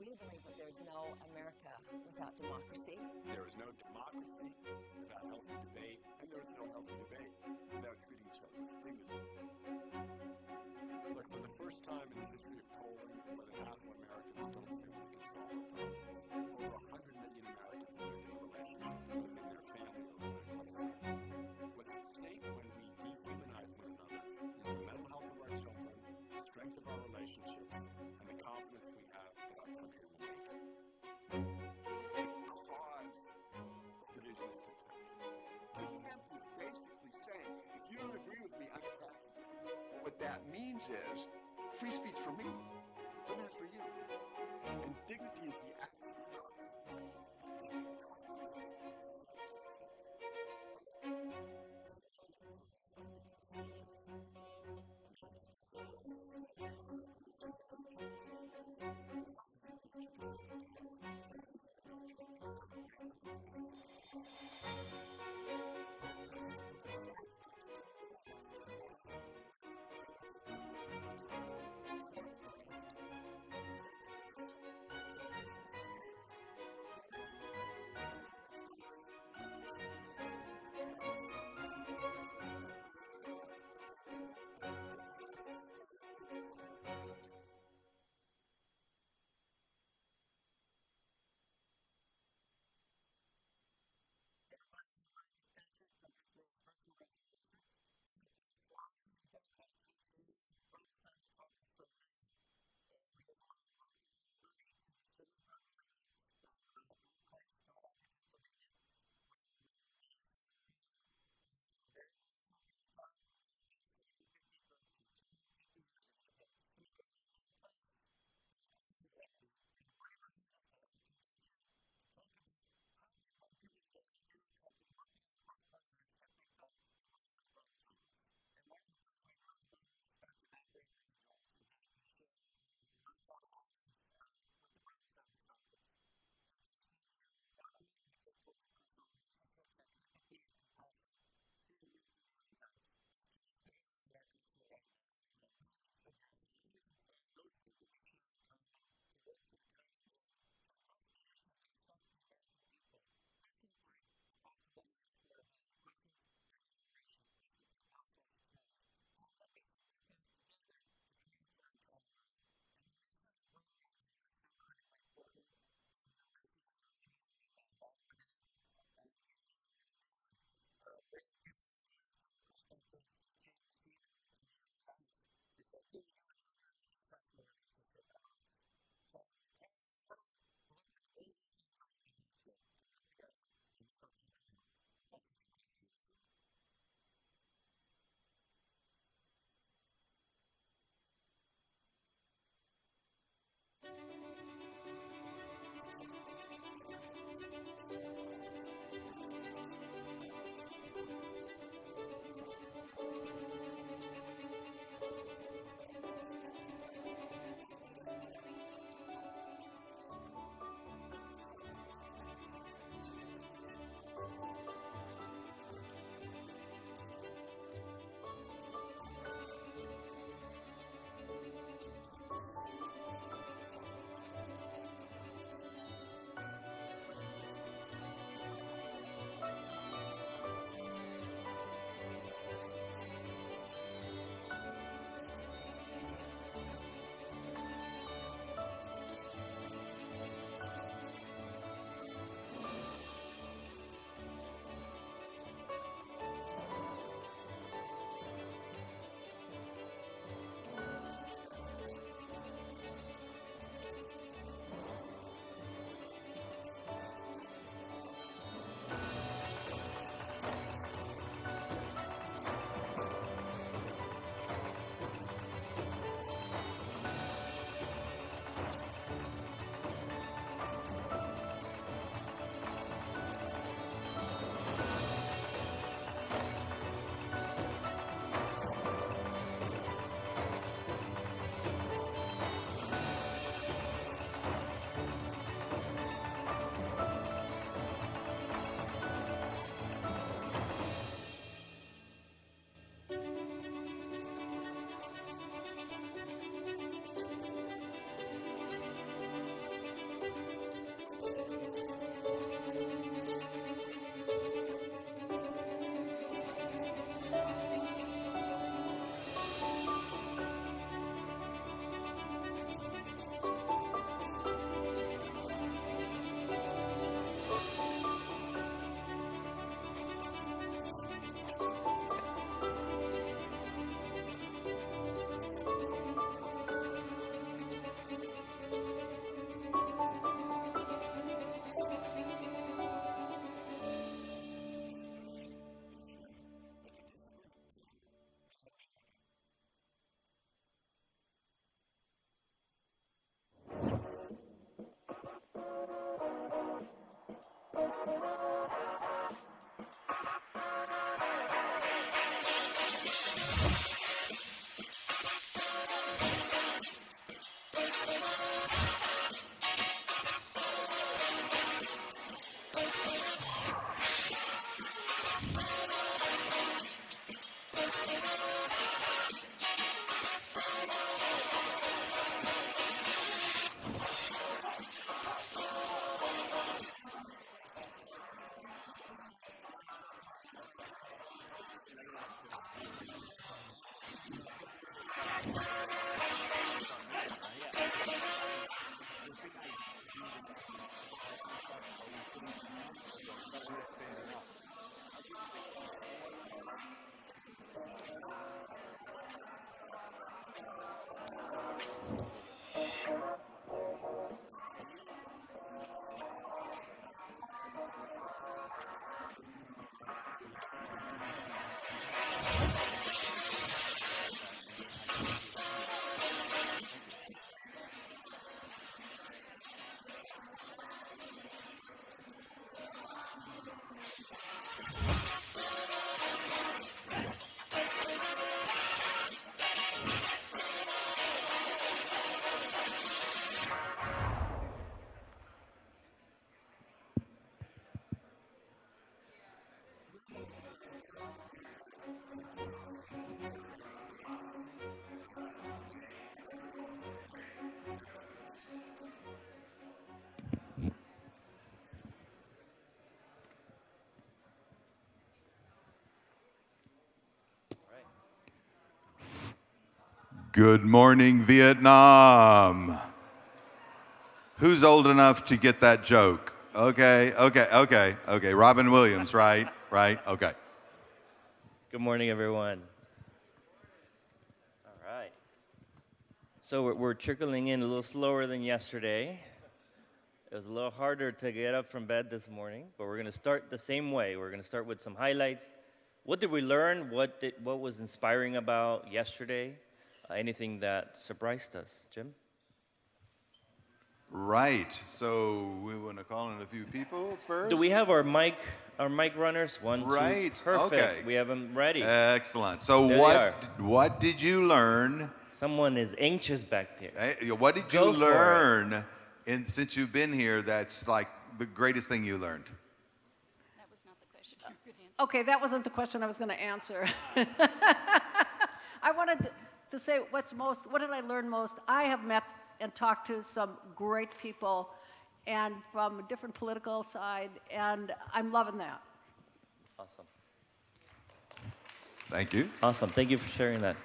do believe that there's no America without democracy. There is no democracy without healthy debate, and there is no healthy debate without treating each other with dignity. Look, for the first time in the history of polling, more than half of Americans don't think we can solve our problems. Over 100 million Americans live in a relationship within their family or when it comes to health. What's at stake when we dehumanize one another is the mental health of our children, the strength of our relationships, and the confidence we have that our country will make it. Cause division is contempt. Contempt is basically saying, if you don't agree with me, I'm attacking you. What that means is, free speech for me, but not for you. And dignity is the act. Good morning, Vietnam. Who's old enough to get that joke? Okay. Robin Williams, right? Okay. Good morning, everyone. All right. So we're trickling in a little slower than yesterday. It was a little harder to get up from bed this morning, but we're going to start the same way. We're going to start with some highlights. What did we learn? What was inspiring about yesterday? Anything that surprised us, Jim? Right. So we want to call in a few people first. Do we have our mic runners? One, right. Two. Perfect. Okay. We have them ready. Excellent. So there what did you learn? Someone is anxious back there. Hey, what did you learn since you've been here that's like the greatest thing you learned? That was not the question you could answer. Okay, that wasn't the question I was going to answer. I wanted to say what did I learn most? I have met and talked to some great people and from a different political side, and I'm loving that. Awesome. Thank you. Awesome. Thank you for sharing that.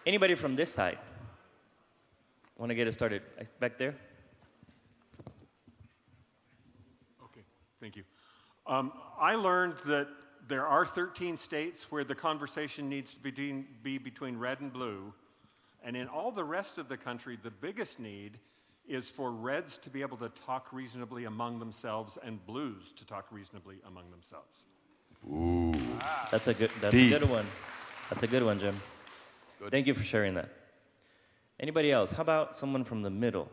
Anybody from this side want to get us started? Back there? Okay, thank you. I learned that there are 13 states where the conversation needs to be between red and blue. And in all the rest of the country, the biggest need is for reds to be able to talk reasonably among themselves and blues to talk reasonably among themselves. Ooh. That's a good one. That's a good one, Jim. Good. Thank you for sharing that. Anybody else? How about someone from the middle?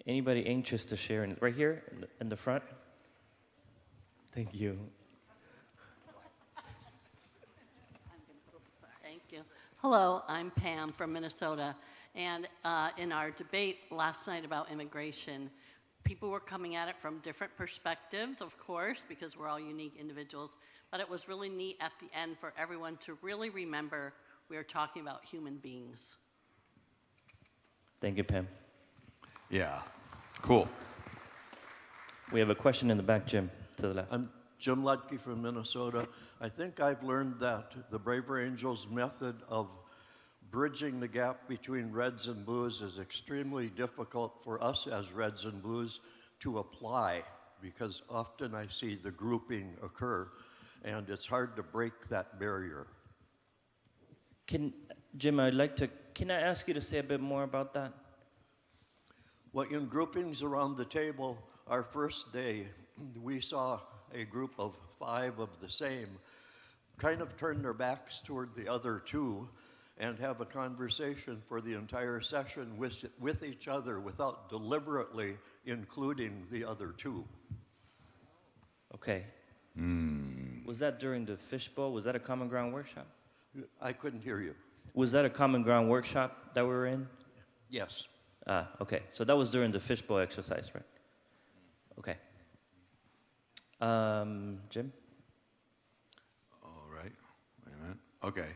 Anybody anxious to share? Right here in the front? Thank you. Thank you. Hello, I'm Pam from Minnesota. And in our debate last night about immigration, people were coming at it from different perspectives, of course, because we're all unique individuals. But it was really neat at the end for everyone to really remember we are talking about human beings. Thank you, Pam. Yeah, cool. We have a question in the back, Jim, to the left. I'm Jim Ludke from Minnesota. I think I've learned that the Braver Angels method of bridging the gap between reds and blues is extremely difficult for us as reds and blues to apply, because often I see the grouping occur, and it's hard to break that barrier. Jim, can I ask you to say a bit more about that? Well, in groupings around the table, our first day, we saw a group of 5 of the same kind of turn their backs toward the other 2 and have a conversation for the entire session with each other without deliberately including the other 2. Okay. Was that during the fishbowl? Was that a Common Ground workshop? I couldn't hear you. Was that a Common Ground workshop that we were in? Yes. Okay. So that was during the fishbowl exercise, right? Okay. Jim? All right. Wait a minute. Okay.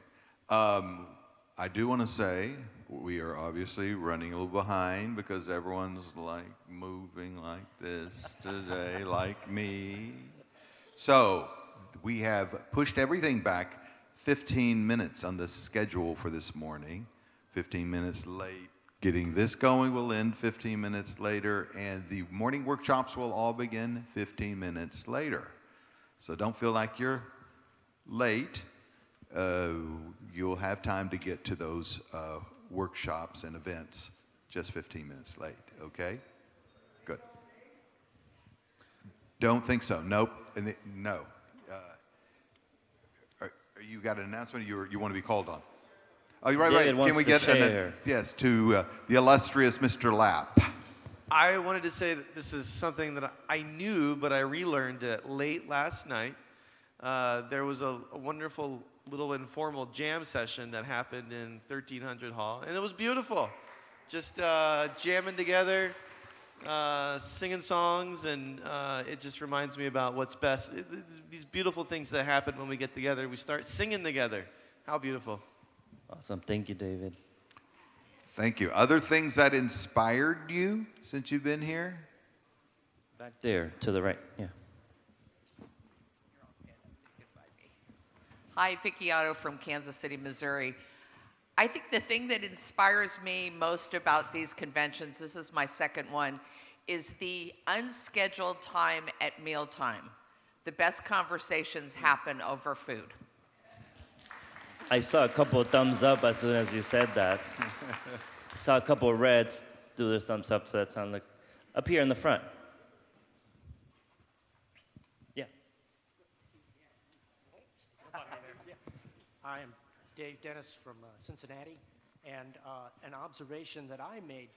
I do want to say we are obviously running a little behind because everyone's like moving like this today, like me. So we have pushed everything back 15 minutes on the schedule for this morning. 15 minutes late. Getting this going will end 15 minutes later, and the morning workshops will all begin 15 minutes later. So don't feel like you're late. You'll have time to get to those workshops and events just 15 minutes late, okay? Good. Don't think so. Nope. No. You got an announcement or you want to be called on? Oh, right, David right. Can we get yes, to the illustrious Mr. Lapp? I wanted to say that this is something that I knew, but I relearned it late last night. There was a wonderful little informal jam session that happened in 1300 Hall, and it was beautiful. Just jamming together, singing songs, and it just reminds me about what's best. These beautiful things that happen when we get together. We start singing together. How beautiful. Awesome. Thank you, David. Thank you. Other things that inspired you since you've been here? Back there to the right. Yeah. Hi, Vicki Otto from Kansas City, Missouri. I think the thing that inspires me most about these conventions, this is my second one, is the unscheduled time at mealtime. The best conversations happen over food. I saw a couple of thumbs up as soon as you said that. I saw a couple of reds do their thumbs up, so that sounded like up here in the front. Yeah. I am Dave Dennis from Cincinnati, and an observation that I made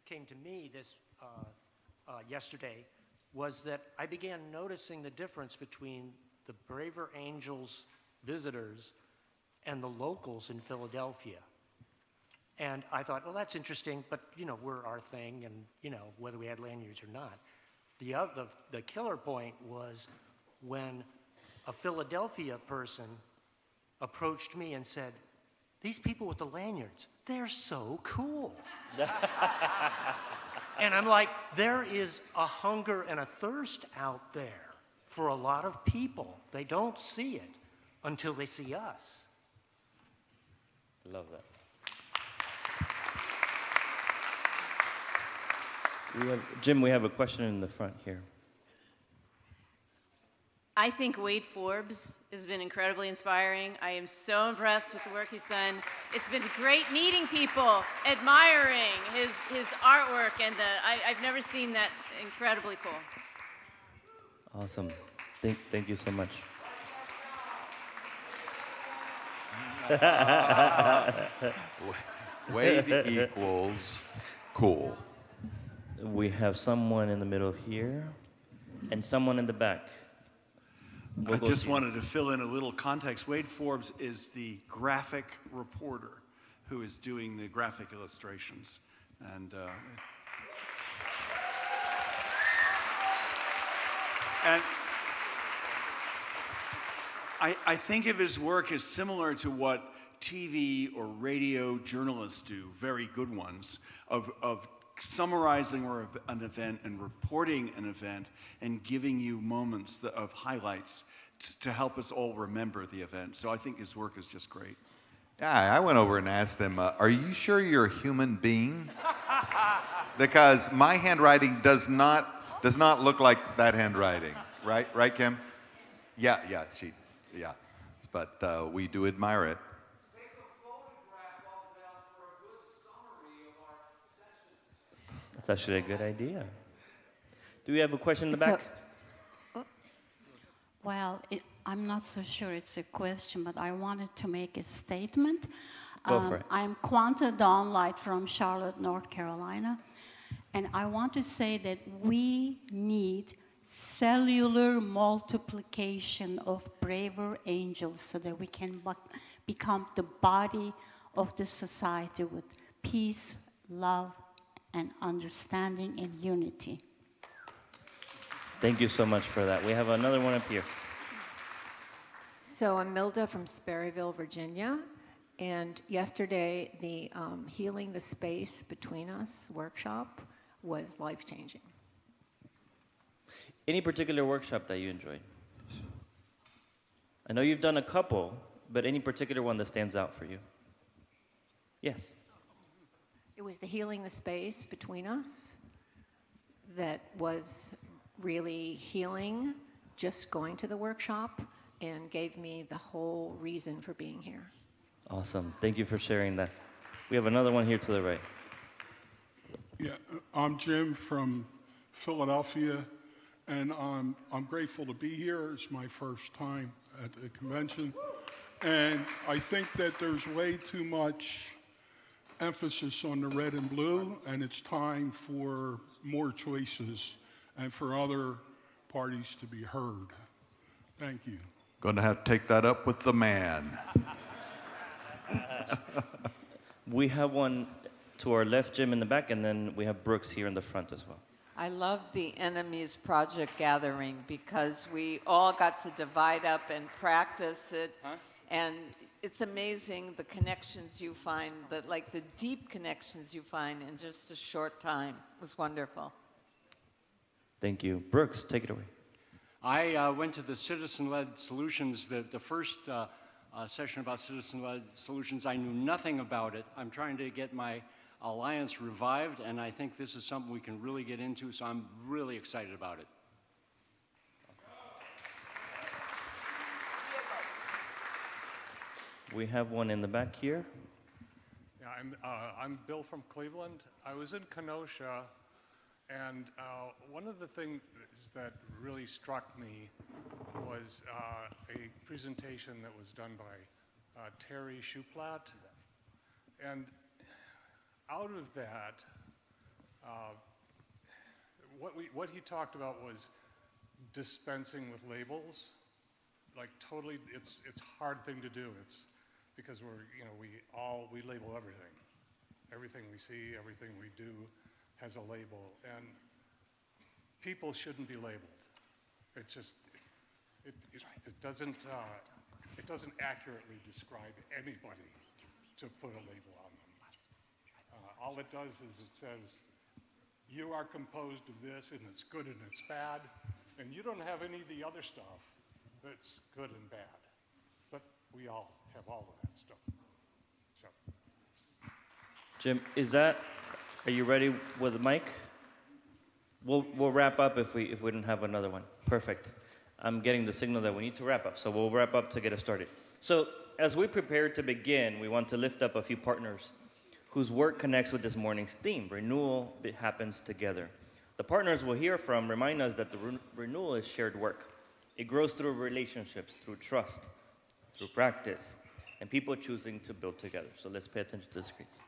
came to me this yesterday was that I began noticing the difference between the Braver Angels visitors and the locals in Philadelphia. And I thought, well, that's interesting, but we're our thing, and whether we had lanyards or not. The killer point was when a Philadelphia person approached me and said, "These people with the lanyards, they're so cool." And I'm like, there is a hunger and a thirst out there for a lot of people. They don't see it until they see us. Love that. Jim, we have a question in the front here. I think Wade Forbes has been incredibly inspiring. I am so impressed with the work he's done. It's been great meeting people, admiring his artwork, and I've never seen that. Incredibly cool. Awesome. Thank you so much. Wade equals cool. We have someone in the middle here and someone in the back. I just wanted to fill in a little context. Wade Forbes is the graphic reporter who is doing the graphic illustrations. And I think of his work as similar to what TV or radio journalists do, very good ones, of summarizing an event and reporting an event and giving you moments of highlights to help us all remember the event. So I think his work is just great. Yeah, I went over and asked him, are you sure you're a human being? Because my handwriting does not look like that handwriting. Right, Kim? Yeah. But we do admire it. That's actually a good idea. Do we have a question in the back? Well, I'm not so sure it's a question, but I wanted to make a statement. Go for it. I'm Quanta Dawnlight from Charlotte, North Carolina, and I want to say that we need cellular multiplication of braver angels so that we can become the body of the society with peace, love, and understanding and unity. Thank you so much for that. We have another one up here. So I'm Milda from Sperryville, Virginia, and yesterday the Healing the Space Between Us workshop was life-changing. Any particular workshop that you enjoyed? I know you've done a couple, but any particular one that stands out for you? Yes. It was the healing the space between us that was really healing, just going to the workshop, and gave me the whole reason for being here. Awesome. Thank you for sharing that. We have another one here to the right. Yeah, I'm Jim from Philadelphia, and I'm grateful to be here. It's my first time at the convention, and I think that there's way too much emphasis on the red and blue, and it's time for more choices and for other parties to be heard. Thank you. Going to have to take that up with the man. We have one to our left, Jim, in the back, and then we have Brooks here in the front as well. I love the Enemies Project gathering because we all got to divide up and practice it. And it's amazing the connections you find, like the deep connections you find in just a short time. It was wonderful. Thank you. Brooks, take it away. I went to the citizen-led solutions, the first session about citizen-led solutions. I knew nothing about it. I'm trying to get my alliance revived, and I think this is something we can really get into, so I'm really excited about it. We have one in the back here. Yeah, I'm Bill from Cleveland. I was in Kenosha, and one of the things that really struck me was a presentation that was done by Terry Shuplat. And out of that, what he talked about was dispensing with labels. Like totally, it's a hard thing to do. It's because we label everything. Everything we see, everything we do has a label, and people shouldn't be labeled. It just, it doesn't accurately describe anybody to put a label on them. All it does is it says, you are composed of this, and it's good and it's bad, and you don't have any of the other stuff that's good and bad. But we all have all of that stuff. So. Jim, are you ready with the mic? We'll wrap up if we don't have another one. Perfect. I'm getting the signal that we need to wrap up, so we'll wrap up to get us started. So as we prepare to begin, we want to lift up a few partners whose work connects with this morning's theme, renewal happens together. The partners we'll hear from remind us that the renewal is shared work. It grows through relationships, through trust, through practice, and people choosing to build together. So let's pay attention to the screens.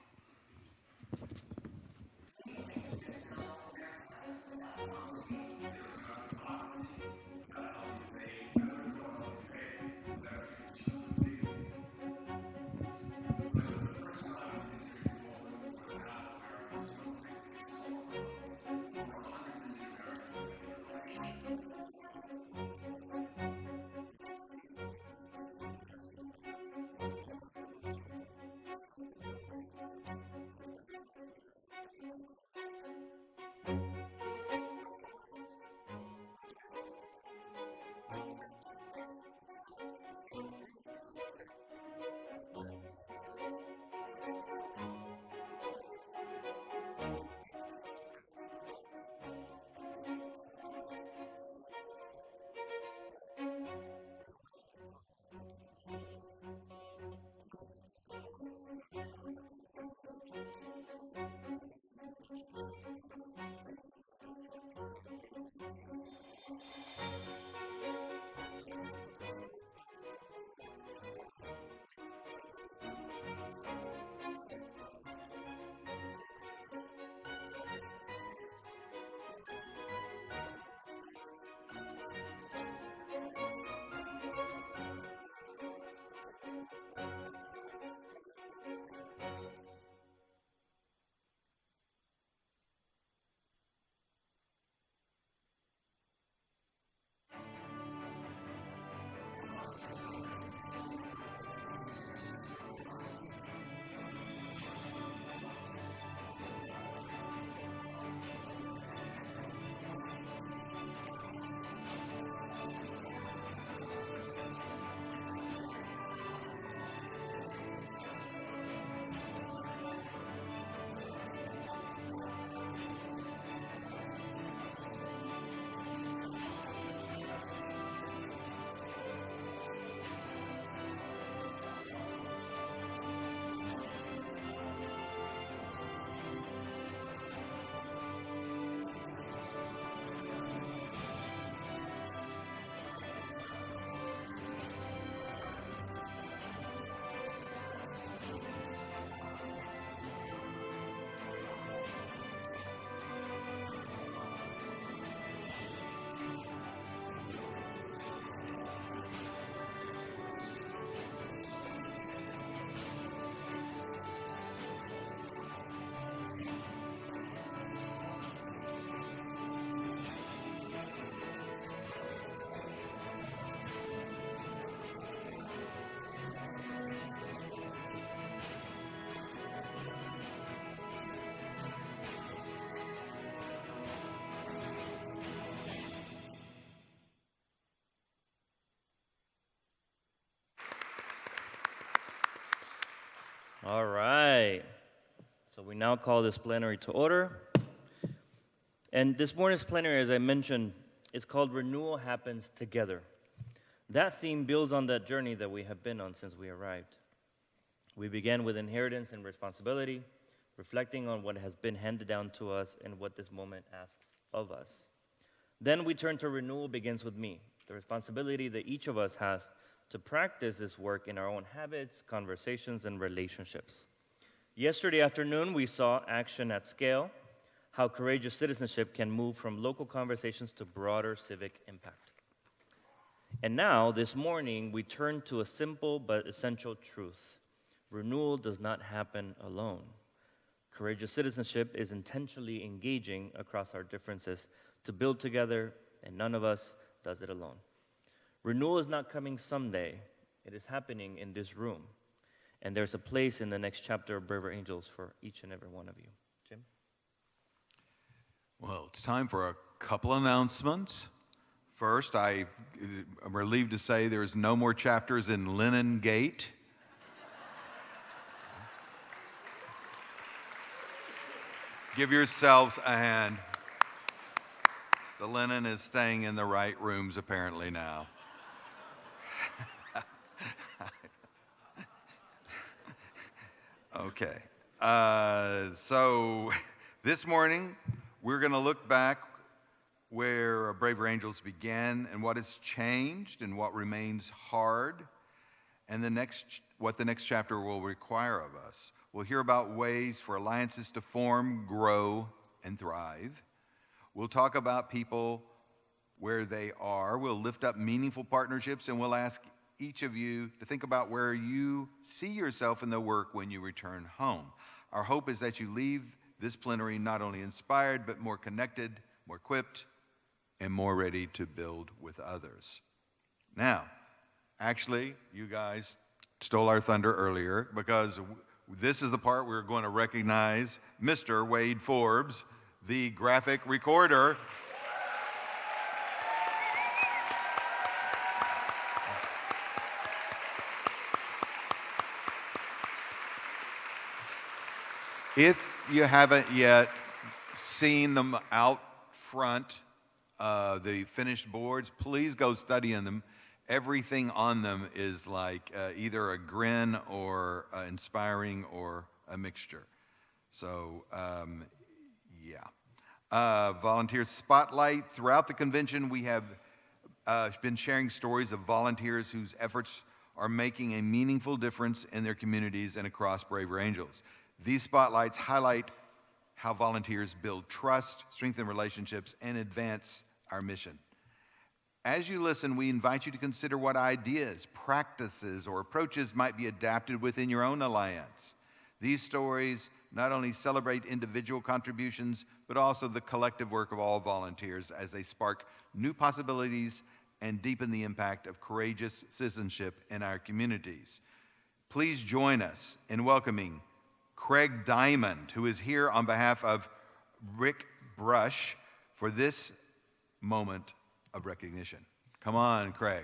All right. So we now call this plenary to order. And this morning's plenary, as I mentioned, is called Renewal Happens Together. That theme builds on that journey that we have been on since we arrived. We began with inheritance and responsibility, reflecting on what has been handed down to us and what this moment asks of us. Then we turn to renewal begins with me, the responsibility that each of us has to practice this work in our own habits, conversations, and relationships. Yesterday afternoon, we saw action at scale, how courageous citizenship can move from local conversations to broader civic impact. And now, this morning, we turn to a simple but essential truth. Renewal does not happen alone. Courageous citizenship is intentionally engaging across our differences to build together, and none of us does it alone. Renewal is not coming someday. It is happening in this room. And there's a place in the next chapter of Braver Angels for each and every one of you. Jim? Well, it's time for a couple announcements. First, I'm relieved to say there's no more chapters in Linen Gate. Give yourselves a hand. The linen is staying in the right rooms apparently now. Okay. So this morning, we're going to look back where Braver Angels began and what has changed and what remains hard and what the next chapter will require of us. We'll hear about ways for alliances to form, grow, and thrive. We'll talk about people where they are. We'll lift up meaningful partnerships, and we'll ask each of you to think about where you see yourself in the work when you return home. Our hope is that you leave this plenary not only inspired, but more connected, more equipped, and more ready to build with others. Now, actually, you guys stole our thunder earlier because this is the part we're going to recognize Mr. Wade Forbes, the graphic recorder. If you haven't yet seen them out front, the finished boards, please go study in them. Everything on them is like either a grin or inspiring or a mixture. So, yeah. Volunteer Spotlight. Throughout the convention, we have been sharing stories of volunteers whose efforts are making a meaningful difference in their communities and across Braver Angels. These spotlights highlight how volunteers build trust, strengthen relationships, and advance our mission. As you listen, we invite you to consider what ideas, practices, or approaches might be adapted within your own alliance. These stories not only celebrate individual contributions, but also the collective work of all volunteers as they spark new possibilities and deepen the impact of courageous citizenship in our communities. Please join us in welcoming Craig Diamond, who is here on behalf of Rick Brush for this moment of recognition. Come on, Craig.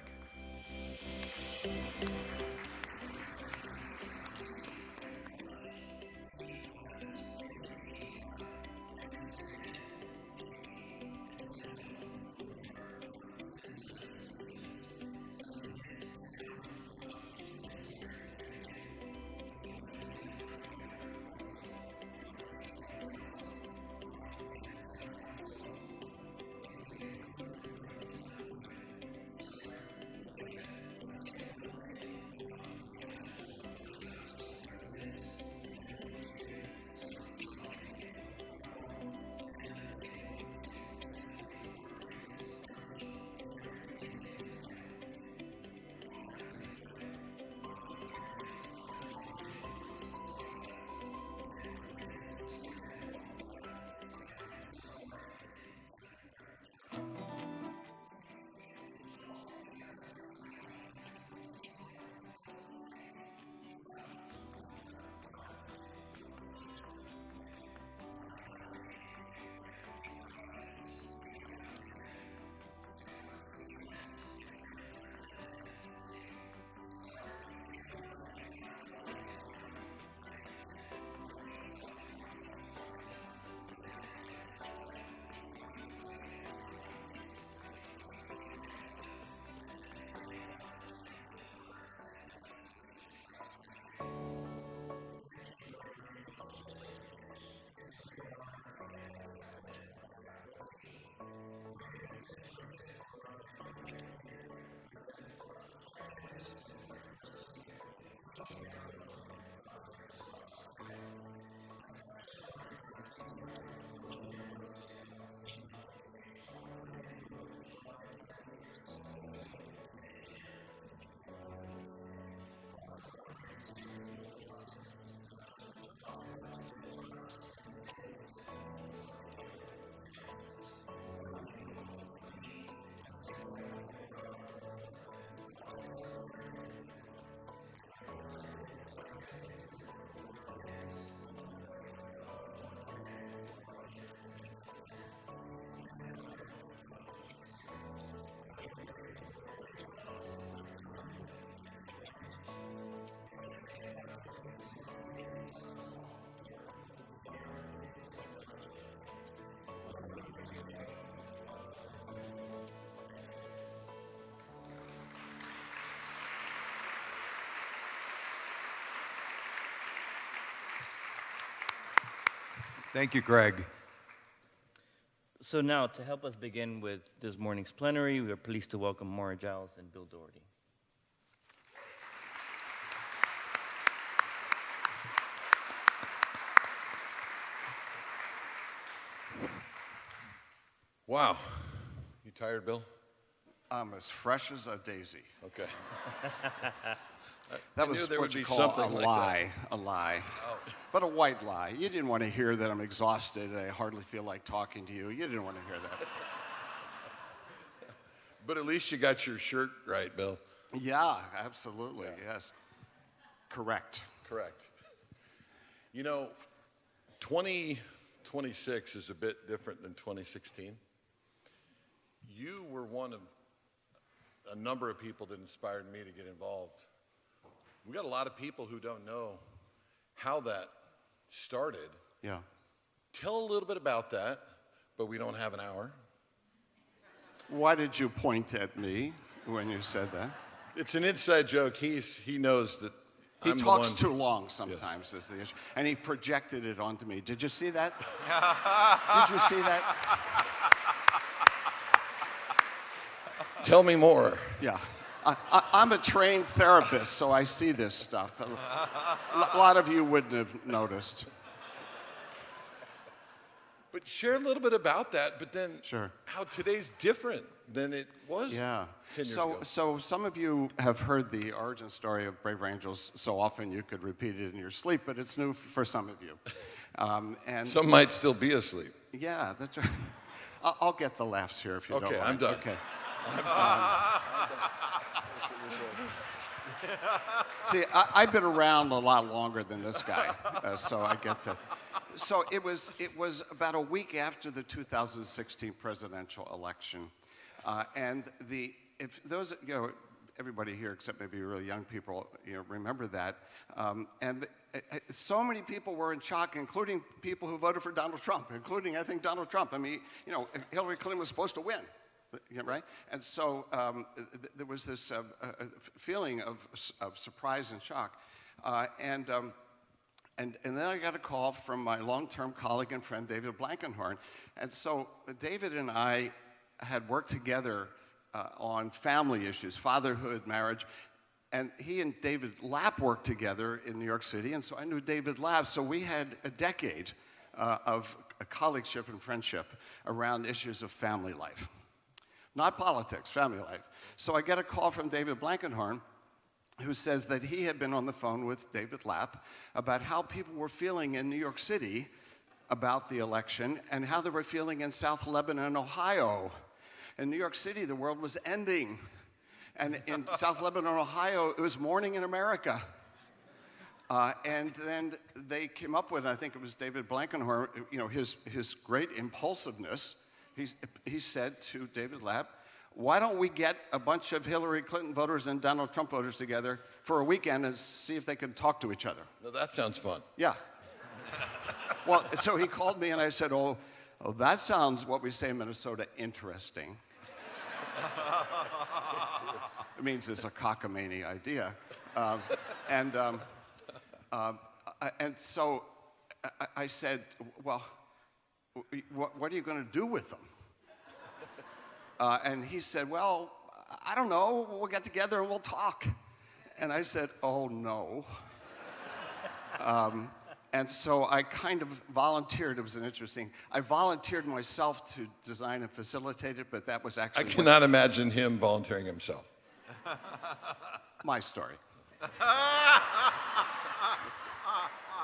Thank you, Craig. So now, to help us begin with this morning's plenary, we are pleased to welcome Maura Giles and Bill Doherty. Wow. You tired, Bill? I'm as fresh as a daisy. Okay. That I was knew there what would you be call something a like lie, that. a lie. Oh. But a white lie. You didn't want to hear that I'm exhausted and I hardly feel like talking to you. You didn't want to hear that. But at least you got your shirt right, Bill. Yeah, absolutely, yes. Correct. Correct. You know, 2026 is a bit different than 2016. You were one of a number of people that inspired me to get involved. We got a lot of people who don't know how that started. Yeah. Tell a little bit about that, but we don't have an hour. Why did you point at me when you said that? It's an inside joke. He knows that He I'm the talks one. too long sometimes, is the issue. And he projected it onto me. Did you see that? Did you see that? Tell me more. Yeah. I'm a trained therapist, so I see this stuff. A lot of you wouldn't have noticed. But share a little bit about that, but then Sure. how today's different than it was 10 years ago. So some of you have heard the origin story of Brave Angels so often you could repeat it in your sleep, but it's new for some of you. And Some might still be asleep. Yeah, that's right. I'll get the laughs here if you don't Okay, mind. I'm done. Okay. I'm done. See, I've been around a lot longer than this guy, so I get to. So it was about a week after the 2016 presidential election, and if those everybody here except maybe really young people remember that, and so many people were in shock, including people who voted for Donald Trump, including I think Donald Trump. I mean, Hillary Clinton was supposed to win. Yeah, right? And so there was this feeling of surprise and shock. And then I got a call from my long-term colleague and friend, David Blankenhorn. And so David and I had worked together on family issues, fatherhood, marriage. And he and David Lapp worked together in New York City. And so I knew David Lapp. So we had a decade of a colleagueship and friendship around issues of family life. Not politics, family life. So I get a call from David Blankenhorn, who says that he had been on the phone with David Lapp about how people were feeling in New York City about the election and how they were feeling in South Lebanon, Ohio. In New York City, the world was ending. And in South Lebanon, Ohio, it was morning in America. And then they came up with, I think it was David Blankenhorn, his great impulsiveness. He said to David Lapp, why don't we get a bunch of Hillary Clinton voters and Donald Trump voters together for a weekend and see if they can talk to each other? Now that sounds fun. Yeah. Well, so he called me and I said, oh, that sounds, what we say in Minnesota, interesting. It means it's a cockamamie idea. And so I said, well, what are you going to do with them? And he said, well, I don't know. We'll get together and we'll talk. And I said, oh, no. And so I kind of volunteered. It was I volunteered myself to design and facilitate it, but that was actually... I cannot imagine him volunteering himself. My story.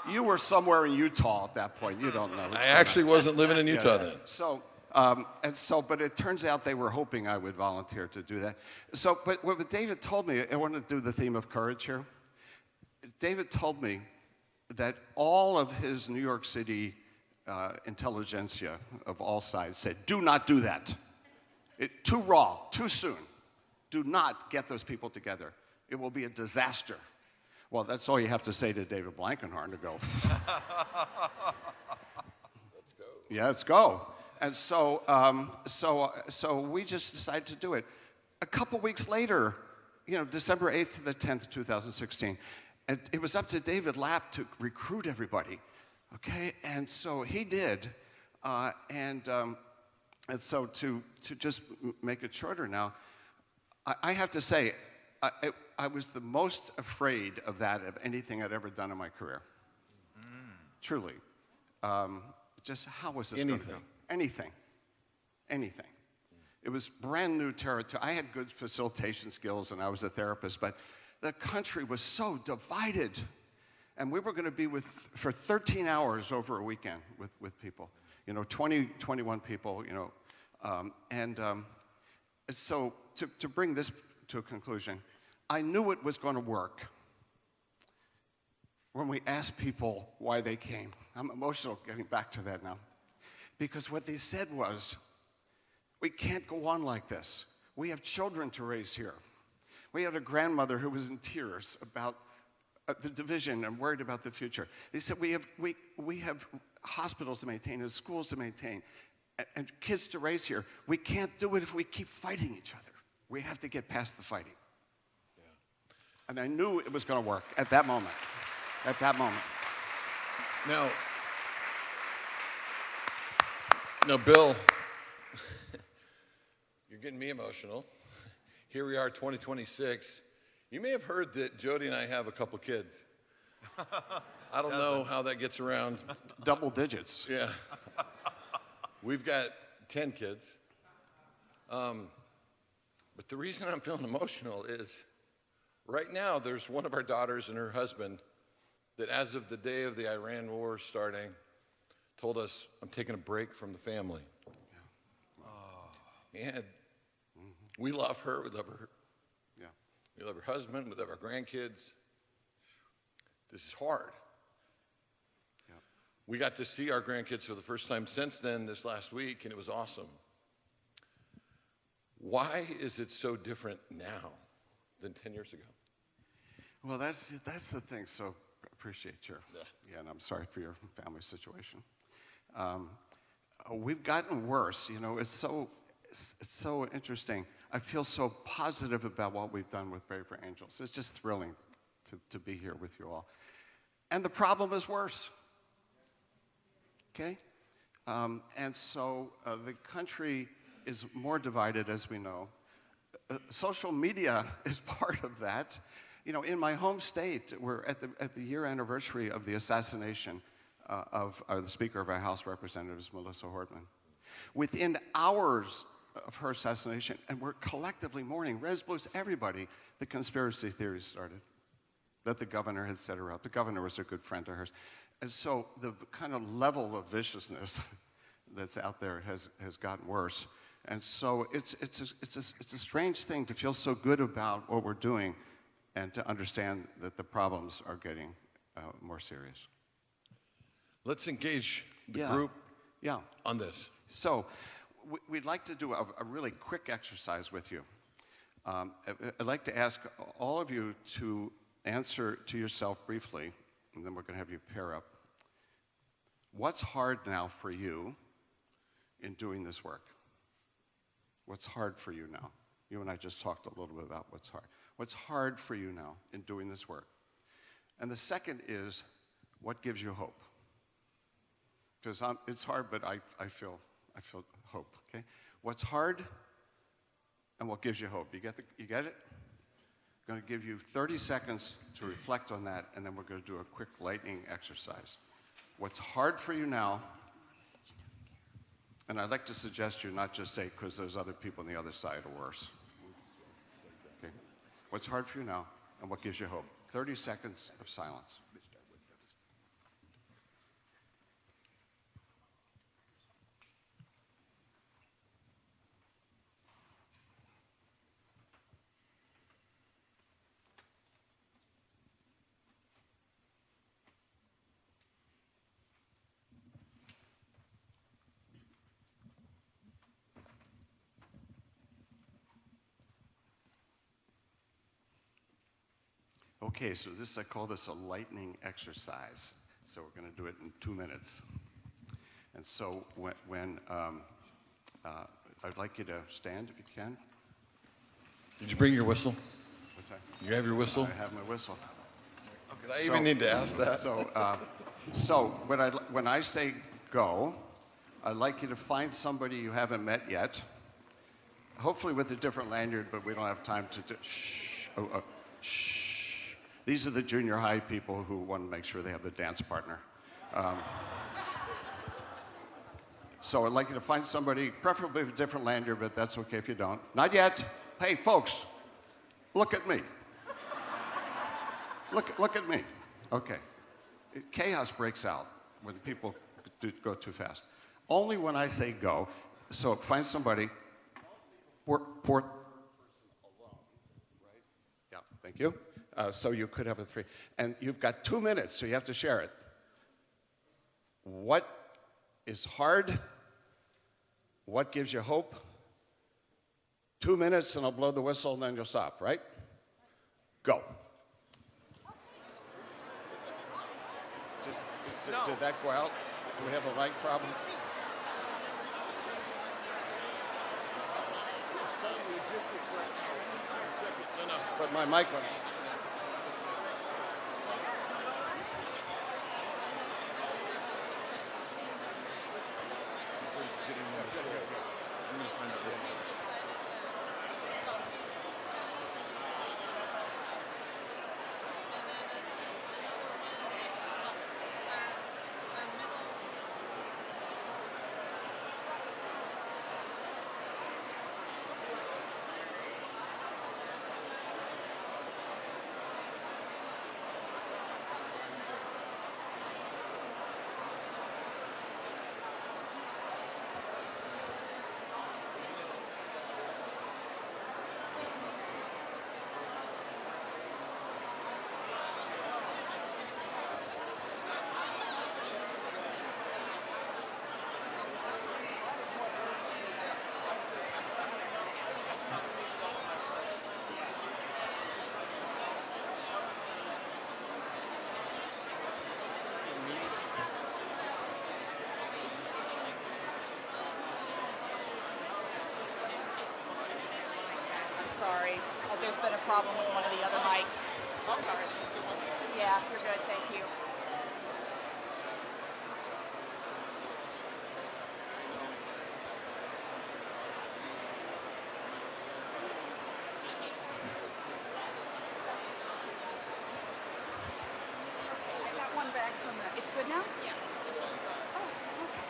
You were somewhere in Utah at that point. You don't know. I actually wasn't living in Utah then. So, but it turns out they were hoping I would volunteer to do that. So, but what David told me, I want to do the theme of courage here. David told me that all of his New York City intelligentsia of all sides said, do not do that. Too raw, too soon. Do not get those people together. It will be a disaster. Well, that's all you have to say to David Blankenhorn to go. Let's go. Yeah, let's go. And so we just decided to do it. A couple weeks later, December 8th to the 10th, 2016, and it was up to David Lapp to recruit everybody. Okay, and so he did. And so to just make it shorter now, I have to say, I was the most afraid of anything I'd ever done in my career. Truly. Just how was this going to go? Anything. It was brand new territory. I had good facilitation skills and I was a therapist, but the country was so divided. And we were going to be for 13 hours over a weekend with people. 21 people, so to bring this to a conclusion, I knew it was going to work when we asked people why they came. I'm emotional getting back to that now. Because what they said was, we can't go on like this. We have children to raise here. We had a grandmother who was in tears about the division and worried about the future. They said, we have hospitals to maintain and schools to maintain and kids to raise here. We can't do it if we keep fighting each other. We have to get past the fighting. Yeah. And I knew it was going to work at that moment. At that moment. Now, Bill, you're getting me emotional. Here we are, 2026. You may have heard that Jody and I have a couple kids. I don't know how that gets around. Double digits. Yeah. We've got 10 kids. But the reason I'm feeling emotional is right now there's one of our daughters and her husband that as of the day of the Iran war starting told us, I'm taking a break from the family. Yeah. Oh. And we love her, we love her. Yeah. We love her husband, we love our grandkids. This is hard. Yeah. We got to see our grandkids for the first time since then this last week, and it was awesome. Why is it so different now than 10 years ago? Well, that's the thing. So I appreciate your, and I'm sorry for your family situation. We've gotten worse. It's so interesting. I feel so positive about what we've done with Braver Angels. It's just thrilling to be here with you all. And the problem is worse. Okay? And so the country is more divided, as we know. Social media is part of that. In my home state, we're at the year anniversary of the assassination of the Speaker of our House of Representatives, Melissa Hortman. Within hours of her assassination, and we're collectively mourning, Res Blues, everybody, the conspiracy theories started, that the governor had set her up. The governor was a good friend of hers. And so the kind of level of viciousness that's out there has gotten worse. And so it's a strange thing to feel so good about what we're doing and to understand that the problems are getting more serious. Let's engage the group on this. So we'd like to do a really quick exercise with you. I'd like to ask all of you to answer to yourself briefly, and then we're going to have you pair up. What's hard now for you in doing this work? What's hard for you now? You and I just talked a little bit about what's hard. What's hard for you now in doing this work? And the second is, what gives you hope? Because it's hard, but I feel hope, okay? What's hard and what gives you hope? You get it? I'm going to give you 30 seconds to reflect on that, and then we're going to do a quick lightning exercise. What's hard for you now? And I'd like to suggest you not just say, because there's other people on the other side are worse. Okay. What's hard for you now, and what gives you hope? 30 seconds of silence. Okay, so I call this a lightning exercise. So we're going to do it in 2 minutes. And so I'd like you to stand if you can. Did you bring your whistle? What's that? You have your whistle? I have my whistle. Did I even need to ask that? So So when I say go, I'd like you to find somebody you haven't met yet, hopefully with a different lanyard, but we don't have time to shh. Shh. These are the junior high people who want to make sure they have the dance partner. So I'd like you to find somebody, preferably with a different lanyard, but that's okay if you don't. Not yet. Hey, folks, look at me. Look at me. Okay. Chaos breaks out when people go too fast. Only when I say go. So find somebody. Yeah, thank you. So you could have a 3. And you've got 2 minutes, so you have to share it. What is hard? What gives you hope? 2 minutes, and I'll blow the whistle, and then you'll stop, right? Go. Did that go out? Do we have a mic problem? But my mic went out. I'm going to find out later. Sorry. There's been a problem with one of the other mics. Oh, sorry. Yeah, you're good. Thank you. I got one back from the... It's good now? Yeah. Oh, okay.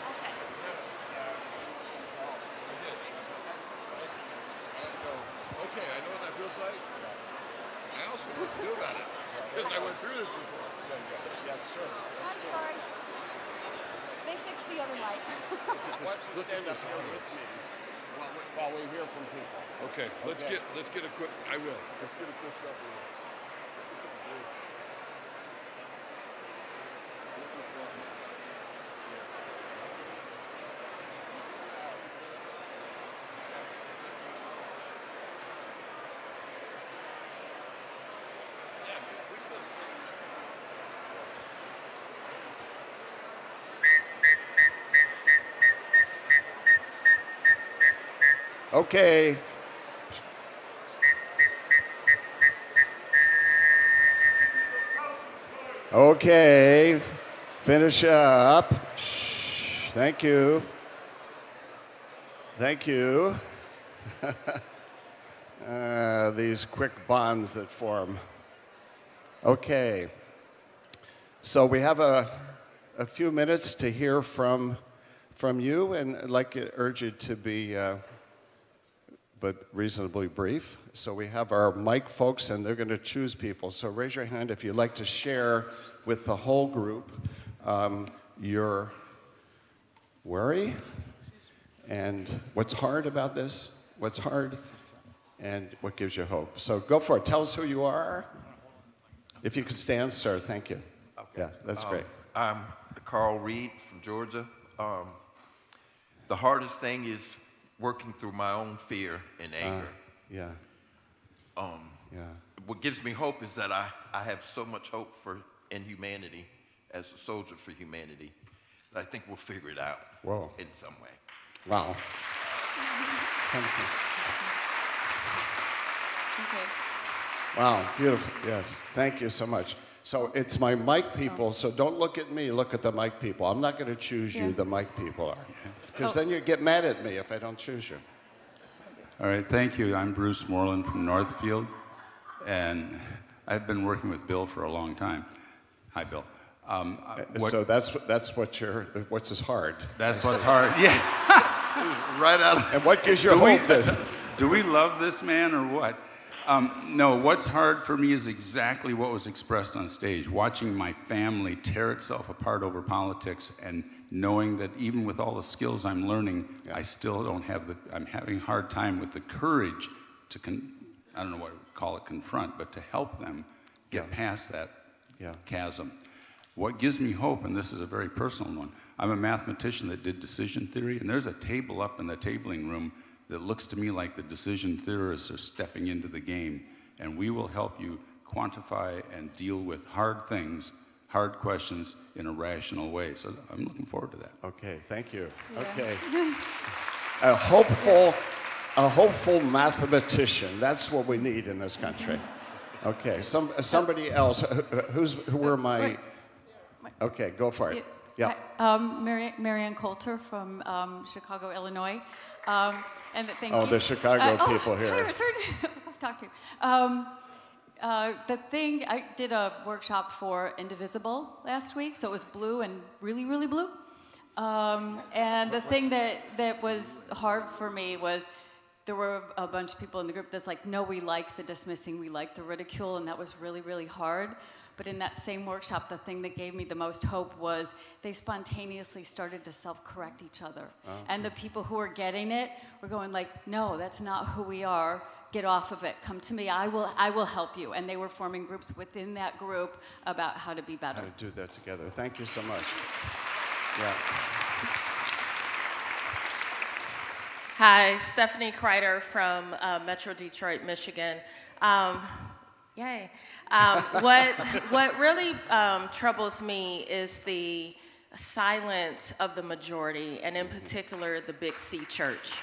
All set. Okay, I know what that feels like. I also know what to do about it because I went through this before. Yes, sir. I'm sorry. They fixed the other mic. Why don't you stand up here with me while we hear from people? Okay, let's get a quick. I will. Let's get a quick selfie. Okay. Okay. Finish up. Shh. Thank you. Thank you. These quick bonds that form. Okay. So we have a few minutes to hear from you, and I'd like to urge you to be but reasonably brief. So we have our mic folks, and they're going to choose people. So raise your hand if you'd like to share with the whole group your worry and what's hard about this, what's hard, and what gives you hope. So go for it. Tell us who you are. If you could stand, sir, thank you. Okay. Yeah, that's great. I'm Carl Reed from Georgia. The hardest thing is working through my own fear and anger. Yeah. Yeah. What gives me hope is that I have so much hope in humanity as a soldier for humanity that I think we'll figure it out Whoa. in some way. Wow. Thank you. Okay. Wow, beautiful. Yes, thank you so much. So it's my mic people, so don't look at me, look at the mic people. I'm not going to choose you, the mic people are. Because then you get mad at me if I don't choose you. All right, thank you. I'm Bruce Moreland from Northfield, and I've been working with Bill for a long time. Hi, Bill. So that's what's is hard. That's what's hard. Yeah. Right out. And what gives you hope that? Do we love this man or what? No, what's hard for me is exactly what was expressed on stage. Watching my family tear itself apart over politics and knowing that even with all the skills I'm learning, I still don't have I'm having a hard time with the courage to, I don't know what I would call it, confront, but to help them get past that chasm. What gives me hope, and this is a very personal one, I'm a mathematician that did decision theory, and there's a table up in the tabling room that looks to me like the decision theorists are stepping into the game, and we will help you quantify and deal with hard things, hard questions in a rational way. So I'm looking forward to that. Okay, thank you. Okay. A hopeful mathematician. That's what we need in this country. Okay, somebody else. Who were my? Okay, go for it. Yeah. Marianne Coulter from Chicago, Illinois. The Chicago people here. I've talked to you. The thing, I did a workshop for Indivisible last week, so it was blue and really, really blue. And the thing that was hard for me was there were a bunch of people in the group that's like, no, we like the dismissing, we like the ridicule, and that was really, really hard. But in that same workshop, the thing that gave me the most hope was they spontaneously started to self-correct each other. And the people who were getting it were going like, no, that's not who we are. Get off of it. Come to me. I will help you. And they were forming groups within that group about how to be better. How to do that together. Thank you so much. Yeah. Hi, Stephanie Kreider from Metro Detroit, Michigan. Yay. What really troubles me is the silence of the majority, and in particular, the Big C church.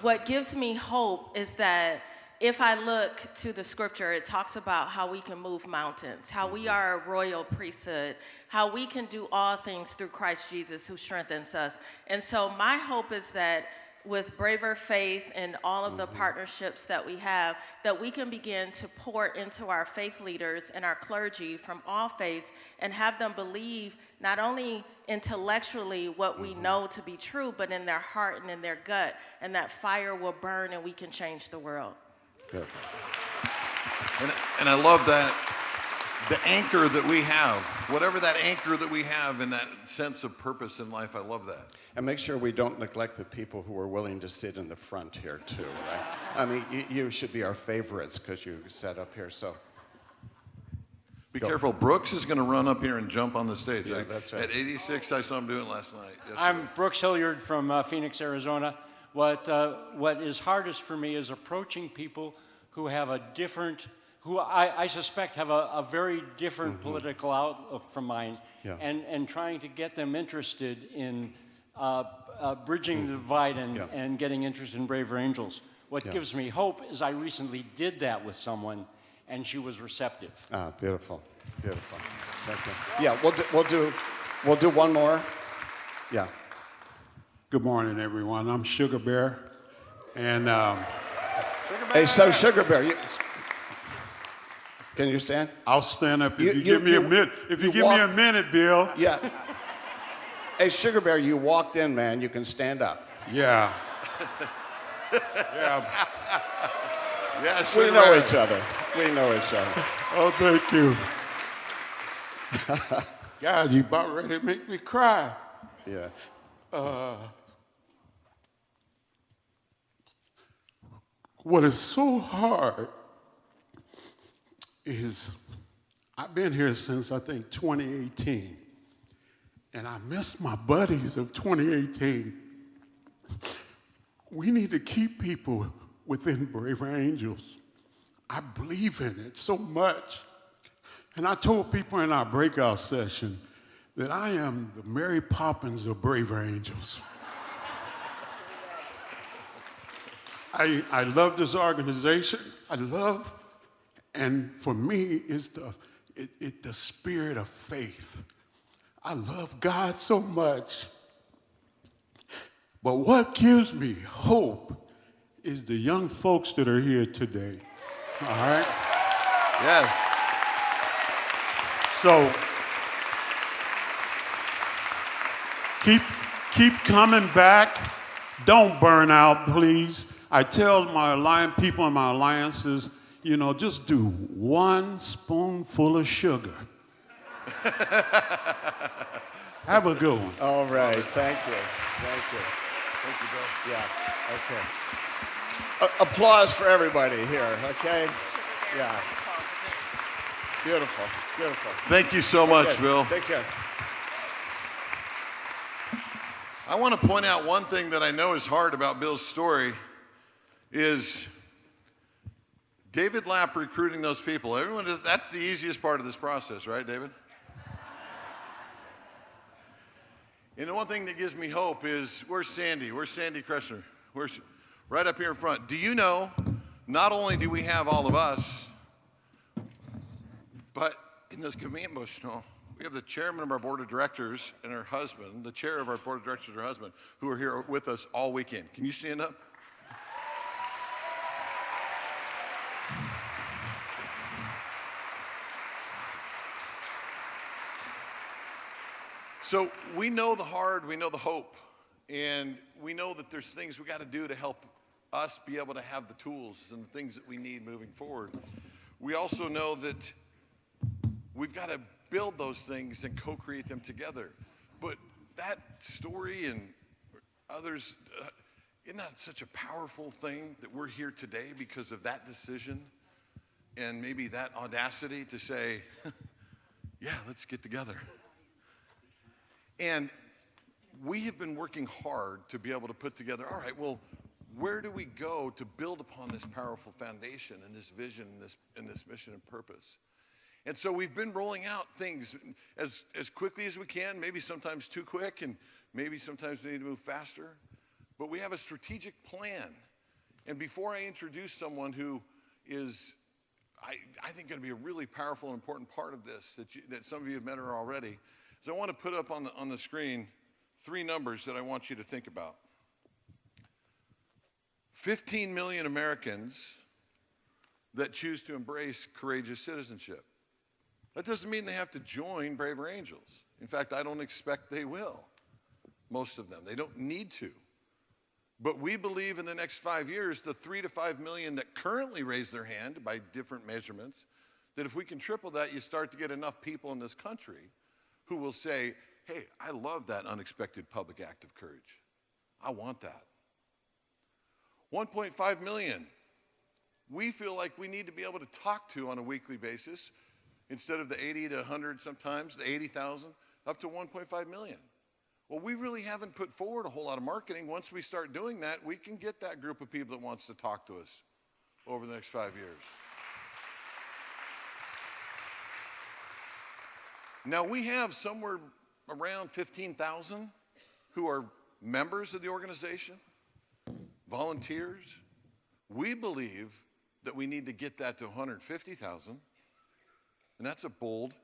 What gives me hope is that if I look to the scripture, it talks about how we can move mountains, how we are a royal priesthood, how we can do all things through Christ Jesus who strengthens us. And so my hope is that with Braver Faith and all of the partnerships that we have, that we can begin to pour into our faith leaders and our clergy from all faiths and have them believe not only intellectually what we know to be true, but in their heart and in their gut, and that fire will burn and we can change the world. Good. And I love that, the anchor that we have, whatever that anchor that we have in that sense of purpose in life, I love that. And make sure we don't neglect the people who are willing to sit in the front here too, right? I mean, you should be our favorites because you sat up here, so. Be careful, Brooks is going to run up here and jump on the stage. Yeah, that's right. At 86, I saw him doing it last night. Yes, I'm Brooks Hilliard from Phoenix, Arizona. What is hardest for me is approaching people who have a different, who I suspect have a very different political outlook from mine, and trying to get them interested in bridging the divide and getting interested in Braver Angels. What gives me hope is I recently did that with someone, and she was receptive. Ah, beautiful, beautiful. Thank you. Yeah, we'll do one more. Yeah. Good morning, everyone. I'm Sugar Bear, and hey, so Sugar Bear, can you stand? I'll stand up if you give me a minute. If you give me a minute, Bill. Yeah. Hey, Sugar Bear, you walked in, man. You can stand up. Yeah. Yeah. Yeah, we know each other. We know each other. Oh, thank you. God, you about ready to make me cry. Yeah. What is so hard is I've been here since, I think, 2018. And I miss my buddies of 2018. We need to keep people within Braver Angels. I believe in it so much. And I told people in our breakout session that I am the Mary Poppins of Braver Angels. I love this organization. And for me, it's the spirit of faith. I love God so much. But what gives me hope is the young folks that are here today. All right? Yes. So keep coming back. Don't burn out, please. I tell my people in my alliances, just do 1 spoonful of sugar. Have a good one. All right, thank you. Thank you, Bill. Yeah, okay. Applause for everybody here, okay? Yeah. Beautiful, beautiful. Thank you so much, Okay, Bill. Take care. I want to point out one thing that I know is hard about Bill's story is David Lapp recruiting those people. That's the easiest part of this process, right, David? And the one thing that gives me hope is, where's Sandy? Where's Sandy Kressner? Right up here in front. Do you know, not only do we have all of us, but in this command bush, we have the chairman of our board of directors and her husband, the chair of our board of directors and her husband, who are here with us all weekend. Can you stand up? So we know the hard, we know the hope, and we know that there's things we got to do to help us be able to have the tools and the things that we need moving forward. We also know that we've got to build those things and co-create them together. But that story and others, isn't that such a powerful thing that we're here today because of that decision and maybe that audacity to say, yeah, let's get together. And we have been working hard to be able to put together, all right, well, where do we go to build upon this powerful foundation and this vision and this mission and purpose? And so we've been rolling out things as quickly as we can, maybe sometimes too quick, and maybe sometimes we need to move faster. But we have a strategic plan. And before I introduce someone who is, I think, going to be a really powerful and important part of this, that some of you have met her already, is I want to put up on the screen 3 numbers that I want you to think about. 15 million Americans that choose to embrace courageous citizenship. That doesn't mean they have to join Braver Angels. In fact, I don't expect they will, most of them. They don't need to. But we believe in the next 5 years, the 3 to 5 million that currently raise their hand by different measurements, that if we can triple that, you start to get enough people in this country who will say, hey, I love that unexpected public act of courage. I want that. 1.5 million, we feel like we need to be able to talk to on a weekly basis, instead of the 80 to 100 sometimes, the 80,000, up to 1.5 million. Well, we really haven't put forward a whole lot of marketing. Once we start doing that, we can get that group of people that wants to talk to us over the next 5 years. Now, we have somewhere around 15,000 who are members of the organization, volunteers. We believe that we need to get that to 150,000, and that's a bold,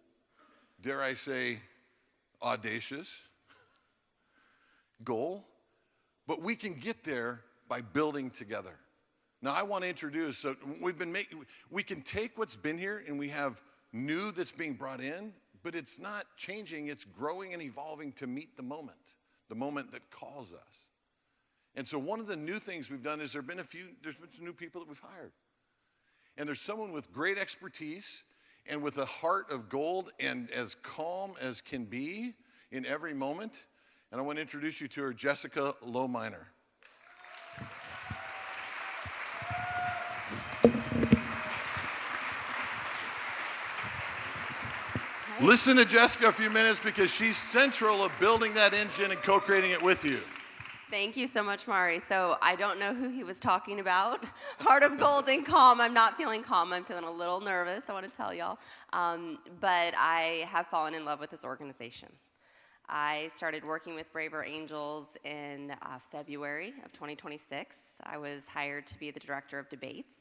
dare I say, audacious goal, but we can get there by building together. Now, I want to introduce, so we can take what's been here and we have new that's being brought in, but it's not changing, it's growing and evolving to meet the moment that calls us. And so one of the new things we've done is there's been some new people that we've hired. And there's someone with great expertise and with a heart of gold and as calm as can be in every moment. And I want to introduce you to her, Jessica Lohminer. Listen to Jessica a few minutes because she's central of building that engine and co-creating it with you. Thank you so much, Mari. So I don't know who he was talking about. Heart of gold and calm. I'm not feeling calm. I'm feeling a little nervous, I want to tell y'all. But I have fallen in love with this organization. I started working with Braver Angels in February of 2026. I was hired to be the director of debates.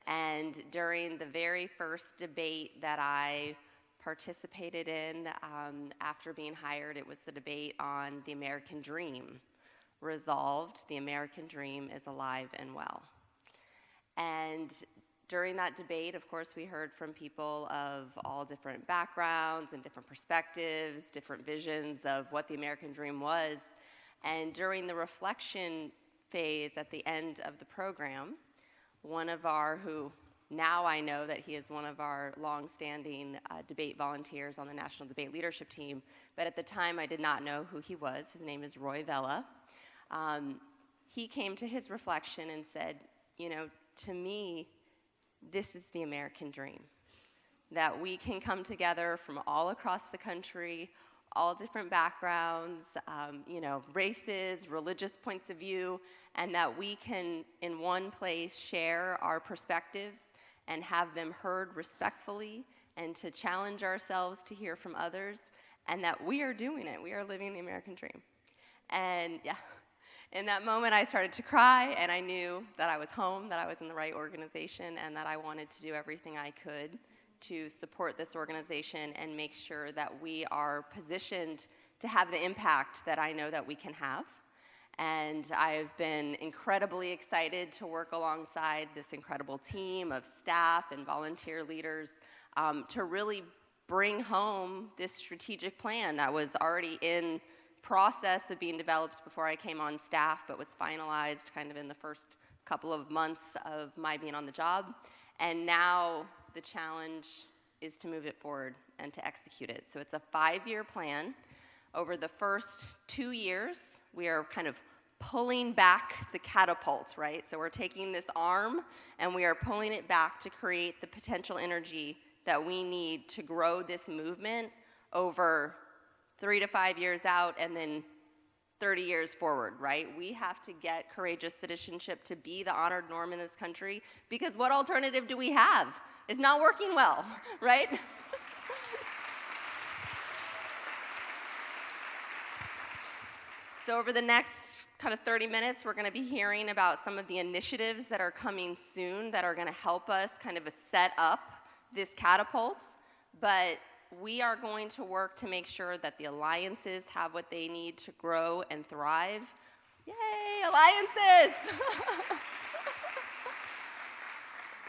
And during the very first debate that I participated in after being hired, it was the debate on the American Dream. Resolved, the American Dream is alive and well. And during that debate, of course, we heard from people of all different backgrounds and different perspectives, different visions of what the American Dream was. And during the reflection phase at the end of the program, one of our, who now I know that he is one of our longstanding debate volunteers on the National Debate Leadership Team, but at the time I did not know who he was. His name is Roy Vela. He came to his reflection and said, you know, to me, this is the American dream, that we can come together from all across the country, all different backgrounds, you know, races, religious points of view, and that we can, in one place, share our perspectives and have them heard respectfully, and to challenge ourselves to hear from others, and that we are doing it. We are living the American dream. And yeah. In that moment, I started to cry, and I knew that I was home, that I was in the right organization, and that I wanted to do everything I could to support this organization and make sure that we are positioned to have the impact that I know that we can have. And I've been incredibly excited to work alongside this incredible team of staff and volunteer leaders to really bring home this strategic plan that was already in process of being developed before I came on staff, but was finalized kind of in the first couple of months of my being on the job. And now the challenge is to move it forward and to execute it. So it's a 5-year plan. Over the first 2 years, we are kind of pulling back the catapult, right? So we're taking this arm and we are pulling it back to create the potential energy that we need to grow this movement over 3 to 5 years out, and then 30 years forward, right? We have to get courageous citizenship to be the honored norm in this country, because what alternative do we have? It's not working well, right? So over the next kind of 30 minutes, we're going to be hearing about some of the initiatives that are coming soon that are going to help us kind of set up this catapult. But we are going to work to make sure that the alliances have what they need to grow and thrive. Yay, alliances!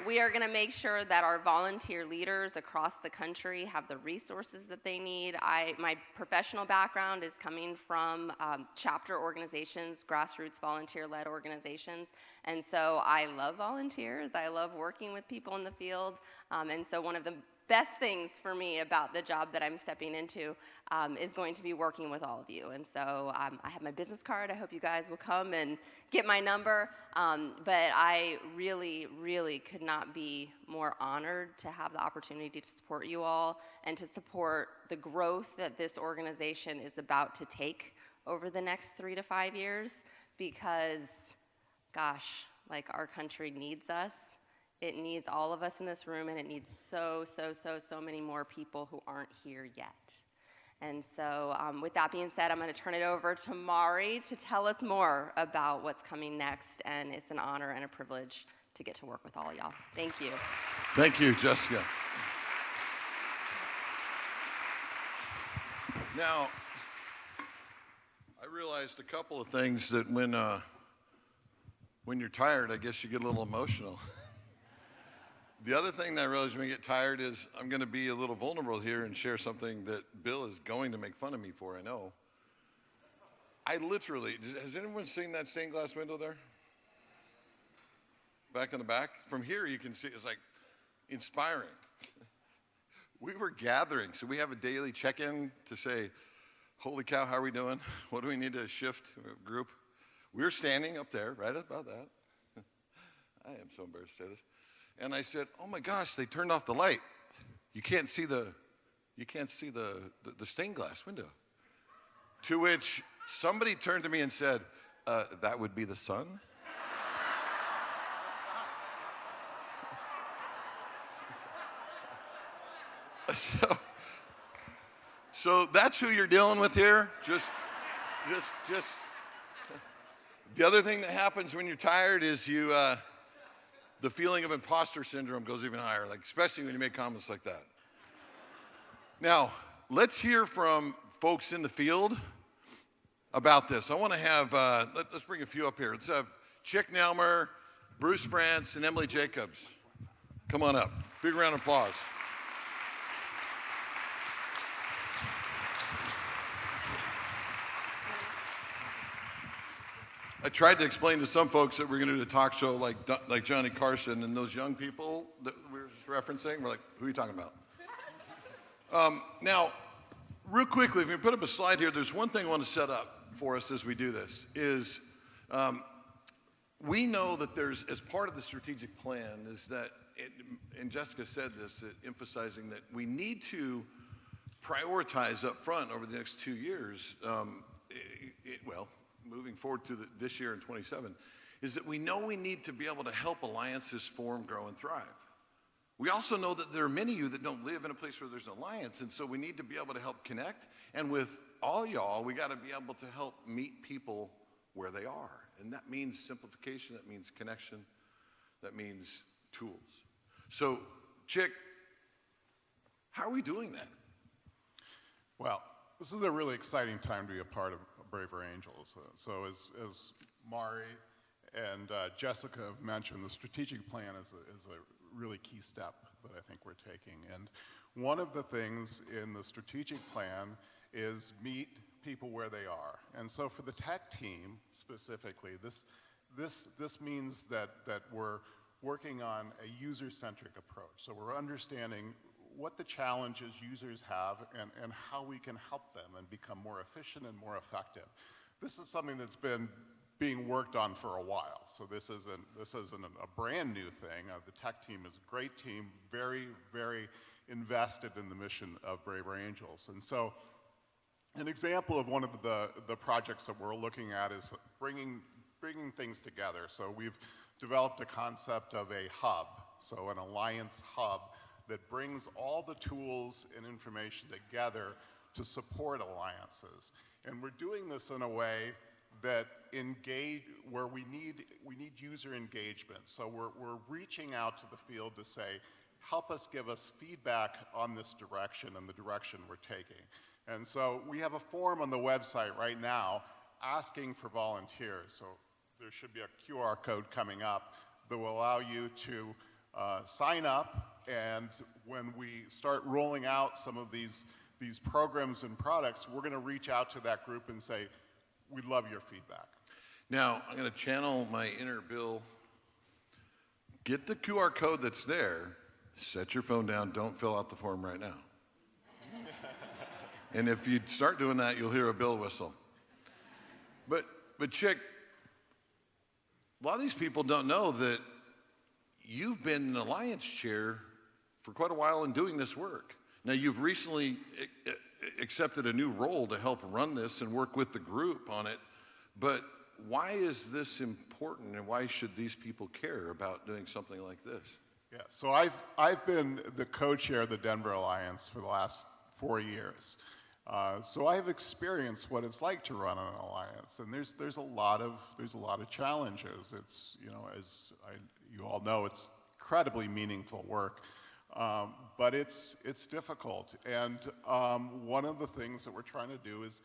We are going to make sure that our volunteer leaders across the country have the resources that they need. My professional background is coming from chapter organizations, grassroots volunteer-led organizations, and so I love volunteers. I love working with people in the field, and so one of the best things for me about the job that I'm stepping into is going to be working with all of you. And so I have my business card. I hope you guys will come and get my number. But I really, really could not be more honored to have the opportunity to support you all and to support the growth that this organization is about to take over the next 3 to 5 years, because, gosh, like, our country needs us. It needs all of us in this room, and it needs so many more people who aren't here yet. And so with that being said, I'm going to turn it over to Mari to tell us more about what's coming next, and it's an honor and a privilege to get to work with all y'all. Thank you. Thank you, Jessica. Now, I realized a couple of things that when you're tired, I guess you get a little emotional. The other thing that I realized when I get tired is I'm going to be a little vulnerable here and share something that Bill is going to make fun of me for, I know. I literally, has anyone seen that stained glass window there? Back in the back? From here you can see, it's like inspiring. We were gathering, so we have a daily check-in to say, holy cow, how are we doing? What do we need to shift group? We're standing up there, right about that. I am so embarrassed to say this. And I said, oh my gosh, they turned off the light. You can't see the stained glass window. To which somebody turned to me and said, that would be the sun? So that's who you're dealing with here. Just. The other thing that happens when you're tired is the feeling of imposter syndrome goes even higher, like especially when you make comments like that. Now, let's hear from folks in the field about this. I want to have, let's bring a few up here. Let's have Chick Nelmer, Bruce France, and Emily Jacobs. Come on up. Big round of applause. I tried to explain to some folks that we're going to do a talk show like Johnny Carson, and those young people that we were just referencing, we're like, who are you talking about? Now, real quickly, if you put up a slide here, there's one thing I want to set up for us as we do this, is we know that there's, as part of the strategic plan, is that, and Jessica said this, emphasizing that we need to prioritize up front over the next 2 years, moving forward to this year and 27, is that we know we need to be able to help alliances form, grow, and thrive. We also know that there are many of you that don't live in a place where there's an alliance, and so we need to be able to help connect. And with all y'all, we got to be able to help meet people where they are. And that means simplification, that means connection, that means tools. So, Chick, how are we doing that? Well, this is a really exciting time to be a part of Braver Angels. So as Mari and Jessica have mentioned, the strategic plan is a really key step that I think we're taking. And one of the things in the strategic plan is meet people where they are. And so for the tech team specifically, this means that we're working on a user-centric approach. So we're understanding what the challenges users have and how we can help them and become more efficient and more effective. This is something that's been being worked on for a while. So this isn't a brand new thing. The tech team is a great team, very, very invested in the mission of Braver Angels. And so an example of one of the projects that we're looking at is bringing things together. So we've developed a concept of a hub, so an alliance hub, that brings all the tools and information together to support alliances. And we're doing this in a way that where we need user engagement. So we're reaching out to the field to say, give us feedback on this direction and the direction we're taking. And so we have a form on the website right now asking for volunteers. So there should be a QR code coming up that will allow you to sign up, and when we start rolling out some of these programs and products, we're going to reach out to that group and say, we'd love your feedback. Now, I'm going to channel my inner Bill. Get the QR code that's there, set your phone down, don't fill out the form right now. And if you start doing that, you'll hear a Bill whistle. But Chick, a lot of these people don't know that you've been an alliance chair for quite a while in doing this work. Now, you've recently accepted a new role to help run this and work with the group on it, but why is this important, and why should these people care about doing something like this? Yeah, so I've been the co-chair of the Denver Alliance for the last 4 years. So I've experienced what it's like to run an alliance, and there's a lot of challenges. It's, as you all know, it's incredibly meaningful work, but it's difficult. And one of the things that we're trying to do is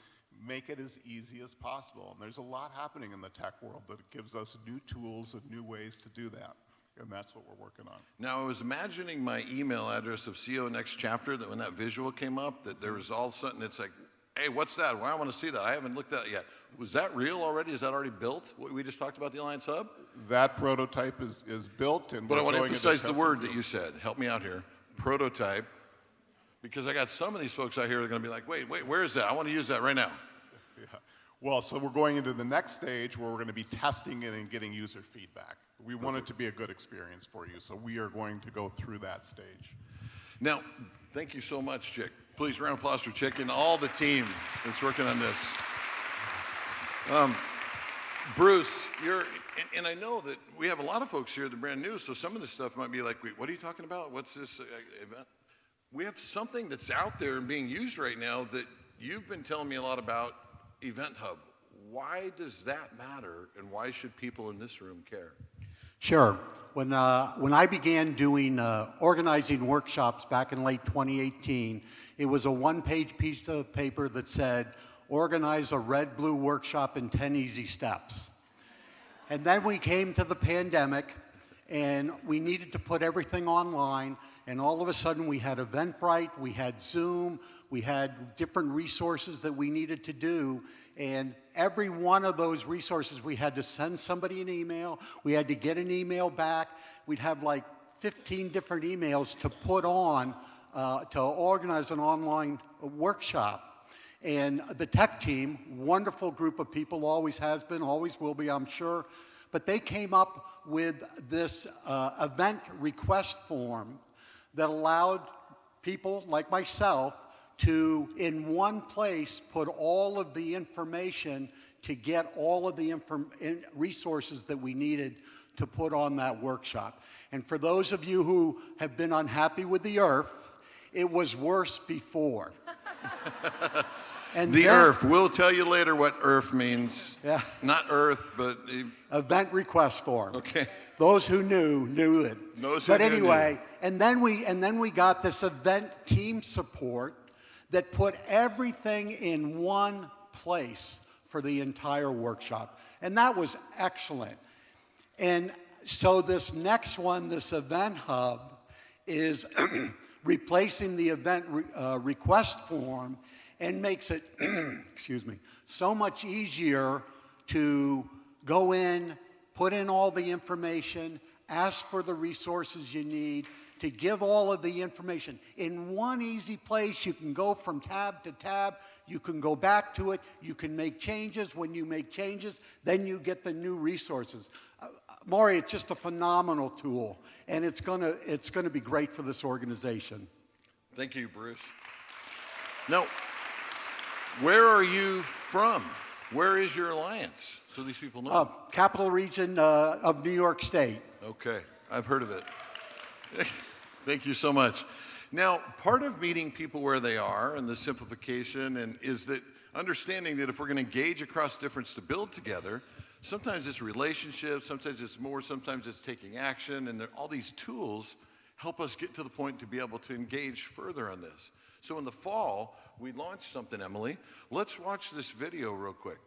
make it as easy as possible. And there's a lot happening in the tech world that gives us new tools and new ways to do that. And that's what we're working on. Now, I was imagining my email address of CEO Next Chapter, that when that visual came up, that there was all of a sudden, it's like, hey, what's that? Well, I want to see that. I haven't looked at it yet. Was that real already? Is that already built? What we just talked about, the Alliance Hub? That prototype is built. And but I want to emphasize the word that you said. Help me out here. Prototype. Because I got some of these folks out here that are going to be like, wait, where is that? I want to use that right now. Yeah. Well, so we're going into the next stage where we're going to be testing it and getting user feedback. We want it to be a good experience for you, so we are going to go through that stage. Now, thank you so much, Chick. Please, round of applause for Chick and all the team that's working on this. Bruce, and I know that we have a lot of folks here that are brand new, so some of this stuff might be like, wait, what are you talking about? What's this event? We have something that's out there and being used right now that You've been telling me a lot about Event Hub. Why does that matter, and why should people in this room care? Sure. When I began doing organizing workshops back in late 2018, it was a one-page piece of paper that said, organize a red-blue workshop in 10 easy steps. And then we came to the pandemic, and we needed to put everything online, and all of a sudden we had Eventbrite, we had Zoom, we had different resources that we needed to do, and every one of those resources we had to send somebody an email, we had to get an email back, we'd have like 15 different emails to put on to organize an online workshop. And the tech team, wonderful group of people, always has been, always will be, I'm sure, but they came up with this event request form that allowed people like myself to, in one place, put all of the information to get all of the resources that we needed to put on that workshop. And for those of you who have been unhappy with the IRF, it was worse before. And the IRF, we'll tell you later what IRF means. Yeah. Not Earth, but... Event request form. Okay. Those who knew it. Those who but knew, anyway, knew. and then we got this event team support that put everything in one place for the entire workshop. And that was excellent. And so this next one, this Event Hub, is replacing the event request form and makes it, excuse me, so much easier to go in, put in all the information, ask for the resources you need, to give all of the information. In one easy place, you can go from tab to tab, you can go back to it, you can make changes. When you make changes, then you get the new resources. Maury, it's just a phenomenal tool, and it's gonna be great for this organization. Thank you, Bruce. Now, where are you from? Where is your alliance? So these people know. Capital Region of New York State. Okay, I've heard of it. Thank you so much. Now, part of meeting people where they are and the simplification is that understanding that if we're going to engage across difference to build together, sometimes it's relationships, sometimes it's more, sometimes it's taking action, and all these tools help us get to the point to be able to engage further on this. So in the fall, we launched something, Emily. Let's watch this video real quick.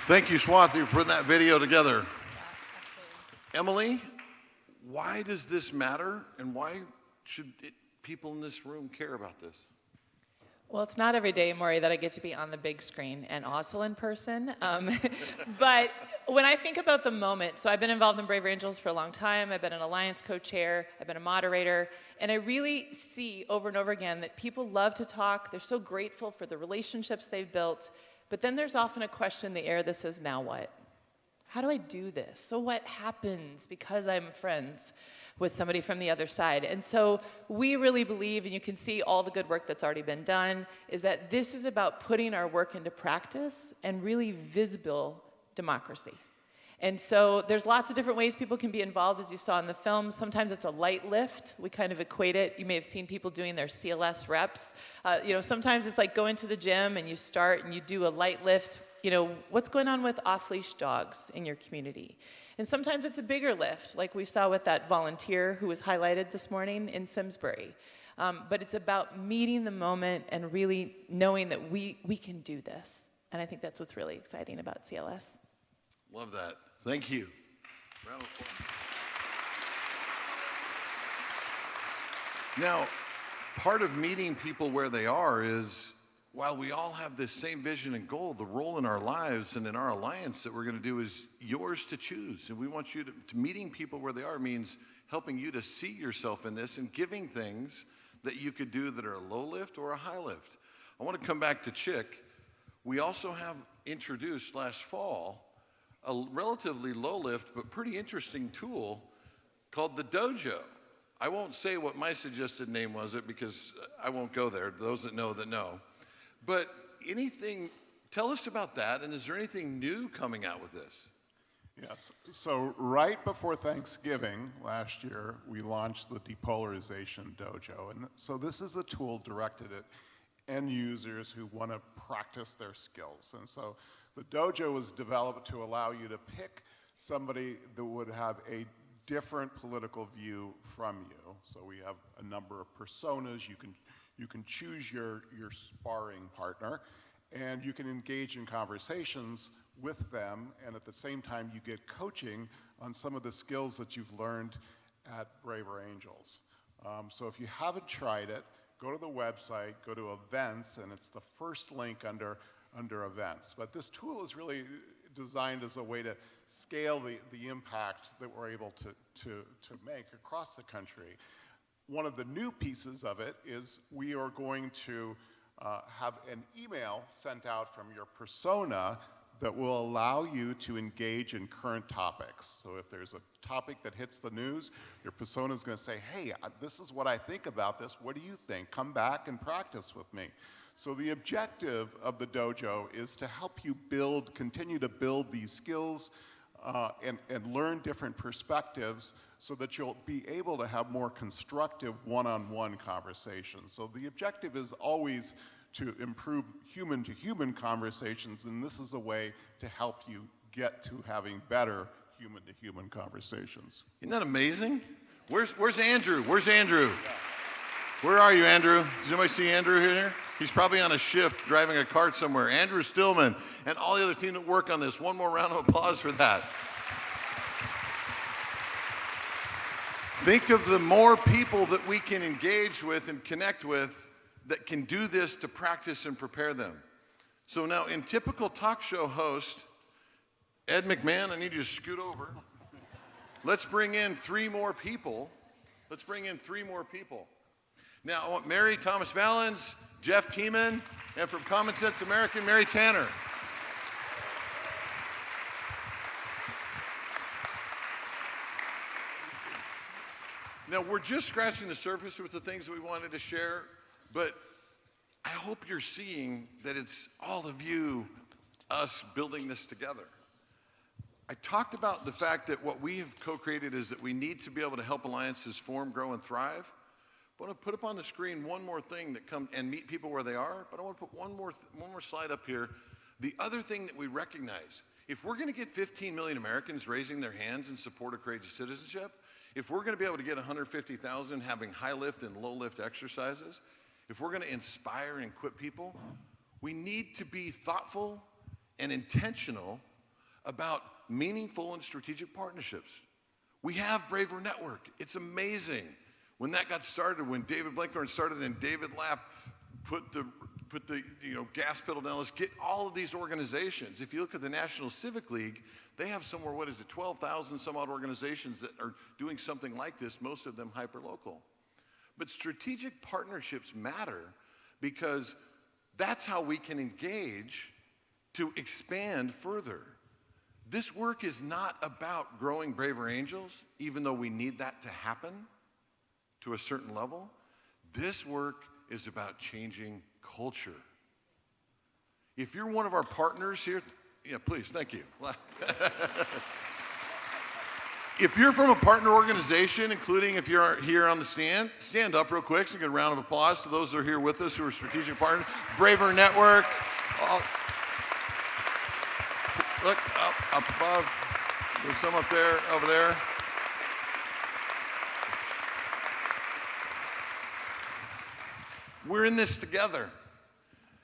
Thank you, Swathi, for putting that video together. Emily, why does this matter, and why should people in this room care about this? Well, it's not every day, Maury, that I get to be on the big screen and also in person. But when I think about the moment, so I've been involved in Brave Angels for a long time. I've been an Alliance co-chair. I've been a moderator. And I really see over and over again that people love to talk. They're so grateful for the relationships they've built. But then there's often a question in the air that says, now what? How do I do this? So what happens because I'm friends with somebody from the other side? And so we really believe, and you can see all the good work that's already been done, is that this is about putting our work into practice and really visible democracy. And so there's lots of different ways people can be involved, as you saw in the film. Sometimes it's a light lift. We kind of equate it. You may have seen people doing their CLS reps. Sometimes it's like going to the gym and you start and you do a light lift. What's going on with off-leash dogs in your community? And sometimes it's a bigger lift, like we saw with that volunteer who was highlighted this morning in Simsbury. But it's about meeting the moment and really knowing that we can do this. And I think that's what's really exciting about CLS. Love that. Thank you. Round of applause. Now, part of meeting people where they are is, while we all have this same vision and goal, the role in our lives and in our alliance that we're going to do is yours to choose. And we want you to meeting people where they are means helping you to see yourself in this and giving things that you could do that are a low lift or a high lift. I want to come back to Chick. We also have introduced last fall a relatively low lift but pretty interesting tool called the Dojo. I won't say what my suggested name was because I won't go there. Those that know that know. But tell us about that, and is there anything new coming out with this? Yes, so right before Thanksgiving last year, we launched the Depolarization Dojo. And so this is a tool directed at end users who want to practice their skills. And so the Dojo was developed to allow you to pick somebody that would have a different political view from you. So we have a number of personas. You can choose your sparring partner, and you can engage in conversations with them, and at the same time you get coaching on some of the skills that you've learned at Braver Angels. So if you haven't tried it, go to the website, go to events, and it's the first link under events. But this tool is really designed as a way to scale the impact that we're able to make across the country. One of the new pieces of it is we are going to have an email sent out from your persona that will allow you to engage in current topics. So if there's a topic that hits the news, your persona is going to say, hey, this is what I think about this. What do you think? Come back and practice with me. So the objective of the dojo is to help you continue to build these skills and learn different perspectives so that you'll be able to have more constructive one-on-one conversations. So the objective is always to improve human-to-human conversations, and this is a way to help you get to having better human-to-human conversations. Isn't that amazing? Where's Andrew? Where's Andrew? Where are you, Andrew? Does anybody see Andrew here? He's probably on a shift driving a cart somewhere. Andrew Stillman and all the other team that work on this. One more round of applause for that. Think of the more people that we can engage with and connect with that can do this to practice and prepare them. So now, in typical talk show host, Ed McMahon, I need you to scoot over. Let's bring in 3 more people. Let's bring in 3 more people. Now, I want Mary Thomas Valens, Jeff Tiemann, and from Common Sense American, Mary Tanner. Now, we're just scratching the surface with the things that we wanted to share, but I hope you're seeing that it's all of you us building this together. I talked about the fact that what we have co-created is that we need to be able to help alliances form, grow, and thrive. I want to put up on the screen one more thing that come and meet people where they are, but I want to put one more slide up here. The other thing that we recognize, if we're going to get 15 million Americans raising their hands in support of courageous citizenship, if we're going to be able to get 150,000 having high lift and low lift exercises, if we're going to inspire and equip people, we need to be thoughtful and intentional about meaningful and strategic partnerships. We have Braver Network. It's amazing. When that got started, when David Blankhorn started and David Lapp put the gas pedal down, let's get all of these organizations. If you look at the National Civic League, they have somewhere, 12,000 some odd organizations that are doing something like this, most of them hyper-local. But strategic partnerships matter because that's how we can engage to expand further. This work is not about growing Braver Angels, even though we need that to happen to a certain level. This work is about changing culture. If you're one of our partners here, yeah, please, thank you. If you're from a partner organization, including if you're here on the stand up real quick so you get a round of applause to those that are here with us who are strategic partners. Braver Network. Look, up above. There's some up there, over there. We're in this together.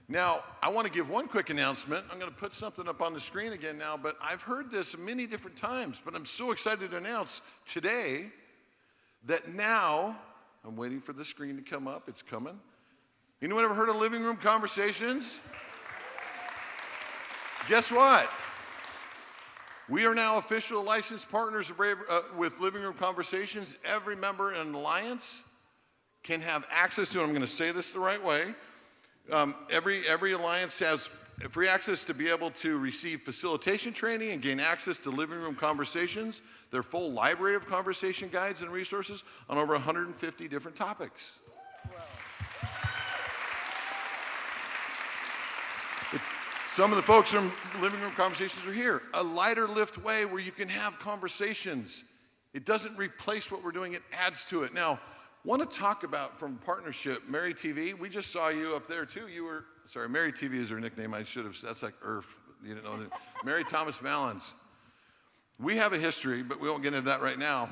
Now, I want to give one quick announcement. I'm going to put something up on the screen again now, but I've heard this many different times, but I'm so excited to announce today that now, I'm waiting for the screen to come up. It's coming. Anyone ever heard of Living Room Conversations? Guess what? We are now official licensed partners with Living Room Conversations. Every member in an alliance can have access to, and I'm going to say this the right way, every alliance has free access to be able to receive facilitation training and gain access to Living Room Conversations, their full library of conversation guides and resources on over 150 different topics. Some of the folks from Living Room Conversations are here. A lighter lift way where you can have conversations. It doesn't replace what we're doing, it adds to it. Now, want to talk about from partnership, Mary TV. We just saw you up there too. You were, sorry, Mary TV is her nickname. I should have, that's like IRF. You didn't know that. Mary Thomas Valens. We have a history, but we won't get into that right now.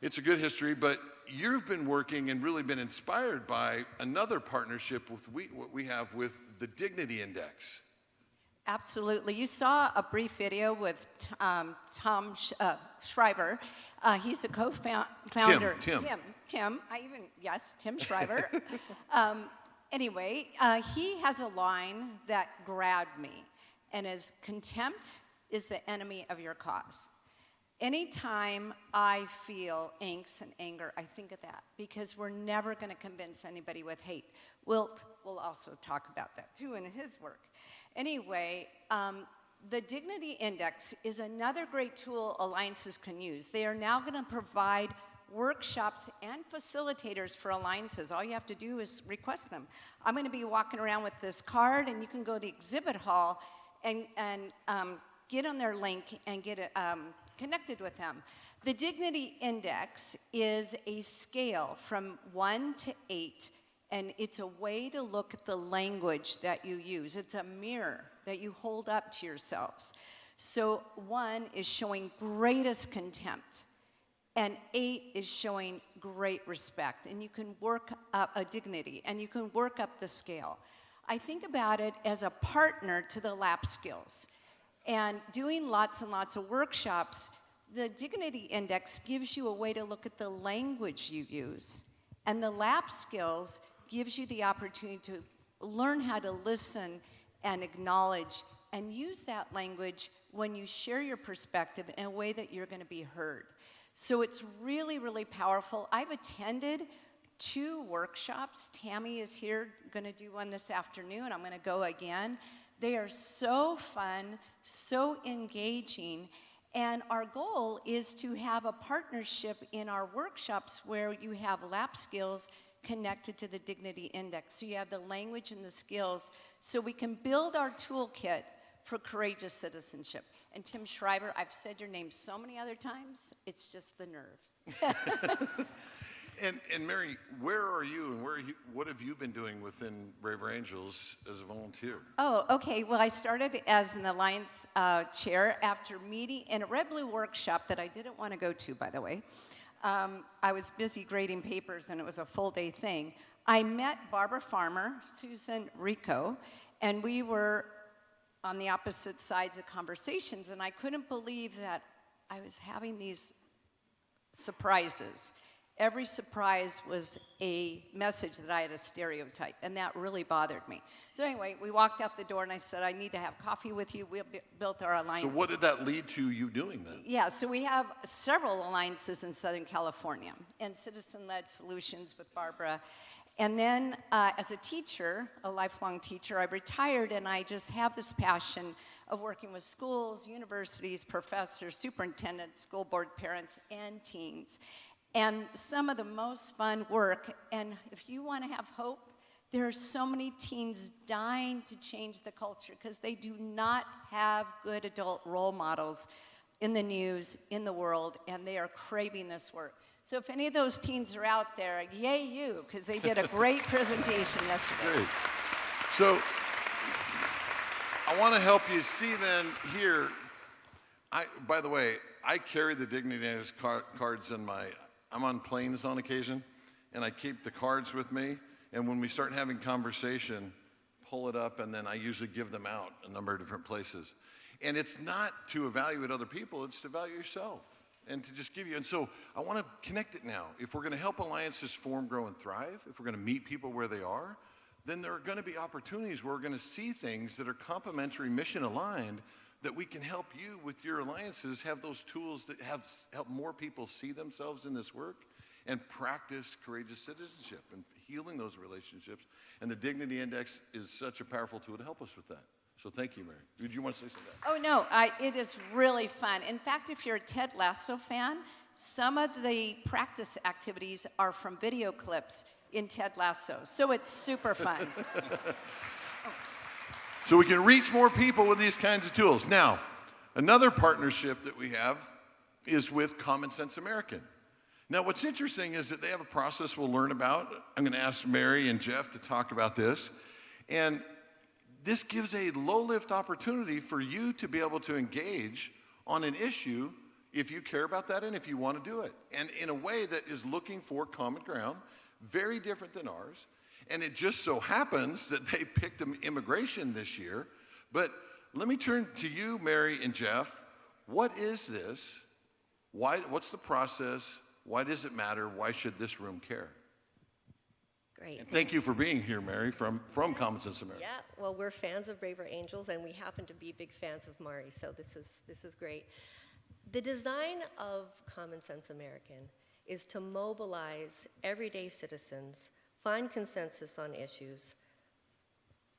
It's a good history, but you've been working and really been inspired by another partnership with what we have with the Dignity Index. Absolutely. You saw a brief video with Tom Schreiber. He's the co-founder. Tim, Tim Schreiber. Anyway, he has a line that grabbed me, and is contempt is the enemy of your cause. Anytime I feel angst and anger, I think of that, because we're never going to convince anybody with hate. Wilt will also talk about that too in his work. Anyway, the Dignity Index is another great tool alliances can use. They are now going to provide workshops and facilitators for alliances. All you have to do is request them. I'm going to be walking around with this card, and you can go to the exhibit hall and get on their link and get connected with them. The Dignity Index is a scale from 1 to 8, and it's a way to look at the language that you use. It's a mirror that you hold up to yourselves. So 1 is showing greatest contempt, and 8 is showing great respect. And you can work up a dignity, and you can work up the scale. I think about it as a partner to the lap skills. And doing lots and lots of workshops, the Dignity Index gives you a way to look at the language you use. And the lap skills gives you the opportunity to learn how to listen and acknowledge and use that language when you share your perspective in a way that you're going to be heard. So it's really, really powerful. I've attended 2 workshops. Tammy is here, going to do one this afternoon, and I'm going to go again. They are so fun, so engaging, and our goal is to have a partnership in our workshops where you have lap skills connected to the Dignity Index. So you have the language and the skills, so we can build our toolkit for courageous citizenship. And Tim Schreiber, I've said your name so many other times, it's just the nerves. And Mary, where are you and what have you been doing within Braver Angels as a volunteer? Oh, okay. Well, I started as an Alliance chair after meeting in a Red Blue workshop that I didn't want to go to, by the way. I was busy grading papers and it was a full day thing. I met Barbara Farmer, Susan Rico, and we were on the opposite sides of conversations, and I couldn't believe that I was having these surprises. Every surprise was a message that I had a stereotype, and that really bothered me. So anyway, we walked out the door, and I said, I need to have coffee with you. We built our alliance. So what did that lead to you doing then? Yeah, so we have several alliances in Southern California, and citizen-led solutions with Barbara. And then as a teacher, a lifelong teacher, I retired, and I just have this passion of working with schools, universities, professors, superintendents, school board parents, and teens. And some of the most fun work, and if you want to have hope, there are so many teens dying to change the culture because they do not have good adult role models in the news, in the world, and they are craving this work. So if any of those teens are out there, yay you, because they did a great presentation yesterday. Great. So I want to help you see then here, by the way, I carry the Dignity Dance cards in I'm on planes on occasion, and I keep the cards with me, and when we start having conversation, pull it up, and then I usually give them out a number of different places. And it's not to evaluate other people, it's to evaluate yourself and to just give you. And so I want to connect it now. If we're going to help alliances form, grow, and thrive, if we're going to meet people where they are, then there are going to be opportunities where we're going to see things that are complementary, mission aligned, that we can help you with your alliances have those tools that help more people see themselves in this work and practice courageous citizenship and healing those relationships. And the Dignity Index is such a powerful tool to help us with that. So thank you, Mary. Did you want to say something? Oh, no, it is really fun. In fact, if you're a Ted Lasso fan, some of the practice activities are from video clips in Ted Lasso. So it's super fun. So we can reach more people with these kinds of tools. Now, another partnership that we have is with Common Sense American. Now, what's interesting is that they have a process we'll learn about. I'm going to ask Mary and Jeff to talk about this. And this gives a low-lift opportunity for you to be able to engage on an issue if you care about that and if you want to do it. And in a way that is looking for common ground, very different than ours. And it just so happens that they picked immigration this year. But let me turn to you, Mary and Jeff. What is this? What's the process? Why does it matter? Why should this room care? Great. And thank you for being here, Mary, from Common Sense America. Yeah, well, we're fans of Braver Angels, and we happen to be big fans of Mari, so this is great. The design of Common Sense American is to mobilize everyday citizens, find consensus on issues,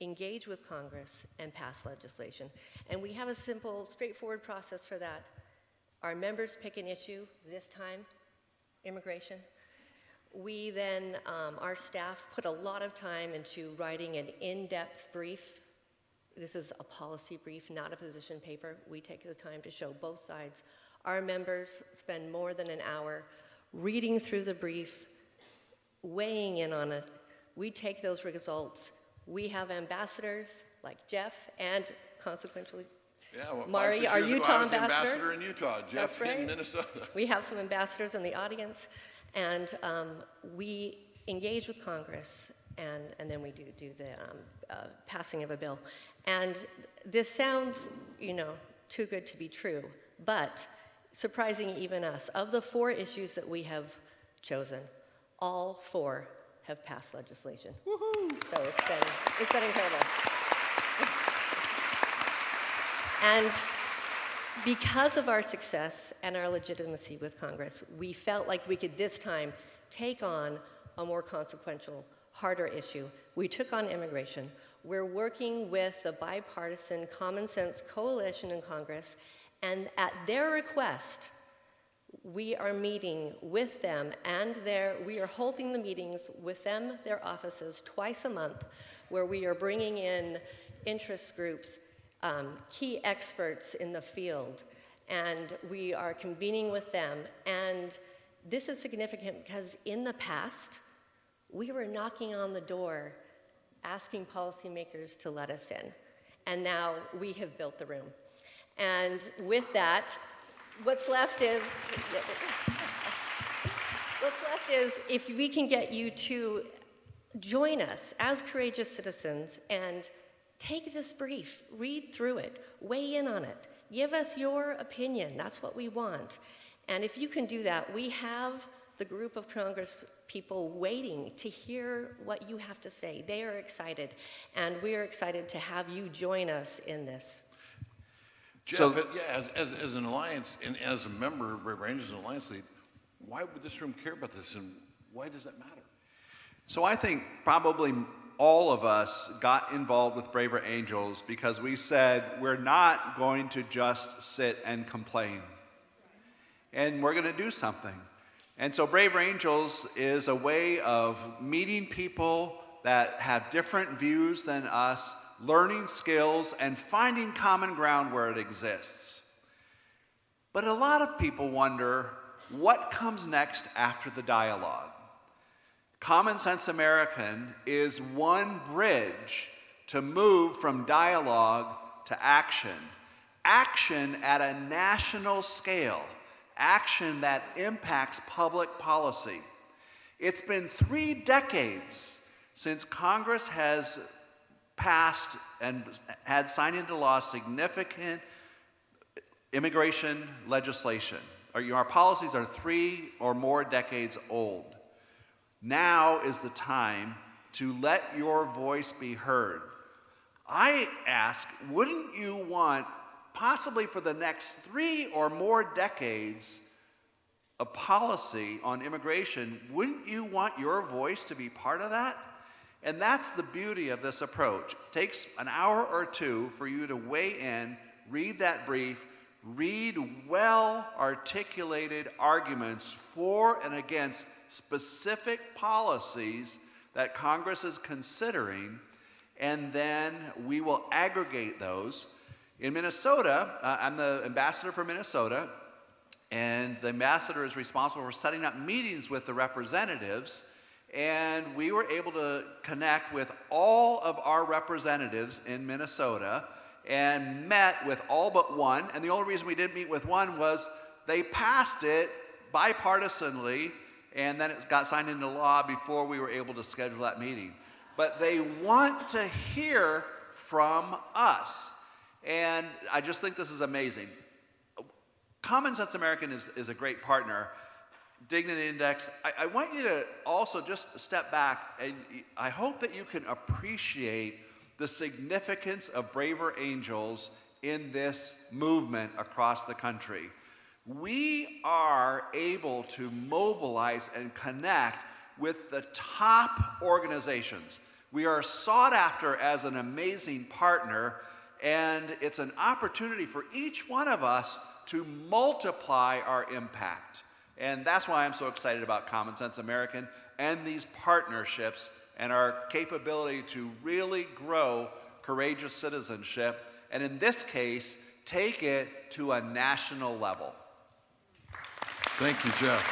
engage with Congress, and pass legislation. And we have a simple, straightforward process for that. Our members pick an issue, this time, immigration. We then, our staff put a lot of time into writing an in-depth brief. This is a policy brief, not a position paper. We take the time to show both sides. Our members spend more than an hour reading through the brief, weighing in on it. We take those results. We have ambassadors like Jeff and consequently Yeah, well, Mari, 5, 6 our years ago, Utah I was ambassador. ambassador in Utah. Jeff That's right. in Minnesota. We have some ambassadors in the audience, and we engage with Congress, and then we do the passing of a bill. And this sounds, too good to be true, but surprising even us, of the 4 issues that we have chosen, all 4 have passed legislation. Woohoo! So it's been incredible. And because of our success and our legitimacy with Congress, we felt like we could this time take on a more consequential, harder issue. We took on immigration. We're working with the bipartisan Common Sense Coalition in Congress, and at their request, we are meeting with them and we are holding the meetings with them, their offices, twice a month, where we are bringing in interest groups, key experts in the field, and we are convening with them. And this is significant because in the past, we were knocking on the door, asking policymakers to let us in. And now we have built the room. And with that, what's left is if we can get you to join us as courageous citizens and take this brief, read through it, weigh in on it, give us your opinion. That's what we want. And if you can do that, we have the group of Congress people waiting to hear what you have to say. They are excited, and we are excited to have you join us in this. Jeff, yeah, as an alliance and as a member of Brave Rangers and Alliance Lead, why would this room care about this, and why does that matter? So I think probably all of us got involved with Braver Angels because we said we're not going to just sit and complain. And we're going to do something. And so Braver Angels is a way of meeting people that have different views than us, learning skills, and finding common ground where it exists. But a lot of people wonder what comes next after the dialogue. Common Sense American is one bridge to move from dialogue to action. Action at a national scale. Action that impacts public policy. It's been 3 decades since Congress has passed and had signed into law significant immigration legislation. Our policies are 3 or more decades old. Now is the time to let your voice be heard. I ask, wouldn't you want, possibly for the next 3 or more decades of policy on immigration, wouldn't you want your voice to be part of that? And that's the beauty of this approach. It takes an hour or 2 for you to weigh in, read that brief, read well-articulated arguments for and against specific policies that Congress is considering, and then we will aggregate those. In Minnesota, I'm the ambassador for Minnesota, and the ambassador is responsible for setting up meetings with the representatives, and we were able to connect with all of our representatives in Minnesota and met with all but one, and the only reason we didn't meet with one was they passed it bipartisanly, and then it got signed into law before we were able to schedule that meeting. But they want to hear from us. And I just think this is amazing. Common Sense American is a great partner. Dignity Index, I want you to also just step back, and I hope that you can appreciate the significance of Braver Angels in this movement across the country. We are able to mobilize and connect with the top organizations. We are sought after as an amazing partner, and it's an opportunity for each one of us to multiply our impact. And that's why I'm so excited about Common Sense American and these partnerships and our capability to really grow courageous citizenship, and in this case, take it to a national level. Thank you, Jeff.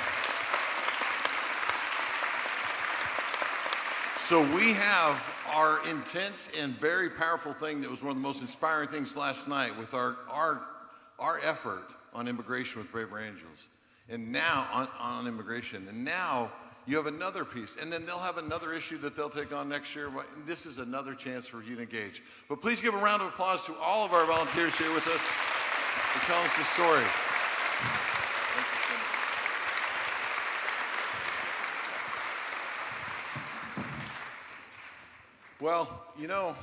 So we have our intense and very powerful thing that was one of the most inspiring things last night with our effort on immigration with Braver Angels. And now, on immigration, and now you have another piece, and then they'll have another issue that they'll take on next year. This is another chance for you to engage. But please give a round of applause to all of our volunteers here with us for telling us this story. Thank you so much. Well, you know,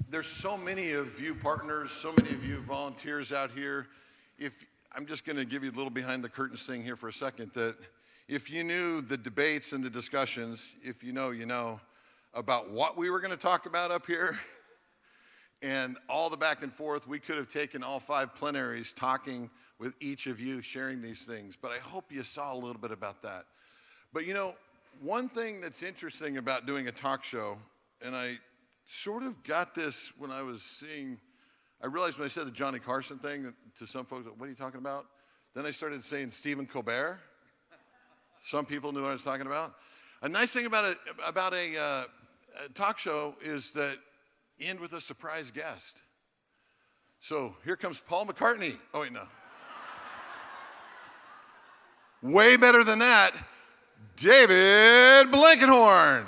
there's so many of you partners, so many of you volunteers out here. I'm just going to give you a little behind the curtains thing here for a second, that if you knew the debates and the discussions, if you know, about what we were going to talk about up here and all the back and forth, we could have taken all 5 plenaries talking with each of you, sharing these things. But I hope you saw a little bit about that. But you know, one thing that's interesting about doing a talk show, and I sort of got this when I was seeing, I realized when I said the Johnny Carson thing to some folks, what are you talking about? Then I started saying Stephen Colbert. Some people knew what I was talking about. A nice thing about a talk show is that you end with a surprise guest. So here comes Paul McCartney. Oh, wait, no. Way better than that, David Blankenhorn.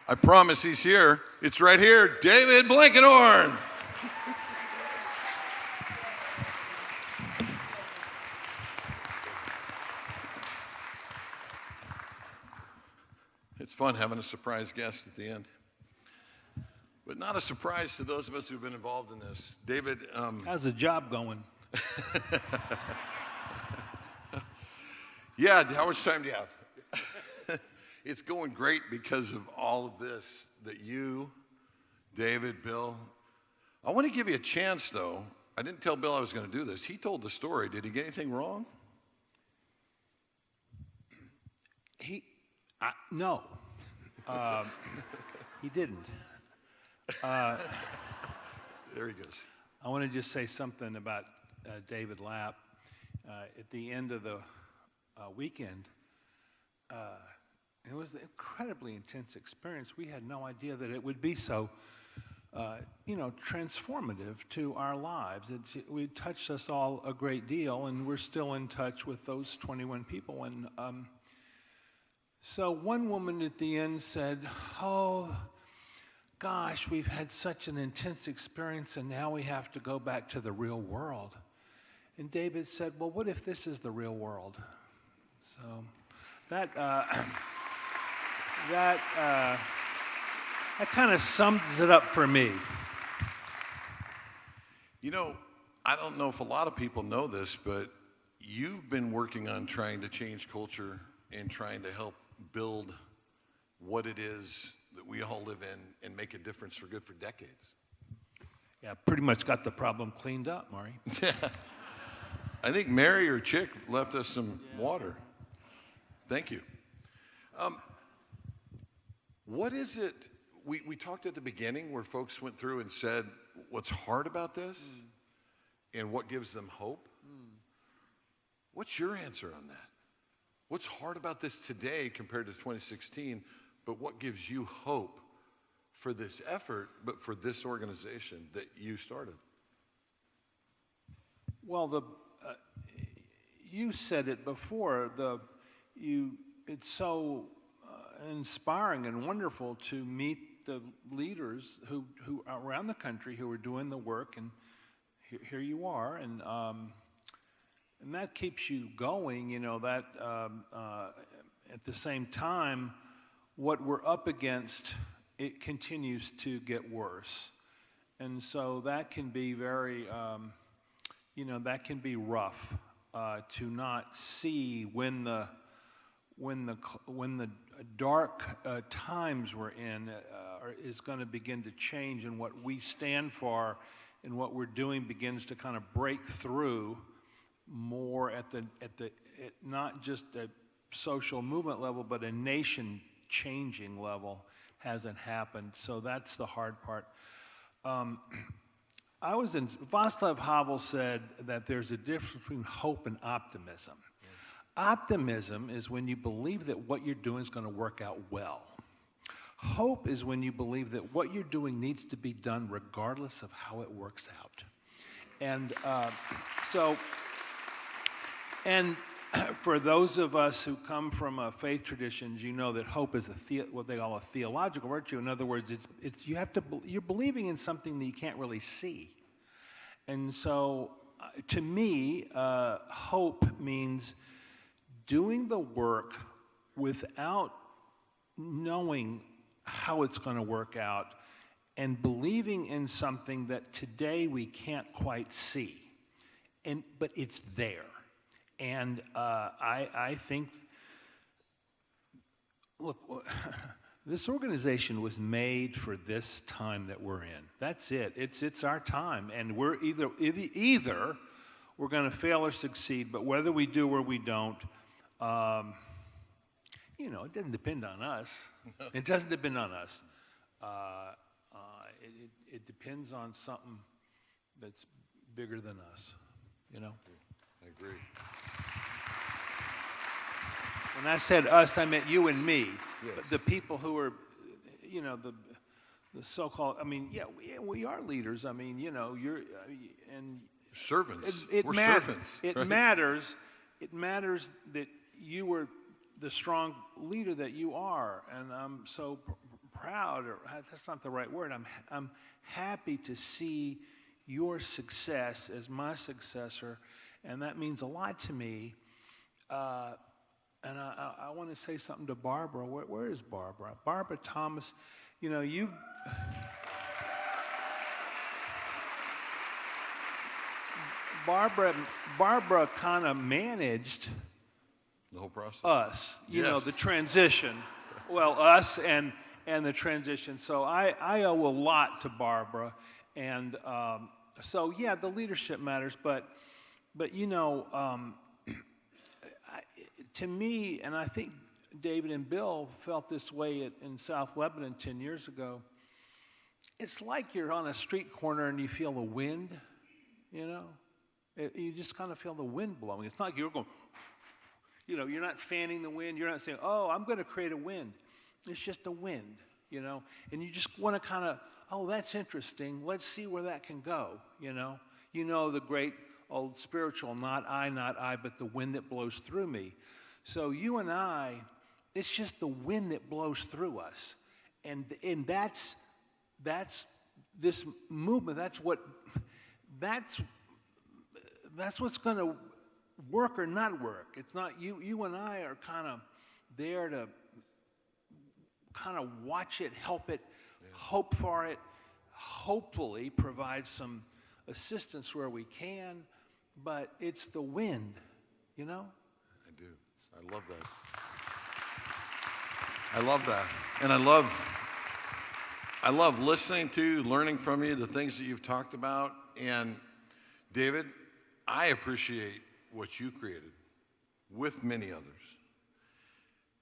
I promise he's here. It's right here, David Blankenhorn. It's fun having a surprise guest at the end. But not a surprise to those of us who've been involved in this. David. How's the job going? Yeah, how much time do you have? It's going great because of all of this that you, David, Bill. I want to give you a chance, though. I didn't tell Bill I was going to do this. He told the story. Did he get anything wrong? No. He didn't. There he goes. I want to just say something about David Lapp. At the end of the weekend, it was an incredibly intense experience. We had no idea that it would be so, transformative to our lives. It touched us all a great deal, and we're still in touch with those 21 people. And so one woman at the end said, "Oh, gosh, we've had such an intense experience, and now we have to go back to the real world." And David said, "Well, what if this is the real world?" So that kind of sums it up for me. You know, I don't know if a lot of people know this, but you've been working on trying to change culture and trying to help build what it is that we all live in and make a difference for good for decades. Yeah, pretty much got the problem cleaned up, Maury. Yeah. I think Mary or Chick left us some water. Thank you. What is it, we talked at the beginning where folks went through and said what's hard about this and what gives them hope. What's your answer on that? What's hard about this today compared to 2016, but what gives you hope for this effort, but for this organization that you started? Well, you said it before. It's so inspiring and wonderful to meet the leaders who around the country who are doing the work, and here you are, and that keeps you going. That at the same time, what we're up against, it continues to get worse, and so that can be very, that can be rough to not see when the dark times we're in is going to begin to change, and what we stand for and what we're doing begins to kind of break through more at not just a social movement level, but a nation changing level hasn't happened. So that's the hard part. Václav Havel said that there's a difference between hope and optimism. Optimism is when you believe that what you're doing is going to work out well. Hope is when you believe that what you're doing needs to be done regardless of how it works out. And for those of us who come from faith traditions, you know that hope is what they call a theological virtue. In other words, you're believing in something that you can't really see. And so, to me, hope means doing the work without knowing how it's going to work out and believing in something that today we can't quite see, but it's there. And I think, look, This organization was made for this time that we're in. That's it. It's our time, and we're either we're going to fail or succeed. But whether we do or we don't, it doesn't depend on us. It doesn't depend on us. It depends on something that's bigger than us. I agree. When I said us, I meant you and me. Yes. The people who are, the so-called. I mean, we are leaders. I mean, you're and servants. We're servants. It right? matters. It matters that you were the strong leader that you are, and I'm so proud. Or that's not the right word. I'm happy to see your success as my successor, and that means a lot to me. And I want to say something to Barbara. Where is Barbara? Barbara Thomas, Barbara kind of managed the whole process. Us, Yes. the transition. Well, us and the transition. So I owe a lot to Barbara, and so yeah, the leadership matters. But to me, and I think David and Bill felt this way in South Lebanon 10 years ago, it's like you're on a street corner and you feel the wind, you just kind of feel the wind blowing. It's not like you're going, you're not fanning the wind. You're not saying, oh, I'm going to create a wind. It's just a wind, and you just want to kind of, oh, that's interesting. Let's see where that can go, the great old spiritual, not I, but the wind that blows through me. So you and I, it's just the wind that blows through us. And that's this movement, that's what's going to work or not work. It's not, you and I are kind of there to kind of watch it, help it, hope for it, hopefully provide some assistance where we can, but it's the wind, I do. I love that. I love that. And I love listening to, learning from you, the things that you've talked about. And David, I appreciate what you created with many others.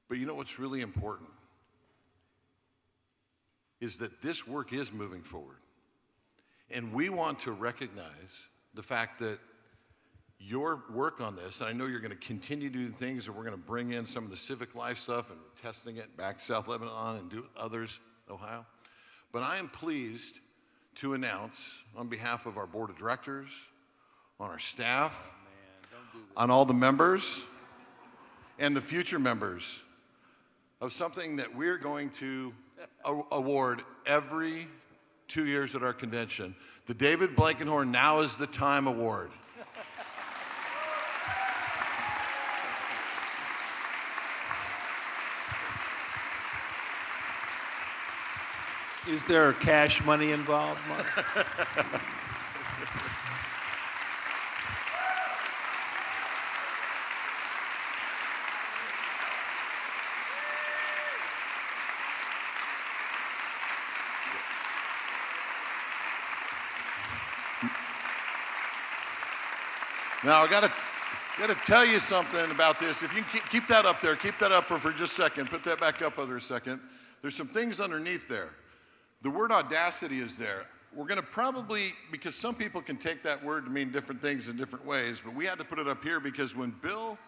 But you know what's really important is that this work is moving forward. And we want to recognize the fact that your work on this, and I know you're going to continue to do things, and we're going to bring in some of the civic life stuff and testing it back to South Lebanon and do others, Ohio. But I am pleased to announce on behalf of our board of directors, on our staff, on all the members, and the future members of something that we're going to award every 2 years at our convention, the David Blankenhorn Now is the Time Award. Is there cash money involved, Mark? Now, I got to tell you something about this. If you can keep that up there, keep that up for just a second. Put that back up for a second. There's some things underneath there. The word audacity is there. We're going to probably, because some people can take that word to mean different things in different ways, but we had to put it up here because when Bill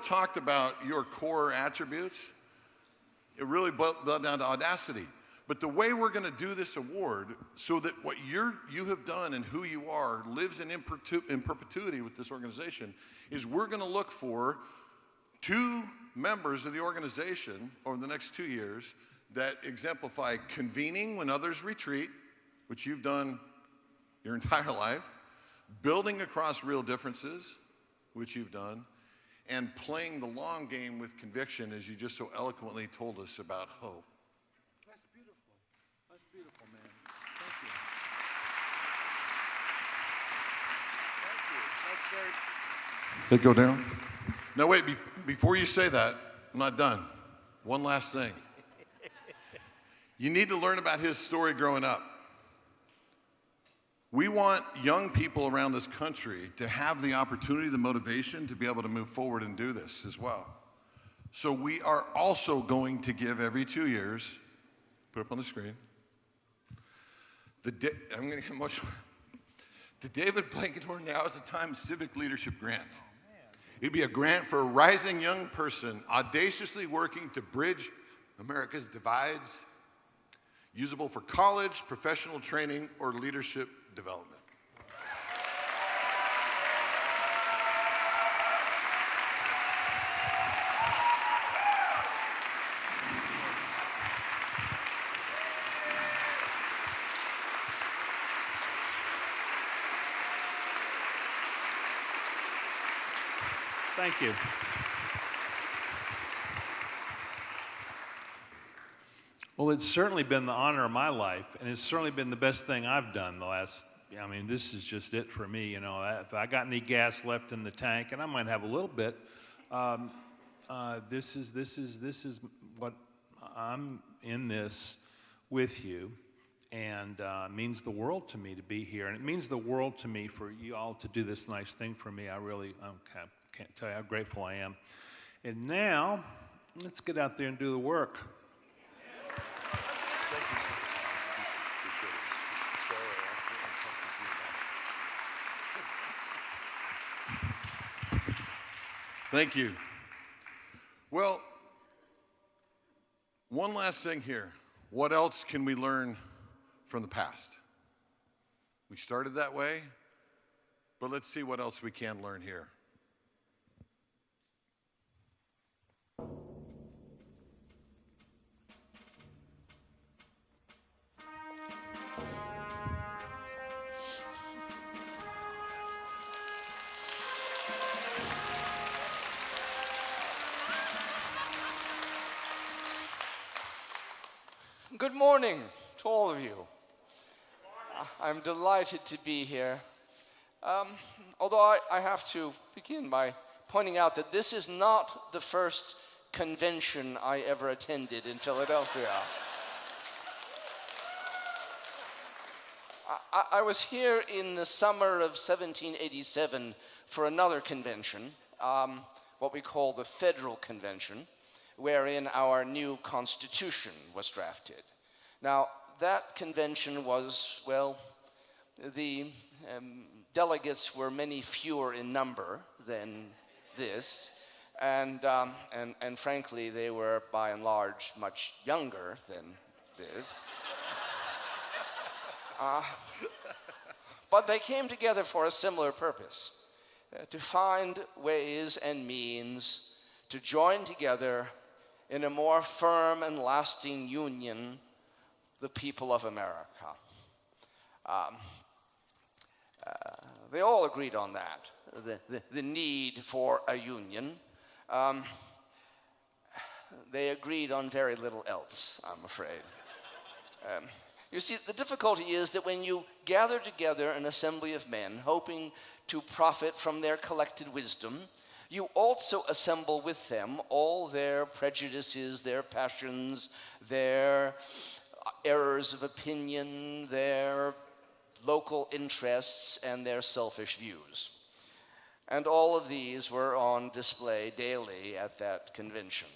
talked about your core attributes, it really boiled down to audacity. But the way we're going to do this award so that what you have done and who you are lives in perpetuity with this organization is we're going to look for 2 members of the organization over the next 2 years that exemplify convening when others retreat, which you've done your entire life, building across real differences, which you've done, and playing the long game with conviction, as you just so eloquently told us about hope. That's beautiful. That's beautiful, man. Thank you. Thank you. That's very... They go down? No, wait, before you say that, I'm not done. One last thing. You need to learn about his story growing up. We want young people around this country to have the opportunity, the motivation to be able to move forward and do this as well. So we are also going to give every 2 years, put up on the screen, I'm going to get emotional. The David Blankenhorn Now is a Time Civic Leadership Grant. It'd be a grant for a rising young person audaciously working to bridge America's divides, usable for college, professional training, or leadership development. Thank you. Well, it's certainly been the honor of my life, and it's certainly been the best thing I've done the last, I mean, this is just it for me, you know. If I got any gas left in the tank, and I might have a little bit, this is what I'm in this with you, and it means the world to me to be here, and it means the world to me for you all to do this nice thing for me. I really can't tell you how grateful I am. And now, let's get out there and do the work. Thank you. Well, one last thing here. What else can we learn from the past? We started that way, but let's see what else we can learn here. Good morning to all of you. I'm delighted to be here. Although I have to begin by pointing out that this is not the first convention I ever attended in Philadelphia. I was here in the summer of 1787 for another convention, what we call the Federal Convention, wherein our new Constitution was drafted. Now, that convention was, well, the delegates were many fewer in number than this, and frankly, they were by and large much younger than this. But they came together for a similar purpose, to find ways and means to join together in a more firm and lasting union, the people of America. They all agreed on that, the need for a union. They agreed on very little else, I'm afraid. You see, the difficulty is that when you gather together an assembly of men hoping to profit from their collected wisdom, you also assemble with them all their prejudices, their passions, their errors of opinion, their local interests, and their selfish views. And all of these were on display daily at that convention,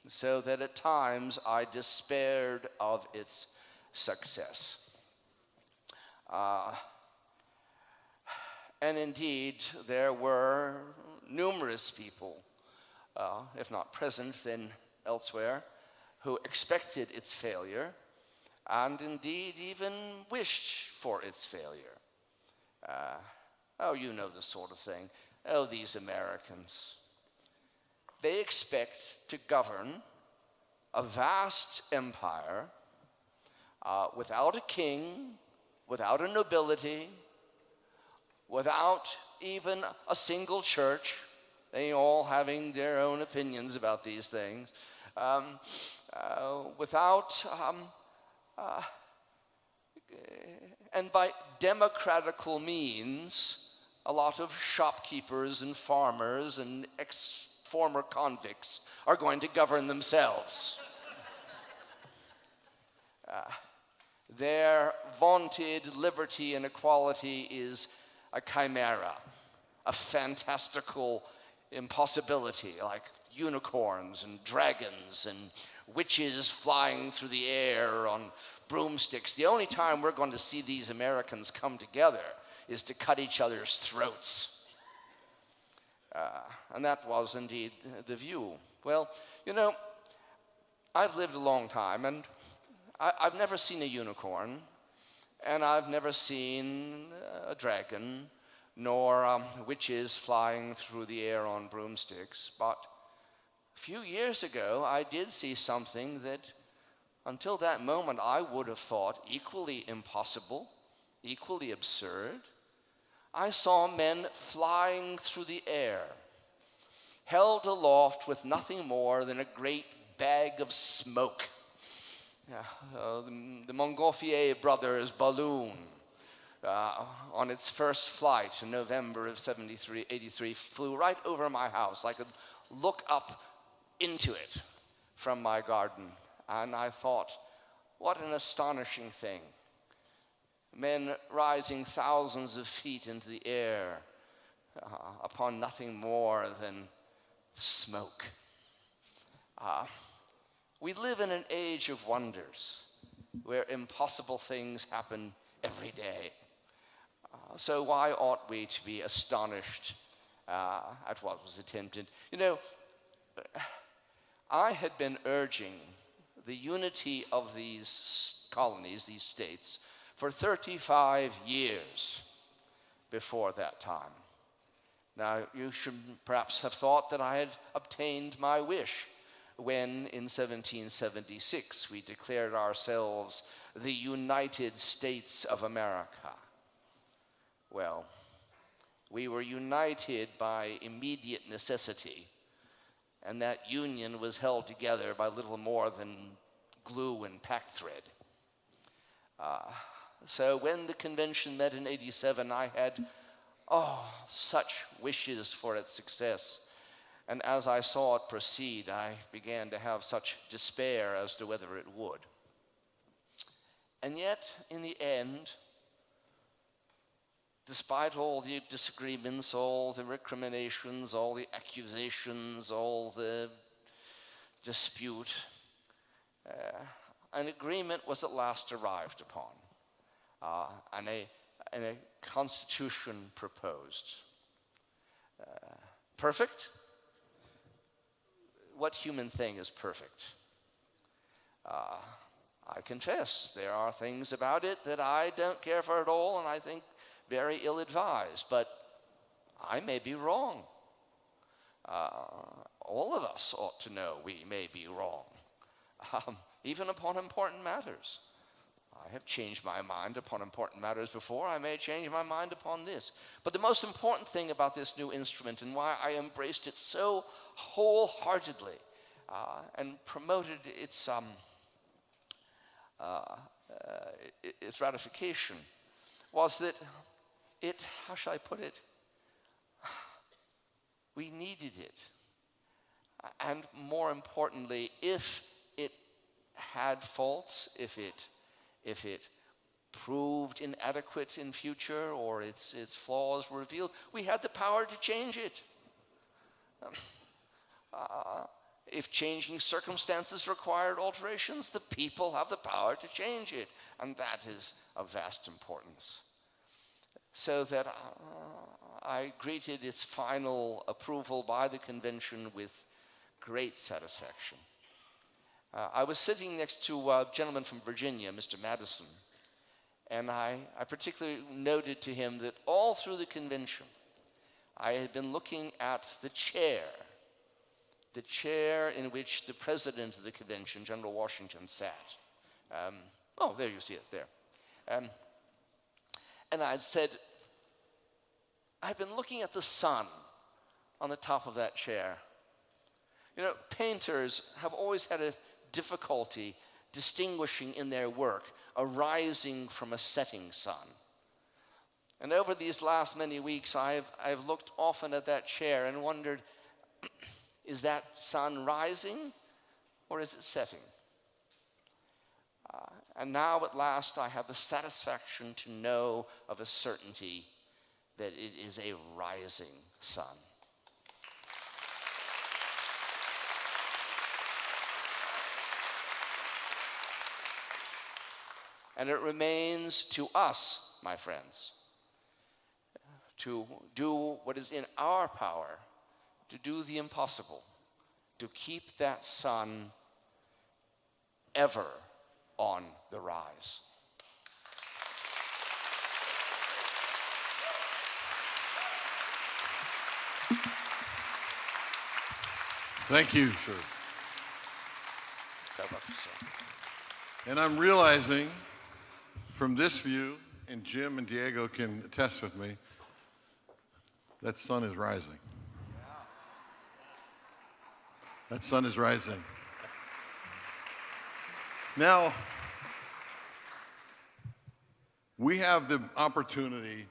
so that at times I despaired of its success. And indeed, there were numerous people, if not present, then elsewhere, who expected its failure and indeed even wished for its failure. Oh, you know the sort of thing. Oh, these Americans. They expect to govern a vast empire without a king, without a nobility, without even a single church, they all having their own opinions about these things, without, and by democratical means, a lot of shopkeepers and farmers and former convicts are going to govern themselves. Their vaunted liberty and equality is a chimera, a fantastical impossibility, like unicorns and dragons and witches flying through the air on broomsticks. The only time we're going to see these Americans come together is to cut each other's throats. And that was indeed the view. Well, you know, I've lived a long time, and I've never seen a unicorn, and I've never seen a dragon, nor witches flying through the air on broomsticks. But a few years ago, I did see something that, until that moment, I would have thought equally impossible, equally absurd. I saw men flying through the air, held aloft with nothing more than a great bag of smoke. The Montgolfier brothers' balloon, on its first flight in November of 83, flew right over my house. I could look up into it from my garden, and I thought, what an astonishing thing. Men rising thousands of feet into the air upon nothing more than smoke. We live in an age of wonders where impossible things happen every day. So why ought we to be astonished at what was attempted? You know, I had been urging the unity of these colonies, these states, for 35 years before that time. Now, you should perhaps have thought that I had obtained my wish when, in 1776, we declared ourselves the United States of America. Well, we were united by immediate necessity, and that union was held together by little more than glue and packthread. So when the convention met in 87, I had, such wishes for its success. And as I saw it proceed, I began to have such despair as to whether it would. And yet, in the end, despite all the disagreements, all the recriminations, all the accusations, all the dispute, an agreement was at last arrived upon, and a constitution proposed. Perfect? What human thing is perfect? I confess, there are things about it that I don't care for at all, and I think very ill-advised, but I may be wrong. All of us ought to know we may be wrong, even upon important matters. I have changed my mind upon important matters before. I may change my mind upon this. But the most important thing about this new instrument, and why I embraced it so wholeheartedly and promoted its ratification, was that it, how shall I put it, we needed it. And more importantly, if it had faults, if it proved inadequate in future, or its flaws were revealed, we had the power to change it. If changing circumstances required alterations, the people have the power to change it, and that is of vast importance. So that I greeted its final approval by the convention with great satisfaction. I was sitting next to a gentleman from Virginia, Mr. Madison, and I particularly noted to him that all through the convention, I had been looking at the chair in which the president of the convention, General Washington, sat. There you see it there. And I said, I've been looking at the sun on the top of that chair. You know, painters have always had a difficulty distinguishing in their work a rising from a setting sun. And over these last many weeks, I've looked often at that chair and wondered, is that sun rising or is it setting? And now at last I have the satisfaction to know of a certainty that it is a rising sun. And it remains to us, my friends, to do what is in our power, to do the impossible, to keep that sun ever on the rise. Thank you, sir. And I'm realizing from this view, and Jim and Diego can attest with me, that sun is rising. That sun is rising. Now, we have the opportunity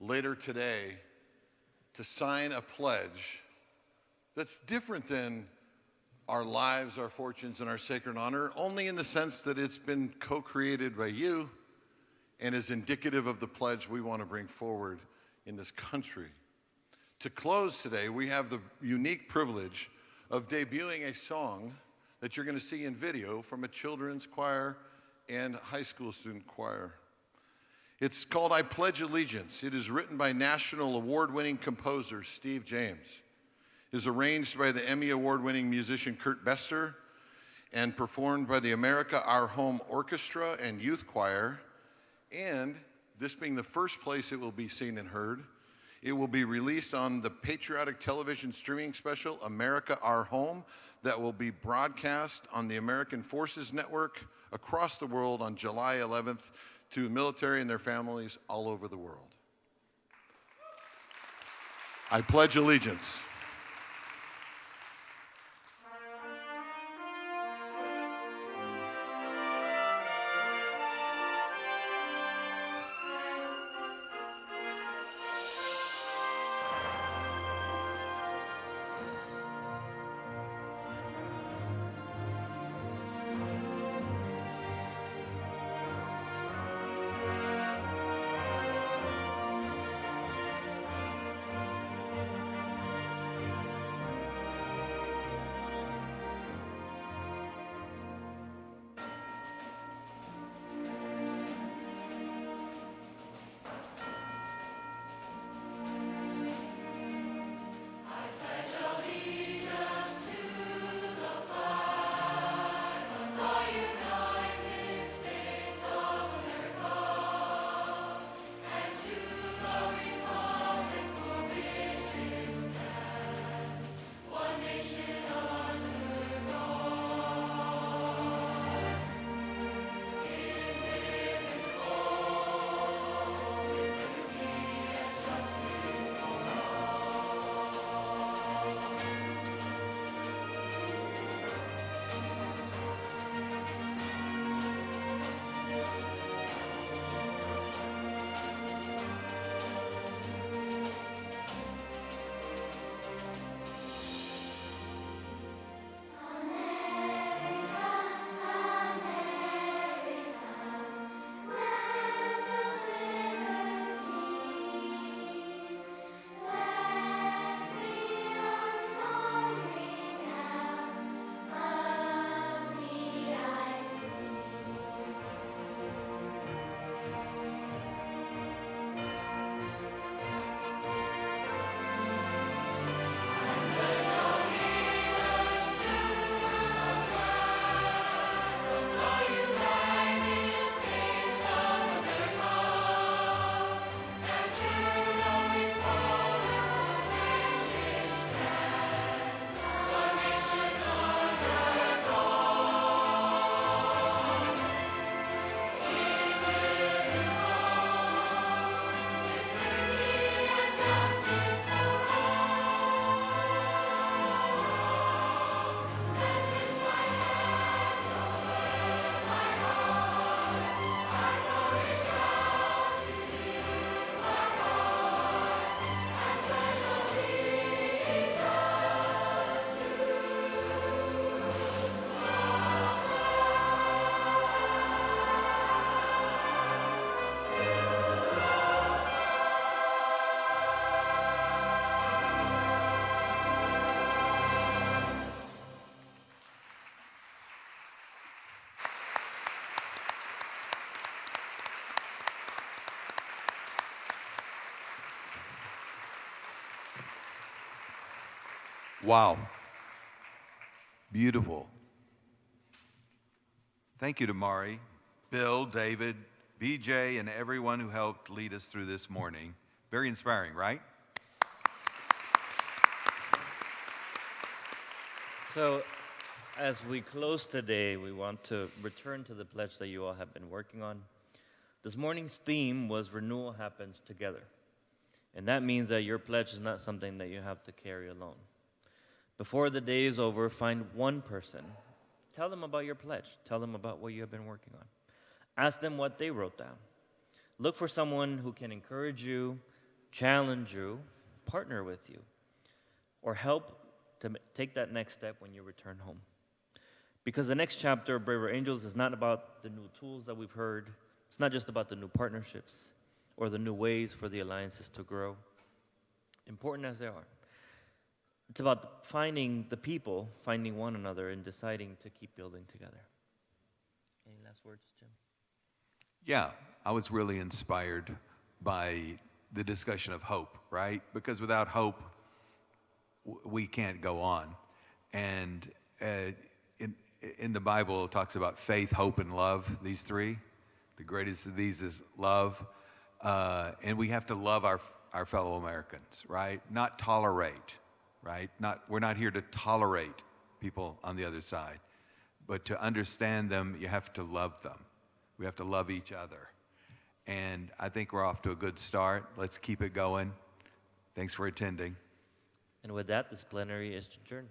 later today to sign a pledge that's different than our lives, our fortunes, and our sacred honor, only in the sense that it's been co-created by you and is indicative of the pledge we want to bring forward in this country. To close today, we have the unique privilege of debuting a song that you're going to see in video from a children's choir and high school student choir. It's called I Pledge Allegiance. It is written by national award-winning composer Steve James. It is arranged by the Emmy Award-winning musician Kurt Bester and performed by the America Our Home Orchestra and Youth Choir. And this being the first place it will be seen and heard, it will be released on the patriotic television streaming special, America Our Home, that will be broadcast on the American Forces Network across the world on July 11th to the military and their families all over the world. I pledge allegiance. Wow. Beautiful. Thank you to Mari, Bill, David, BJ, and everyone who helped lead us through this morning. Very inspiring, right? So, as we close today, we want to return to the pledge that you all have been working on. This morning's theme was Renewal Happens Together. And that means that your pledge is not something that you have to carry alone. Before the day is over, find one person. Tell them about your pledge. Tell them about what you have been working on. Ask them what they wrote down. Look for someone who can encourage you, challenge you, partner with you, or help to take that next step when you return home. Because the next chapter of Braver Angels is not about the new tools that we've heard. It's not just about the new partnerships or the new ways for the alliances to grow, important as they are. It's about finding the people, finding one another, and deciding to keep building together. Any last words, Jim? Yeah, I was really inspired by the discussion of hope, right? Because without hope, we can't go on. And in the Bible, it talks about faith, hope, and love, these three. The greatest of these is love. And we have to love our fellow Americans, right? Not tolerate, right? We're not here to tolerate people on the other side. But to understand them, you have to love them. We have to love each other. And I think we're off to a good start. Let's keep it going. Thanks for attending. And with that, this plenary is adjourned.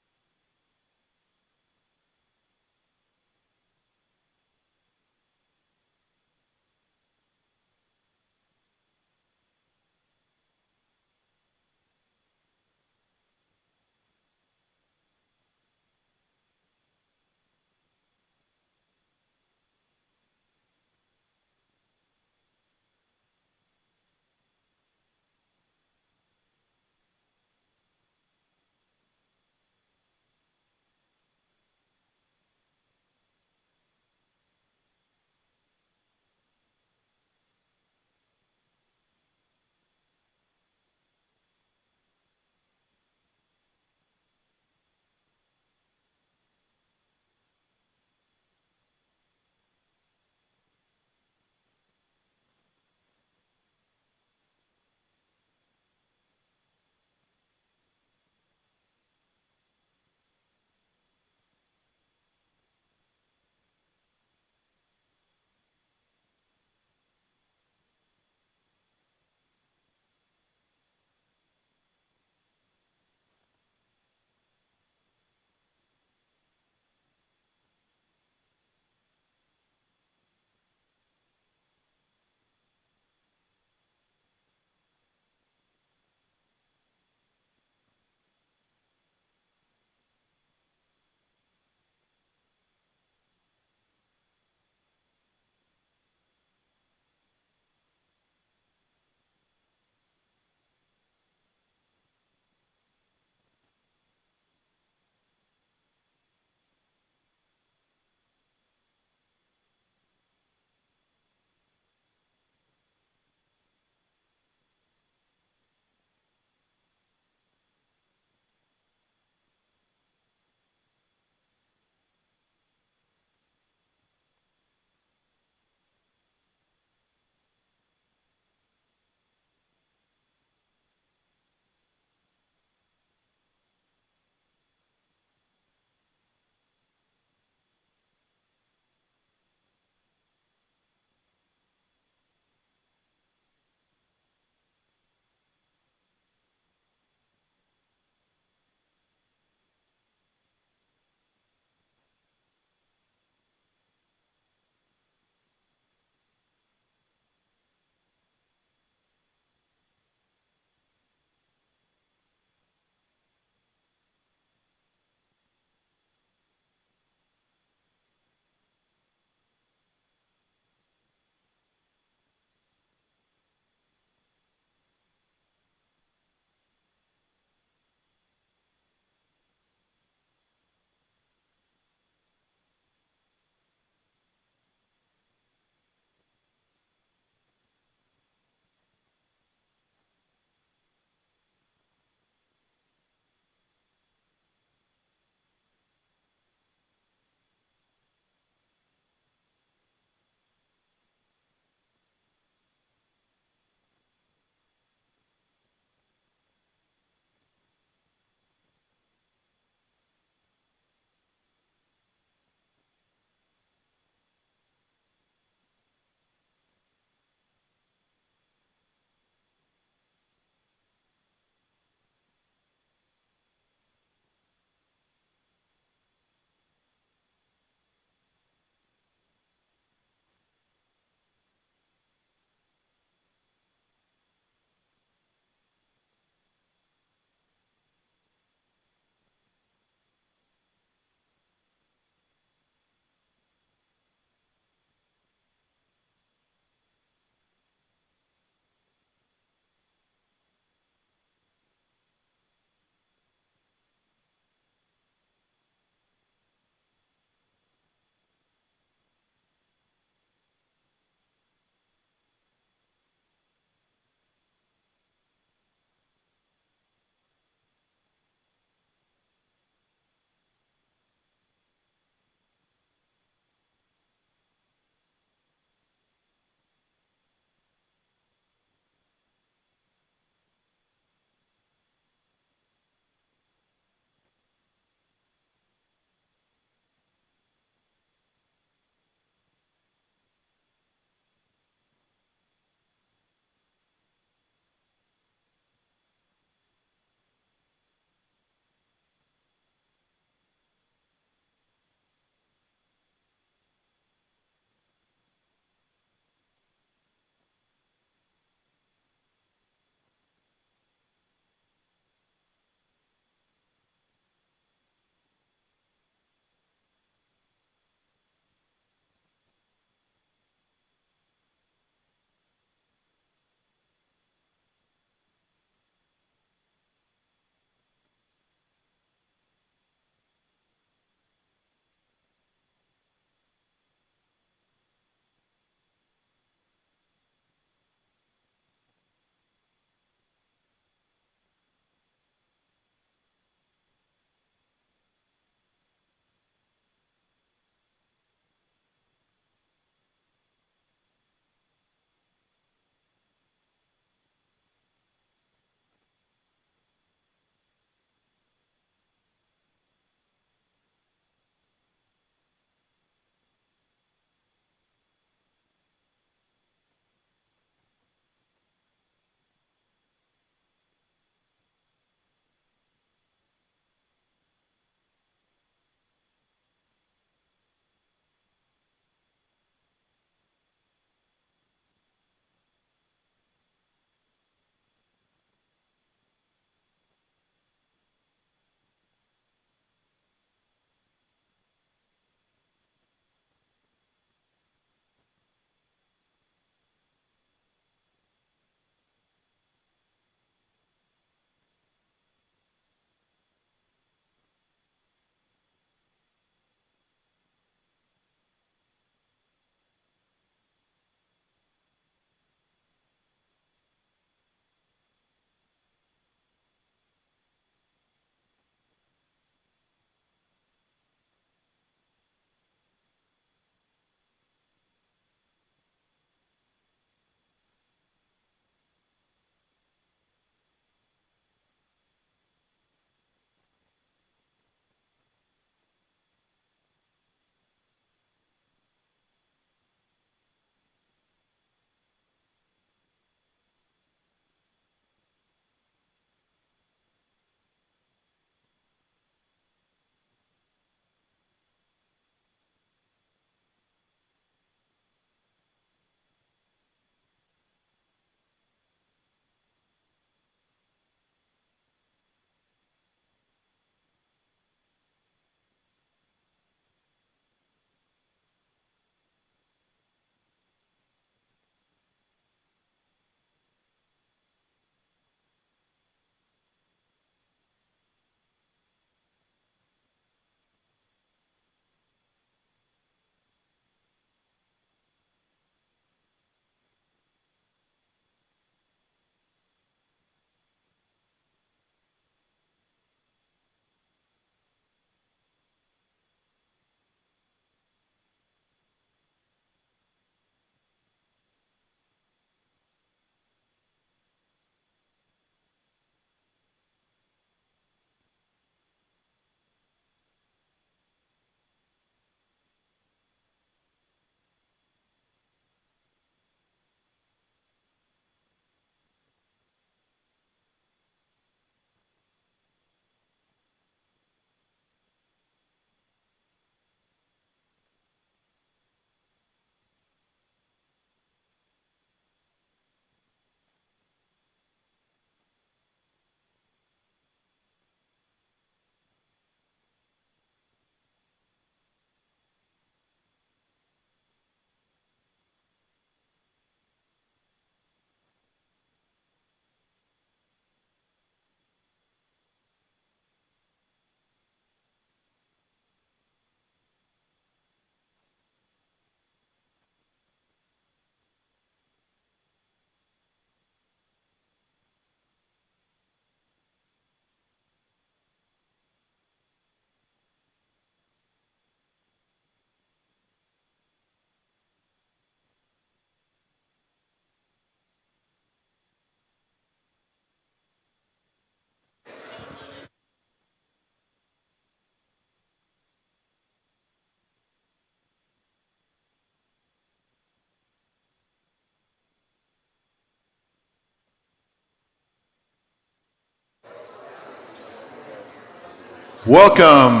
Welcome.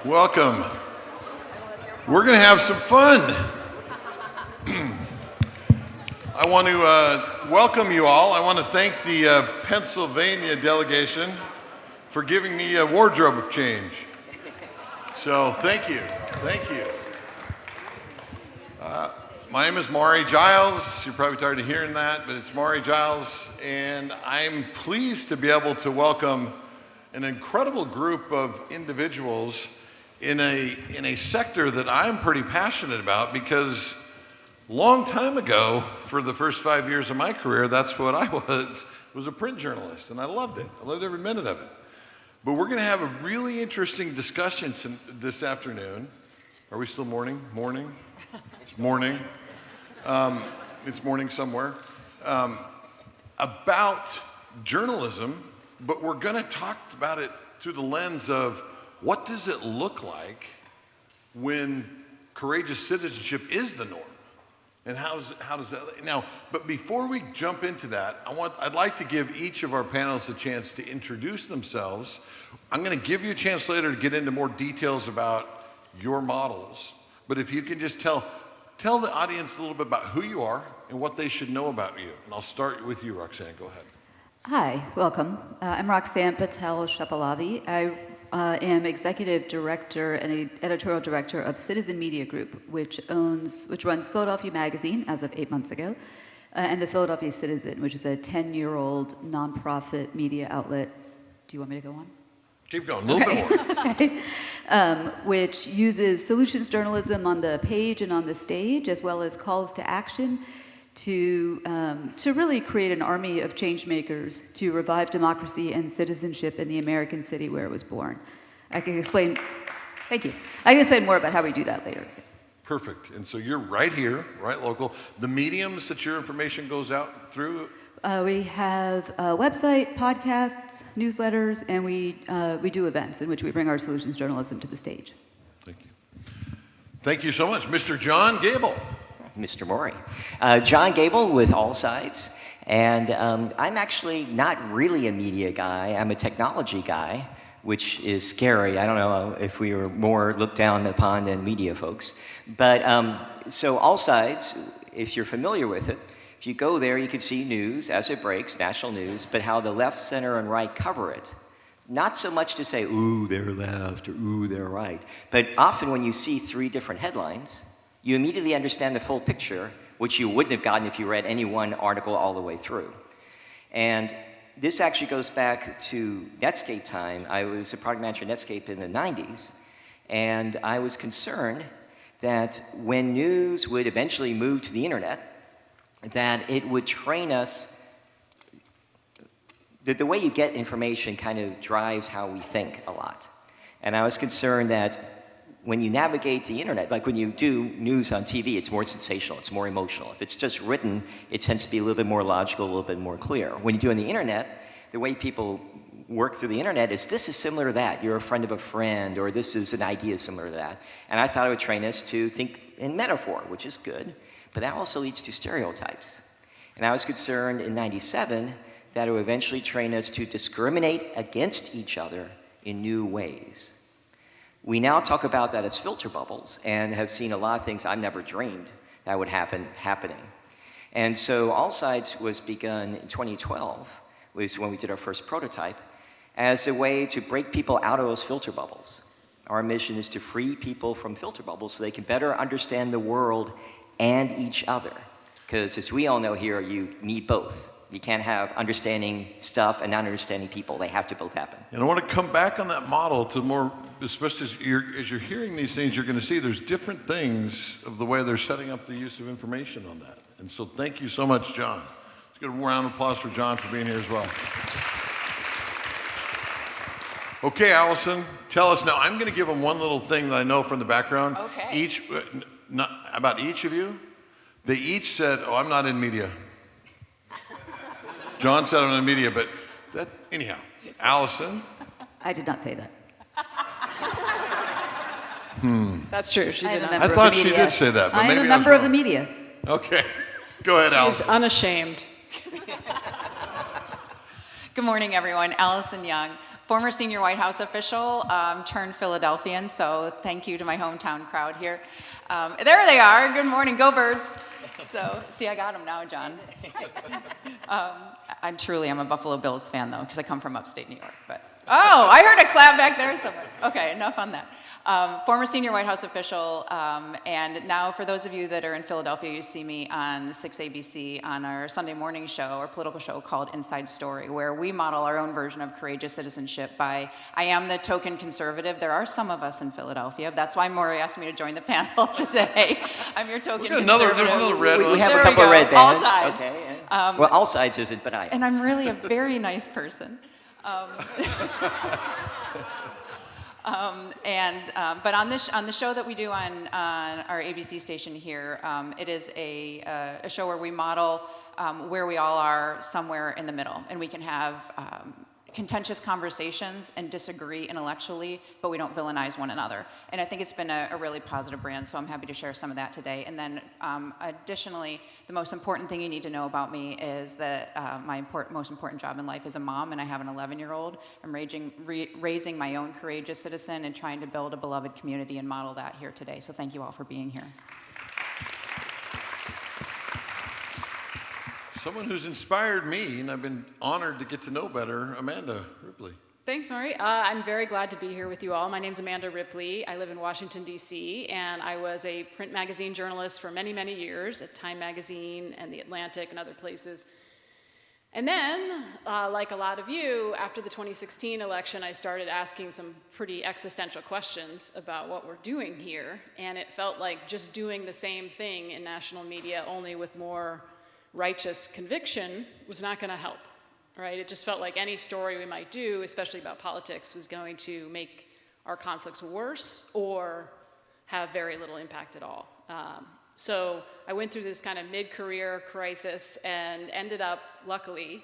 Welcome. We're going to have some fun. I want to welcome you all. I want to thank the Pennsylvania delegation for giving me a wardrobe change. So thank you. Thank you. My name is Maury Giles. You're probably tired of hearing that, but it's Maury Giles, and I'm pleased to be able to welcome an incredible group of individuals in a sector that I'm pretty passionate about, because long time ago, for the first 5 years of my career, that's what I was a print journalist, and I loved it. I loved every minute of it. But we're going to have a really interesting discussion this afternoon. Are we still morning? Morning? It's morning. It's morning somewhere. About journalism, but we're going to talk about it through the lens of what does it look like when courageous citizenship is the norm? And how does that now? But before we jump into that, I'd like to give each of our panelists a chance to introduce themselves. I'm going to give you a chance later to get into more details about your models. But if you can just tell the audience a little bit about who you are and what they should know about you. And I'll start with you, Roxanne. Go ahead. Hi, welcome. I'm Roxanne Patel-Shapalavi. I am executive director and editorial director of Citizen Media Group, which runs Philadelphia Magazine as of 8 months ago, and the Philadelphia Citizen, which is a 10-year-old nonprofit media outlet. Do you want me to go on? Keep going, a little bit more. Okay. Which uses solutions journalism on the page and on the stage, as well as calls to action to really create an army of change makers to revive democracy and citizenship in the American city where it was born. I can explain, thank you. I can explain more about how we do that later. Yes. Perfect. And so you're right here, right local. The mediums that your information goes out through? We have a website, podcasts, newsletters, and we do events in which we bring our solutions journalism to the stage. Thank you. Thank you so much. Mr. John Gable. Mr. Maury. John Gable with All Sides, and I'm actually not really a media guy. I'm a technology guy, which is scary. I don't know if we were more looked down upon than media folks. But so All Sides, if you're familiar with it, if you go there, you can see news as it breaks, national news, but how the left, center, and right cover it. Not so much to say, ooh, they're left, or ooh, they're right. But often when you see 3 different headlines, you immediately understand the full picture, which you wouldn't have gotten if you read any one article all the way through. And this actually goes back to Netscape time. I was a product manager at Netscape in the 90s, and I was concerned that when news would eventually move to the internet, that it would train us, that the way you get information kind of drives how we think a lot. And I was concerned that when you navigate the internet, like when you do news on TV, it's more sensational, it's more emotional. If it's just written, it tends to be a little bit more logical, a little bit more clear. When you do on the internet, the way people work through the internet is this is similar to that. You're a friend of a friend, or this is an idea similar to that. And I thought it would train us to think in metaphor, which is good, but that also leads to stereotypes. And I was concerned in '97 that it would eventually train us to discriminate against each other in new ways. We now talk about that as filter bubbles and have seen a lot of things I've never dreamed that would happening. And so All Sides was begun in 2012, was when we did our first prototype, as a way to break people out of those filter bubbles. Our mission is to free people from filter bubbles so they can better understand the world and each other. Because as we all know here, you need both. You can't have understanding stuff and not understanding people. They have to both happen. And I want to come back on that model to more, especially as you're hearing these things, you're going to see there's different things of the way they're setting up the use of information on that. And so thank you so much, John. Let's get a round of applause for John for being here as well. Okay, Allison, tell us now. I'm going to give them one little thing that I know from the background. Okay. About each of you. They each said, oh, I'm not in media. John said I'm in media, but anyhow, Allison. I did not say that. That's true. She did not. I thought she did say that, but I maybe am a member of the media. Okay, go ahead, Allison. He's unashamed. Good morning, everyone. Allison Young former senior White House official, turned Philadelphian, so thank you to my hometown crowd here. There they are. Good morning. Go Birds. So, see, I got them now, John. I'm a Buffalo Bills fan, though, because I come from upstate New York. But oh, I heard a clap back there somewhere. Okay, enough on that. Former senior White House official, and now for those of you that are in Philadelphia, you see me on 6 ABC on our Sunday morning show, our political show called Inside Story, where we model our own version of courageous citizenship by, I am the token conservative. There are some of us in Philadelphia. That's why Maury asked me to join the panel today. I'm your token conservative. Another red one. We have a couple of red bands. All sides. Okay. Well, all sides isn't, but I am. And I'm really a very nice person. But on the show that we do on our ABC station here, it is a show where we model where we all are somewhere in the middle, and we can have contentious conversations and disagree intellectually, but we don't villainize one another. And I think it's been a really positive brand, so I'm happy to share some of that today. And then additionally, the most important thing you need to know about me is that my most important job in life is a mom, and I have an 11-year-old. I'm raising my own courageous citizen and trying to build a beloved community and model that here today. So thank you all for being here. Someone who's inspired me, and I've been honored to get to know better, Amanda Ripley. Thanks, Maury. I'm very glad to be here with you all. My name's Amanda Ripley. I live in Washington, D.C., and I was a print magazine journalist for many, many years at Time Magazine and The Atlantic and other places. And then, like a lot of you, after the 2016 election, I started asking some pretty existential questions about what we're doing here, and it felt like just doing the same thing in national media, only with more righteous conviction, was not going to help, right? It just felt like any story we might do, especially about politics, was going to make our conflicts worse or have very little impact at all. So I went through this kind of mid-career crisis and ended up, luckily,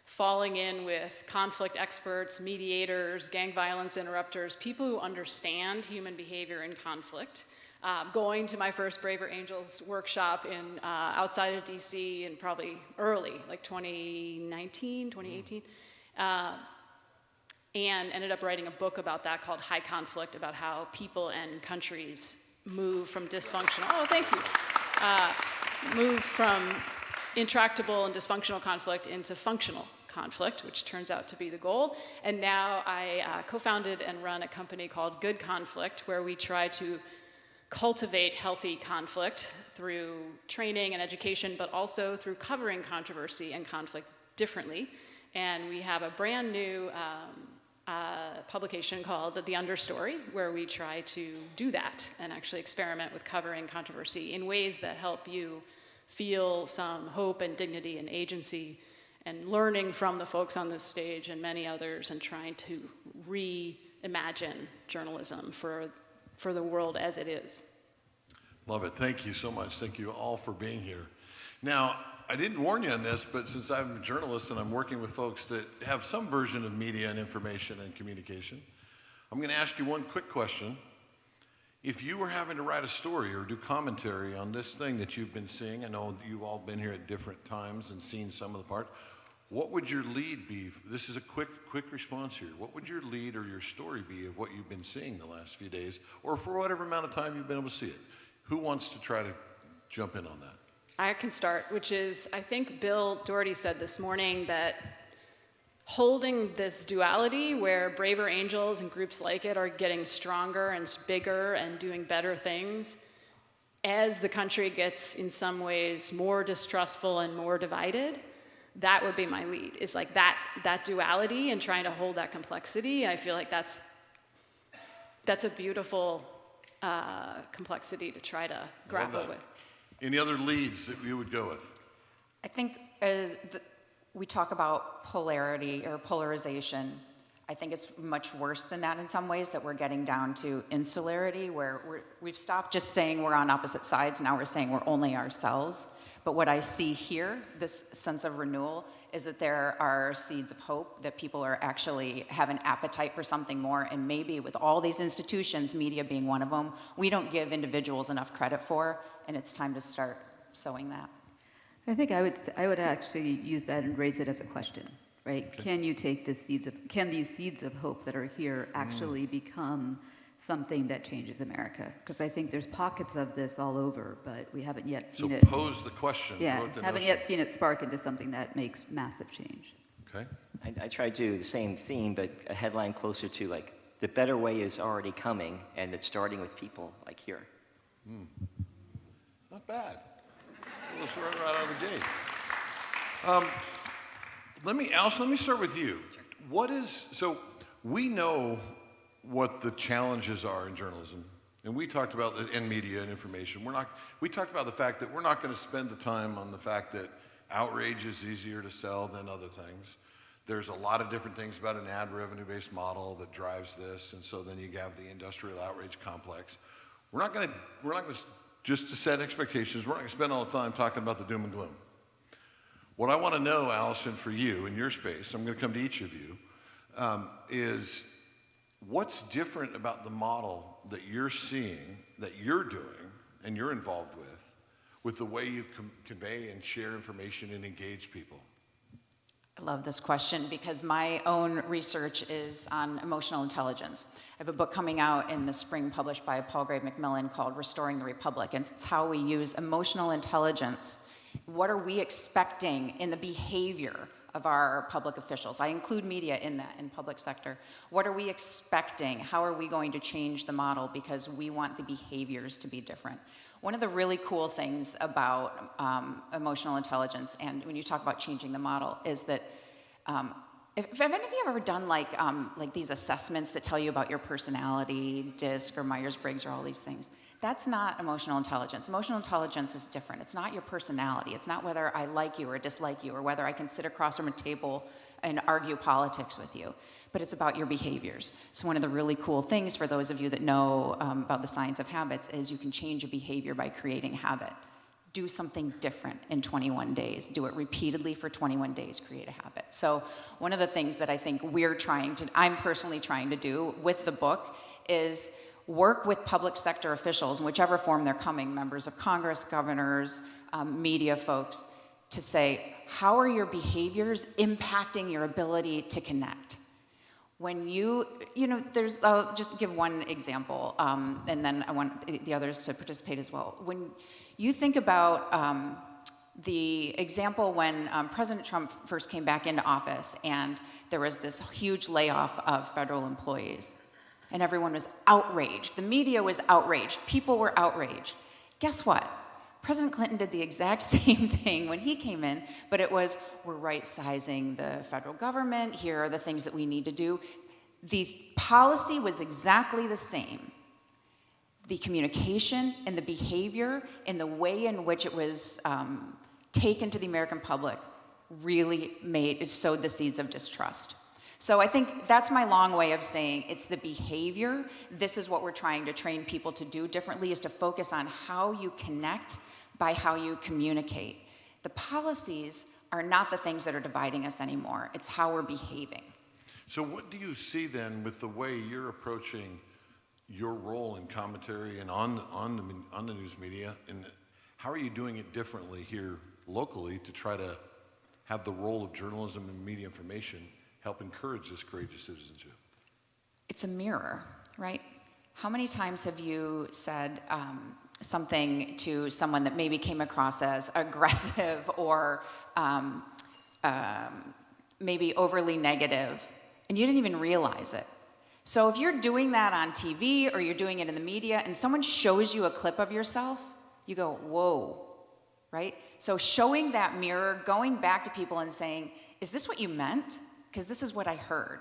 falling in with conflict experts, mediators, gang violence interrupters, people who understand human behavior in conflict. Going to my first Braver Angels workshop in outside of DC and probably early, like 2019, 2018, and ended up writing a book about that called High Conflict, about how people and countries move from dysfunctional, move from intractable and dysfunctional conflict into functional conflict, which turns out to be the goal. And now I co-founded and run a company called Good Conflict, where we try to cultivate healthy conflict through training and education, but also through covering controversy and conflict differently. And we have a brand new publication called The Understory, where we try to do that and actually experiment with covering controversy in ways that help you feel some hope and dignity and agency, and learning from the folks on this stage and many others, and trying to reimagine journalism for the world as it is. Love it. Thank you so much. Thank you all for being here. Now, I didn't warn you on this, but since I'm a journalist and I'm working with folks that have some version of media and information and communication, I'm going to ask you one quick question. If you were having to write a story or do commentary on this thing that you've been seeing, I know you've all been here at different times and seen some of the parts, what would your lead be? This is a quick response here. What would your lead or your story be of what you've been seeing the last few days, or for whatever amount of time you've been able to see it? Who wants to try to jump in on that? I can start, which is, I think Bill Doherty said this morning that holding this duality where Braver Angels and groups like it are getting stronger and bigger and doing better things, as the country gets in some ways more distrustful and more divided, that would be my lead, is like that duality and trying to hold that complexity. And I feel like that's a beautiful complexity to try to grapple with. Any other leads that you would go with? I think we talk about polarity or polarization. I think it's much worse than that in some ways, that we're getting down to insularity, where we've stopped just saying we're on opposite sides, now we're saying we're only ourselves. But what I see here, this sense of renewal, is that there are seeds of hope, that people are actually have an appetite for something more, and maybe with all these institutions, media being one of them, we don't give individuals enough credit for, and it's time to start sowing that. I think I would actually use that and raise it as a question. right? Can you take can these seeds of hope that are here actually become something that changes America? Because I think there's pockets of this all over, but we haven't yet seen it. So pose the question. Yeah, haven't yet seen it spark into something that makes massive change. Okay. I try to do the same theme, but a headline closer to like, the better way is already coming, and it's starting with people like here. Not bad. Let's run right out of the gate. Allison, let me start with you. So we know what the challenges are in journalism, and we talked about in media and information. We talked about the fact that we're not going to spend the time on the fact that outrage is easier to sell than other things. There's a lot of different things about an ad revenue-based model that drives this, and so then you have the industrial outrage complex. We're not going to, just to set expectations, we're not going to spend all the time talking about the doom and gloom. What I want to know, Allison, for you in your space, I'm going to come to each of you, is what's different about the model that you're seeing, that you're doing, and you're involved with the way you convey and share information and engage people? I love this question because my own research is on emotional intelligence. I have a book coming out in the spring published by Paul Gray McMillan called Restoring the Republic, and it's how we use emotional intelligence. What are we expecting in the behavior of our public officials? I include media in that, in public sector. What are we expecting? How are we going to change the model because we want the behaviors to be different? One of the really cool things about emotional intelligence, and when you talk about changing the model, is that if any of you have ever done like these assessments that tell you about your personality, DISC or Myers-Briggs or all these things, that's not emotional intelligence. Emotional intelligence is different. It's not your personality. It's not whether I like you or dislike you or whether I can sit across from a table and argue politics with you, but it's about your behaviors. So one of the really cool things for those of you that know about the science of habits is you can change a behavior by creating habit. Do something different in 21 days. Do it repeatedly for 21 days, create a habit. So one of the things that I think I'm personally trying to do with the book is work with public sector officials in whichever form they're coming, members of Congress, governors, media folks, to say, how are your behaviors impacting your ability to connect? When I'll just give one example, and then I want the others to participate as well. When you think about the example when President Trump first came back into office and there was this huge layoff of federal employees, and everyone was outraged. The media was outraged. People were outraged. Guess what? President Clinton did the exact same thing when he came in, but it was, we're right-sizing the federal government. Here are the things that we need to do. The policy was exactly the same. The communication and the behavior and the way in which it was taken to the American public really sowed the seeds of distrust. So I think that's my long way of saying it's the behavior. This is what we're trying to train people to do differently, is to focus on how you connect by how you communicate. The policies are not the things that are dividing us anymore. It's how we're behaving. So what do you see then with the way you're approaching your role in commentary and on the news media, and how are you doing it differently here locally to try to have the role of journalism and media information help encourage this courageous citizenship? It's a mirror, right? How many times have you said something to someone that maybe came across as aggressive or maybe overly negative, and you didn't even realize it? So if you're doing that on TV or you're doing it in the media and someone shows you a clip of yourself, you go, whoa, right? So showing that mirror, going back to people and saying, is this what you meant? Because this is what I heard.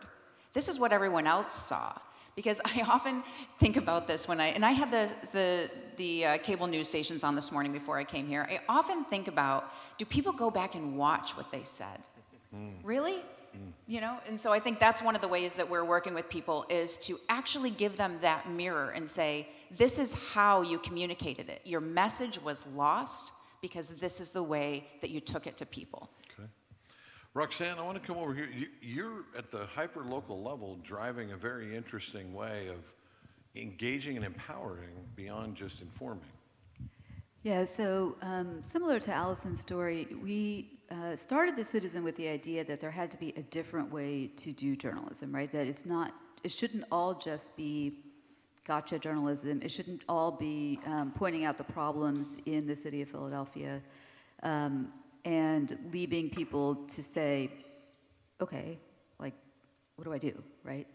This is what everyone else saw. Because I often think about this I had the cable news stations on this morning before I came here. I often think about, do people go back and watch what they said? Really? And so I think that's one of the ways that we're working with people, is to actually give them that mirror and say, this is how you communicated it. Your message was lost because this is the way that you took it to people. Okay. Roxanne, I want to come over here. You're at the hyper-local level driving a very interesting way of engaging and empowering beyond just informing. Yeah, so similar to Allison's story, we started the Citizen with the idea that there had to be a different way to do journalism, right? That it shouldn't all just be gotcha journalism. It shouldn't all be pointing out the problems in the city of Philadelphia and leaving people to say, okay, like, what do I do, right?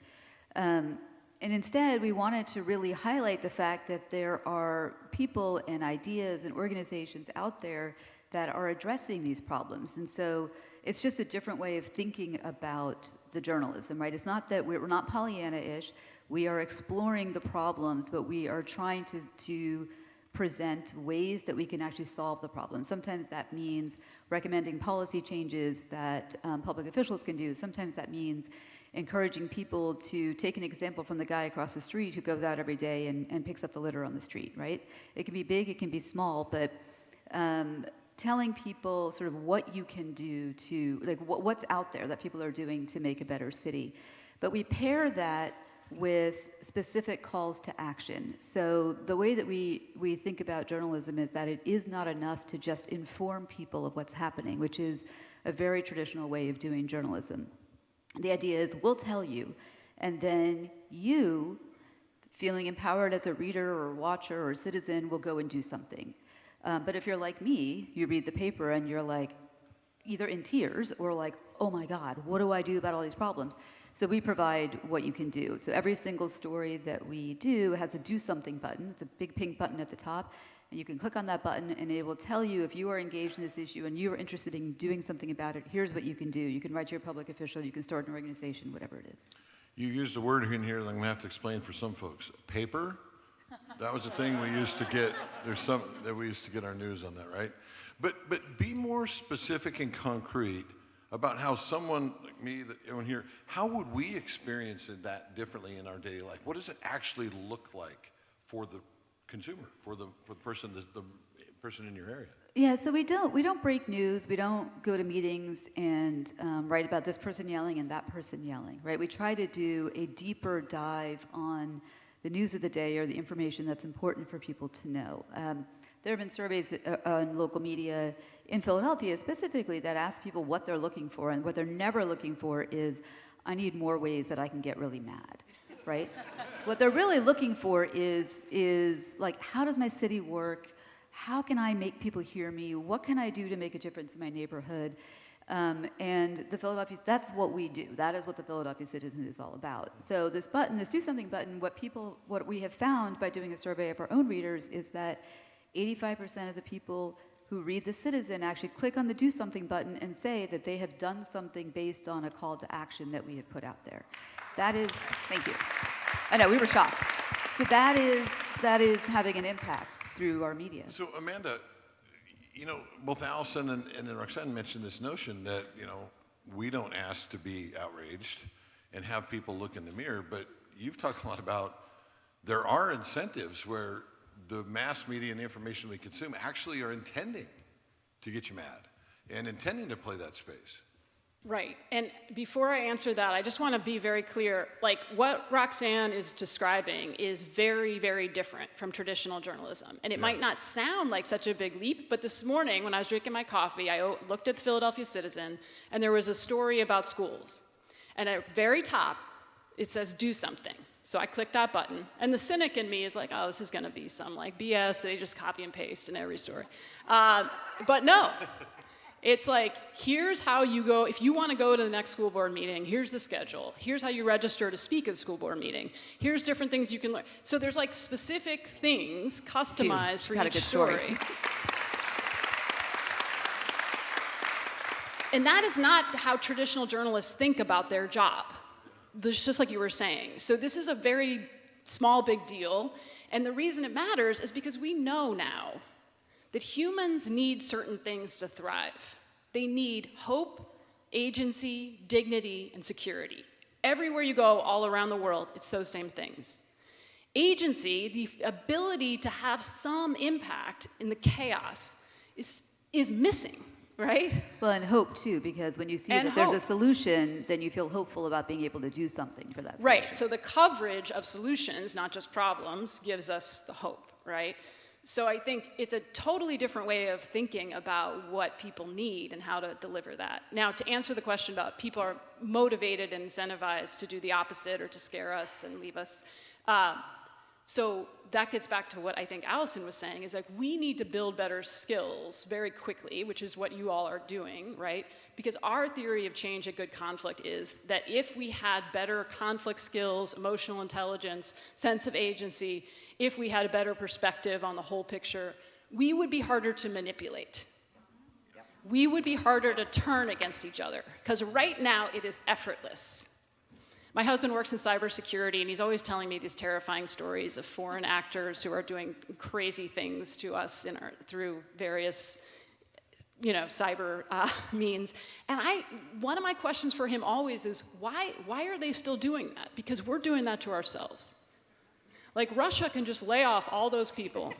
And instead, we wanted to really highlight the fact that there are people and ideas and organizations out there that are addressing these problems. And so it's just a different way of thinking about the journalism, right? It's not that we're not Pollyanna-ish. We are exploring the problems, but we are trying to present ways that we can actually solve the problem. Sometimes that means recommending policy changes that public officials can do. Sometimes that means encouraging people to take an example from the guy across the street who goes out every day and picks up the litter on the street, right? It can be big, it can be small, but telling people sort of what you can do to, like what's out there that people are doing to make a better city. But we pair that with specific calls to action. So the way that we think about journalism is that it is not enough to just inform people of what's happening, which is a very traditional way of doing journalism. The idea is we'll tell you, and then you, feeling empowered as a reader or watcher or citizen, will go and do something. But if you're like me, you read the paper and you're like either in tears or like, oh my God, what do I do about all these problems? So we provide what you can do. So every single story that we do has a do something button. It's a big pink button at the top. And you can click on that button and it will tell you if you are engaged in this issue and you are interested in doing something about it, here's what you can do. You can write to your public official, you can start an organization, whatever it is. You used a word in here that I'm gonna have to explain for some folks. Paper? That was a thing we used to get. There's some that we used to get our news on that, right? But be more specific and concrete about how someone like me, that everyone here, how would we experience it that differently in our daily life? What does it actually look like for the consumer, for the person, the person in your area? Yeah, so we don't break news. We don't go to meetings and write about this person yelling and that person yelling, right? We try to do a deeper dive on the news of the day or the information that's important for people to know. There have been surveys on local media in Philadelphia specifically that ask people what they're looking for, and what they're never looking for is, I need more ways that I can get really mad, right? What they're really looking for is like, how does my city work? How can I make people hear me? What can I do to make a difference in my neighborhood? And the Philadelphia, that's what we do. That is what the Philadelphia Citizen is all about. So this button, this do something button, what we have found by doing a survey of our own readers is that 85% of the people who read the Citizen actually click on the do something button and say that they have done something based on a call to action that we have put out there. That is, thank you. I know, we were shocked. So that is having an impact through our media. So Amanda, you know, both Allison and then Roxanne mentioned this notion that, you know, we don't ask to be outraged and have people look in the mirror, but you've talked a lot about there are incentives where the mass media and the information we consume actually are intending to get you mad and intending to play that space. Right. And before I answer that, I just want to be very clear. Like, what Roxanne is describing is very, very different from traditional journalism. And it might not sound like such a big leap, but this morning when I was drinking my coffee, I looked at the Philadelphia Citizen, and there was a story about schools. And at the very top, it says, do something. So I clicked that button, and the cynic in me is like, oh, this is going to be some like BS that they just copy and paste in every story. But no. It's like, here's how you go, if you want to go to the next school board meeting, here's the schedule. Here's how you register to speak at the school board meeting. Here's different things you can learn. So there's like specific things customized for each story. And that is not how traditional journalists think about their job. Just like you were saying. So this is a very small, big deal. And the reason it matters is because we know now that humans need certain things to thrive. They need hope, agency, dignity, and security. Everywhere you go, all around the world, it's those same things. Agency, the ability to have some impact in the chaos, is missing, right? Well, and hope too, because when you see that there's a solution, then you feel hopeful about being able to do something for that solution. Right, so the coverage of solutions, not just problems, gives us the hope, right? So I think it's a totally different way of thinking about what people need and how to deliver that. Now, to answer the question about people are motivated and incentivized to do the opposite or to scare us and leave us, so that gets back to what I think Allison was saying, is like we need to build better skills very quickly, which is what you all are doing, right? Because our theory of change at Good Conflict is that if we had better conflict skills, emotional intelligence, sense of agency, if we had a better perspective on the whole picture, we would be harder to manipulate. We would be harder to turn against each other, because right now it is effortless. My husband works in cybersecurity, and he's always telling me these terrifying stories of foreign actors who are doing crazy things to us through various, cyber means. And one of my questions for him always is, why are they still doing that? Because we're doing that to ourselves. Like Russia can just lay off all those people,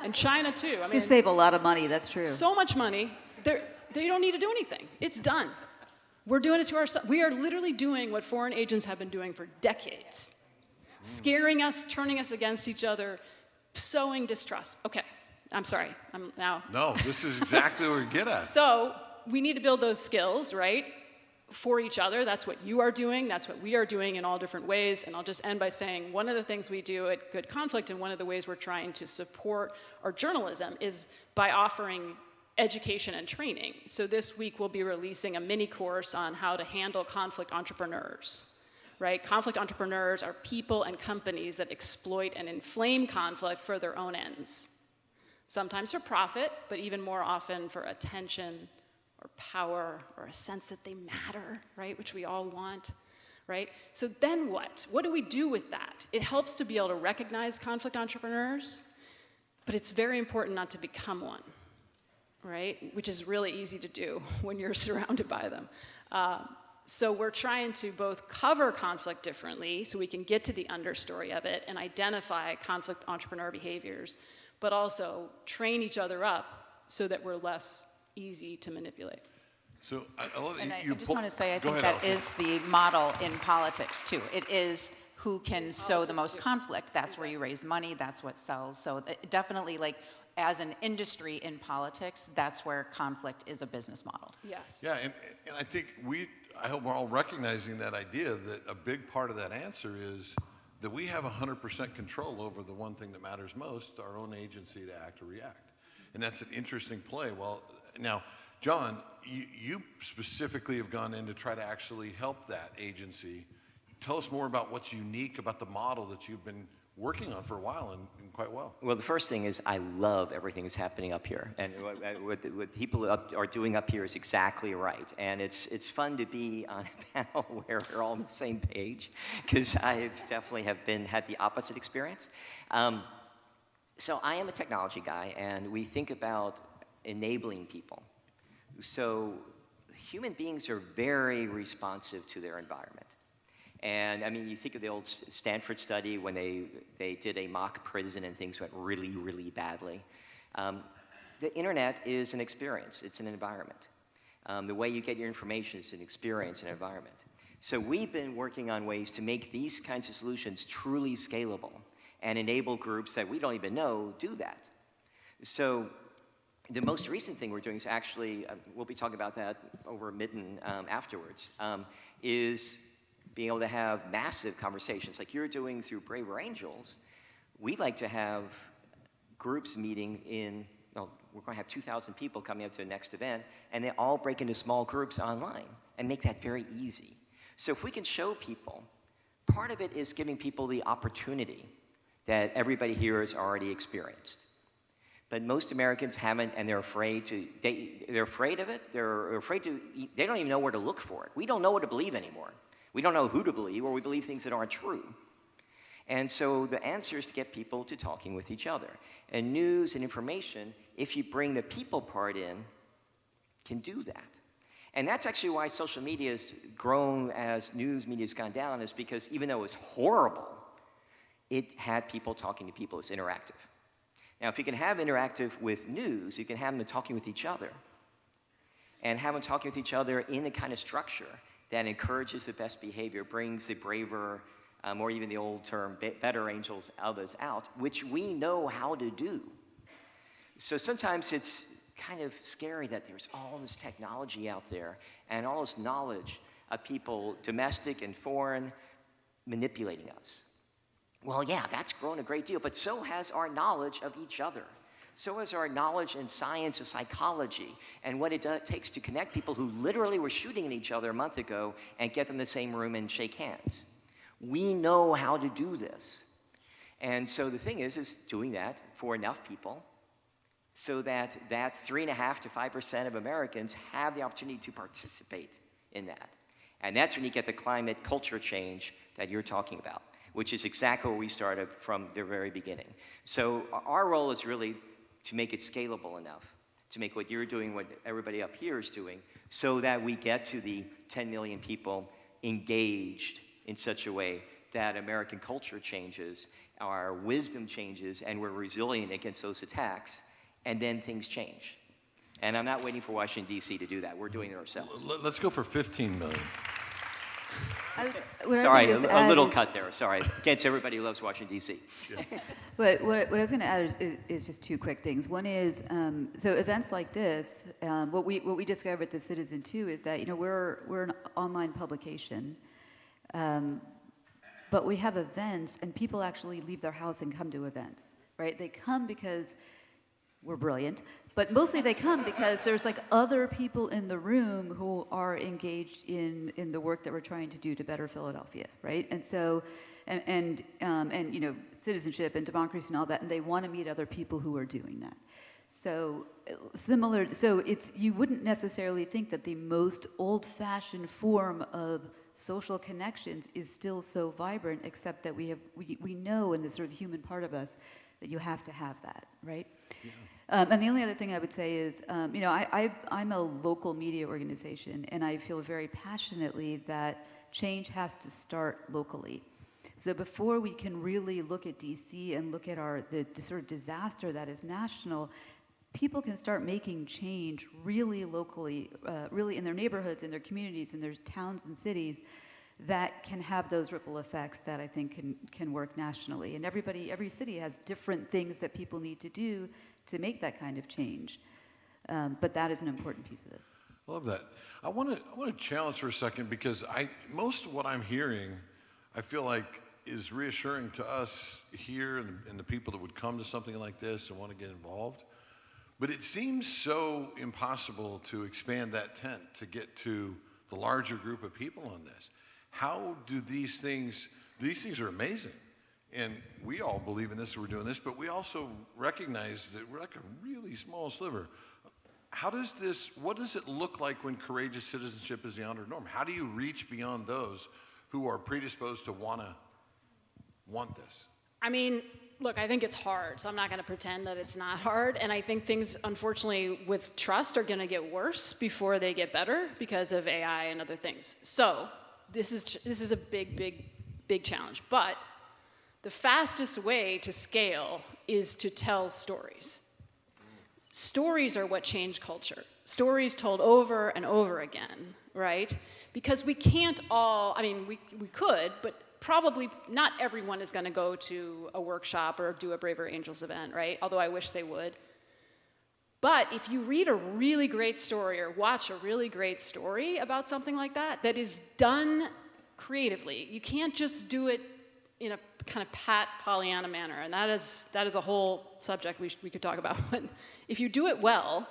and China too. I mean, You save a lot of money, that's true. so much money, they don't need to do anything. It's done. We're doing it to ourselves. We are literally doing what foreign agents have been doing for decades. Scaring us, turning us against each other, sowing distrust. Okay, I'm sorry, I'm now. No, this is exactly what we get at. So we need to build those skills, right, for each other. That's what you are doing, that's what we are doing in all different ways. And I'll just end by saying one of the things we do at Good Conflict, and one of the ways we're trying to support our journalism, is by offering education and training. So this week we'll be releasing a mini course on how to handle conflict entrepreneurs, right? Conflict entrepreneurs are people and companies that exploit and inflame conflict for their own ends. Sometimes for profit, but even more often for attention or power or a sense that they matter, right? Which we all want, right? So then what? What do we do with that? It helps to be able to recognize conflict entrepreneurs, but it's very important not to become one, right? Which is really easy to do when you're surrounded by them. So we're trying to both cover conflict differently so we can get to the understory of it and identify conflict entrepreneur behaviors, but also train each other up so that we're less easy to manipulate. So I love And I you just want to say, I go think ahead, that Allison. is the model in politics too. It is who can sow the most conflict. That's where you raise money, that's what sells. So definitely, like, as an industry in politics, that's where conflict is a business model. Yes. Yeah, and I think I hope we're all recognizing that idea that a big part of that answer is that we have 100% control over the one thing that matters most, our own agency to act or react. And that's an interesting play. Well, now, John, you specifically have gone in to try to actually help that agency. Tell us more about what's unique about the model that you've been working on for a while and quite well. Well, the first thing is I love everything that's happening up here. And what people are doing up here is exactly right. And it's fun to be on a panel where we're all on the same page, because I definitely have had the opposite experience. So I am a technology guy, and we think about enabling people. So human beings are very responsive to their environment. And I mean, you think of the old Stanford study when they did a mock prison and things went really, really badly. The internet is an experience, it's an environment. The way you get your information is an experience, an environment. So we've been working on ways to make these kinds of solutions truly scalable and enable groups that we don't even know do that. So the most recent thing we're doing is actually, we'll be talking about that over Mitten afterwards, is being able to have massive conversations like you're doing through Braver Angels. We'd like to have groups meeting we're going to have 2,000 people coming up to the next event, and they all break into small groups online and make that very easy. So if we can show people, part of it is giving people the opportunity that everybody here has already experienced. But most Americans haven't, and they're afraid they're afraid of it. They don't even know where to look for it. We don't know what to believe anymore. We don't know who to believe, or we believe things that aren't true. And so the answer is to get people to talking with each other. And news and information, if you bring the people part in, can do that. And that's actually why social media has grown as news media has gone down, is because even though it was horrible, it had people talking to people. It's interactive. Now, if you can have interactive with news, you can have them talking with each other. And have them talking with each other in the kind of structure that encourages the best behavior, brings the braver, or even the old term, better angels, others out, which we know how to do. So sometimes it's kind of scary that there's all this technology out there and all this knowledge of people, domestic and foreign, manipulating us. Well, yeah, that's grown a great deal, but so has our knowledge of each other. So has our knowledge in science of psychology and what it takes to connect people who literally were shooting at each other a month ago and get them in the same room and shake hands. We know how to do this. And so the thing is doing that for enough people so that 3.5% to 5% of Americans have the opportunity to participate in that. And that's when you get the climate culture change that you're talking about, which is exactly where we started from the very beginning. So our role is really to make it scalable enough, to make what you're doing, what everybody up here is doing, so that we get to the 10 million people engaged in such a way that American culture changes, our wisdom changes, and we're resilient against those attacks, and then things change. And I'm not waiting for Washington, D.C. to do that. We're doing it ourselves. Let's go for 15 million. Sorry, a little cut there. Sorry. Against everybody who loves Washington, D.C. But what I was going to add is just two quick things. One is, so events like this, what we discovered at the Citizen too is that, you know, we're an online publication, but we have events, and people actually leave their house and come to events, right? They come because we're brilliant, but mostly they come because there's like other people in the room who are engaged in the work that we're trying to do to better Philadelphia, right? And so, and you know, citizenship and democracy and all that, and they want to meet other people who are doing that. So it's, you wouldn't necessarily think that the most old-fashioned form of social connections is still so vibrant, except that we know in the sort of human part of us that you have to have that, right? Yeah. And the only other thing I would say is, you know, I'm a local media organization, and I feel very passionately that change has to start locally. So before we can really look at DC and look at the sort of disaster that is national, people can start making change really locally, really in their neighborhoods, in their communities, in their towns and cities, that can have those ripple effects that I think can work nationally. And every city has different things that people need to do to make that kind of change. But that is an important piece of this. I love that. I want to challenge for a second, because most of what I'm hearing, I feel like is reassuring to us here and the people that would come to something like this and want to get involved. But it seems so impossible to expand that tent to get to the larger group of people on this. How do these things are amazing. And we all believe in this, we're doing this, but we also recognize that we're like a really small sliver. What does it look like when courageous citizenship is the honored norm? How do you reach beyond those who are predisposed to want this? I mean, look, I think it's hard, so I'm not going to pretend that it's not hard. And I think things, unfortunately, with trust are going to get worse before they get better because of AI and other things. So this is a big challenge. But the fastest way to scale is to tell stories. Stories are what change culture. Stories told over and over again, right? Because we can't all, I mean, we could, but probably not everyone is going to go to a workshop or do a Braver Angels event, right? Although I wish they would. But if you read a really great story or watch a really great story about something like that, that is done creatively, you can't just do it in a kind of pat Pollyanna manner, and that is a whole subject we could talk about. But if you do it well,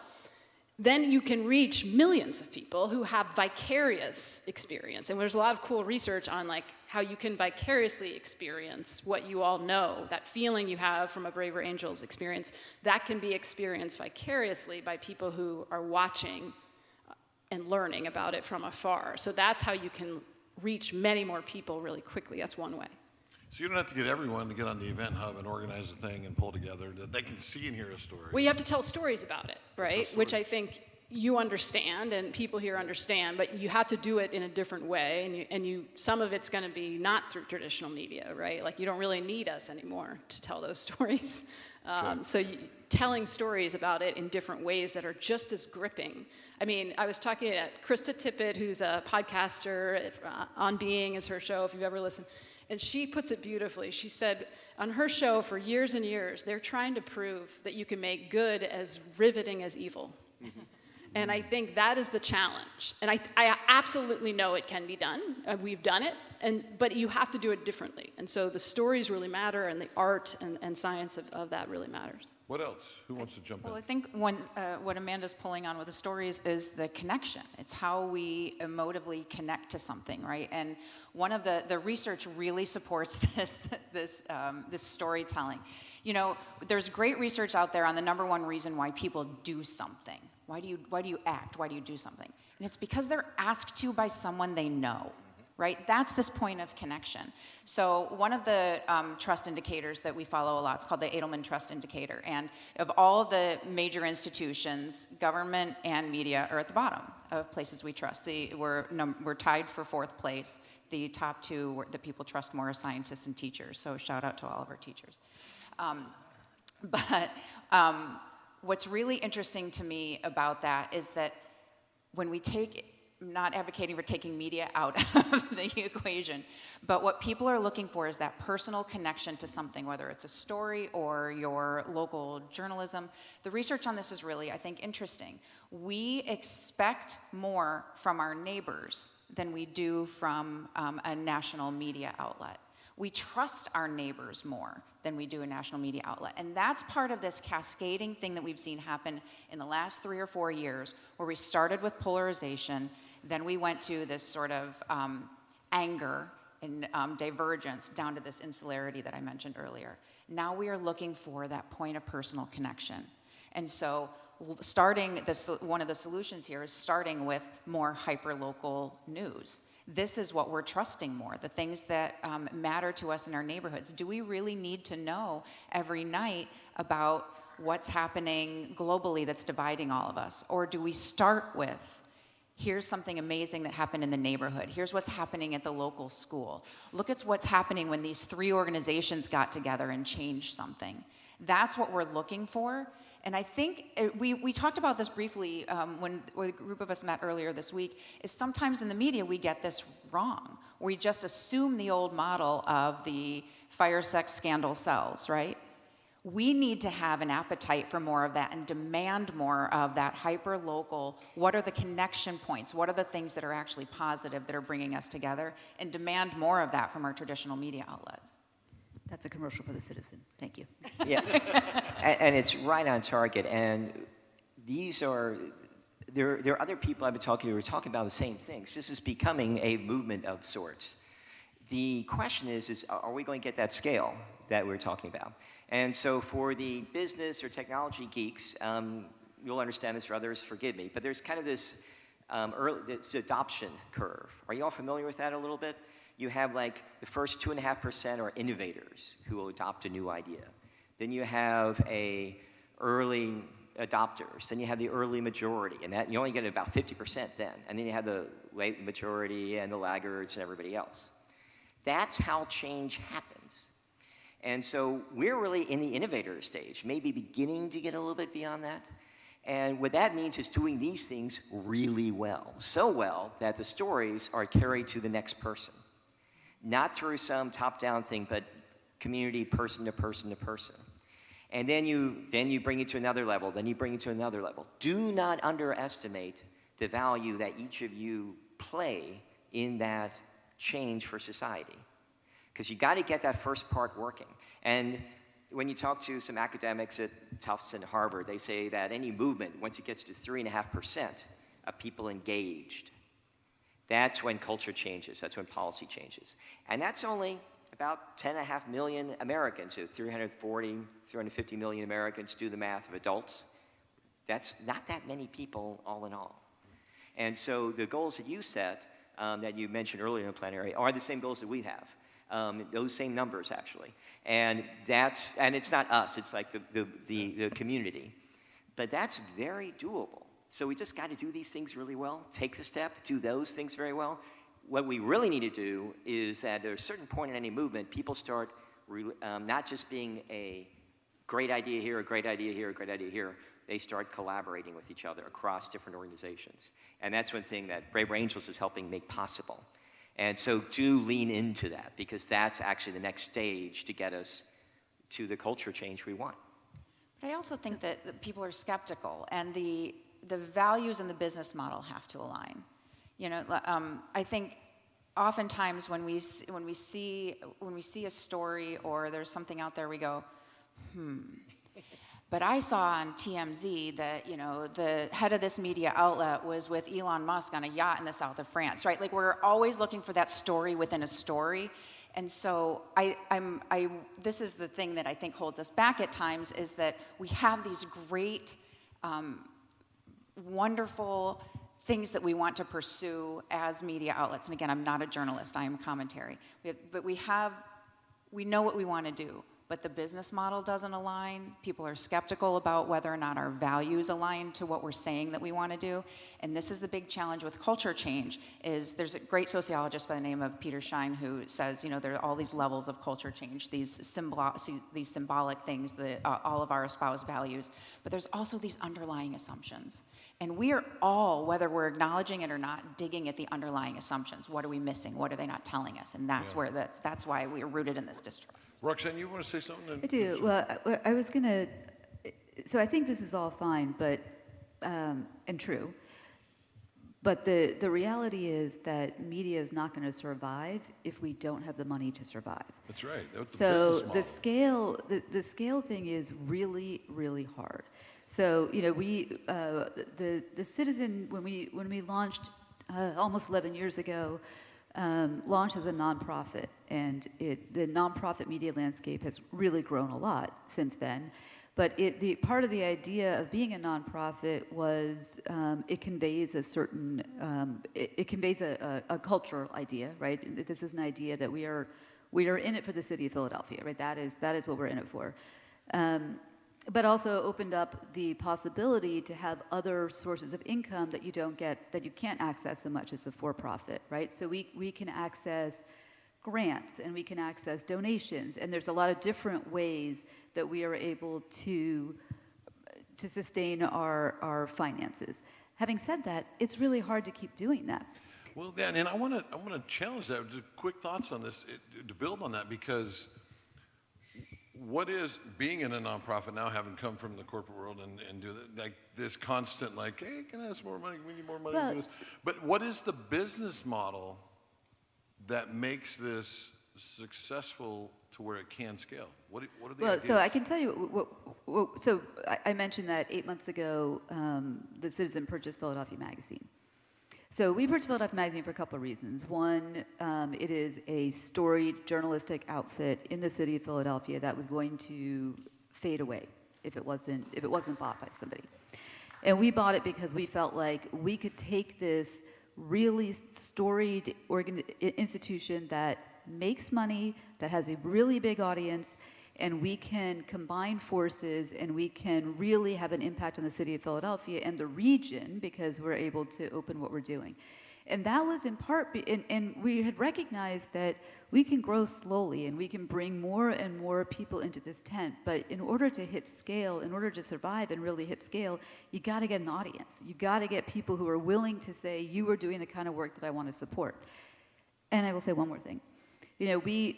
then you can reach millions of people who have vicarious experience. And there's a lot of cool research on like how you can vicariously experience what you all know, that feeling you have from a Braver Angels experience, that can be experienced vicariously by people who are watching and learning about it from afar. So that's how you can reach many more people really quickly. That's one way. So you don't have to get everyone to get on the event hub and organize a thing and pull together that they can see and hear a story. Well, you have to tell stories about it, right? Which I think you understand and people here understand, but you have to do it in a different way, and some of it's going to be not through traditional media, right? Like you don't really need us anymore to tell those stories. So telling stories about it in different ways that are just as gripping. I mean, I was talking to Krista Tippett, who's a podcaster, On Being is her show, if you've ever listened. And she puts it beautifully. She said on her show for years and years, they're trying to prove that you can make good as riveting as evil. And I think that is the challenge. And I absolutely know it can be done. We've done it, but you have to do it differently. And so the stories really matter, and the art and science of that really matters. What else? Who wants to jump in? Well, I think what Amanda's pulling on with the stories is the connection. It's how we emotively connect to something, right? And one of the research really supports this storytelling. You know, there's great research out there on the number one reason why people do something. Why do you act? Why do you do something? And it's because they're asked to by someone they know. Right? That's this point of connection. So one of the trust indicators that we follow a lot is called the Edelman Trust Indicator. And of all of the major institutions, government and media are at the bottom of places we trust. We're tied for fourth place. The top two that people trust more are scientists and teachers. So shout out to all of our teachers. What's really interesting to me about that is that when we take I'm not advocating for taking media out of the equation, but what people are looking for is that personal connection to something, whether it's a story or your local journalism. The research on this is really, I think, interesting. We expect more from our neighbors than we do from a national media outlet. We trust our neighbors more than we do a national media outlet. And that's part of this cascading thing that we've seen happen in the last 3 or 4 years, where we started with polarization, then we went to this sort of anger and divergence down to this insularity that I mentioned earlier. Now we are looking for that point of personal connection. And so one of the solutions here is starting with more hyper-local news. This is what we're trusting more, the things that matter to us in our neighborhoods. Do we really need to know every night about what's happening globally that's dividing all of us? Or do we start with, here's something amazing that happened in the neighborhood. Here's what's happening at the local school. Look at what's happening when these 3 organizations got together and changed something. That's what we're looking for. And I think we talked about this briefly when a group of us met earlier this week, is sometimes in the media we get this wrong. We just assume the old model of the fire, sex, scandal sells, right? We need to have an appetite for more of that and demand more of that hyper-local, what are the connection points? What are the things that are actually positive that are bringing us together? And demand more of that from our traditional media outlets. That's a commercial for the Citizen. Thank you. Yeah, and it's right on target. And there are other people I've been talking to who are talking about the same things. This is becoming a movement of sorts. The question is are we going to get that scale that we're talking about? And so for the business or technology geeks, you'll understand this, for others, forgive me, but there's kind of this this adoption curve. Are you all familiar with that a little bit? You have like the first 2.5% are innovators who will adopt a new idea. Then you have early adopters. Then you have the early majority, and that you only get about 50% then. And then you have the late majority and the laggards and everybody else. That's how change happens. And so we're really in the innovator stage, maybe beginning to get a little bit beyond that. And what that means is doing these things really well, so well that the stories are carried to the next person. Not through some top-down thing, but community, person to person to person. And then you bring it to another level, then you bring it to another level. Do not underestimate the value that each of you play in that change for society. Because you got to get that first part working. And when you talk to some academics at Tufts and Harvard, they say that any movement, once it gets to 3.5% of people engaged, that's when culture changes, that's when policy changes. And that's only about 10.5 million Americans, so 350 million Americans, do the math of adults. That's not that many people all in all. And so the goals that you set, that you mentioned earlier in the plenary, are the same goals that we have. Those same numbers, actually. And it's not us, it's like the community. But that's very doable. So we just got to do these things really well, take the step, do those things very well. What we really need to do is that at a certain point in any movement, people start not just being a great idea here, a great idea here, a great idea here. They start collaborating with each other across different organizations. And that's one thing that Braver Angels is helping make possible. And so do lean into that, because that's actually the next stage to get us to the culture change we want. But I also think that people are skeptical, and the values and the business model have to align. You know, I think oftentimes when we see a story or there's something out there, we go, But I saw on TMZ that, you know, the head of this media outlet was with Elon Musk on a yacht in the south of France, right? Like, we're always looking for that story within a story. And so this is the thing that I think holds us back at times, is that we have these great, wonderful things that we want to pursue as media outlets. And again, I'm not a journalist, I am commentary. We know what we want to do, but the business model doesn't align. People are skeptical about whether or not our values align to what we're saying that we want to do. And this is the big challenge with culture change, is there's a great sociologist by the name of Peter Schein who says, you know, there are all these levels of culture change, these symbolic things, all of our espoused values, but there's also these underlying assumptions. And we are all, whether we're acknowledging it or not, digging at the underlying assumptions. What are we missing? What are they not telling us? And that's that's why we are rooted in this district. Roxanne, you want to say something? I do. Well, I was going to, so I think this is all fine, but, and true, but the reality is that media is not going to survive if we don't have the money to survive. That's right. That's So the scale thing is really, really hard. So, you know, the Citizen, when we launched almost 11 years ago, launched as a nonprofit, and the nonprofit media landscape has really grown a lot since then. But part of the idea of being a nonprofit was it conveys a certain, it conveys a cultural idea, right? This is an idea that we are in it for the city of Philadelphia, right? That is what we're in it for. But also opened up the possibility to have other sources of income that you can't access so much as a for-profit, right? So we can access grants, and we can access donations, and there's a lot of different ways that we are able to sustain our finances. Having said that, it's really hard to keep doing that. Well, yeah, and I want to challenge that. Just quick thoughts on this to build on that, because what is being in a nonprofit now, having come from the corporate world and do that, like this constant, like, hey, can I have some more money? We need more money to do this. But what is the business model that makes this successful to where it can scale? What are the ideas? So I can tell you, so I mentioned that 8 months ago, the Citizen purchased Philadelphia Magazine. So we purchased Philadelphia Magazine for a couple of reasons. One, it is a storied journalistic outfit in the city of Philadelphia that was going to fade away if it wasn't bought by somebody. And we bought it because we felt like we could take this really storied institution that makes money, that has a really big audience, and we can combine forces, and we can really have an impact on the city of Philadelphia and the region, because we're able to open what we're doing. And that was in part, and we had recognized that we can grow slowly, and we can bring more and more people into this tent, but in order to hit scale, in order to survive and really hit scale, you gotta get an audience. You gotta get people who are willing to say, you are doing the kind of work that I wanna support. And I will say one more thing. You know, we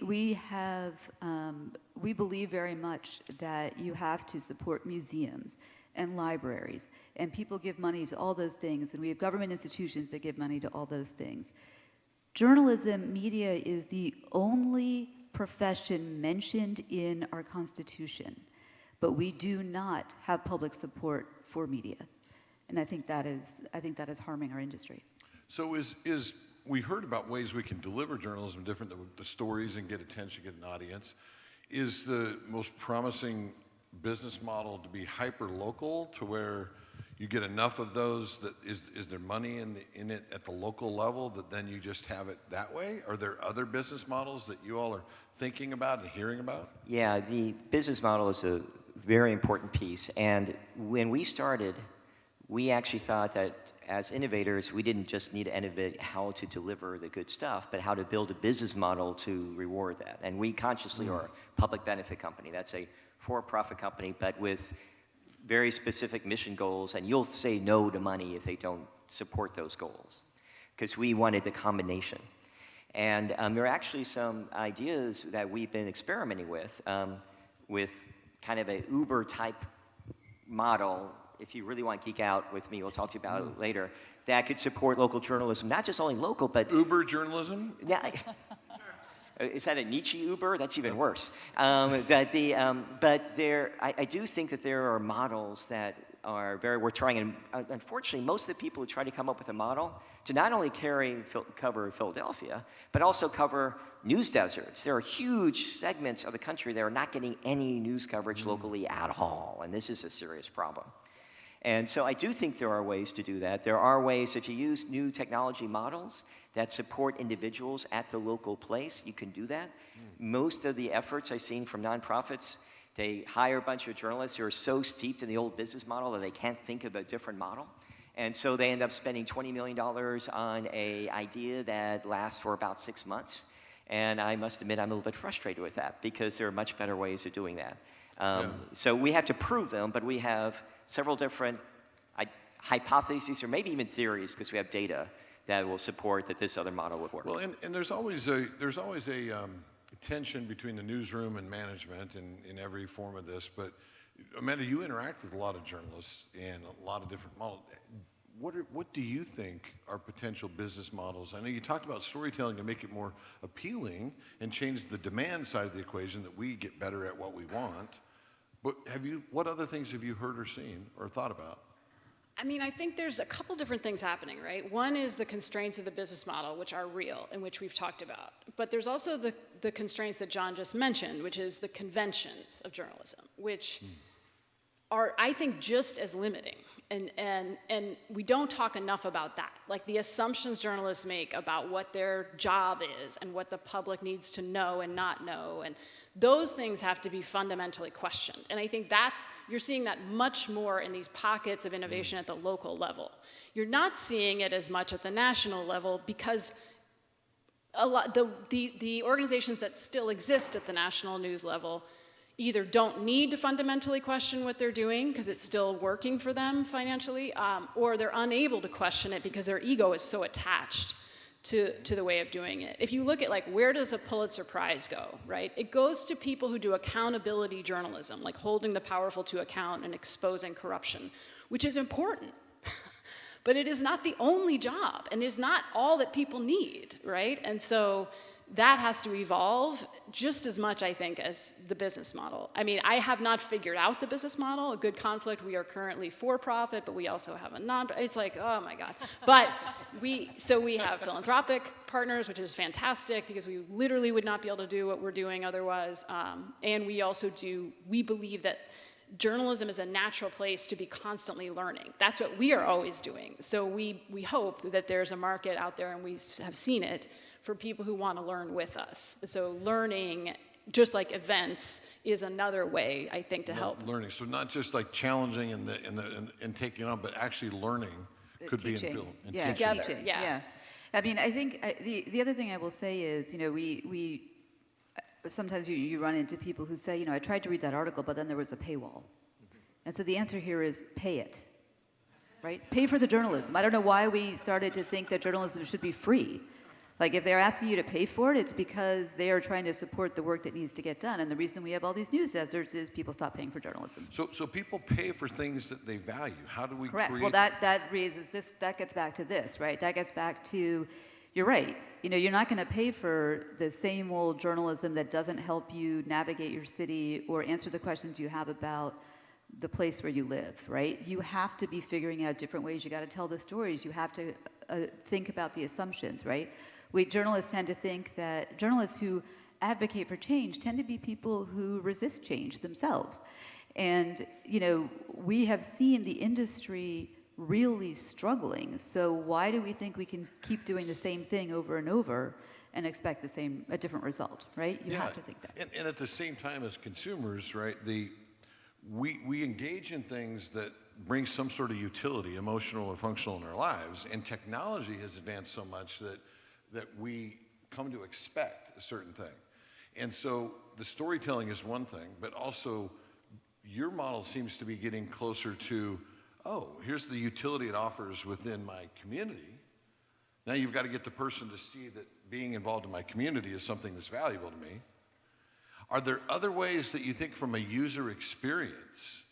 believe very much that you have to support museums and libraries, and people give money to all those things, and we have government institutions that give money to all those things. Journalism, media is the only profession mentioned in our Constitution, but we do not have public support for media, and I think that is harming our industry. So we heard about ways we can deliver journalism different, the stories, and get attention, get an audience. Is the most promising business model to be hyper-local, to where you get enough of those that is there money in it at the local level that then you just have it that way? Are there other business models that you all are thinking about and hearing about? Yeah, the business model is a very important piece. And when we started, we actually thought that as innovators, we didn't just need to innovate how to deliver the good stuff, but how to build a business model to reward that. And we consciously are a public benefit company. That's a for-profit company, but with very specific mission goals, and you'll say no to money if they don't support those goals, because we wanted the combination. And there are actually some ideas that we've been experimenting with kind of a Uber-type model. If you really want to geek out with me, we'll talk to you about it later, that could support local journalism, not just only local, but... Uber journalism? Yeah. Is that a Nietzsche Uber? That's even worse. But I do think that there are models that are we're trying, and unfortunately, most of the people who try to come up with a model to not only cover Philadelphia, but also cover news deserts. There are huge segments of the country that are not getting any news coverage locally at all, and this is a serious problem. And so I do think there are ways to do that. There are ways, if you use new technology models that support individuals at the local place, you can do that. Most of the efforts I've seen from nonprofits, they hire a bunch of journalists who are so steeped in the old business model that they can't think of a different model. And so they end up spending $20 million on an idea that lasts for about 6 months. And I must admit, I'm a little bit frustrated with that because there are much better ways of doing that. So we have to prove them, but we have several different hypotheses or maybe even theories because we have data that will support that this other model would work. Well, and there's always a tension between the newsroom and management in every form of this. But Amanda, you interact with a lot of journalists and a lot of different models. What do you think are potential business models? I know you talked about storytelling to make it more appealing and change the demand side of the equation, that we get better at what we want. But what other things have you heard or seen or thought about? I mean, I think there's a couple different things happening, right? One is the constraints of the business model, which are real and which we've talked about. But there's also the constraints that John just mentioned, which is the conventions of journalism, which are, I think, just as limiting. And we don't talk enough about that. Like the assumptions journalists make about what their job is and what the public needs to know and not know. And those things have to be fundamentally questioned. And I think you're seeing that much more in these pockets of innovation at the local level. You're not seeing it as much at the national level because the organizations that still exist at the national news level either don't need to fundamentally question what they're doing because it's still working for them financially, or they're unable to question it because their ego is so attached to the way of doing it. If you look at where does a Pulitzer Prize go, right? It goes to people who do accountability journalism, like holding the powerful to account and exposing corruption, which is important. But it is not the only job, and is not all that people need, right? And so that has to evolve just as much, I think, as the business model. I mean, I have not figured out the business model. A Good Conflict, we are currently for profit, but we also have a it's like, oh my God. But we have philanthropic partners, which is fantastic because we literally would not be able to do what we're doing otherwise. And we believe that journalism is a natural place to be constantly learning. That's what we are always doing. So we hope that there's a market out there, and we have seen it, for people who want to learn with us. So learning, just like events, is another way, I think, to help. Learning, so not just like challenging and taking on, but actually learning could teaching. be in Yeah, together. Teaching. Yeah. I mean, I think the other thing I will say is, we sometimes you run into people who say, I tried to read that article, but then there was a paywall. And so the answer here is pay it, right? Pay for the journalism. I don't know why we started to think that journalism should be free. Like, if they're asking you to pay for it, it's because they are trying to support the work that needs to get done. And the reason we have all these news deserts is people stop paying for journalism. So people pay for things that they value. How do we Correct. create... Well, that raises this, that gets back to this, right? That gets back to, you're right. You're not going to pay for the same old journalism that doesn't help you navigate your city or answer the questions you have about the place where you live, right? You have to be figuring out different ways. You got to tell the stories. You have to think about the assumptions, right? Journalists tend to think that journalists who advocate for change tend to be people who resist change themselves. And, we have seen the industry really struggling. So why do we think we can keep doing the same thing over and over and expect a different result, right? You have to think that. And at the same time, as consumers, right, we engage in things that bring some sort of utility, emotional or functional, in our lives. And technology has advanced so much that we come to expect a certain thing. And so the storytelling is one thing, but also your model seems to be getting closer to, here's the utility it offers within my community. Now you've got to get the person to see that being involved in my community is something that's valuable to me. Are there other ways that you think from a user experience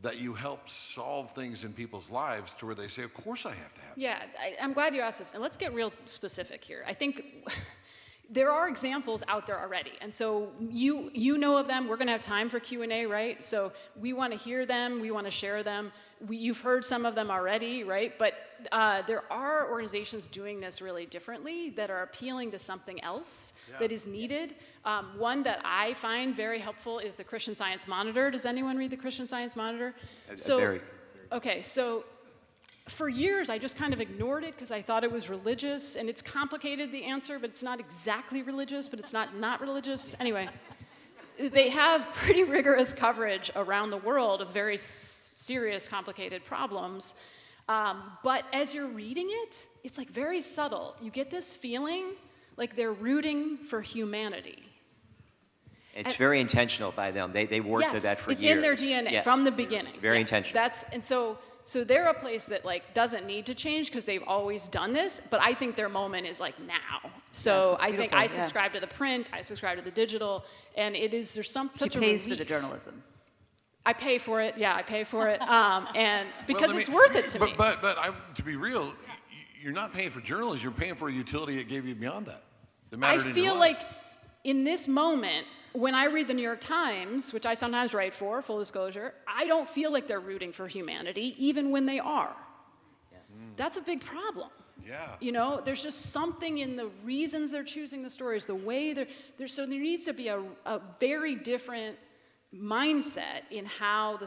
that you help solve things in people's lives to where they say, of course I have to have it? Yeah, I'm glad you asked this. And let's get real specific here. I think there are examples out there already. And so you know of them. We're going to have time for Q&A, right? So we want to hear them. We want to share them. You've heard some of them already, right? But there are organizations doing this really differently that are appealing to something else that is needed. One that I find very helpful is the Christian Science Monitor. Does anyone read the Christian Science Monitor? Okay, so for years, I just kind of ignored it because I thought it was religious, and it's complicated, the answer, but it's not exactly religious, but it's not religious. Anyway, they have pretty rigorous coverage around the world of very serious, complicated problems. But as you're reading it, it's like very subtle. You get this feeling like they're rooting for humanity. It's very intentional by them. They worked at that for years. It's in their DNA from the beginning. Very intentional. So they're a place that like doesn't need to change because they've always done this, but I think their moment is like now. So I think I subscribe to the print, I subscribe to the digital, and there's such a relief. She pays for the journalism. I pay for it, I pay for it, and because it's worth it to me. But to be real, you're not paying for journalism, you're paying for a utility it gave you beyond that. I feel like in this moment, when I read the New York Times, which I sometimes write for, full disclosure, I don't feel like they're rooting for humanity, even when they are. Yeah. That's a big problem. Yeah. You know, there's just something in the reasons they're choosing the stories, the way so there needs to be a very different mindset in how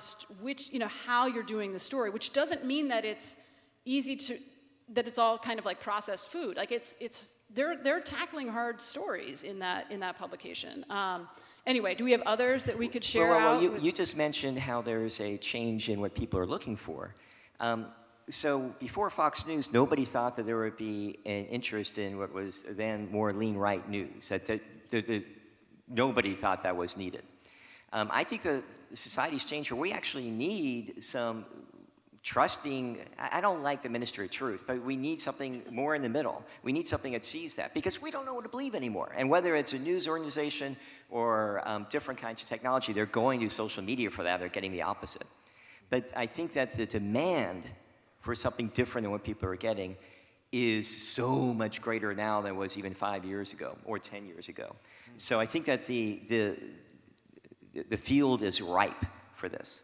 how you're doing the story, which doesn't mean that it's that it's all kind of like processed food. Like they're tackling hard stories in that publication. Anyway, do we have others that we could share out? You just mentioned how there's a change in what people are looking for. So before Fox News, nobody thought that there would be an interest in what was then more lean right news. Nobody thought that was needed. I think the society's changed where we actually need some trusting. I don't like the ministry of truth, but we need something more in the middle. We need something that sees that because we don't know what to believe anymore. And whether it's a news organization or different kinds of technology, they're going to social media for that. They're getting the opposite. But I think that the demand for something different than what people are getting is so much greater now than it was even 5 years ago or 10 years ago. So I think that the field is ripe for this.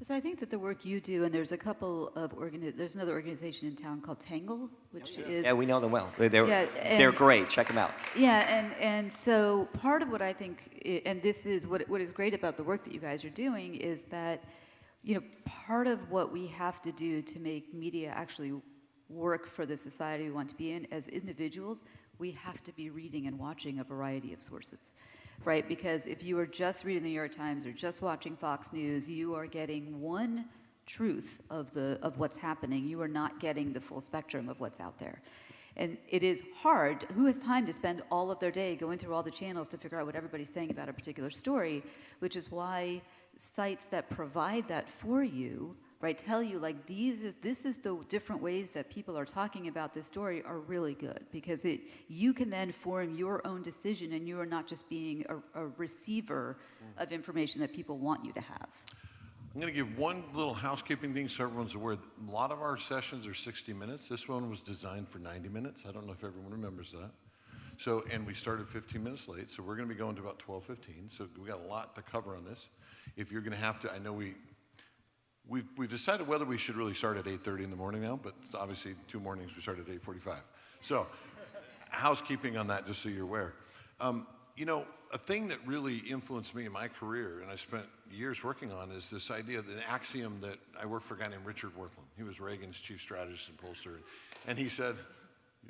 So I think that the work you do, and there's a couple of there's another organization in town called Tangle, which is... Yeah, we know them well. They're great. Check them out. Yeah, and so part of what I think, and this is what is great about the work that you guys are doing, is that, part of what we have to do to make media actually work for the society we want to be in as individuals, we have to be reading and watching a variety of sources. Right, because if you are just reading the New York Times or just watching Fox News, you are getting one truth of what's happening. You are not getting the full spectrum of what's out there. And it is hard. Who has time to spend all of their day going through all the channels to figure out what everybody's saying about a particular story, which is why sites that provide that for you, right, tell you like this is the different ways that people are talking about this story are really good because you can then form your own decision and you are not just being a receiver of information that people want you to have. I'm going to give one little housekeeping thing so everyone's aware. A lot of our sessions are 60 minutes. This one was designed for 90 minutes. I don't know if everyone remembers that. So, and we started 15 minutes late, so we're going to be going to about 12:15. So we got a lot to cover on this. If you're going to have to, I know We've decided whether we should really start at 8:30 in the morning now, but obviously 2 mornings we start at 8:45. So housekeeping on that, just so you're aware. A thing that really influenced me in my career, and I spent years working on, is this idea, the axiom that I worked for a guy named Richard Worthland. He was Reagan's chief strategist and pollster. And he said,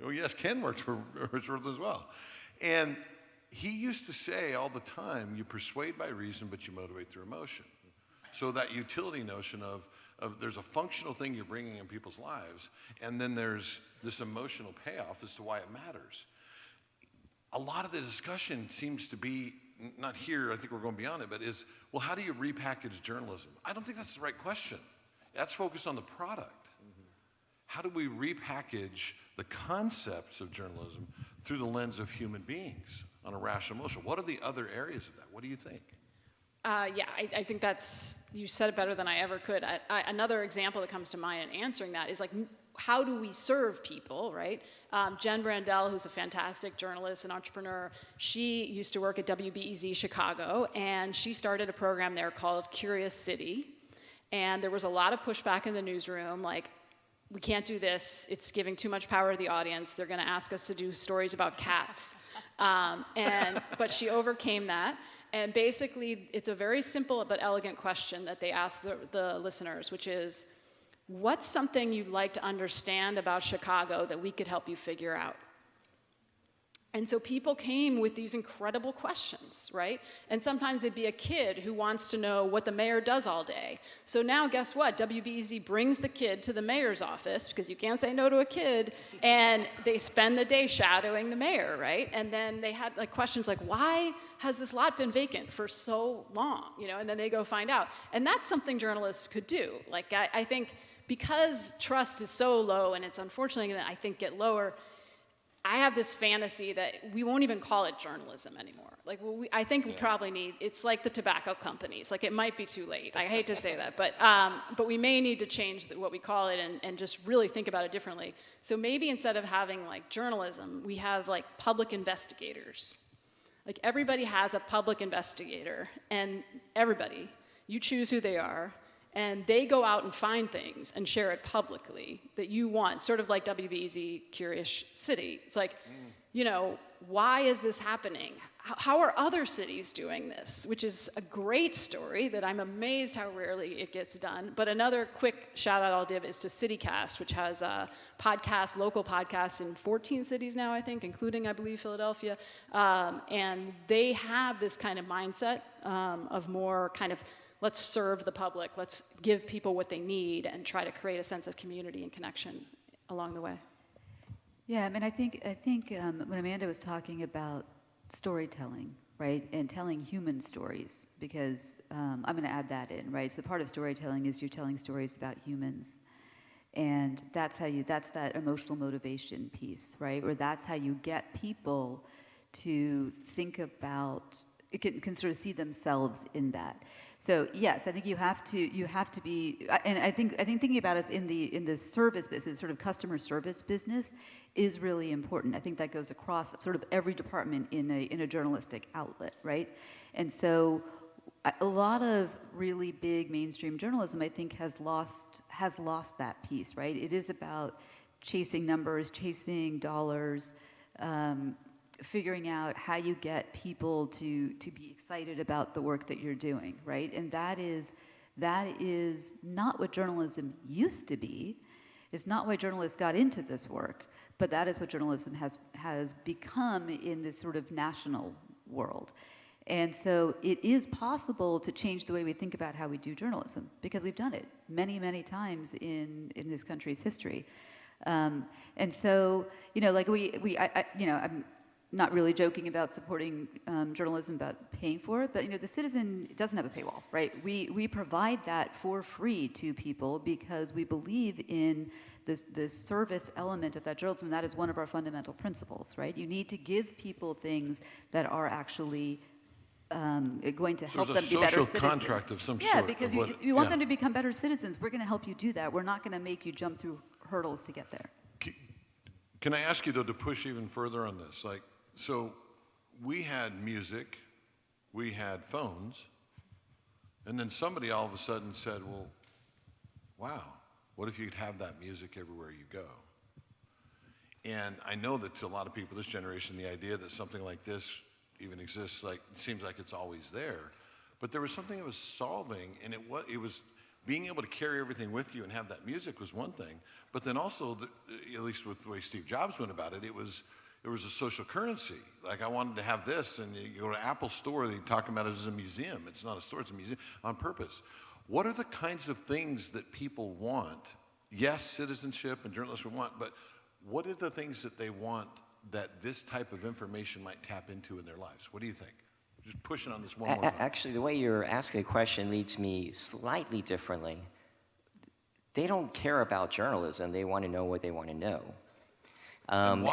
oh yes, Ken worked for Richard Worthland as well. And he used to say all the time, you persuade by reason, but you motivate through emotion. So that utility notion of there's a functional thing you're bringing in people's lives, and then there's this emotional payoff as to why it matters. A lot of the discussion seems to be, not here, I think we're going beyond it, but is, well, how do you repackage journalism? I don't think that's the right question. That's focused on the product. How do we repackage the concepts of journalism through the lens of human beings on a rational emotion. What are the other areas of that? What do you think? Yeah, I think you said it better than I ever could. Another example that comes to mind in answering that is like, how do we serve people, right? Jen Brandel, who's a fantastic journalist and entrepreneur, she used to work at WBEZ Chicago, and she started a program there called Curious City. And there was a lot of pushback in the newsroom, like, we can't do this, it's giving too much power to the audience, they're gonna ask us to do stories about cats. But she overcame that. And basically, it's a very simple but elegant question that they ask the listeners, which is, what's something you'd like to understand about Chicago that we could help you figure out? And so people came with these incredible questions, right? And sometimes it'd be a kid who wants to know what the mayor does all day. So now guess what? WBEZ brings the kid to the mayor's office, because you can't say no to a kid, and they spend the day shadowing the mayor, right? And then they had like questions like, why has this lot been vacant for so long? You know, and then they go find out. And that's something journalists could do. Like I think because trust is so low, and it's unfortunately gonna, I think, get lower, I have this fantasy that we won't even call it journalism anymore. Like, I think we probably need, it's like the tobacco companies. Like, it might be too late. I hate to say that, but we may need to change what we call it and just really think about it differently. So maybe instead of having like journalism, we have like public investigators. Like, everybody has a public investigator, and everybody, you choose who they are, and they go out and find things and share it publicly that you want, sort of like WBEZ Curious City. It's like, you know, why is this happening? How are other cities doing this? Which is a great story that I'm amazed how rarely it gets done. But another quick shout out I'll give is to CityCast, which has local podcasts in 14 cities now, I think, including, I believe, Philadelphia. And they have this kind of mindset of more kind of, let's serve the public, let's give people what they need and try to create a sense of community and connection along the way. Yeah, I mean, I think when Amanda was talking about storytelling, right, and telling human stories, because I'm going to add that in, right? So part of storytelling is you're telling stories about humans, and that's that emotional motivation piece, right? Or that's how you get people to think about, can sort of see themselves in that. So yes, I think you have to be, and I think thinking about us in the service business, sort of customer service business, is really important. I think that goes across sort of every department in a journalistic outlet, right? And so a lot of really big mainstream journalism, I think, has lost that piece, right? It is about chasing numbers, chasing dollars, figuring out how you get people to be excited about the work that you're doing, right? And that is not what journalism used to be. It's not why journalists got into this work, but that is what journalism has become in this sort of national world. And so it is possible to change the way we think about how we do journalism, because we've done it many, many times in this country's history. And so, you know, like I'm not really joking about supporting journalism, about paying for it, but you know, the Citizen doesn't have a paywall, right? We provide that for free to people because we believe in this service element of that journalism, and that is one of our fundamental principles, right? You need to give people things that are actually going to help them be better citizens. Social contract of some sort. Yeah, because you want them to become better citizens. We're going to help you do that. We're not going to make you jump through hurdles to get there. Can I ask you, though, to push even further on this? Like, so we had music, we had phones, and then somebody all of a sudden said, well, wow, what if you could have that music everywhere you go? And I know that to a lot of people this generation, the idea that something like this even exists, like, it seems like it's always there. But there was something it was solving, and it was being able to carry everything with you and have that music was one thing. But then also, at least with the way Steve Jobs went about it, it was a social currency. Like, I wanted to have this, and you go to Apple Store, they talk about it as a museum. It's not a store, it's a museum on purpose. What are the kinds of things that people want? Yes, citizenship and journalists would want, but what are the things that they want that this type of information might tap into in their lives? What do you think? Just pushing on this one more time. Actually, the way you're asking a question leads me slightly differently. They don't care about journalism. They want to know what they want to know. And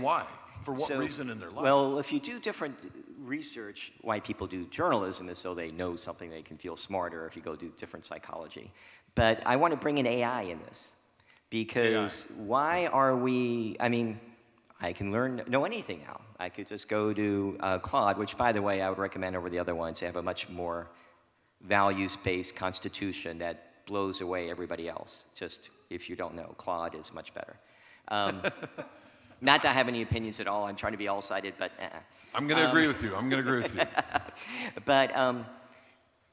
why? For what reason in their life? Well, if you do different research, why people do journalism is so they know something, they can feel smarter if you go do different psychology. But I want to bring in AI in this. Because why are we, I mean, I can know anything now. I could just go to Claude, which, by the way, I would recommend over the other ones. They have a much more values-based constitution that blows away everybody else. Just, if you don't know, Claude is much better. Not that I have any opinions at all. I'm trying to be all-sided, but I'm going to agree with you. I'm going to agree with you. But,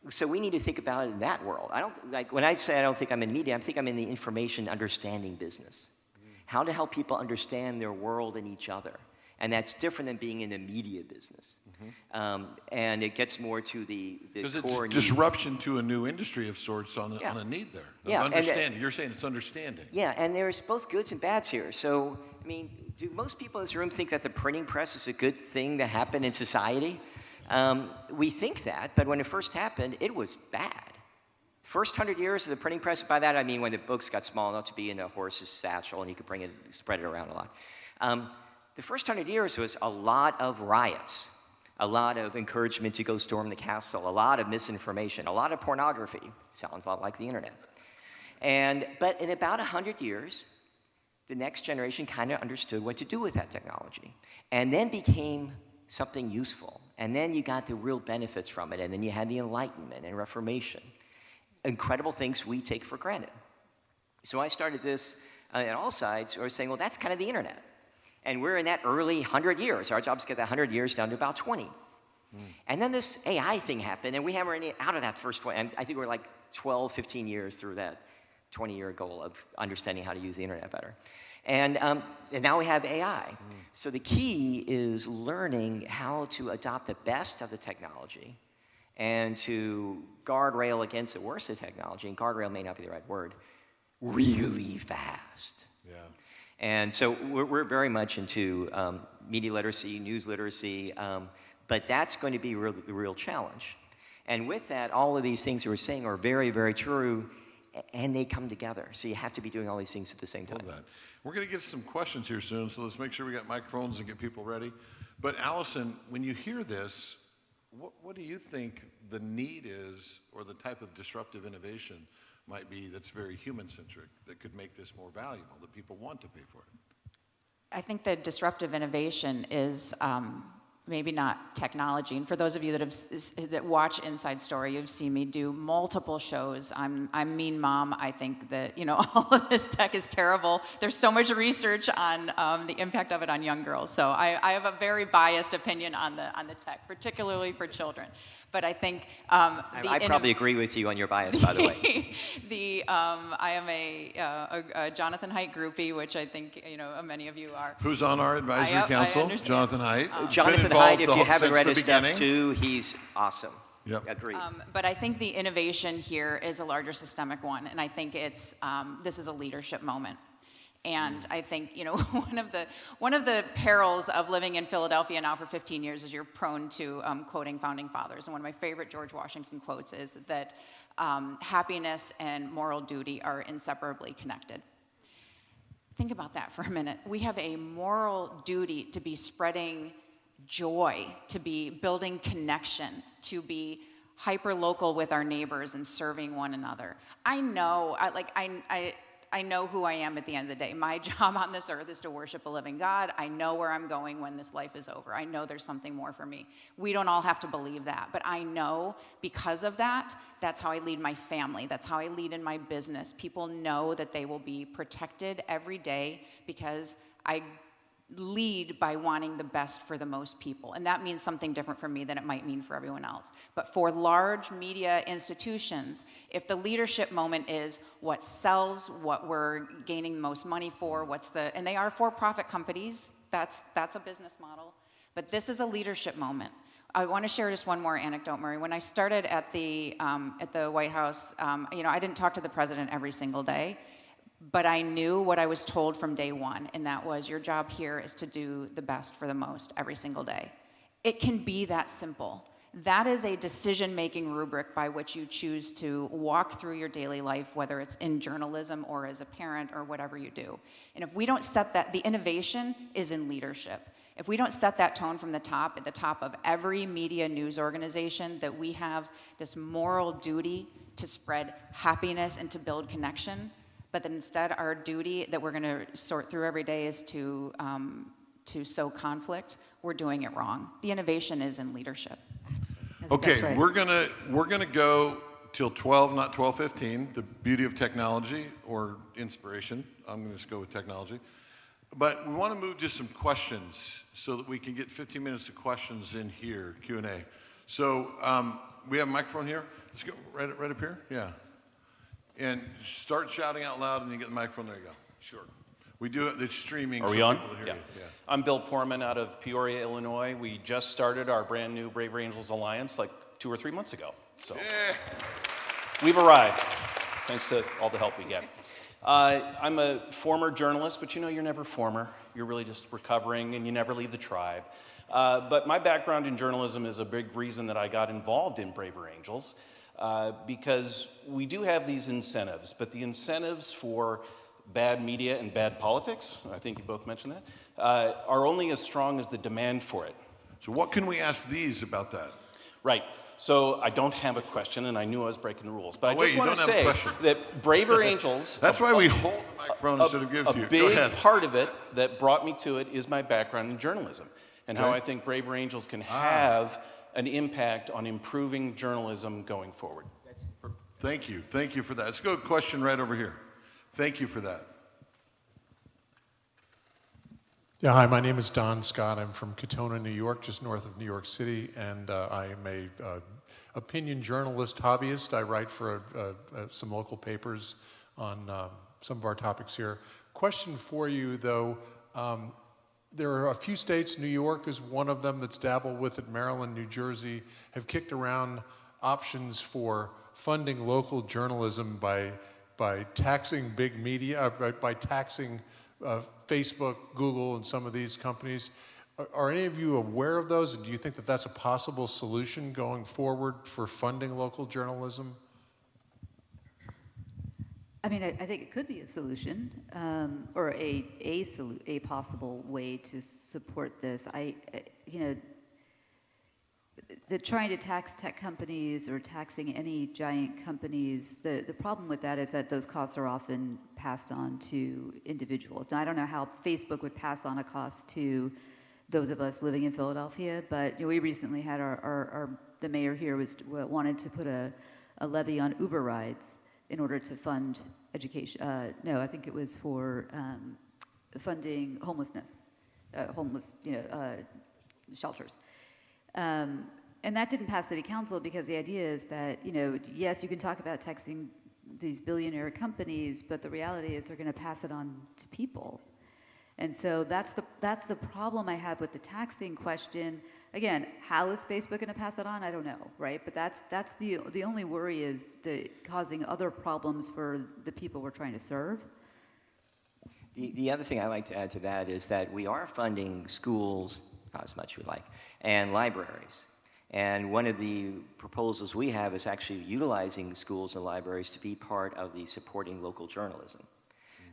so we need to think about it in that world. I don't, like, when I say I don't think I'm in media, I think I'm in the information understanding business. How to help people understand their world and each other. And that's different than being in the media business. And it gets more to the core it's disruption to a new industry of sorts on a need there. Yeah, Understanding. You're saying it's understanding. Yeah, and there's both goods and bads here. So, I mean, do most people in this room think that the printing press is a good thing to happen in society? We think that, but when it first happened, it was bad. First 100 years of the printing press, by that I mean when the books got small enough to be in a horse's satchel and you could spread it around a lot. The first 100 years was a lot of riots, a lot of encouragement to go storm the castle, a lot of misinformation, a lot of pornography. Sounds a lot like the internet. But in about 100 years, the next generation kind of understood what to do with that technology and then became something useful. And then you got the real benefits from it, and then you had the Enlightenment and Reformation. Incredible things we take for granted. So I started this at all sides, or saying, well, that's kind of the internet. And we're in that early 100 years. Our job is to get that 100 years down to about 20. And then this AI thing happened, and we haven't run out of that first 20. I think we're like 12, 15 years through that 20-year goal of understanding how to use the internet better. And now we have AI. So the key is learning how to adopt the best of the technology and to guardrail against the worst of the technology, and guardrail may not be the right word, really fast. Yeah. And so we're very much into media literacy, news literacy, but that's going to be the real challenge. And with that, all of these things that we're saying are very, very true, and they come together. So you have to be doing all these things at the same time. Love that. We're going to get some questions here soon, so let's make sure we got microphones and get people ready. But Allison, when you hear this, what do you think the need is, or the type of disruptive innovation might be that's very human-centric, that could make this more valuable, that people want to pay for it? I think the disruptive innovation is maybe not technology. And for those of you that watch Inside Story, you've seen me do multiple shows. I'm Mean Mom. I think that all of this tech is terrible. There's so much research on the impact of it on young girls. So I have a very biased opinion on the tech, particularly for children. But I think I probably agree with you on your bias, by the way. I am a Jonathan Haidt groupie, which I think many of you are. Who's on our advisory council? Jonathan Haidt. Jonathan Haidt, if you haven't read his stuff too, he's awesome. Yep. Agreed. But I think the innovation here is a larger systemic one, and I think it's this is a leadership moment. And I think one of the perils of living in Philadelphia now for 15 years is you're prone to quoting founding fathers. And one of my favorite George Washington quotes is that happiness and moral duty are inseparably connected. Think about that for a minute. We have a moral duty to be spreading joy, to be building connection, to be hyper-local with our neighbors and serving one another. I know who I am at the end of the day. My job on this earth is to worship a living God. I know where I'm going when this life is over. I know there's something more for me. We don't all have to believe that, but I know because of that, that's how I lead my family. That's how I lead in my business. People know that they will be protected every day because I lead by wanting the best for the most people. And that means something different for me than it might mean for everyone else. But for large media institutions, if the leadership moment is what sells, what we're gaining the most money for, and they are for-profit companies, that's a business model. But this is a leadership moment. I want to share just one more anecdote, Murray. When I started at the White House, I didn't talk to the president every single day. But I knew what I was told from day one, and that was your job here is to do the best for the most every single day. It can be that simple. That is a decision-making rubric by which you choose to walk through your daily life, whether it's in journalism or as a parent or whatever you do. And if we don't set that, the innovation is in leadership. If we don't set that tone from the top, at the top of every media news organization, that we have this moral duty to spread happiness and to build connection, but that instead our duty that we're going to sort through every day is to sow conflict, we're doing it wrong. The innovation is in leadership. Okay, right. we're gonna go till 12, not 12:15. The beauty of technology or inspiration. I'm gonna just go with technology. But we want to move to some questions so that we can get 15 minutes of questions in here, Q&A. So we have a microphone here. Let's go right up here. Yeah. And start shouting out loud and you get the microphone. There you go. Sure. We do it, it's streaming. Are we so on? people hear Yeah. you. Yeah. I'm Bill Poorman out of Peoria, Illinois. We just started our brand new Braver Angels Alliance like 2 or 3 months ago. So we've arrived, thanks to all the help we get. I'm a former journalist, but you know, you're never former. You're really just recovering and you never leave the tribe. But my background in journalism is a big reason that I got involved in Braver Angels, because we do have these incentives, but the incentives for bad media and bad politics, I think you both mentioned that, are only as strong as the demand for it. So what can we ask these about that? Right. So I don't have a question, and I knew I was breaking the rules. But I wait, just you want to don't have a say question. that Braver Angels... That's why we hold the microphone instead of give it to you. A Go ahead. big part of it that brought me to it is my background in journalism, and how Okay. I think Braver Angels can have an impact on improving journalism going forward. Thank you. Thank you for that. Let's go to a question right over here. Thank you for that. Yeah, hi, my name is Don Scott. I'm from Katona, New York, just north of New York City, and I am a opinion journalist, hobbyist. I write for some local papers on some of our topics here. Question for you, though. There are a few states, New York is one of them that's dabbled with it, Maryland, New Jersey, have kicked around options for funding local journalism by taxing big media, by taxing Facebook, Google, and some of these companies. Are any of you aware of those? And do you think that that's a possible solution going forward for funding local journalism? I mean, I think it could be a solution, or a possible way to support this. The trying to tax tech companies or taxing any giant companies, the problem with that is that those costs are often passed on to individuals. Now, I don't know how Facebook would pass on a cost to those of us living in Philadelphia, but we recently had the mayor here wanted to put a levy on Uber rides in order to fund education. No, I think it was for funding homelessness, shelters. And that didn't pass city council because the idea is that, yes, you can talk about taxing these billionaire companies, but the reality is they're going to pass it on to people. And so that's the problem I have with the taxing question. Again, how is Facebook going to pass it on? I don't know, right? But that's the only worry is causing other problems for the people we're trying to serve. The other thing I'd like to add to that is that we are funding schools, not as much as we like, and libraries. And one of the proposals we have is actually utilizing schools and libraries to be part of the supporting local journalism.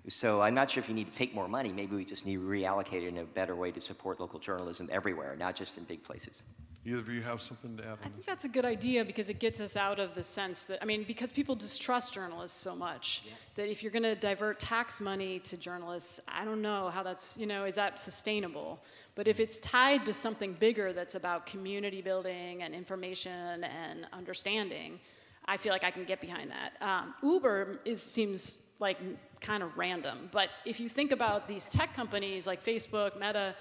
So I'm not sure if you need to take more money. Maybe we just need to reallocate it in a better way to support local journalism everywhere, not just in big places. Either of you have something to add? I think that's a good idea because it gets us out of the sense that, because people distrust journalists so much, that if you're going to divert tax money to journalists, I don't know how that's, is that sustainable? But if it's tied to something bigger that's about community building and information and understanding, I feel like I can get behind that. Uber seems like kind of random, but if you think about these tech companies like Facebook, Meta,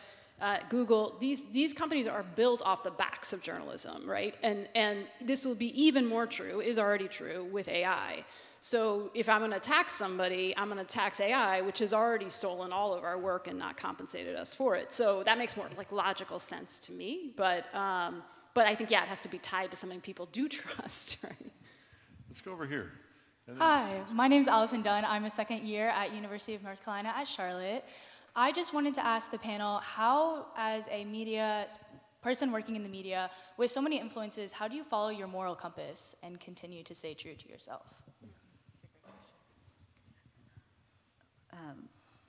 Google, these companies are built off the backs of journalism, right? And this will be even more true, is already true with AI. So if I'm going to tax somebody, I'm going to tax AI, which has already stolen all of our work and not compensated us for it. So that makes more like logical sense to me. But I think, it has to be tied to something people do trust, right? Let's go over here. Hi, my name's Allison Dunn. I'm a second year at University of North Carolina at Charlotte. I just wanted to ask the panel, how, as a media person working in the media, with so many influences, how do you follow your moral compass and continue to stay true to yourself?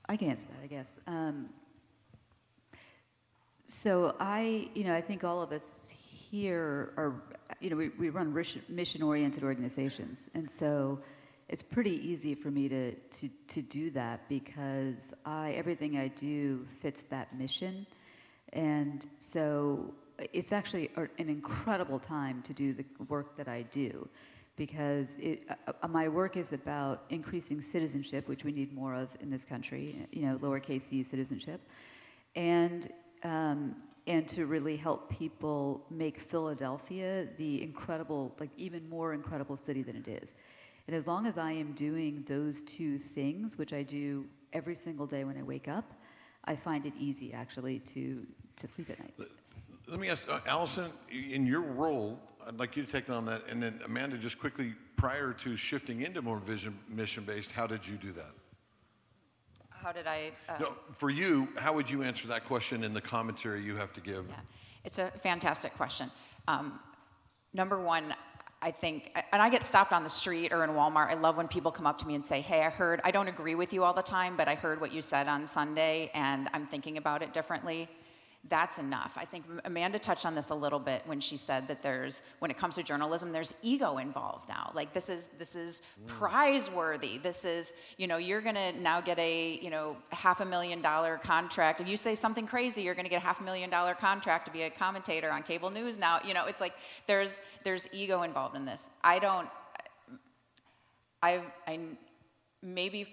I can answer that, I guess. So I think all of us here are, we run mission-oriented organizations, and so it's pretty easy for me to do that because everything I do fits that mission, and so it's actually an incredible time to do the work that I do, because my work is about increasing citizenship, which we need more of in this country, lowercase c citizenship, and to really help people make Philadelphia the incredible, even more incredible city than it is. And as long as I am doing those two things, which I do every single day when I wake up, I find it easy actually to sleep at night. Let me ask, Allison, in your role, I'd like you to take on that, and then Amanda, just quickly, prior to shifting into more mission-based, how did you do that? How did I? No, for you, how would you answer that question in the commentary you have to give? Yeah, it's a fantastic question. Number one, I think, and I get stopped on the street or in Walmart. I love when people come up to me and say, hey, I don't agree with you all the time, but I heard what you said on Sunday and I'm thinking about it differently. That's enough. I think Amanda touched on this a little bit when she said that when it comes to journalism, there's ego involved now. Like this is prize-worthy. This is, you're gonna now get a, $500,000 contract. If you say something crazy, you're gonna get a $500,000 contract to be a commentator on cable news now. It's like there's ego involved in this. Maybe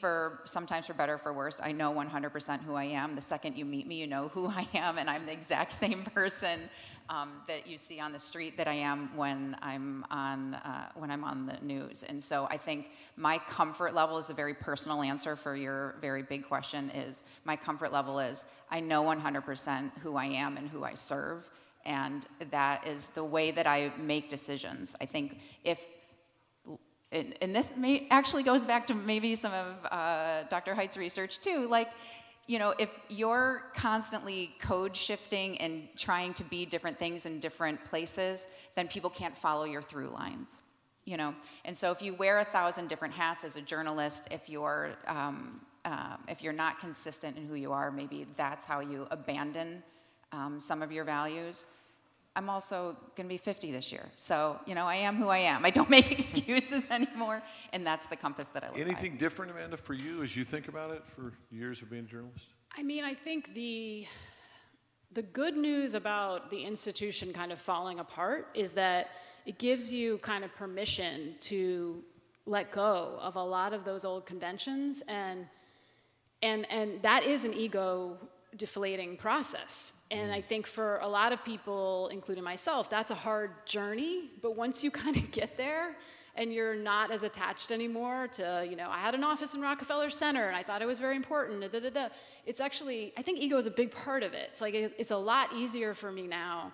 sometimes for better or for worse, I know 100% who I am. The second you meet me, you know who I am, and I'm the exact same person that you see on the street that I am when I'm on the news. And so I think my comfort level is a very personal answer for your very big question. My comfort level is I know 100% who I am and who I serve, and that is the way that I make decisions. I think and this actually goes back to maybe some of Dr. Height's research too, if you're constantly code shifting and trying to be different things in different places, then people can't follow your through lines, And so if you wear 1,000 different hats as a journalist, if you're not consistent in who you are, maybe that's how you abandon some of your values. I'm also going to be 50 this year. So, I am who I am. I don't make excuses anymore, and that's the compass that I live by. Anything different, Amanda, for you as you think about it for years of being a journalist? I mean, I think the good news about the institution kind of falling apart is that it gives you kind of permission to let go of a lot of those old conventions, and that is an ego deflating process. And I think for a lot of people, including myself, that's a hard journey. But once you kind of get there and you're not as attached anymore to, I had an office in Rockefeller Center and I thought it was very important. It's actually, I think ego is a big part of it. It's like, it's a lot easier for me now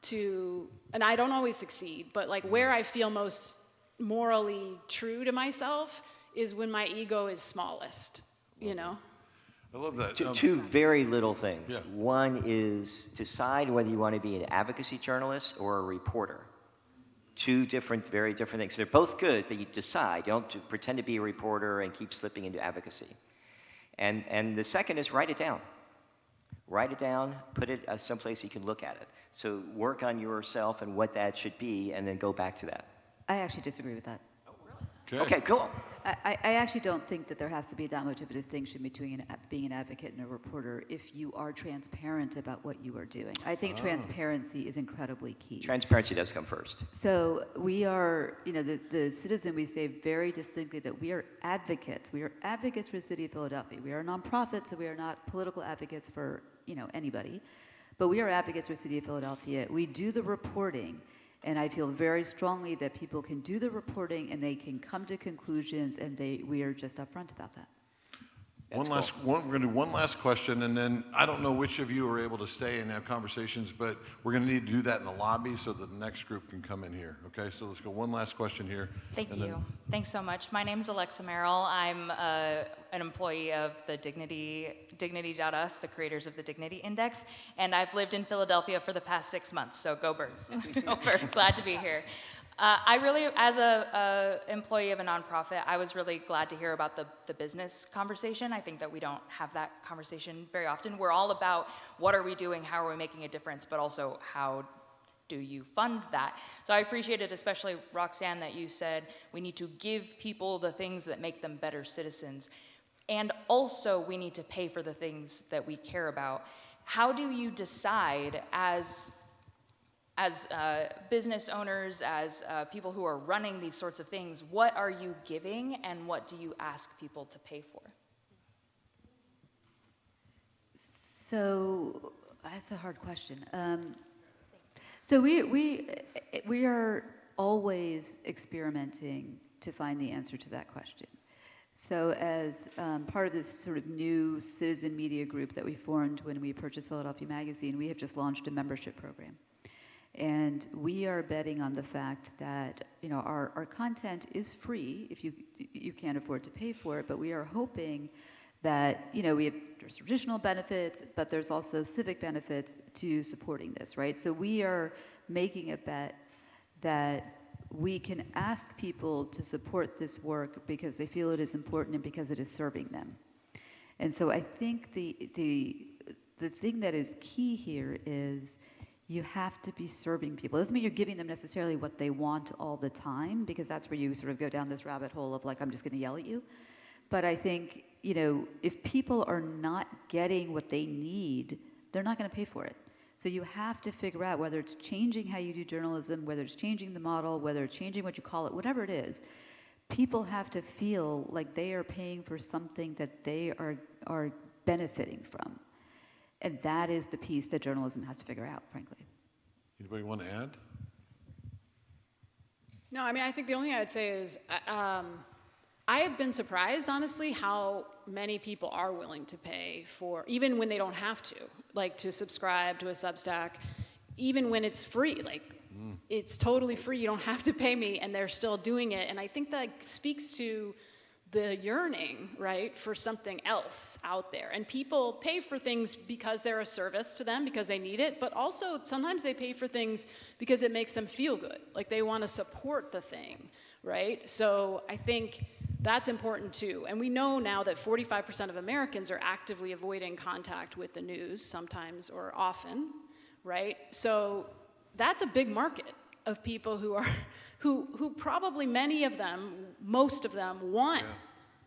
and I don't always succeed, but where I feel most morally true to myself is when my ego is smallest, I love that. Two very little things. Yeah. One is decide whether you want to be an advocacy journalist or a reporter. Two very different things. They're both good, but you decide. You don't pretend to be a reporter and keep slipping into advocacy. And the second is write it down. Write it down, put it someplace you can look at it. So work on yourself and what that should be, and then go back to that. I actually disagree with that. Okay, cool. I actually don't think that there has to be that much of a distinction between being an advocate and a reporter if you are transparent about what you are doing. I think transparency is incredibly key. Transparency does come first. So we are, the Citizen, we say very distinctly that we are advocates. We are advocates for the city of Philadelphia. We are a nonprofit, so we are not political advocates for, anybody. But we are advocates for the city of Philadelphia. We do the reporting. And I feel very strongly that people can do the reporting and they can come to conclusions, and we are just upfront about that. We're going to do one last question, and then I don't know which of you are able to stay and have conversations, but we're going to need to do that in the lobby so that the next group can come in here. Okay, so let's go one last question here. Thank you. Thanks so much. My name is Alexa Merrill. I'm an employee of the Dignity.us, the creators of the Dignity Index, and I've lived in Philadelphia for the past 6 months, so go Birds. Glad to be here. I really, as a employee of a nonprofit, I was really glad to hear about the business conversation. I think that we don't have that conversation very often. We're all about what are we doing, how are we making a difference, but also how do you fund that? So I appreciated, especially Roxanne, that you said we need to give people the things that make them better citizens. And also we need to pay for the things that we care about. How do you decide as business owners, as people who are running these sorts of things, what are you giving and what do you ask people to pay for? So that's a hard question. So we are always experimenting to find the answer to that question. So as part of this sort of new citizen media group that we formed when we purchased Philadelphia Magazine, we have just launched a membership program. And we are betting on the fact that, you know, our content is free if you can't afford to pay for it, but we are hoping that, you know, there's traditional benefits, but there's also civic benefits to supporting this, right? So we are making a bet that we can ask people to support this work because they feel it is important and because it is serving them. And so I think the thing that is key here is you have to be serving people. It doesn't mean you're giving them necessarily what they want all the time, because that's where you sort of go down this rabbit hole of like, I'm just gonna yell at you. But I think, you know, if people are not getting what they need, they're not gonna pay for it. So you have to figure out whether it's changing how you do journalism, whether it's changing the model, whether it's changing what you call it, whatever it is, people have to feel like they are paying for something that they are benefiting from. And that is the piece that journalism has to figure out, frankly. Anybody want to add? No, I mean, I think the only thing I'd say is I have been surprised, honestly, how many people are willing to pay for, even when they don't have to, like to subscribe to a Substack, even when it's free, like it's totally free, you don't have to pay me, and they're still doing it. And I think that speaks to the yearning, right, for something else out there. And people pay for things because they're a service to them, because they need it, but also sometimes they pay for things because it makes them feel good, like they want to support the thing, right? So I think that's important too. And we know now that 45% of Americans are actively avoiding contact with the news, sometimes or often, right? So that's a big market of people who are who probably many of them, most of them, want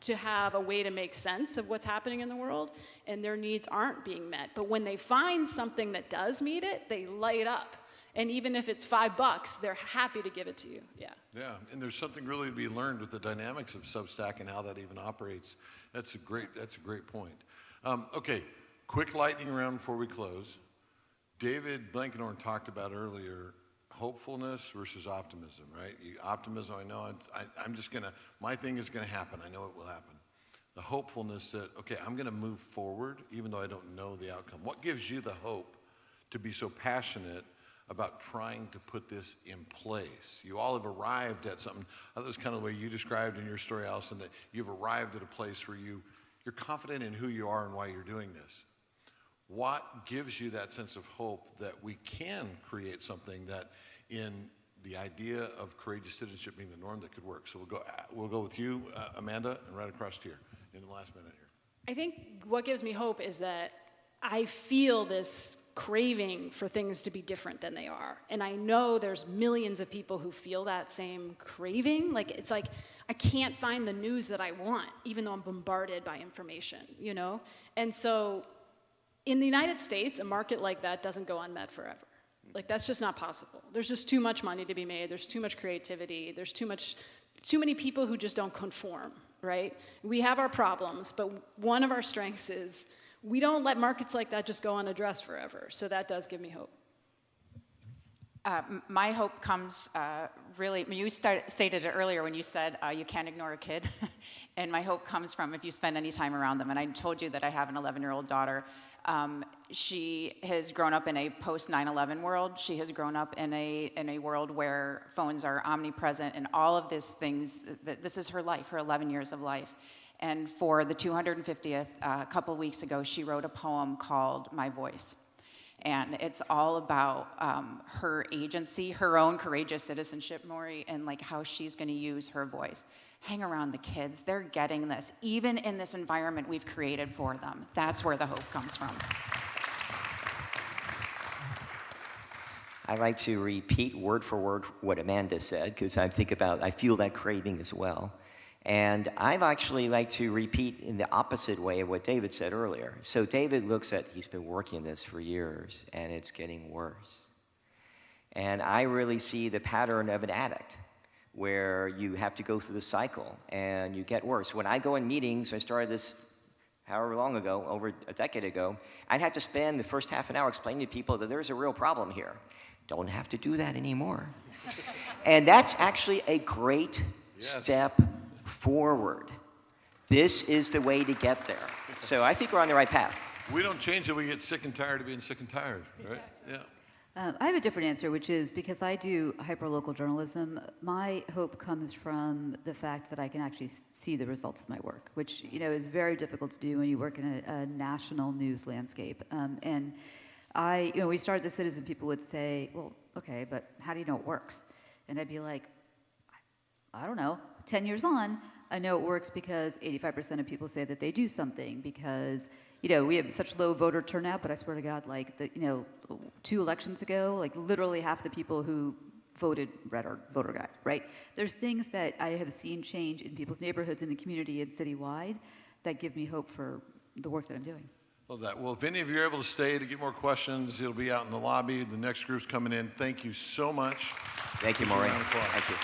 to have a way to make sense of what's happening in the world, and their needs aren't being met. But when they find something that does meet it, they light up. And even if it's $5, they're happy to give it to you. Yeah. Yeah, and there's something really to be learned with the dynamics of Substack and how that even operates. That's a great point. Okay, quick lightning round before we close. David Blankenhorn talked about earlier hopefulness versus optimism, right? Optimism, I know, I'm just gonna, my thing is gonna happen. I know it will happen. The hopefulness that, okay, I'm gonna move forward even though I don't know the outcome. What gives you the hope to be so passionate about trying to put this in place? You all have arrived at something. That was kind of the way you described in your story, Allison, that you've arrived at a place where you're confident in who you are and why you're doing this. What gives you that sense of hope that we can create something that in the idea of courageous citizenship being the norm that could work? So we'll go with you, Amanda, and right across here in the last minute here. I think what gives me hope is that I feel this craving for things to be different than they are. And I know there's millions of people who feel that same craving. Like, it's like, I can't find the news that I want, even though I'm bombarded by information, you know? And so in the United States, a market like that doesn't go unmet forever. Like, that's just not possible. There's just too much money to be made. There's too much creativity. There's too many people who just don't conform, right? We have our problems, but one of our strengths is we don't let markets like that just go unaddressed forever. So that does give me hope. My hope comes really, you stated it earlier when you said you can't ignore a kid. And my hope comes from if you spend any time around them. And I told you that I have an 11-year-old daughter. She has grown up in a post-9/11 world. She has grown up in a world where phones are omnipresent and all of these things. This is her life, her 11 years of life. And for the 250th, a couple weeks ago, she wrote a poem called My Voice. And it's all about her agency, her own courageous citizenship, Maury, and like how she's going to use her voice. Hang around the kids. They're getting this, even in this environment we've created for them. That's where the hope comes from. I like to repeat word for word what Amanda said, because I feel that craving as well. And I'd actually like to repeat in the opposite way of what David said earlier. So David looks at, he's been working this for years, and it's getting worse. And I really see the pattern of an addict, where you have to go through the cycle, and you get worse. When I go in meetings, I started this however long ago, over a decade ago, I'd have to spend the first half an hour explaining to people that there's a real problem here. Don't have to do that anymore. And that's actually a great step forward. This is the way to get there. So I think we're on the right path. We don't change it, we get sick and tired of being sick and tired, right? Yeah. I have a different answer, which is because I do hyperlocal journalism, my hope comes from the fact that I can actually see the results of my work, which is very difficult to do when you work in a national news landscape. And we started the Citizen, people would say, well, okay, but how do you know it works? And I'd be like, I don't know. 10 years on, I know it works because 85% of people say that they do something because, we have such low voter turnout, but I swear to God, 2 elections ago, literally half the people who voted read our voter guide, right? There's things that I have seen change in people's neighborhoods, in the community, and citywide that give me hope for the work that I'm doing. Love that. Well, if any of you are able to stay to get more questions, it'll be out in the lobby. The next group's coming in. Thank you so much. Thank you, Maureen. Thank you.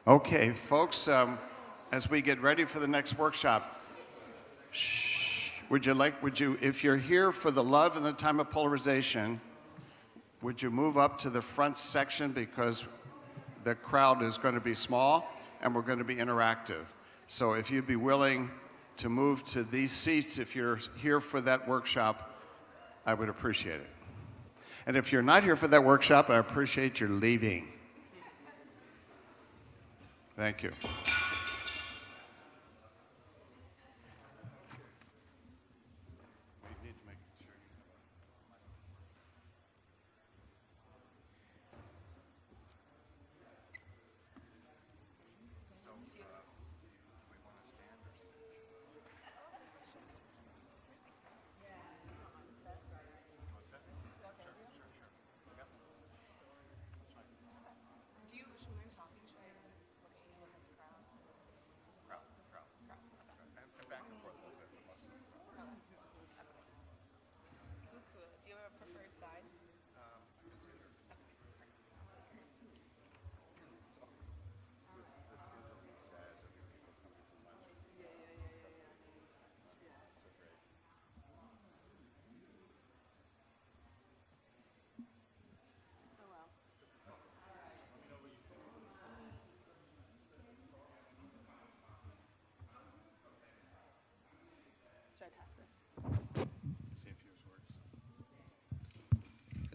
Okay, folks, as we get ready for the next workshop, would you, if you're here for the love and the time of polarization, would you move up to the front section because the crowd is going to be small and we're going to be interactive. So if you'd be willing to move to these seats if you're here for that workshop, I would appreciate it. And if you're not here for that workshop, I appreciate your leaving. Thank you.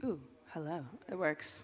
Ooh, hello. It works.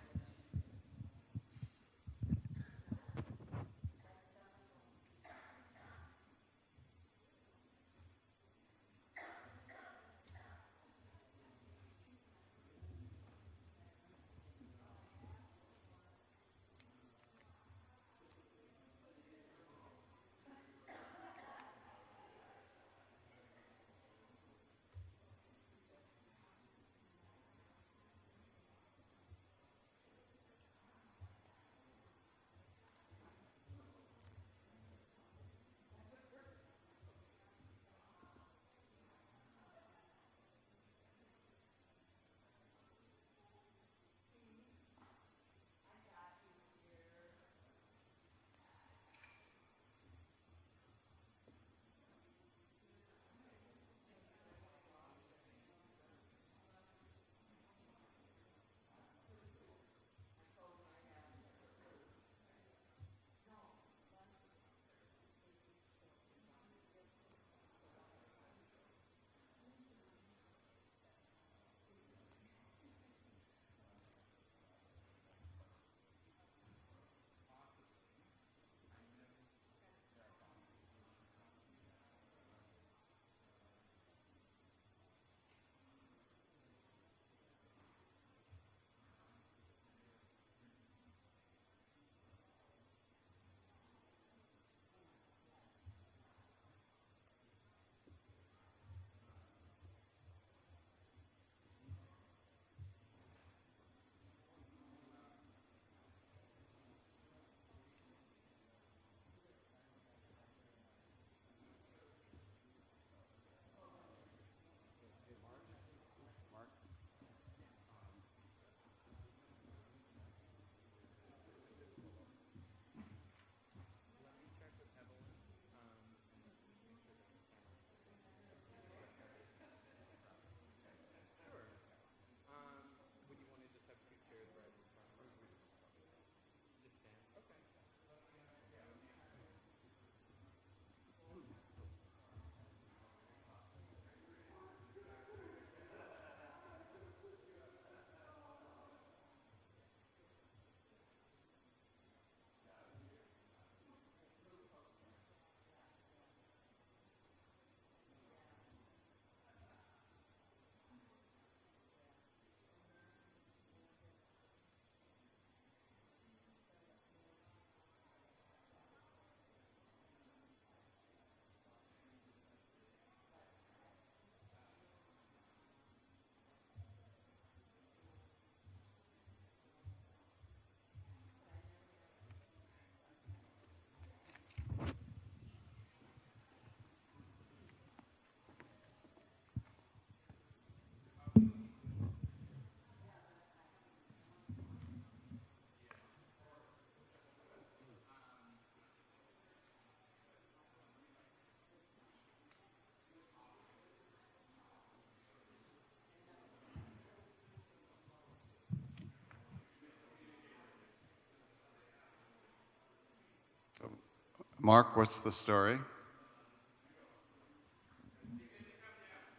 Mark, what's the story?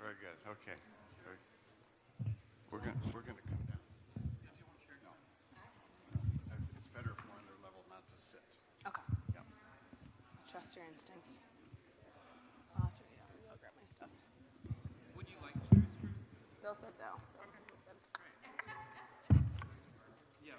Very good. Okay. We're gonna come down. No. It's better if we're on their level, not to sit. Okay. Yeah. Trust your instincts. I'll have to go grab my stuff. Would you like chairs? Bill said no, so he's good. Yeah.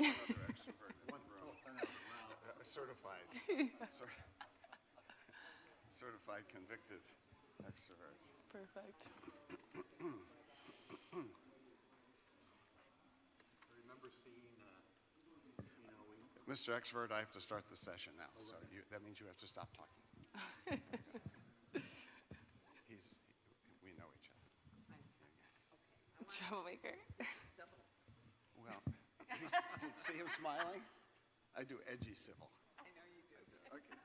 Another extrovert in one room. Certified. Certified convicted extrovert. Perfect. Remember seeing, Mr. Extrovert, I have to start the session now, so that means you have to stop talking. We know each other. Troublemaker. Well, did you see him smiling? I do edgy civil. I know you do. Okay.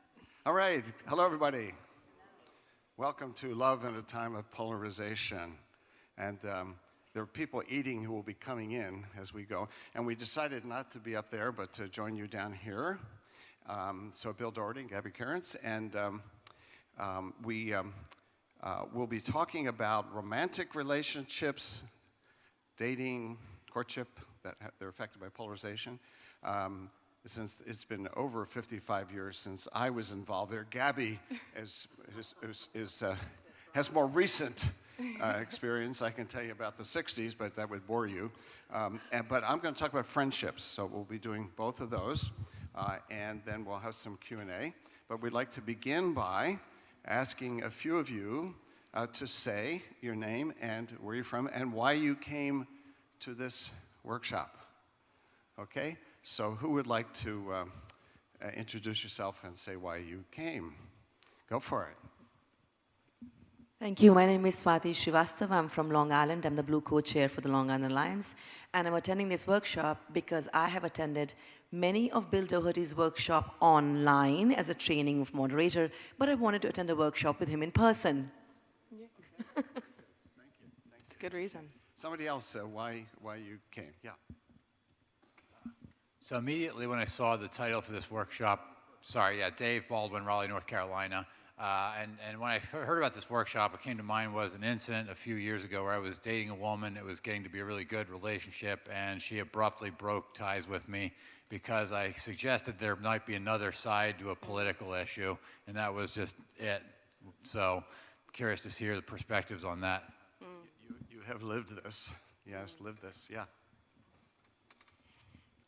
All right. Hello, everybody. Welcome to Love in a Time of Polarization. And there are people eating who will be coming in as we go. And we decided not to be up there, but to join you down here. So Bill Doherty and Gabby Cairns. And we'll be talking about romantic relationships, dating, courtship, they're affected by polarization. Since it's been over 55 years since I was involved there, Gabby has more recent experience. I can tell you about the 60s, but that would bore you. But I'm going to talk about friendships, so we'll be doing both of those, and then we'll have some Q&A. But we'd like to begin by asking a few of you to say your name and where you're from and why you came to this workshop. Okay, so who would like to introduce yourself and say why you came? Go for it. Thank you. My name is Swati Srivastava. I'm from Long Island. I'm the Blue Co-Chair for the Long Island Alliance. And I'm attending this workshop because I have attended many of Bill Doherty's workshop online as a training of moderator, but I wanted to attend a workshop with him in person. Yeah. Thank you. It's a good reason. Somebody else, why you came? Yeah. So immediately when I saw the title for this workshop, Dave Baldwin, Raleigh, North Carolina, and when I heard about this workshop, what came to mind was an incident a few years ago where I was dating a woman. It was getting to be a really good relationship, and she abruptly broke ties with me because I suggested there might be another side to a political issue, and that was just it. So curious to hear the perspectives on that. You have lived this. Yes, lived this, yeah.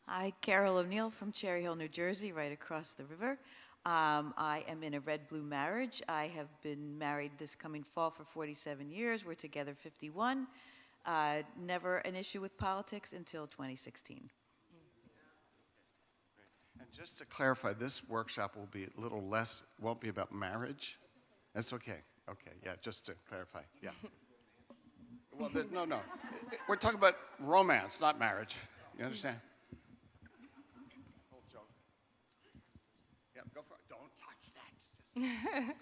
Hi, Carol O'Neill from Cherry Hill, New Jersey, right across the river. I am in a red-blue marriage. I have been married this coming fall for 47 years. We're together 51. Never an issue with politics until 2016. And just to clarify, this workshop will be a little less, won't be about marriage. That's okay. Okay, yeah, just to clarify, yeah. Well, no. We're talking about romance, not marriage. You understand? Yeah, go for it. Don't touch that.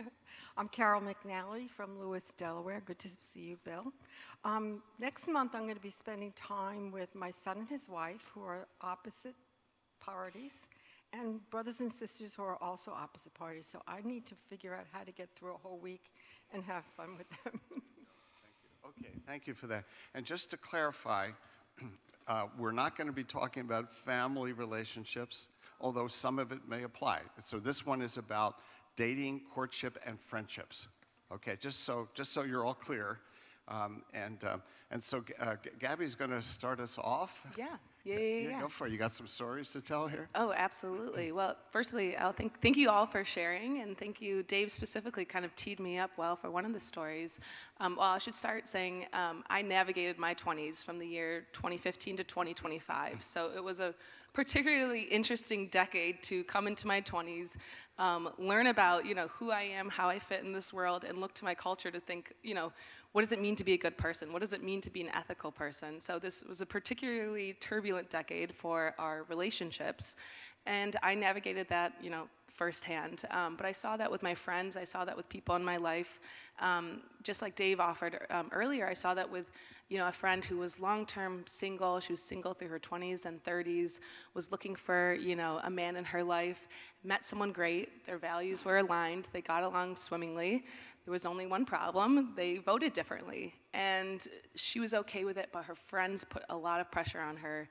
I'm Carol McNally from Lewis, Delaware. Good to see you, Bill. Next month, I'm going to be spending time with my son and his wife, who are opposite parties, and brothers and sisters who are also opposite parties. So I need to figure out how to get through a whole week and have fun with them. Okay, thank you for that. And just to clarify, we're not going to be talking about family relationships although some of it may apply. So this one is about dating, courtship, and friendships. Okay, just so you're all clear. And so Gabby's going to start us off. Yeah. Go for it. You got some stories to tell here? Oh, absolutely. Well, firstly, I'll thank you all for sharing, and thank you, Dave specifically kind of teed me up well for one of the stories. Well, I should start saying I navigated my 20s from the year 2015 to 2025, so it was a particularly interesting decade to come into my 20s, learn about, who I am, how I fit in this world, and look to my culture to think, what does it mean to be a good person? What does it mean to be an ethical person? So this was a particularly turbulent decade for our relationships, and I navigated that, firsthand. But I saw that with my friends. I saw that with people in my life. Just like Dave offered earlier, I saw that with, a friend who was long-term single. She was single through her 20s and 30s, was looking for, a man in her life, met someone great. Their values were aligned. They got along swimmingly. There was only one problem. They voted differently. And she was okay with it, but her friends put a lot of pressure on her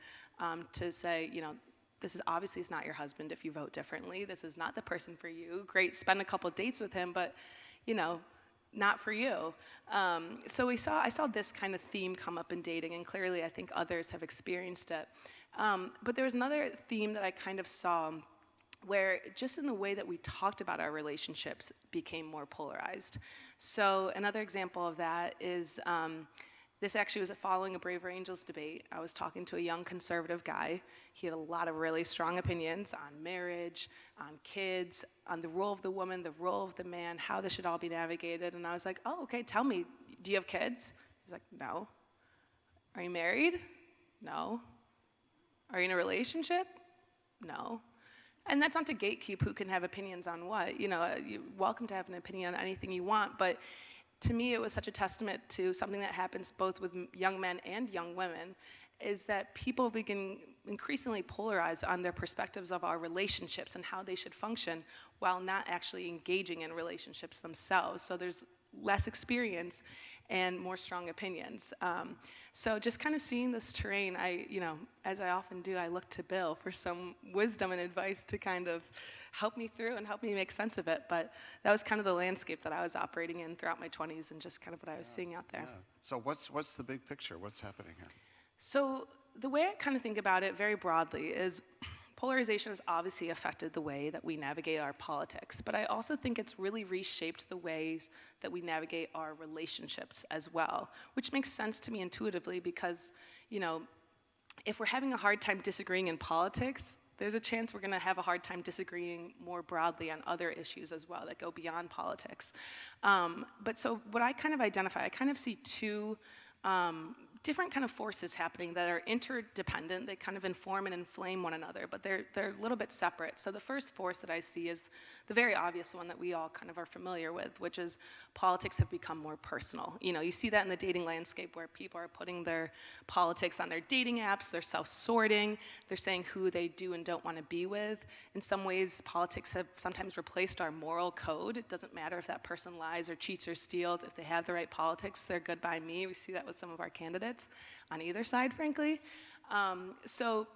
to say, this is obviously not your husband if you vote differently. This is not the person for you. Great, spend a couple dates with him, but, not for you. So I saw this kind of theme come up in dating, and clearly I think others have experienced it. But there was another theme that I kind of saw where just in the way that we talked about our relationships became more polarized. So another example of that is this actually was following a Braver Angels debate. I was talking to a young conservative guy. He had a lot of really strong opinions on marriage, on kids, on the role of the woman, the role of the man, how this should all be navigated. And I was like, oh, okay, tell me, do you have kids? He's like, no. Are you married? No. Are you in a relationship? No. And that's not to gatekeep who can have opinions on what. You're welcome to have an opinion on anything you want, but to me, it was such a testament to something that happens both with young men and young women, is that people begin increasingly polarized on their perspectives of our relationships and how they should function while not actually engaging in relationships themselves. So there's less experience and more strong opinions. So just kind of seeing this terrain, as I often do, I look to Bill for some wisdom and advice to kind of help me through and help me make sense of it. But that was kind of the landscape that I was operating in throughout my 20s and just kind of what I was seeing out there. Yeah. So what's the big picture? What's happening here? So the way I kind of think about it very broadly is polarization has obviously affected the way that we navigate our politics, but I also think it's really reshaped the ways that we navigate our relationships as well, which makes sense to me intuitively because, if we're having a hard time disagreeing in politics, there's a chance we're going to have a hard time disagreeing more broadly on other issues as well that go beyond politics. But so what I kind of identify, I kind of see two different kind of forces happening that are interdependent. They kind of inform and inflame one another, but they're a little bit separate. So the first force that I see is the very obvious one that we all kind of are familiar with, which is politics have become more personal. You see that in the dating landscape where people are putting their politics on their dating apps, they're self-sorting, they're saying who they do and don't want to be with. In some ways, politics have sometimes replaced our moral code. It doesn't matter if that person lies or cheats or steals. If they have the right politics, they're good by me. We see that with some of our candidates on either side, frankly. So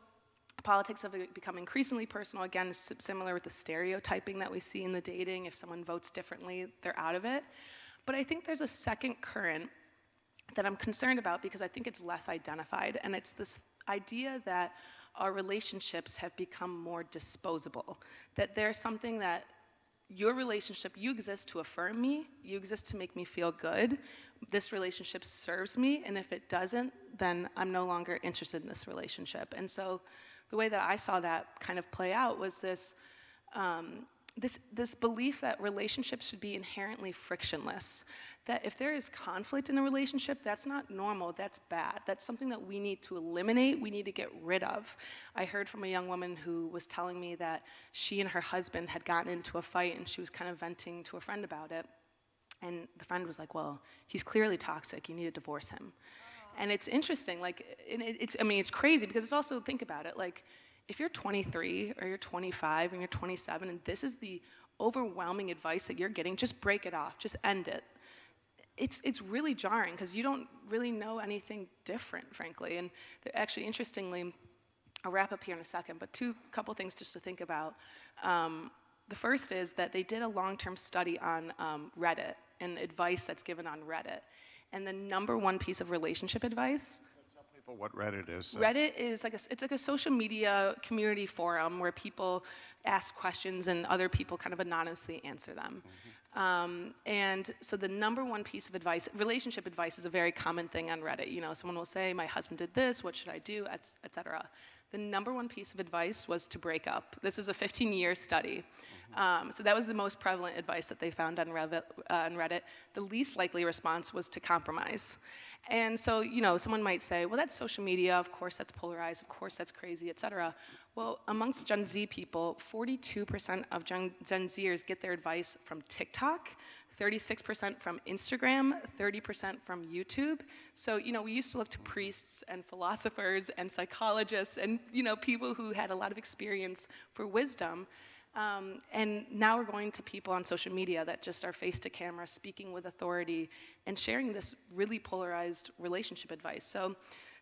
politics have become increasingly personal. Again, similar with the stereotyping that we see in the dating. If someone votes differently, they're out of it. But I think there's a second current that I'm concerned about because I think it's less identified, and it's this idea that our relationships have become more disposable, that there's something that your relationship, you exist to affirm me, you exist to make me feel good, this relationship serves me, and if it doesn't, then I'm no longer interested in this relationship. And so the way that I saw that kind of play out was this belief that relationships should be inherently frictionless, that if there is conflict in a relationship, that's not normal, that's bad. That's something that we need to eliminate, we need to get rid of. I heard from a young woman who was telling me that she and her husband had gotten into a fight and she was kind of venting to a friend about it. And the friend was like, well, he's clearly toxic, you need to divorce him. And it's interesting, it's crazy because it's also, think about it, if you're 23 or you're 25 and you're 27 and this is the overwhelming advice that you're getting, just break it off, just end it. It's really jarring because you don't really know anything different, frankly. And actually, interestingly, I'll wrap up here in a second, but couple things just to think about. The first is that they did a long-term study on Reddit and advice that's given on Reddit. And the number one piece of relationship advice. Tell people what Reddit is. Reddit is it's like a social media community forum where people ask questions and other people kind of anonymously answer them. And so the number one piece of advice, relationship advice, is a very common thing on Reddit. You know, someone will say, my husband did this, what should I do, et cetera. The number one piece of advice was to break up. This was a 15-year study. So that was the most prevalent advice that they found on Reddit. The least likely response was to compromise. And so, you know, someone might say, well, that's social media, of course that's polarized, of course that's crazy, et cetera. Well, amongst Gen Z people, 42% of Gen Zers get their advice from TikTok, 36% from Instagram, 30% from YouTube. So, you know, we used to look to priests and philosophers and psychologists and, you know, people who had a lot of experience for wisdom. And now we're going to people on social media that just are face to camera, speaking with authority, and sharing this really polarized relationship advice. So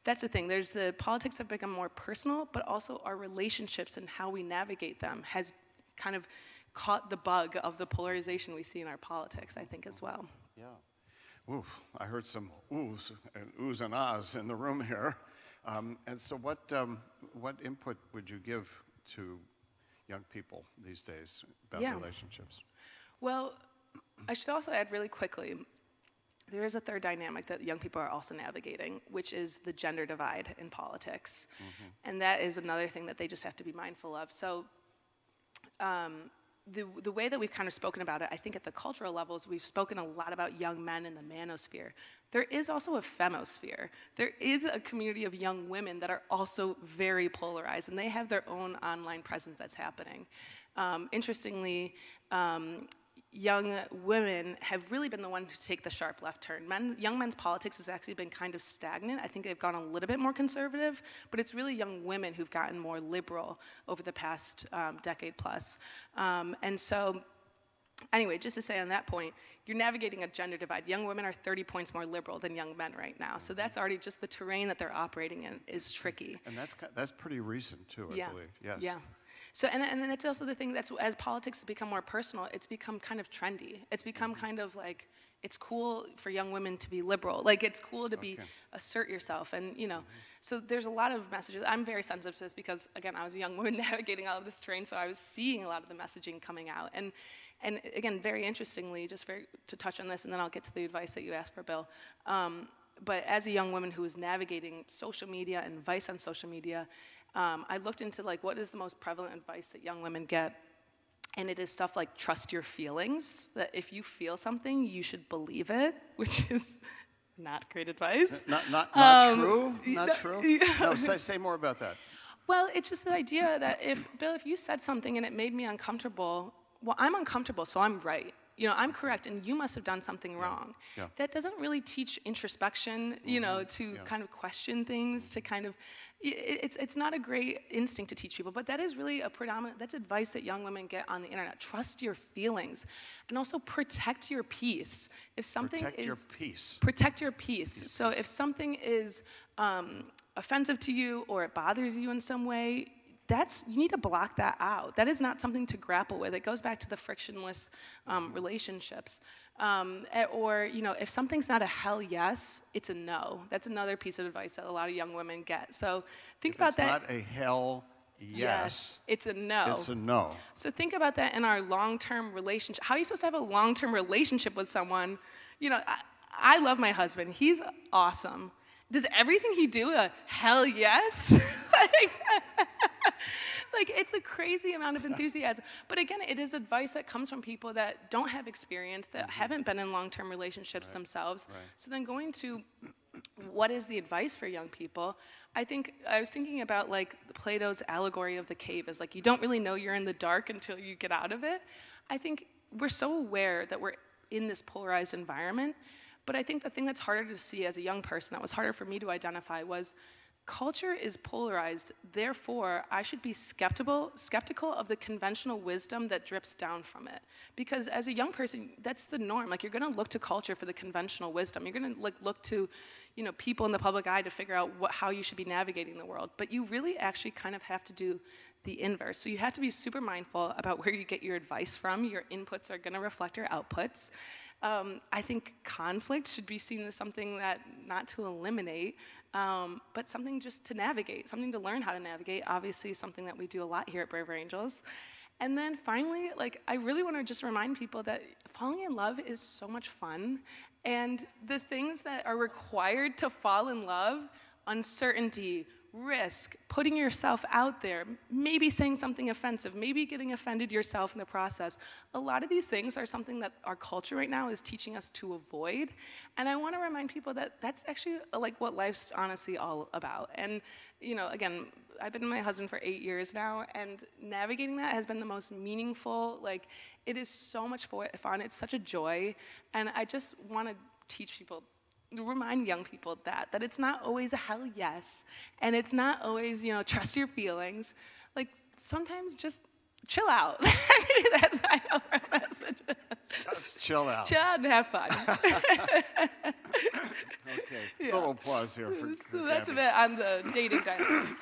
that's the thing. There's the politics have become more personal, but also our relationships and how we navigate them has kind of caught the bug of the polarization we see in our politics, I think, as well. Yeah. Oof, I heard some oohs and ahs in the room here. And so what input would you give to young people these days about relationships? Well, I should also add really quickly, there is a third dynamic that young people are also navigating, which is the gender divide in politics. And that is another thing that they just have to be mindful of. So the way that we've kind of spoken about it, I think at the cultural levels, we've spoken a lot about young men in the manosphere. There is also a femosphere. There is a community of young women that are also very polarized, and they have their own online presence that's happening. Interestingly, young women have really been the ones to take the sharp left turn. Young men's politics has actually been kind of stagnant. I think they've gone a little bit more conservative, but it's really young women who've gotten more liberal over the past decade plus. And so, anyway, just to say on that point, you're navigating a gender divide. Young women are 30 points more liberal than young men right now. So that's already just the terrain that they're operating in is tricky. And that's pretty recent too, I believe. Yes. Yeah. So, and then it's also the thing that's, as politics has become more personal, it's become kind of trendy. It's become kind of like, it's cool for young women to be liberal. Like, it's cool to assert yourself. And, you know, so there's a lot of messages. I'm very sensitive to this because, again, I was a young woman navigating all of this terrain, so I was seeing a lot of the messaging coming out. And again, very interestingly, to touch on this, and then I'll get to the advice that you asked for, Bill. But as a young woman who was navigating social media and advice on social media, I looked into like what is the most prevalent advice that young women get, and it is stuff like trust your feelings, that if you feel something, you should believe it, which is not great advice. Not true? Not true? No, say more about that. Well, it's just the idea that Bill, if you said something and it made me uncomfortable, well, I'm uncomfortable, so I'm right. You know, I'm correct, and you must have done something wrong. Yeah. That doesn't really teach introspection, you know, to kind of question things, to kind of, it's not a great instinct to teach people, but that is really that's advice that young women get on the internet. Trust your feelings, and also protect your peace. If something Protect your peace. Protect your peace. So if something is offensive to you or it bothers you in some way, you need to block that out. That is not something to grapple with. It goes back to the frictionless relationships. Or, you know, if something's not a hell yes, it's a no. That's another piece of advice that a lot of young women get. So think about that. It's not a hell yes. It's a no. It's a no. So think about that in our long-term relationship. How are you supposed to have a long-term relationship with someone? You know, I love my husband. He's awesome. Does everything he do a hell yes? Like, it's a crazy amount of enthusiasm. But again, it is advice that comes from people that don't have experience, that haven't been in long-term relationships themselves. So then going to what is the advice for young people, I was thinking about like Plato's allegory of the cave is like, you don't really know you're in the dark until you get out of it. I think we're so aware that we're in this polarized environment, but I think the thing that's harder to see as a young person, that was harder for me to identify, was culture is polarized, therefore I should be skeptical of the conventional wisdom that drips down from it. Because as a young person, that's the norm. Like, you're gonna look to culture for the conventional wisdom. You're gonna look to, people in the public eye to figure out how you should be navigating the world. But you really actually kind of have to do the inverse. So you have to be super mindful about where you get your advice from. Your inputs are going to reflect your outputs. I think conflict should be seen as something that, not to eliminate, but something just to navigate, something to learn how to navigate. Obviously, something that we do a lot here at Braver Angels. And then finally, I really want to just remind people that falling in love is so much fun. And the things that are required to fall in love, uncertainty, risk, putting yourself out there, maybe saying something offensive, maybe getting offended yourself in the process. A lot of these things are something that our culture right now is teaching us to avoid. And I want to remind people that that's actually what life's honestly all about. And, again, I've been with my husband for 8 years now, and navigating that has been the most meaningful. It is so much fun. It's such a joy. And I just want to teach people, remind young people that it's not always a hell yes, and it's not always, trust your feelings. Sometimes just chill out. I know my husband. Just chill out. Chill out and have fun. Okay, Yeah. little applause here for So that's a Gabby. bit on the dating dynamics.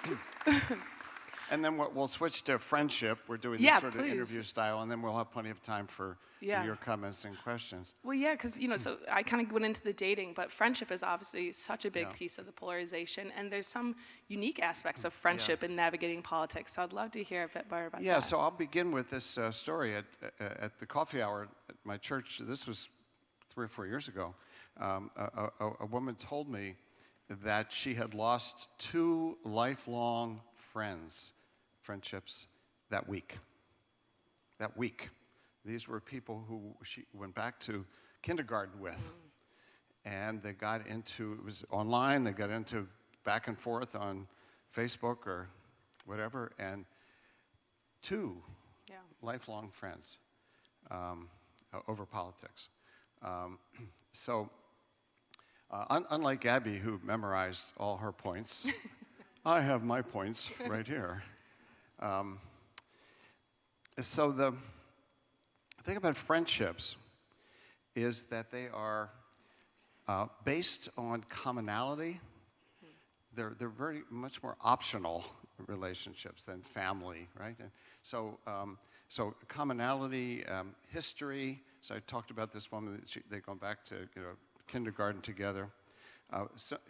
And then we'll switch to friendship. We're doing Yeah, this sort please. of interview style, and then we'll have plenty of time for Yeah. your comments and questions. Well, yeah, because, so I kind of went into the dating, but friendship is obviously such a big Yeah. piece of the polarization, and there's some unique aspects of friendship in navigating politics, so I'd love to hear a bit more about Yeah, that. so I'll begin with this story at the coffee hour at my church. This was 3 or 4 years ago. A woman told me that she had lost 2 lifelong friendships that week. These were people who she went back to kindergarten with. And they got into, it was online, they got into back and forth on Facebook or whatever, and 2 lifelong friends over politics. Unlike Gabby, who memorized all her points, I have my points right here. So the thing about friendships is that they are based on commonality. They're very much more optional relationships than family, right? And so commonality, history. So I talked about this woman. They go back to kindergarten together.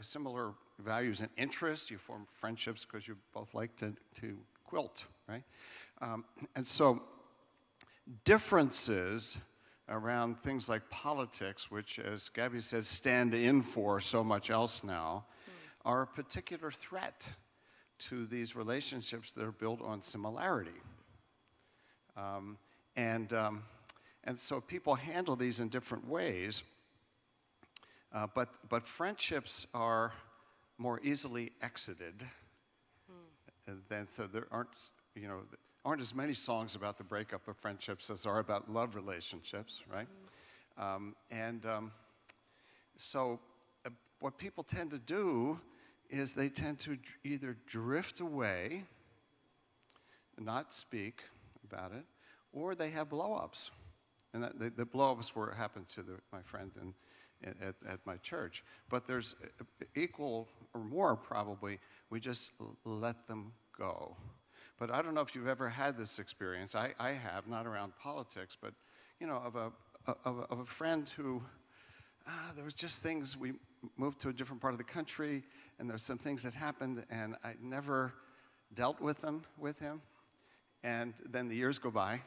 Similar values and interests. You form friendships because you both like to quilt, right? And so differences around things like politics, which, as Gabby says, stand in for so much else now, are a particular threat to these relationships that are built on similarity. And so people handle these in different ways, but friendships are more easily exited. So there aren't as many songs about the breakup of friendships as there are about love relationships, right? So what people tend to do is they tend to either drift away, not speak about it, or they have blow-ups. And the blow-ups happened to my friend at my church. But there's equal or more probably, we just let them go. But I don't know if you've ever had this experience. I have, not around politics, but of a friend who there was just things. We moved to a different part of the country, and there's some things that happened, and I never dealt with him. And then the years go by.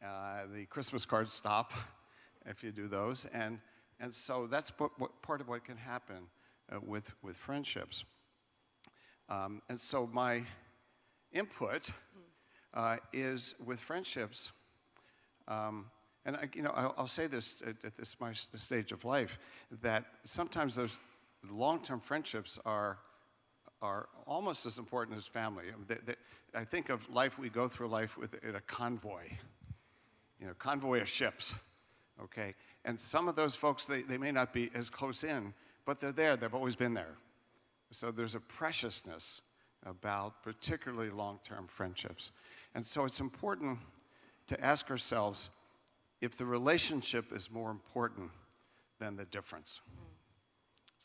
The Christmas cards stop, if you do those, and so that's part of what can happen with friendships. And so my input is with friendships, and I'll say this at this my stage of life, that sometimes those long-term friendships are almost as important as family. I think of life, we go through life in a convoy, convoy of ships, okay? And some of those folks, they may not be as close in, but they're there, they've always been there. So there's a preciousness about particularly long-term friendships. And so it's important to ask ourselves if the relationship is more important than the difference.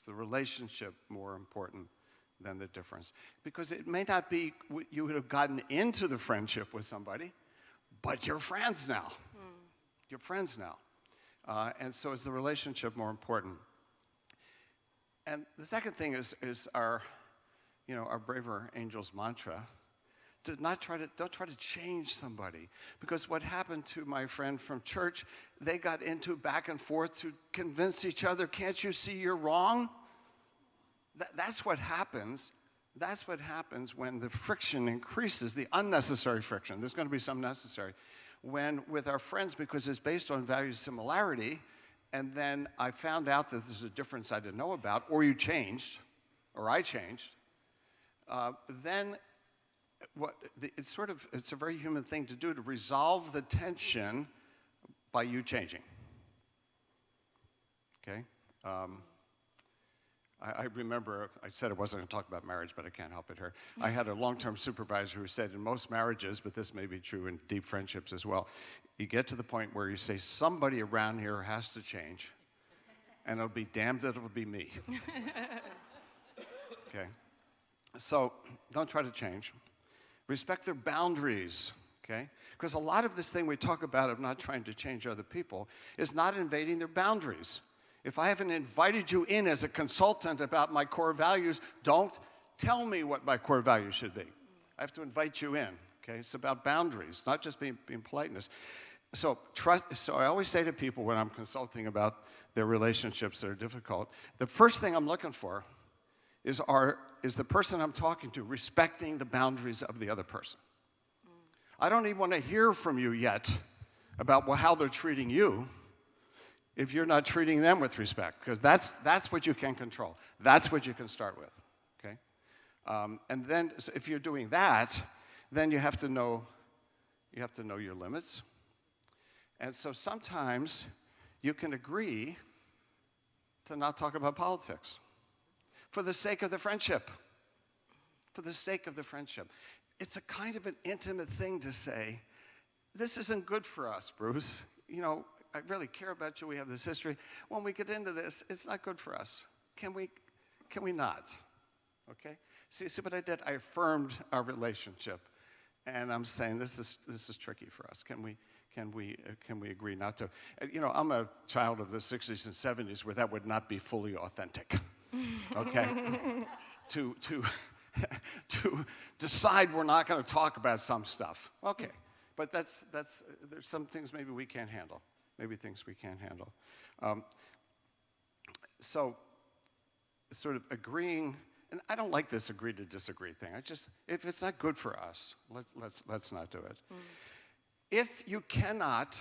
Is the relationship more important than the difference? Because it may not be you would have gotten into the friendship with somebody, but you're friends now. You're friends now. And so is the relationship more important? And the second thing is our, our Braver Angels mantra. Don't try to change somebody. Because what happened to my friend from church, they got into back and forth to convince each other, can't you see you're wrong? That's what happens. That's what happens when the friction increases, the unnecessary friction. There's going to be some necessary. When with our friends, because it's based on value similarity, and then I found out that there's a difference I didn't know about, or you changed, or I changed, then it's a very human thing to do, to resolve the tension by you changing. Okay? I remember, I said I wasn't going to talk about marriage, but I can't help it here. I had a long-term supervisor who said in most marriages, but this may be true in deep friendships as well, you get to the point where you say, somebody around here has to change, and it'll be damned if it'll be me. Okay? So don't try to change. Respect their boundaries, okay? Because a lot of this thing we talk about of not trying to change other people is not invading their boundaries. If I haven't invited you in as a consultant about my core values, don't tell me what my core values should be. I have to invite you in, okay? It's about boundaries, not just being politeness. So I always say to people when I'm consulting about their relationships that are difficult, the first thing I'm looking for is the person I'm talking to respecting the boundaries of the other person. I don't even want to hear from you yet about how they're treating you if you're not treating them with respect, because that's what you can control. That's what you can start with, okay? And then if you're doing that, then you have to know your limits. And so sometimes you can agree to not talk about politics for the sake of the friendship. For the sake of the friendship. It's a kind of an intimate thing to say, this isn't good for us, Bruce. I really care about you. We have this history. When we get into this, it's not good for us. Can we not? Okay? See what I did? I affirmed our relationship, and I'm saying this is tricky for us. Can we agree not to? I'm a child of the 60s and 70s where that would not be fully authentic. Okay? to decide we're not going to talk about some stuff. Okay. But there's some things maybe we can't handle. Maybe things we can't handle. So sort of agreeing, and I don't like this agree to disagree thing. If it's not good for us, let's not do it. If you cannot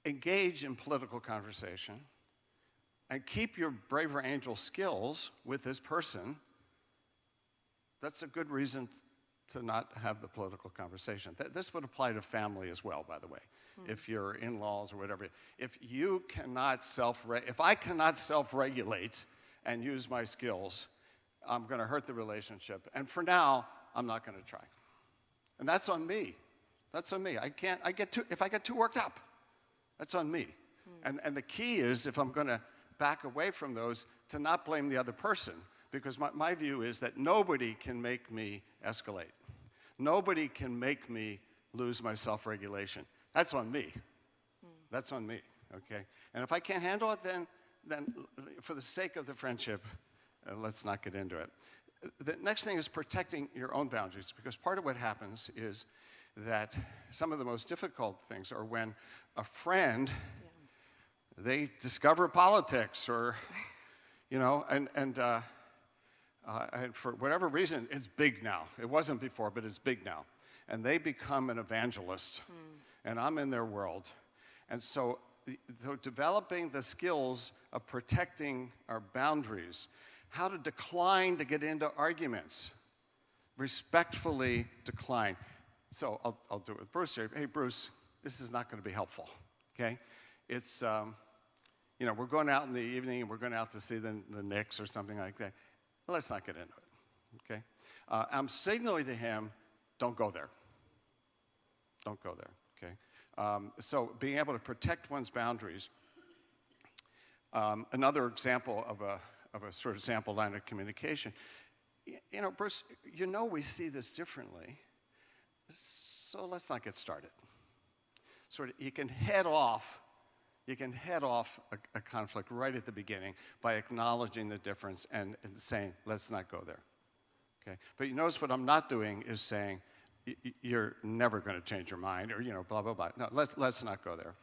engage in political conversation and keep your Braver Angel skills with this person, that's a good reason to not have the political conversation. This would apply to family as well, by the way. If you're in-laws or whatever. If I cannot self-regulate and use my skills, I'm going to hurt the relationship. And for now, I'm not going to try. And that's on me. That's on me. If I get too worked up, that's on me. And the key is, if I'm going to back away from those, to not blame the other person. Because my view is that nobody can make me escalate. Nobody can make me lose my self-regulation. That's on me. That's on me, okay? And if I can't handle it, then for the sake of the friendship, let's not get into it. The next thing is protecting your own boundaries, because part of what happens is that some of the most difficult things are when a friend, they discover politics or, and for whatever reason, it's big now. It wasn't before, but it's big now. And they become an evangelist, and I'm in their world. And so developing the skills of protecting our boundaries, how to decline to get into arguments, respectfully decline. So I'll do it with Bruce here. Hey, Bruce, this is not going to be helpful, okay? It's, we're going out in the evening, and we're going out to see the Knicks or something like that. Let's not get into it, okay? I'm signaling to him, don't go there. Don't go there, okay? So being able to protect one's boundaries. Another example of a sort of sample line of communication. You know, Bruce, you know we see this differently, so let's not get started. Sort of, you can head off a conflict right at the beginning by acknowledging the difference and saying, let's not go there. Okay? But you notice what I'm not doing is saying, you're never going to change your mind, or, you know, blah, blah, blah. No, let's not go there.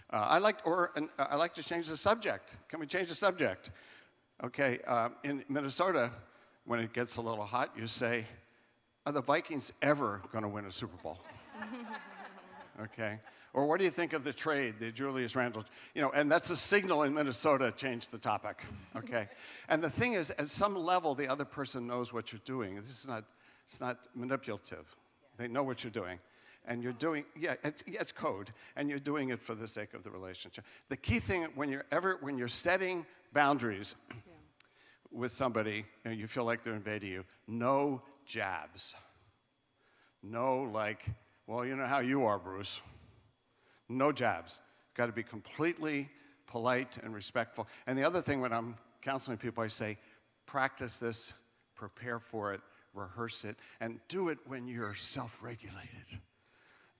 I like to change the subject. Can we change the subject? Okay, in Minnesota, when it gets a little hot, you say, are the Vikings ever going to win a Super Bowl? Okay? Or what do you think of the trade, the Julius Randle? You know, and that's a signal in Minnesota, change the topic, okay? And the thing is, at some level, the other person knows what you're doing. It's not manipulative. They know what you're doing. And you're doing, it's code, and you're doing it for the sake of the relationship. The key thing, when you're setting boundaries with somebody, and you feel like they're invading you, no jabs. No, like, well, you know how you are, Bruce. No jabs. Got to be completely polite and respectful. And the other thing, when I'm counseling people, I say, practice this, prepare for it, rehearse it, and do it when you're self-regulated.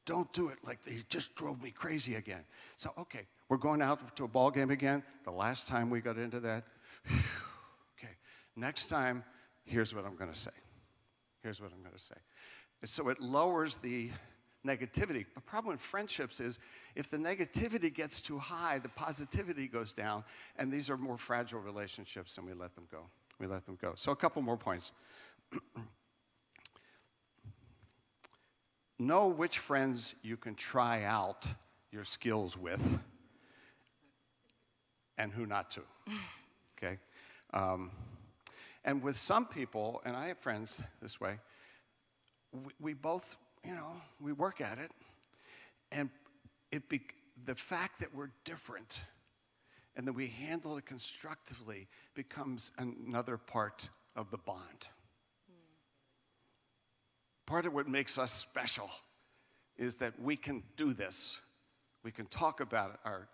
Don't do it like they just drove me crazy again. So, okay, we're going out to a ball game again. The last time we got into that, okay, next time, here's what I'm going to say. Here's what I'm going to say. So it lowers the negativity. The problem with friendships is if the negativity gets too high, the positivity goes down, and these are more fragile relationships, and we let them go. We let them go. So a couple more points. Know which friends you can try out your skills with and who not to, okay? And with some people, and I have friends this way, we both, you know, we work at it, and the fact that we're different and that we handle it constructively becomes another part of the bond. Part of what makes us special is that we can do this. We can talk about our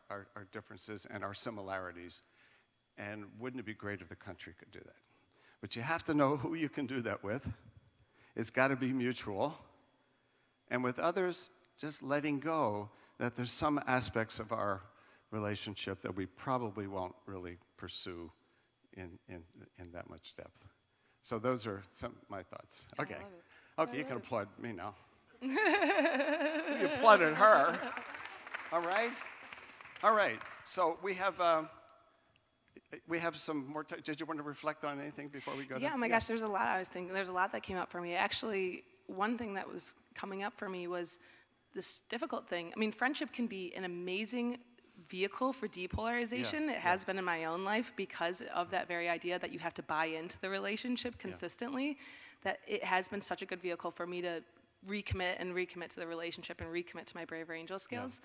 differences and our similarities, and wouldn't it be great if the country could do that? But you have to know who you can do that with. It's got to be mutual. And with others, just letting go that there's some aspects of our relationship that we probably won't really pursue in that much depth. So those are some of my thoughts. Okay. Okay, you can applaud me now. You applauded her. All right? All right. So we have some more time. Did you want to reflect on anything before we go to? Yeah, oh my gosh, there's a lot I was thinking. There's a lot that came up for me. Actually, one thing that was coming up for me was this difficult thing. I mean, friendship can be an amazing vehicle for depolarization. It has been in my own life because of that very idea that you have to buy into the relationship consistently, that it has been such a good vehicle for me to recommit to the relationship and recommit to my Braver Angel skills.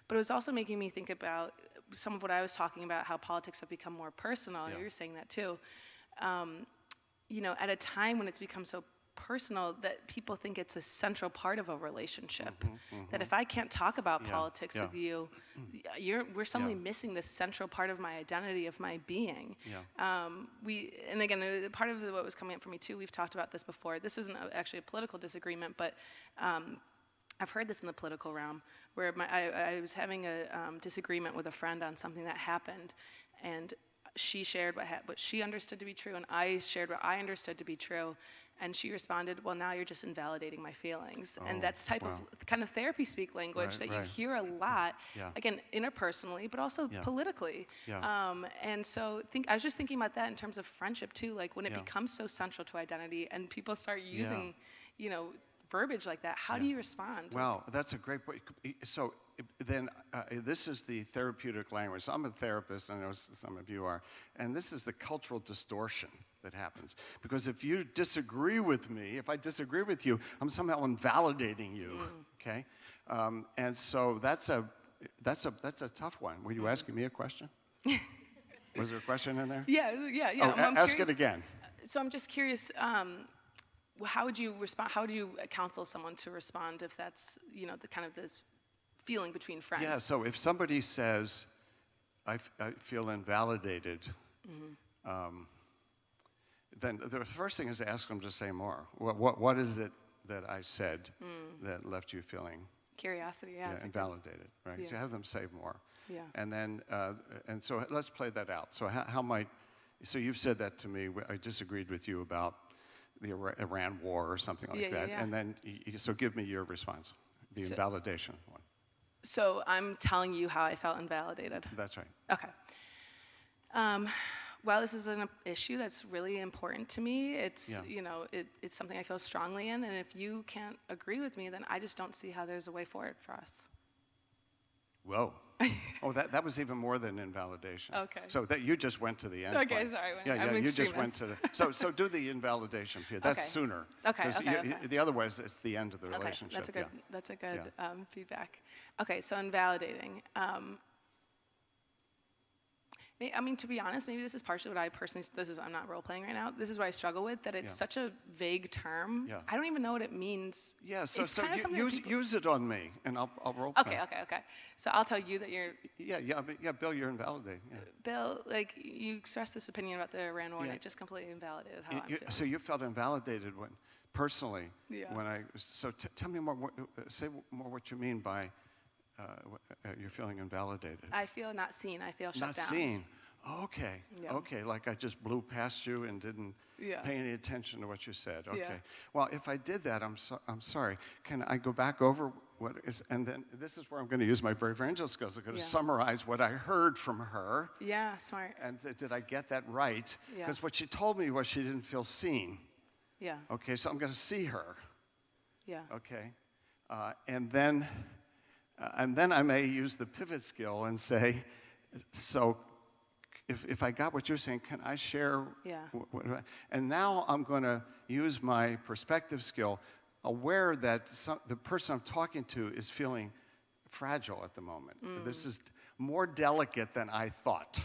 But it was also making me think about some of what I was talking about, how politics have become more personal. You were saying that too. You know, at a time when it's become so personal that people think it's a central part of a relationship. That if I can't talk about politics with you, we're suddenly missing this central part of my identity, of my being. And again, part of what was coming up for me too, we've talked about this before. This wasn't actually a political disagreement, but I've heard this in the political realm, where I was having a disagreement with a friend on something that happened, and she shared what she understood to be true, and I shared what I understood to be true. And she responded, well, now you're just invalidating my feelings. And that's type of kind of therapy speak language that you hear a lot, again, interpersonally, but also politically. And so I was just thinking about that in terms of friendship too, like when it becomes so central to identity and people start using, you know, verbiage like that, how do you respond? Well, that's a great point. So then this is the therapeutic language. So I'm a therapist, I know some of you are, and this is the cultural distortion that happens. Because if you disagree with me, if I disagree with you, I'm somehow invalidating you, okay? And so that's a tough one. Were you asking me a question? Was there a question in there? Yeah. Oh, ask it again. So I'm just curious, how would you respond? How would you counsel someone to respond if that's, you know, the kind of this feeling between friends? Yeah, so if somebody says, I feel invalidated, Mm-hmm. then the first thing is to ask them to say more. What is it that I said that left you feeling Curiosity, yeah. it's a good- invalidated, right? Yeah. So have them say more. Yeah. And then, and so let's play that out. So how might, so you've said that to me, I disagreed with you about the Iran war or something like Yeah, yeah, that. yeah. And then, so give me your response, the So- invalidation one. So I'm telling you how I felt invalidated. That's right. Okay. Well, this is an issue that's really important to me. It's, Yeah. you know, it's something I feel strongly in, and if you can't agree with me, then I just don't see how there's a way forward for us. Whoa. Oh, that was even more than invalidation. Okay. So that you just went to the end. Okay, point. sorry, Yeah, I'm yeah, an you just went extremist. to the, so do the invalidation period. That's Okay. sooner. Okay, 'Cause okay, okay. The other way is it's the end of the Okay, relationship. that's a good, yeah. that's a good feedback. Okay, so invalidating. I mean, to be honest, maybe this is partially what I personally, I'm not role playing right now. This is what I struggle with, that it's Yeah. such a vague term. Yeah. I don't even know what it means. Yeah, so, It's so kinda something that people- use it on me, and I'll role play. Okay. So I'll tell you that you're, Yeah, Bill, you're invalidating. Yeah. Bill, like, you expressed this opinion about the Iran war, and Yeah. it just completely invalidated how I'm feeling. So you felt invalidated when, personally, Yeah. when so tell me more, say more what you mean by you're feeling invalidated. I feel not seen. I feel shut Not down. seen. Okay. Yeah. Okay, like I just blew past you and didn't Yeah. pay any attention to what you said. Okay. Yeah. Well, if I did that, I'm sorry. Can I go back over what is, and then this is where I'm going to use my Brave Angel skills. I'm going to Yeah. summarize what I heard from her. Yeah, smart. And did I get that right? Yeah. Because what she told me was she didn't feel seen. Yeah. Okay, so I'm going to see her. Yeah. Okay. And then I may use the pivot skill and say, so if I got what you're saying, can I share? Yeah. And now I'm going to use my perspective skill, aware that the person I'm talking to is feeling fragile at the moment. This is more delicate than I thought.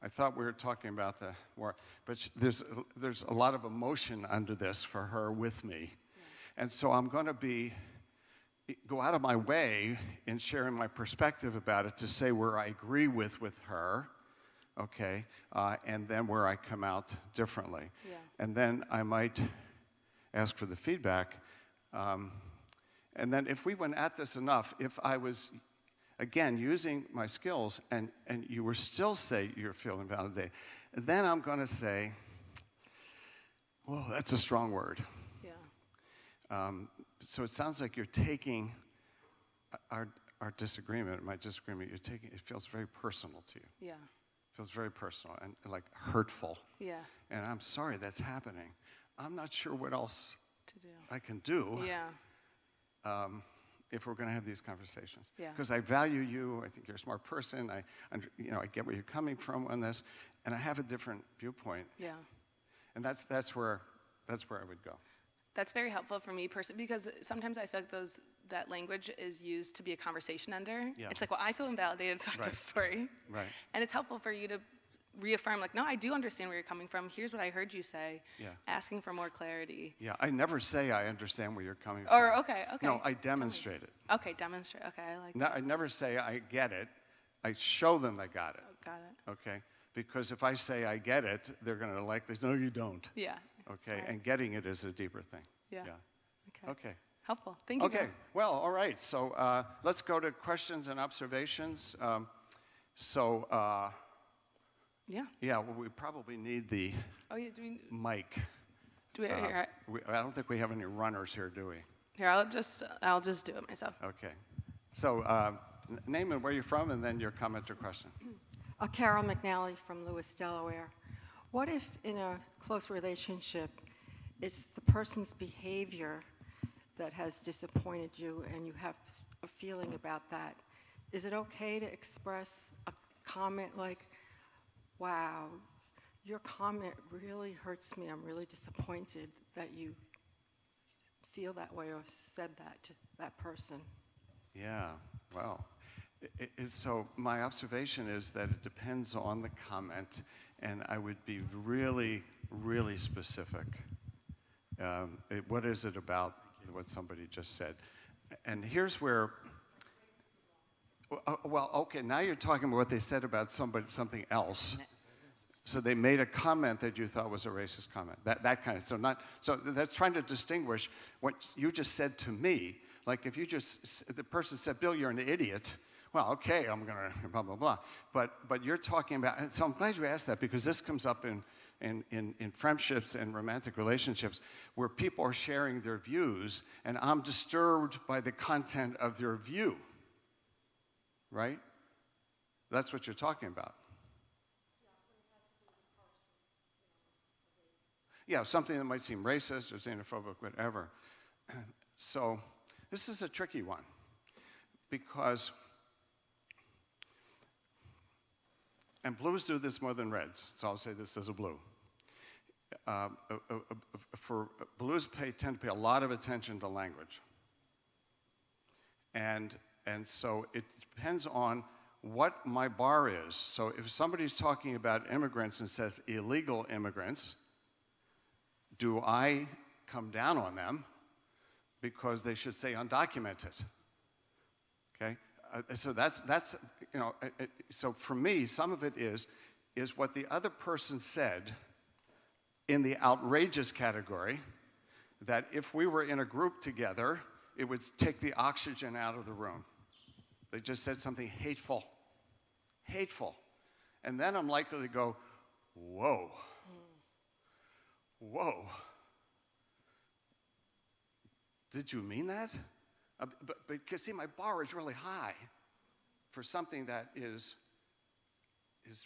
I thought we were talking about the war, but there's a lot of emotion under this for her with me. And so I'm going to go out of my way in sharing my perspective about it to say where I agree with her, okay, and then where I come out differently. Yeah. And then I might ask for the feedback. And then if we went at this enough, if I was, again, using my skills and you were still say you're feeling validated, then I'm going to say, whoa, that's a strong word. Yeah. So it sounds like you're taking our disagreement, my disagreement, it feels very personal to you. Yeah. It feels very personal and like hurtful. Yeah. And I'm sorry that's happening. I'm not sure what else To do. I can do Yeah. if we're going to have these conversations. Yeah. Because I value you. I think you're a smart person. I get where you're coming from on this, and I have a different viewpoint. Yeah. And that's where I would go. That's very helpful for me personally, because sometimes I feel like that language is used to be a conversation ender. Yeah. It's like, well, I feel invalidated, so I'm Right. sorry. Right. And it's helpful for you to reaffirm, like, no, I do understand where you're coming from. Here's what I heard you say. Yeah. Asking for more clarity. Yeah. I never say I understand where you're coming Or, from. okay. No, I demonstrate it. Okay, demonstrate. Okay, I like No, I never say I get it. I show them I got it. Got it. Okay? Because if I say I get it, they're going to likely say, no, you don't. Yeah. Okay? Smart. And getting it is a deeper thing. Yeah. Yeah. Okay. Helpful. Thank you. Okay. Bill. Well, all right. So let's go to questions and observations. Yeah. Yeah, well, we probably need the Oh, yeah. Do we? mic. Here, I don't think we have any runners here, do we? here. I'll just do it myself. Okay. So name and where you're from, and then your comment or question. Carol McNally from Lewis, Delaware. What if in a close relationship, it's the person's behavior that has disappointed you and you have a feeling about that? Is it okay to express a comment like, wow, your comment really hurts me. I'm really disappointed that you feel that way or said that to that person? Yeah, well, so my observation is that it depends on the comment, and I would be really, really specific. What is it about what somebody just said? And here's where, Well, okay, now you're talking about what they said about something else. So they made a comment that you thought was a racist comment. That kind of, so that's trying to distinguish what you just said to me. Like if the person said, Bill, you're an idiot. Well, okay, I'm gonna blah, blah, blah. But you're talking about, and so I'm glad you asked that because this comes up in friendships and romantic relationships where people are sharing their views and I'm disturbed by the content of their view, right? That's what you're talking about. Yeah, something that might seem racist or xenophobic, whatever. So this is a tricky one because, and blues do this more than reds, so I'll say this as a blue. Blues tend to pay a lot of attention to language. And so it depends on what my bar is. So if somebody's talking about immigrants and says illegal immigrants, do I come down on them because they should say undocumented? Okay, so that's you know. So for me, some of it is what the other person said in the outrageous category. That if we were in a group together, it would take the oxygen out of the room. They just said something hateful, and then I'm likely to go, whoa. Whoa. Did you mean that? But because see, my bar is really high for something that is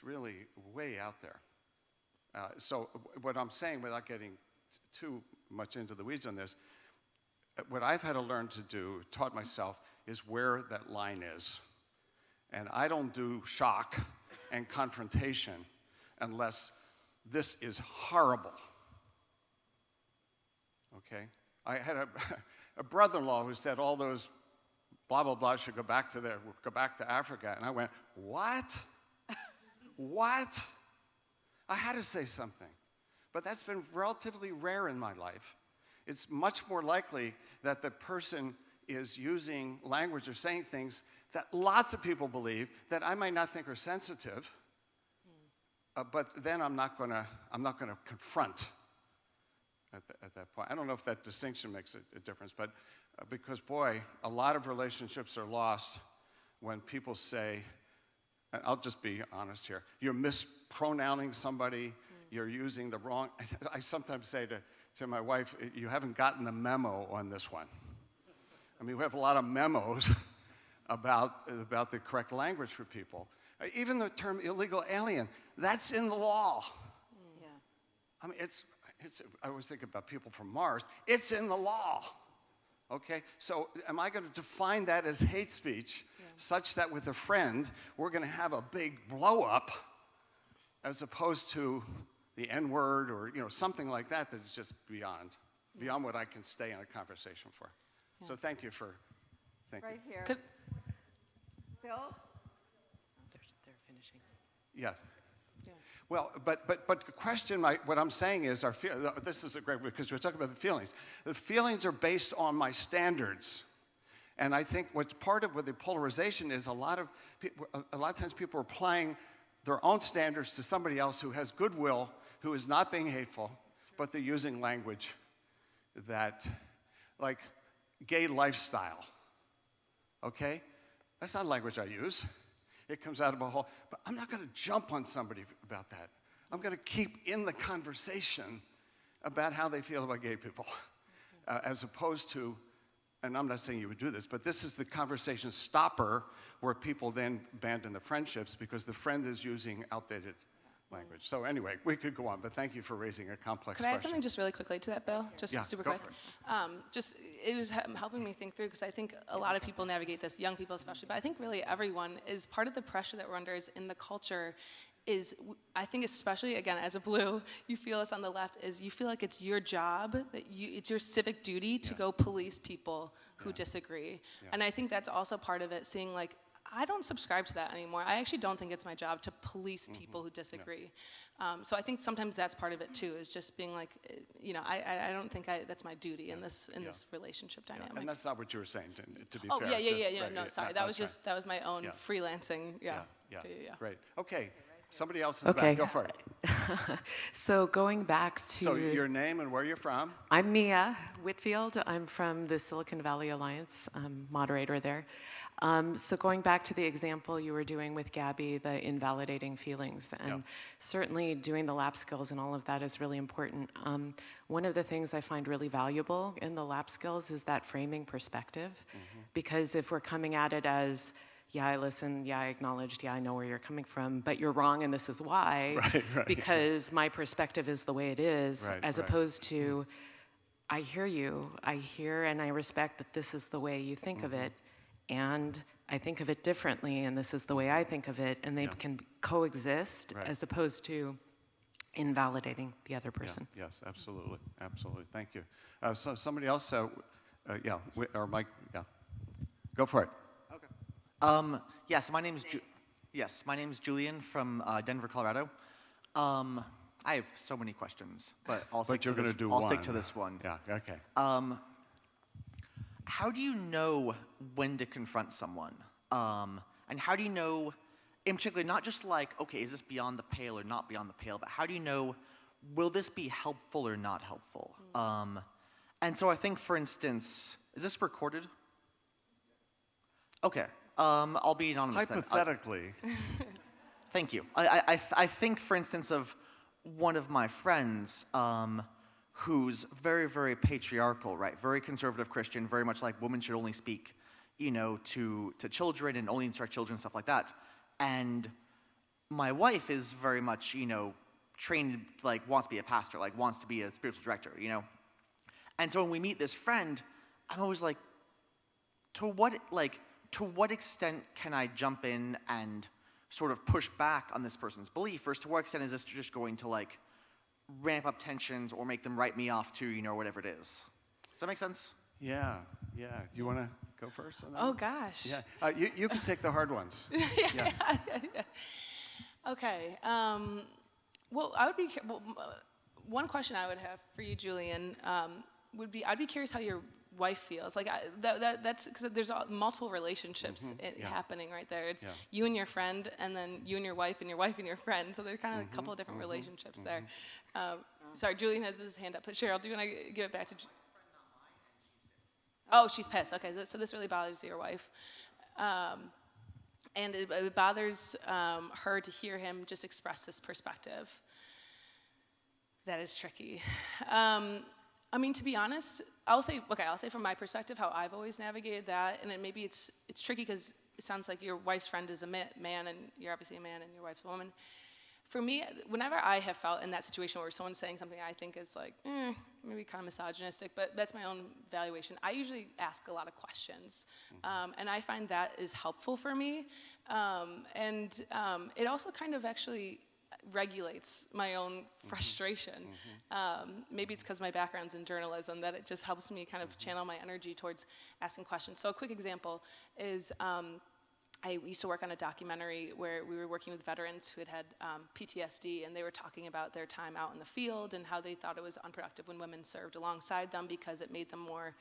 really way out there. So what I'm saying, without getting too much into the weeds on this, what I've had to learn to do, taught myself, is where that line is. And I don't do shock and confrontation unless this is horrible. Okay? I had a brother-in-law who said all those blah, blah, blah should go back to Africa. And I went, what? What? I had to say something. But that's been relatively rare in my life. It's much more likely that the person is using language or saying things that lots of people believe that I might not think are sensitive, but then I'm not gonna confront at that point. I don't know if that distinction makes a difference, but because boy, a lot of relationships are lost when people say, and I'll just be honest here, you're mispronouncing somebody, you're using the wrong, I sometimes say to my wife, you haven't gotten the memo on this one. I mean, we have a lot of memos about the correct language for people. Even the term illegal alien, that's in the law. Yeah. I mean, I always think about people from Mars. It's in the law, okay? So am I going to define that as hate speech such that with a friend, we're going to have a big blow up as opposed to the N-word or something like that that is just beyond what I can stay in a conversation for. Yeah. So thank you for thinking. Right here. Bill? They're finishing. Yeah. Well, but the question, what I'm saying is, this is a great, because we're talking about the feelings. The feelings are based on my standards. And I think what's part of the polarization is a lot of times people are applying their own standards to somebody else who has goodwill, who is not being hateful, but they're using language that, like gay lifestyle, okay? That's not language I use. It comes out of a whole, but I'm not going to jump on somebody about that. I'm going to keep in the conversation about how they feel about gay people, as opposed to, and I'm not saying you would do this, but this is the conversation stopper where people then abandon the friendships because the friend is using outdated language. So anyway, we could go on, but thank you for raising a complex Could I add question. something just really quickly to that, Bill? Just super quick. It was helping me think through, because I think a lot of people navigate this, young people especially, but I think really everyone is part of the pressure that we're under is in the culture is, I think especially, again, as a blue, you feel us on the left, is you feel like it's your job, it's your civic duty to go police people who disagree. And I think that's also part of it, seeing like, I don't subscribe to that anymore. I actually don't think it's my job to police people who disagree. So I think sometimes that's part of it too, is just being like, I don't think that's my duty in this relationship dynamic. And that's not what you were saying, to be Oh, fair. yeah, Right, no, sorry. That was my own Yeah. freelancing, yeah. Great. Okay, somebody else in the back, go for it. So going back to... So your name and where you're from? I'm Mia Whitfield. I'm from the Silicon Valley Alliance. I'm moderator there. So going back to the example you were doing with Gabby, the invalidating feelings, and certainly doing the lap skills and all of that is really important. One of the things I find really valuable in the lap skills is that framing perspective, because if we're coming at it as, yeah, I listened, yeah, I acknowledged, yeah, I know where you're coming from, but you're wrong and this is why, because my perspective is the way it is, as opposed to, I hear you, I hear and I respect that this is the way you think of it, and I think of it differently, and this is the way I think of it, and they can coexist as opposed to invalidating the other person. Yes, absolutely, absolutely. Thank you. So somebody else, or Mike, go for it. Yes, my name is Julian from Denver, Colorado. I have so many questions, but I'll stick to this one. Yeah, okay. How do you know when to confront someone? And how do you know, in particular, not just like, okay, is this beyond the pale or not beyond the pale, but how do you know, will this be helpful or not helpful? And so I think, for instance, is this recorded? Okay. I'll be anonymous then. Hypothetically. Thank you. I think, for instance, of one of my friends who's very, very patriarchal, right? Very conservative Christian, very much like women should only speak, to children and only instruct children, stuff like that. And my wife is very much, trained, like wants to be a pastor, like wants to be a spiritual director, And so when we meet this friend, I'm always like, to what extent can I jump in and sort of push back on this person's belief, versus to what extent is this just going to like ramp up tensions or make them write me off too, whatever it is. Does that make sense? Yeah. You want to go first on that? Oh, gosh. Yeah. You can take the hard ones. Yeah. Okay. Well, one question I would have for you, Julian, would be, I'd be curious how your wife feels. Like that's because there's multiple relationships happening right there. It's you and your friend, and then you and your wife, and your wife and your friend. So there's kind of a couple of different relationships there. Sorry, Julian has his hand up. But Cheryl, do you want to give it back to? Oh, she's pissed. Okay, so this really bothers your wife, and it bothers her to hear him just express this perspective. That is tricky. I mean, to be honest, I'll say from my perspective how I've always navigated that, and maybe it's tricky because it sounds like your wife's friend is a man, and you're obviously a man, and your wife's a woman. For me, whenever I have felt in that situation where someone's saying something I think is like, maybe kind of misogynistic, but that's my own valuation, I usually ask a lot of questions, and I find that is helpful for me, and it also kind of actually regulates my own frustration. Maybe it's because my background's in journalism that it just helps me kind of channel my energy towards asking questions. So a quick example is I used to work on a documentary where we were working with veterans who had PTSD, and they were talking about their time out in the field and how they thought it was unproductive when women served alongside them because it made them more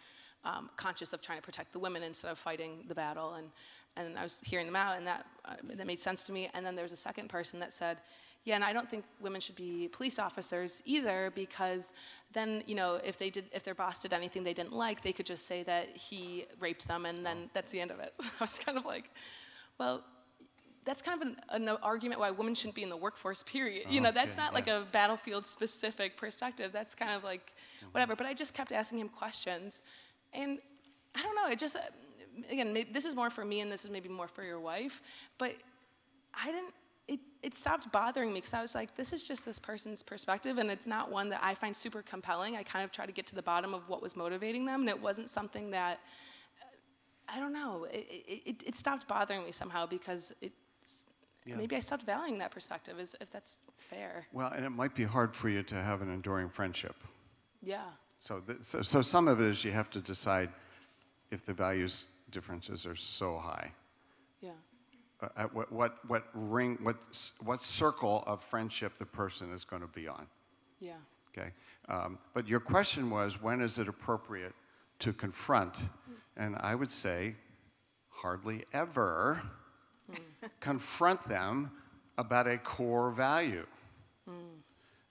conscious of trying to protect the women instead of fighting the battle. And I was hearing them out, and that made sense to me. And then there was a second person that said, yeah, and I don't think women should be police officers either, because then, if their boss did anything they didn't like, they could just say that he raped them, and then that's the end of it. I was kind of like, well, that's kind of an argument why women shouldn't be in the workforce, period. That's not like a battlefield-specific perspective. That's kind of like whatever. But I just kept asking him questions, and I don't know. It just, again, this is more for me, and this is maybe more for your wife, but it stopped bothering me because I was like, this is just this person's perspective, and it's not one that I find super compelling. I kind of tried to get to the bottom of what was motivating them, and it wasn't something that, I don't know, it stopped bothering me somehow because maybe I stopped valuing that perspective, if that's fair. Well, and it might be hard for you to have an enduring friendship. Yeah. So some of it is you have to decide if the values differences are so high. Yeah. what circle of friendship the person is going to be on. Yeah. Okay, but your question was, when is it appropriate to confront? And I would say, hardly ever confront them about a core value.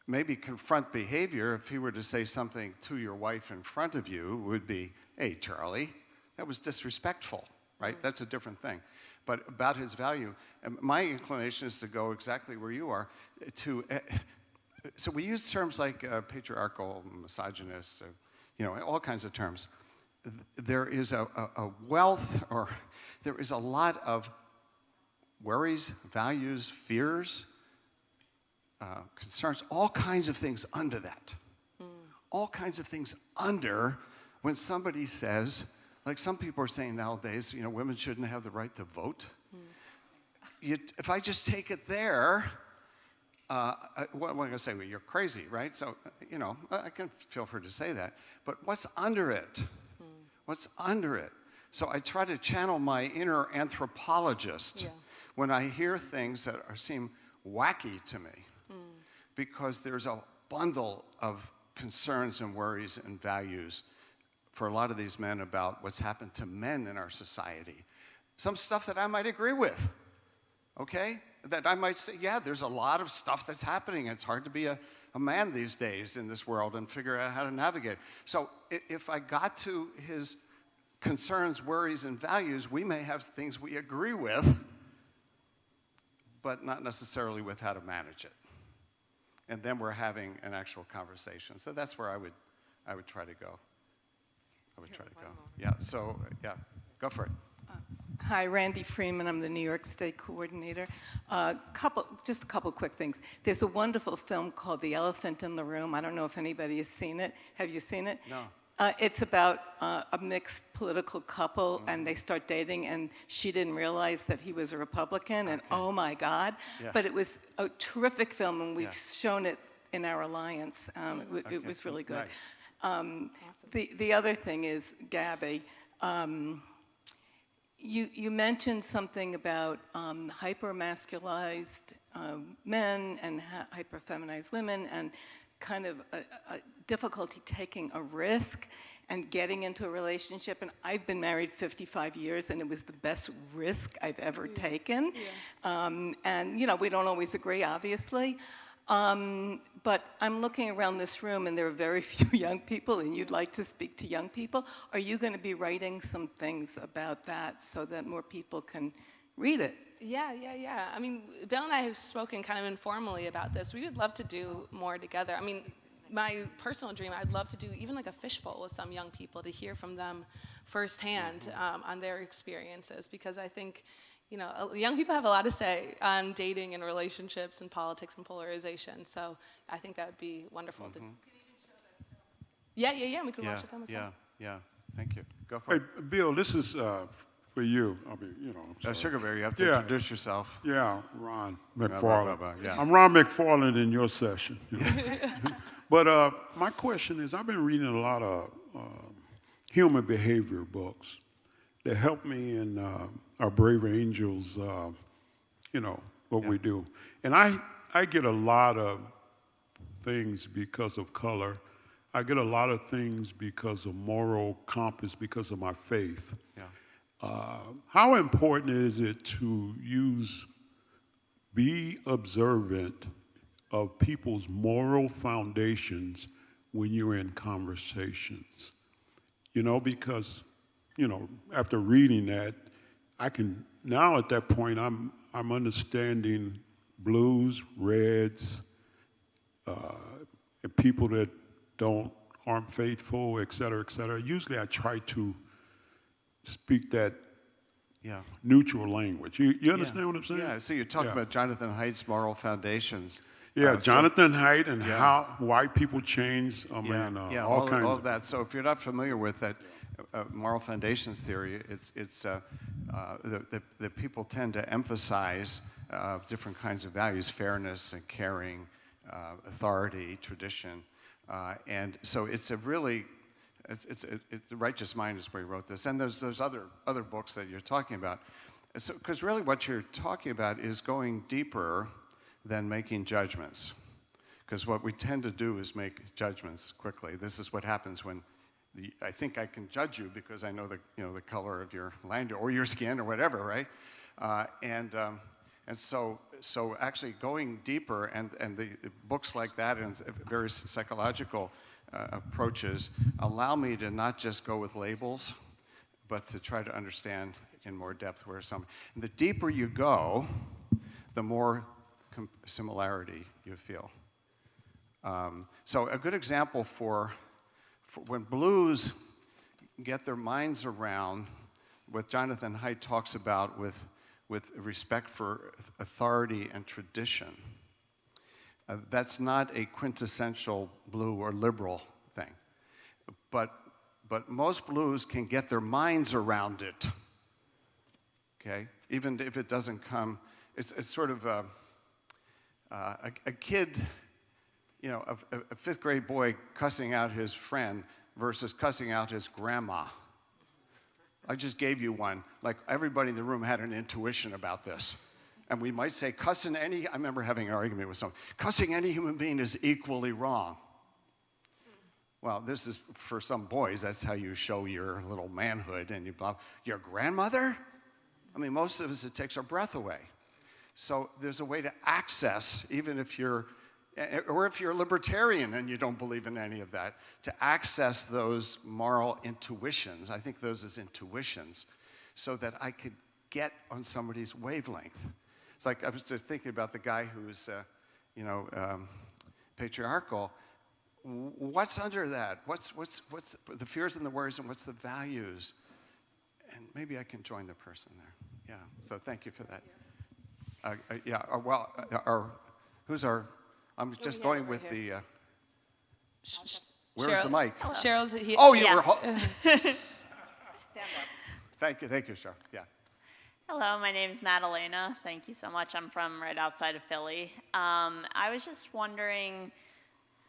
Maybe confront behavior, if he were to say something to your wife in front of you, would be, hey, Charlie, that was disrespectful, right? That's a different thing. But about his value, my inclination is to go exactly where you are. So we use terms like patriarchal, misogynist, all kinds of terms. There is a wealth, or there is a lot of worries, values, fears, concerns, all kinds of things under that. All kinds of things under when somebody says, like some people are saying nowadays, women shouldn't have the right to vote. If I just take it there, what am I going to say? Well, you're crazy, right? So, I can feel free to say that. But what's under it? What's under it? So I try to channel my inner anthropologist when I hear things that seem wacky to me, because there's a bundle of concerns and worries and values for a lot of these men about what's happened to men in our society. Some stuff that I might agree with, okay? That I might say, yeah, there's a lot of stuff that's happening. It's hard to be a man these days in this world and figure out how to navigate. So if I got to his concerns, worries, and values, we may have things we agree with, but not necessarily with how to manage it. And then we're having an actual conversation. So that's where I would try to go. Yeah, so, go for it. Hi, Randy Freeman. I'm the New York State coordinator. Just a couple quick things. There's a wonderful film called The Elephant in the Room. I don't know if anybody has seen it. Have you seen it? No. It's about a mixed political couple, and they start dating, and she didn't realize that he was a Republican, and oh my God. Yeah. But it was a terrific film, and we've shown it in our alliance. It was really good. Nice. The other thing is, Gabby, you mentioned something about hyper-masculized men and hyper-feminized women, and kind of a difficulty taking a risk and getting into a relationship. And I've been married 55 years, and it was the best risk I've ever taken. And, we don't always agree, obviously. But I'm looking around this room, and there are very few young people, and you'd like to speak to young people. Are you going to be writing some things about that so that more people can read it? Yeah. I mean, Bill and I have spoken kind of informally about this. We would love to do more together. I mean, my personal dream, I'd love to do even like a fishbowl with some young people to hear from them firsthand on their experiences, because I think, young people have a lot to say on dating and relationships and politics and polarization. So I think that would be wonderful. Yeah. We could watch it then as well. Yeah. Thank you. Go for it. Hey, Bill, this is for you. I mean, Sugarberry, you have to introduce yourself. Yeah, Ron McFarland. Yeah. I'm Ron McFarland in your session. But my question is, I've been reading a lot of human behavior books that help me in our Brave Angels, what we do. And I get a lot of things because of color. I get a lot of things because of moral compass, because of my faith. Yeah. How important is it to be observant of people's moral foundations when you're in conversations? Because, after reading that, I can, now at that point, I'm understanding blues, reds, and people that aren't faithful, et cetera, et cetera. Usually I try to speak that neutral language. You understand what I'm saying? Yeah, so you're talking about Jonathan Haidt's moral foundations. Yeah, Jonathan Haidt and why people change, all kinds all of that. So if you're not familiar with that moral foundations theory, it's that people tend to emphasize different kinds of values: fairness and caring, authority, tradition, and so it's a really the Righteous Mind is where he wrote this, and there's those other books that you're talking about. because really what you're talking about is going deeper than making judgments. Because what we tend to do is make judgments quickly. This is what happens when I think I can judge you because I know the color of your land or your skin or whatever, right? And so actually going deeper and the books like that and various psychological approaches allow me to not just go with labels, but to try to understand in more depth where and the deeper you go, the more similarity you feel. So a good example for when blues get their minds around what Jonathan Haidt talks about with respect for authority and tradition. That's not a quintessential blue or liberal thing. But most blues can get their minds around it, okay? Even if it doesn't come, it's sort of a kid, a fifth grade boy cussing out his friend versus cussing out his grandma. I just gave you one. Like everybody in the room had an intuition about this. And we might say I remember having an argument with someone, cussing any human being is equally wrong. Well, this is, for some boys, that's how you show your little manhood and your grandmother? I mean, most of us, it takes our breath away. So there's a way to access, even if you're a libertarian and you don't believe in any of that, to access those moral intuitions. I think those as intuitions, so that I could get on somebody's wavelength. It's like I was just thinking about the guy who's, patriarchal. What's under that? What's the fears and the worries, and what's the values? And maybe I can join the person there. Yeah. So thank you for that. Who's our? I'm just going with the. Where's the mic? Cheryl's. You were. Thank you, Cheryl. Yeah. Hello, my name is Madalena. Thank you so much. I'm from right outside of Philly. I was just wondering,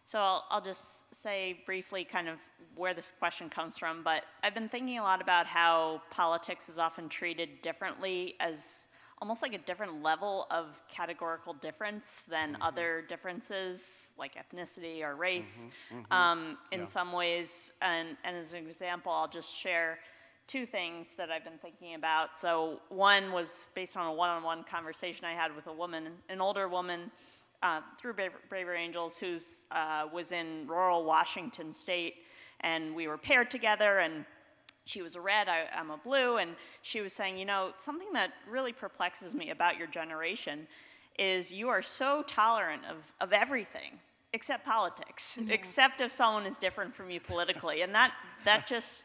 so I'll just say briefly kind of where this question comes from, but I've been thinking a lot about how politics is often treated differently as almost like a different level of categorical difference than other differences like ethnicity or race in some ways. And as an example, I'll just share two things that I've been thinking about. So one was based on a one-on-one conversation I had with a woman, an older woman through Braver Angels, who was in rural Washington State, and we were paired together, and she was a red, I'm a blue, and she was saying, something that really perplexes me about your generation is you are so tolerant of everything except politics, except if someone is different from you politically, and that just.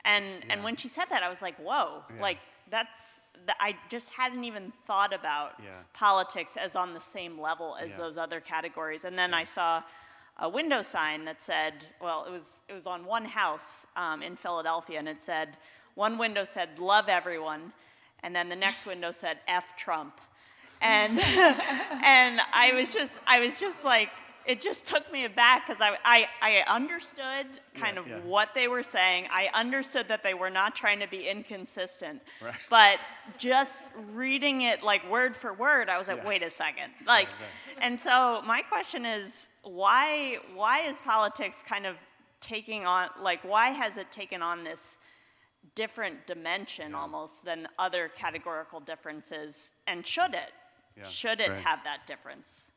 And when she said that, I was like, whoa, like I just hadn't even thought about politics as on the same level as those other categories. And then I saw a window sign that said, well, it was on one house in Philadelphia, and it said, one window said, love everyone, and then the next window said, F Trump. And and I was just like, it just took me aback because I understood kind of what they were saying. I understood that they were not trying to be inconsistent. Right. But just reading it like word for word, I was like, wait a second. Like, and so my question is, why is politics kind of taking on, like, why has it taken on this different dimension almost than other categorical differences? And should it? Yeah. Should it have that difference?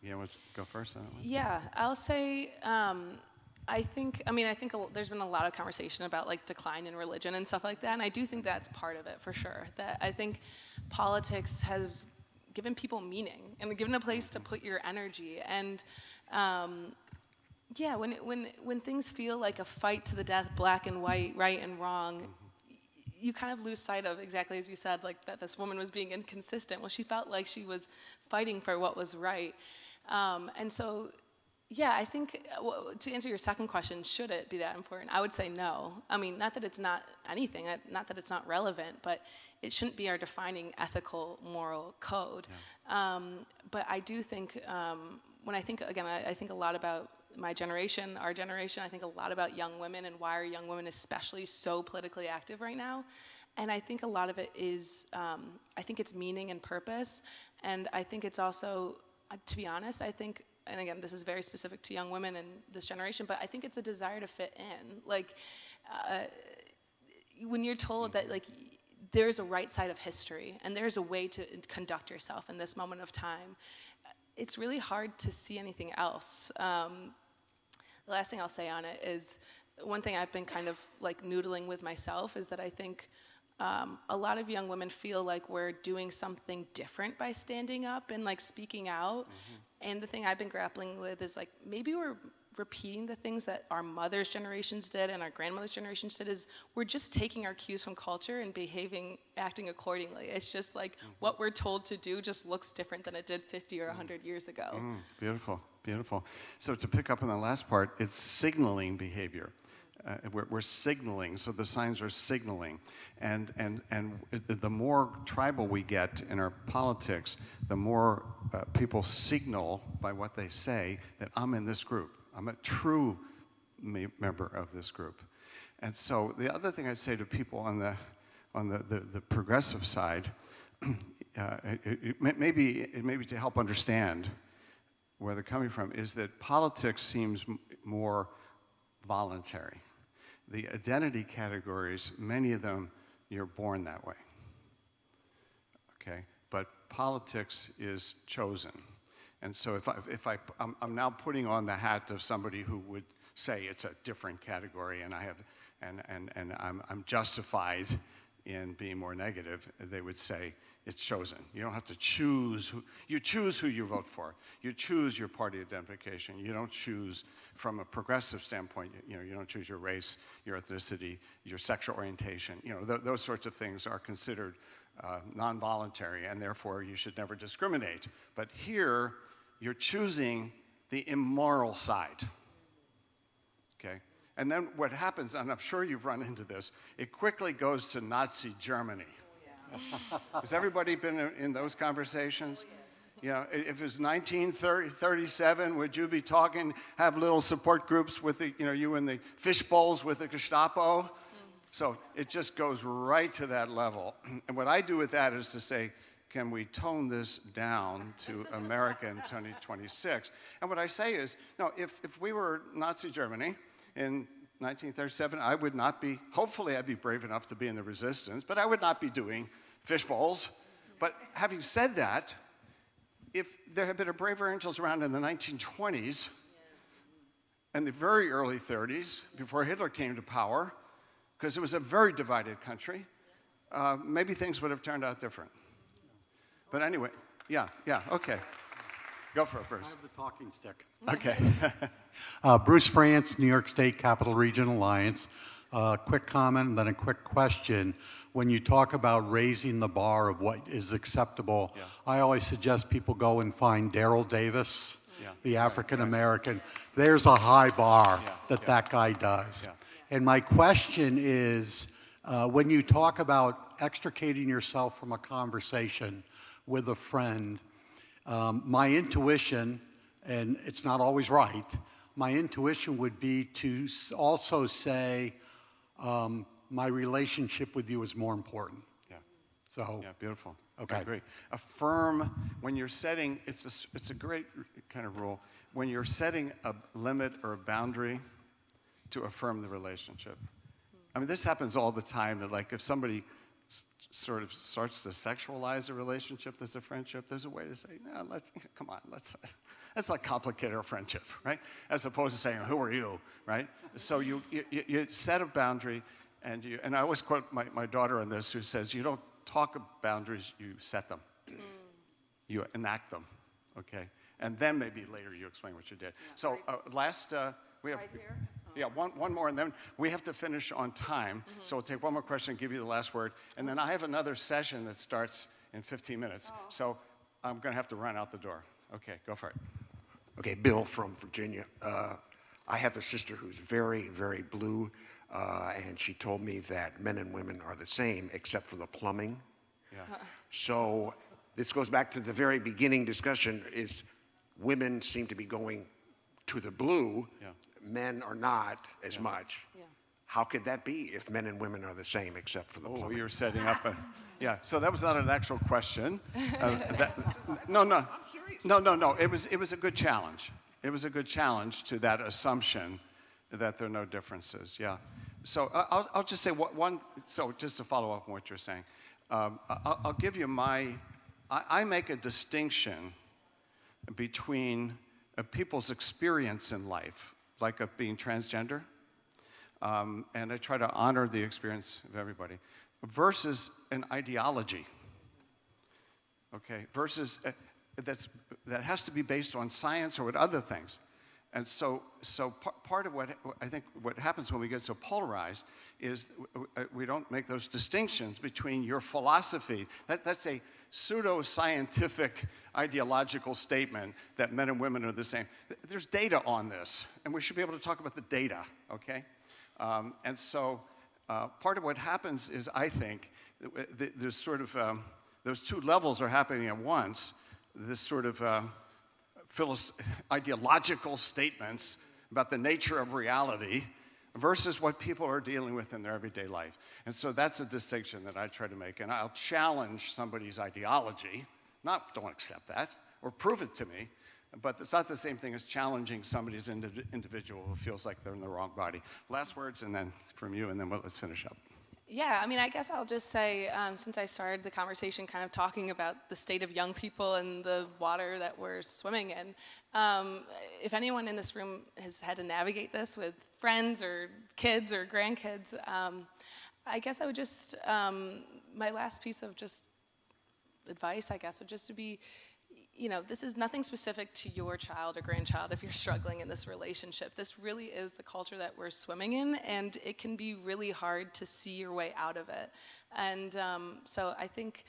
Yeah, want to go first on that one? Yeah, I'll say, I think there's been a lot of conversation about like decline in religion and stuff like that, and I do think that's part of it for sure. That I think politics has given people meaning and given a place to put your energy. And when things feel like a fight to the death, black and white, right and wrong, you kind of lose sight of, exactly as you said, like that this woman was being inconsistent. Well, she felt like she was fighting for what was right. And so, I think to answer your second question, should it be that important? I would say no. I mean, not that it's not anything, not that it's not relevant, but it shouldn't be our defining ethical, moral code. Yeah. But I do think, when I think, again, I think a lot about my generation, our generation. I think a lot about young women and why are young women especially so politically active right now. And I think a lot of it is, I think it's meaning and purpose. And I think it's also, to be honest, I think, and again, this is very specific to young women in this generation, but I think it's a desire to fit in. Like, when you're told that, like, there's a right side of history and there's a way to conduct yourself in this moment of time, it's really hard to see anything else. The last thing I'll say on it is, one thing I've been kind of like noodling with myself is that I think a lot of young women feel like we're doing something different by standing up and like speaking out. And the thing I've been grappling with is like, maybe we're repeating the things that our mothers' generations did and our grandmothers' generations did. Is we're just taking our cues from culture and acting accordingly. It's just like what we're told to do just looks different than it did 50 or 100 years ago. Beautiful, beautiful. So to pick up on the last part, it's signaling behavior. We're signaling, so the signs are signaling. And the more tribal we get in our politics, the more people signal by what they say that I'm in this group. I'm a true member of this group. And so the other thing I'd say to people on the progressive side, maybe to help understand where they're coming from, is that politics seems more voluntary. The identity categories, many of them, you're born that way, okay? But politics is chosen. And so I'm now putting on the hat of somebody who would say it's a different category, and I'm justified in being more negative. They would say it's chosen. You don't have to choose. You choose who you vote for. You choose your party identification. You don't choose from a progressive standpoint. You don't choose your race, your ethnicity, your sexual orientation. Those sorts of things are considered non-voluntary, and therefore you should never discriminate. But here, you're choosing the immoral side, okay? And then what happens, and I'm sure you've run into this, it quickly goes to Nazi Germany. Has everybody been in those conversations? If it was 1937, would you be talking, have little support groups with you in the fish bowls with the Gestapo? So it just goes right to that level. And what I do with that is to say, can we tone this down to America in 2026? And what I say is, no, if we were Nazi Germany in 1937, I would not be, hopefully I'd be brave enough to be in the resistance, but I would not be doing fish bowls. But having said that, if there had been a braver angels around in the 1920s and the very early 30s, before Hitler came to power, because it was a very divided country, maybe things would have turned out different. But anyway, yeah, okay. Go for it, Bruce. I have the talking stick. Okay. Bruce France, New York State Capital Region Alliance. Quick comment, then a quick question. When you talk about raising the bar of what is acceptable, I always suggest people go and find Daryl Davis, the African American. There's a high bar that guy does. And my question is, when you talk about extricating yourself from a conversation with a friend, my intuition, and it's not always right, my intuition would be to also say, my relationship with you is more important. Yeah, beautiful. Okay. I agree. Affirm when you're setting, it's a great kind of rule, when you're setting a limit or a boundary, to affirm the relationship. I mean, this happens all the time, that like if somebody sort of starts to sexualize a relationship that's a friendship, there's a way to say, no, come on, let's not complicate our friendship, right? As opposed to saying, who are you, right? So you set a boundary, and I always quote my daughter on this, who says, you don't talk of boundaries, you set them. You enact them, okay? And then maybe later you explain what you did. So last, we have... Right here? Yeah, one more, and then we have to finish on time. So we'll take one more question and give you the last word. And then I have another session that starts in 15 minutes. So I'm going to have to run out the door. Okay, go for it. Okay, Bill from Virginia. I have a sister who's very, very blue, and she told me that men and women are the same except for the plumbing. Yeah. So this goes back to the very beginning discussion, is women seem to be going to the blue. Yeah. Men are not as much. Yeah. How could that be if men and women are the same except for the Oh, plumbing? you're setting up a, yeah, so that was not an actual question. No, it was a good challenge. It was a good challenge to that assumption that there are no differences, yeah. So I'll just say so just to follow up on what you're saying, I'll give you I make a distinction between people's experience in life, like of being transgender, and I try to honor the experience of everybody, versus an ideology, okay, versus that has to be based on science or with other things. And so part of what I think what happens when we get so polarized is we don't make those distinctions between your philosophy. That's a pseudo-scientific ideological statement that men and women are the same. There's data on this, and we should be able to talk about the data, okay? And so part of what happens is, I think, there's sort of, those two levels are happening at once. This sort of ideological statements about the nature of reality versus what people are dealing with in their everyday life. And so that's a distinction that I try to make. And I'll challenge somebody's ideology, not don't accept that, or prove it to me, but it's not the same thing as challenging somebody's individual who feels like they're in the wrong body. Last words, and then from you, and then let's finish up. Yeah, I mean, I guess I'll just say, since I started the conversation kind of talking about the state of young people and the water that we're swimming in, if anyone in this room has had to navigate this with friends or kids or grandkids, I guess I would just, my last piece of just advice, I guess, would just to be, you know, this is nothing specific to your child or grandchild if you're struggling in this relationship. This really is the culture that we're swimming in, and it can be really hard to see your way out of it. And so I think,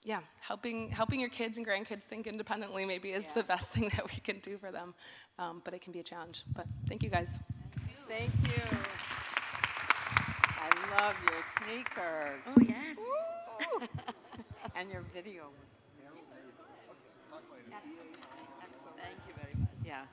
yeah, helping your kids and grandkids think independently maybe is the best thing that we can do for them. But it can be a challenge. But thank you, guys. Thank you. I love your sneakers. Oh, yes. Woo! And your video. Thank you very much. Yeah.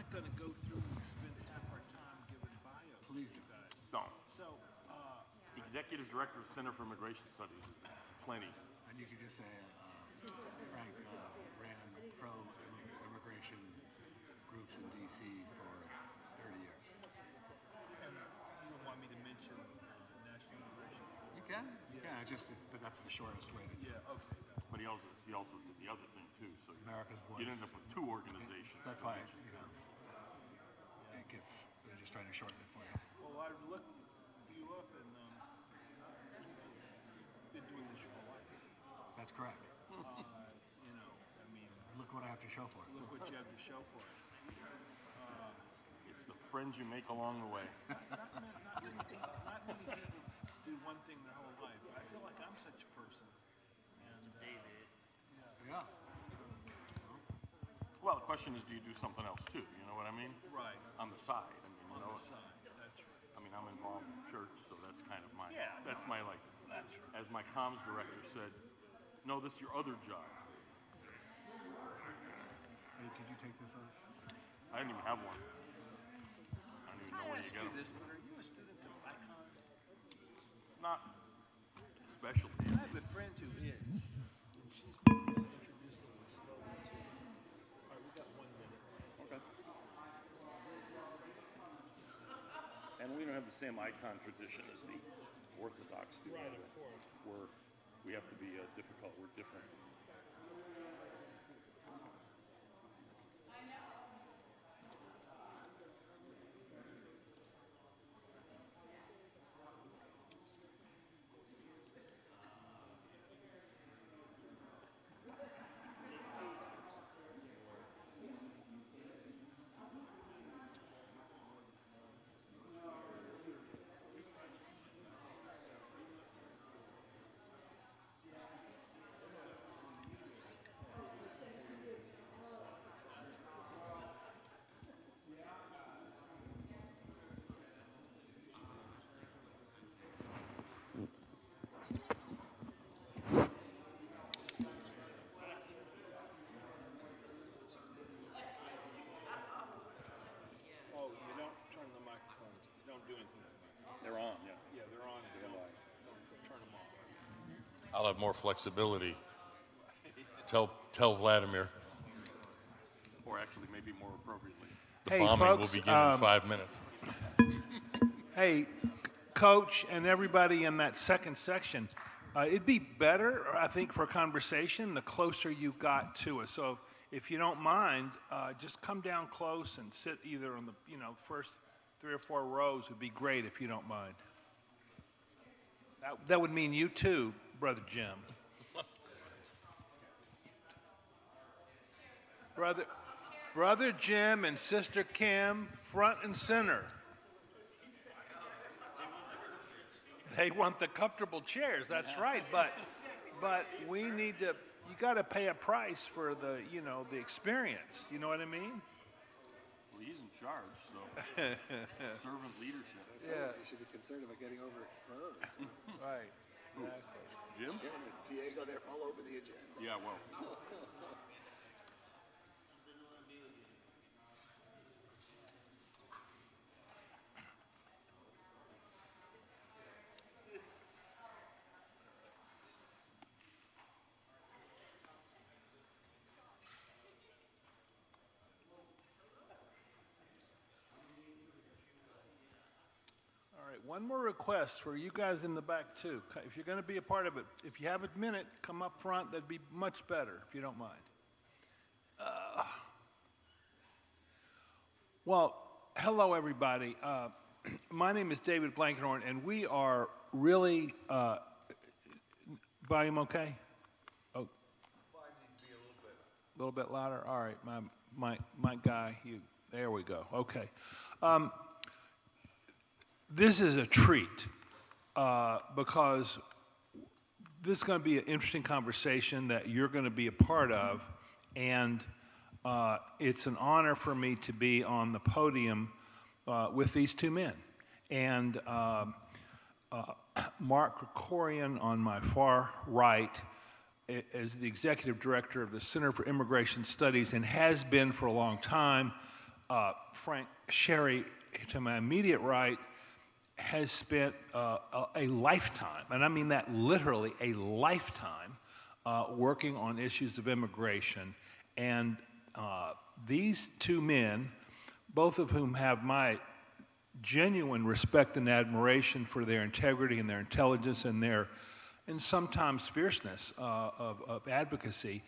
not going to go through and spend half our time giving bios. Please, you guys. Don't. So, Executive Director of Center for Immigration Studies is plenty. And you could just say Frank ran pro-immigration groups in D.C. for 30 years. and you don't want me to mention national immigration? You can. Yeah, but that's the shortest way to do it. Yeah, okay. But he also did the other thing too. So America's Voice. you end up with two organizations. That's why, I'm just trying to shorten it for you. Well, I looked you up and been doing this your whole life. That's correct. You know, I mean, Look what I have to show for it. look what you have to show for it. It's the friends you make along the way. Not many people do one thing their whole life. I feel like I'm such a person. And David. Yeah. Well, the question is, do you do something else too? You know what I mean? Right. On the side. I mean, you On know, the side. That's right. I mean, I'm involved in church, so that's kind of my. Yeah, That's my like. That's right. As my comms director said, no, this is your other job. Hey, could you take this off? I didn't even have one. I don't even know where you get them. this, but are you a student of icons? Not especially. I have a friend who is, and she's going to introduce us slowly to. All right, we got 1 minute. Okay. And we don't have the same icon tradition as the Orthodox do. Right, of course. Where we have to be difficult. We're different. Oh, you don't turn the microphones. You don't do anything with them. They're on, yeah. Yeah, they're on. You don't turn them off. I'll have more flexibility. Tell Vladimir. Or actually, maybe more appropriately. The Hey, bombing folks, will begin in 5 minutes. Hey, Coach, and everybody in that second section, it'd be better, I think, for a conversation the closer you got to us. So if you don't mind, just come down close and sit either on the first 3 or 4 rows would be great if you don't mind. That would mean you too, Brother Jim. Brother Jim and Sister Kim, front and center. They want the comfortable chairs, that's right, but we need to, you got to pay a price for the, the experience, you know what I mean? Well, he's in charge, so servant leadership. Yeah. You should be concerned about getting overexposed. Right, exactly. Jim? Diego, they're all over the agenda. Yeah, well. All right, one more request for you guys in the back too. If you're going to be a part of it, if you have a minute, come up front. That'd be much better if you don't mind. Well, hello everybody. My name is David Blankenhorn, and we are really volume okay? Oh, a little bit louder. All right, my guy. There we go. Okay. This is a treat because this is going to be an interesting conversation that you're going to be a part of, and it's an honor for me to be on the podium with these two men. And Mark Krikorian on my far right is the executive director of the Center for Immigration Studies and has been for a long time. Frank Sherry, to my immediate right, has spent a lifetime, and I mean that literally a lifetime, working on issues of immigration. And these two men, both of whom have my genuine respect and admiration for their integrity and their intelligence and their, and sometimes fierceness of advocacy,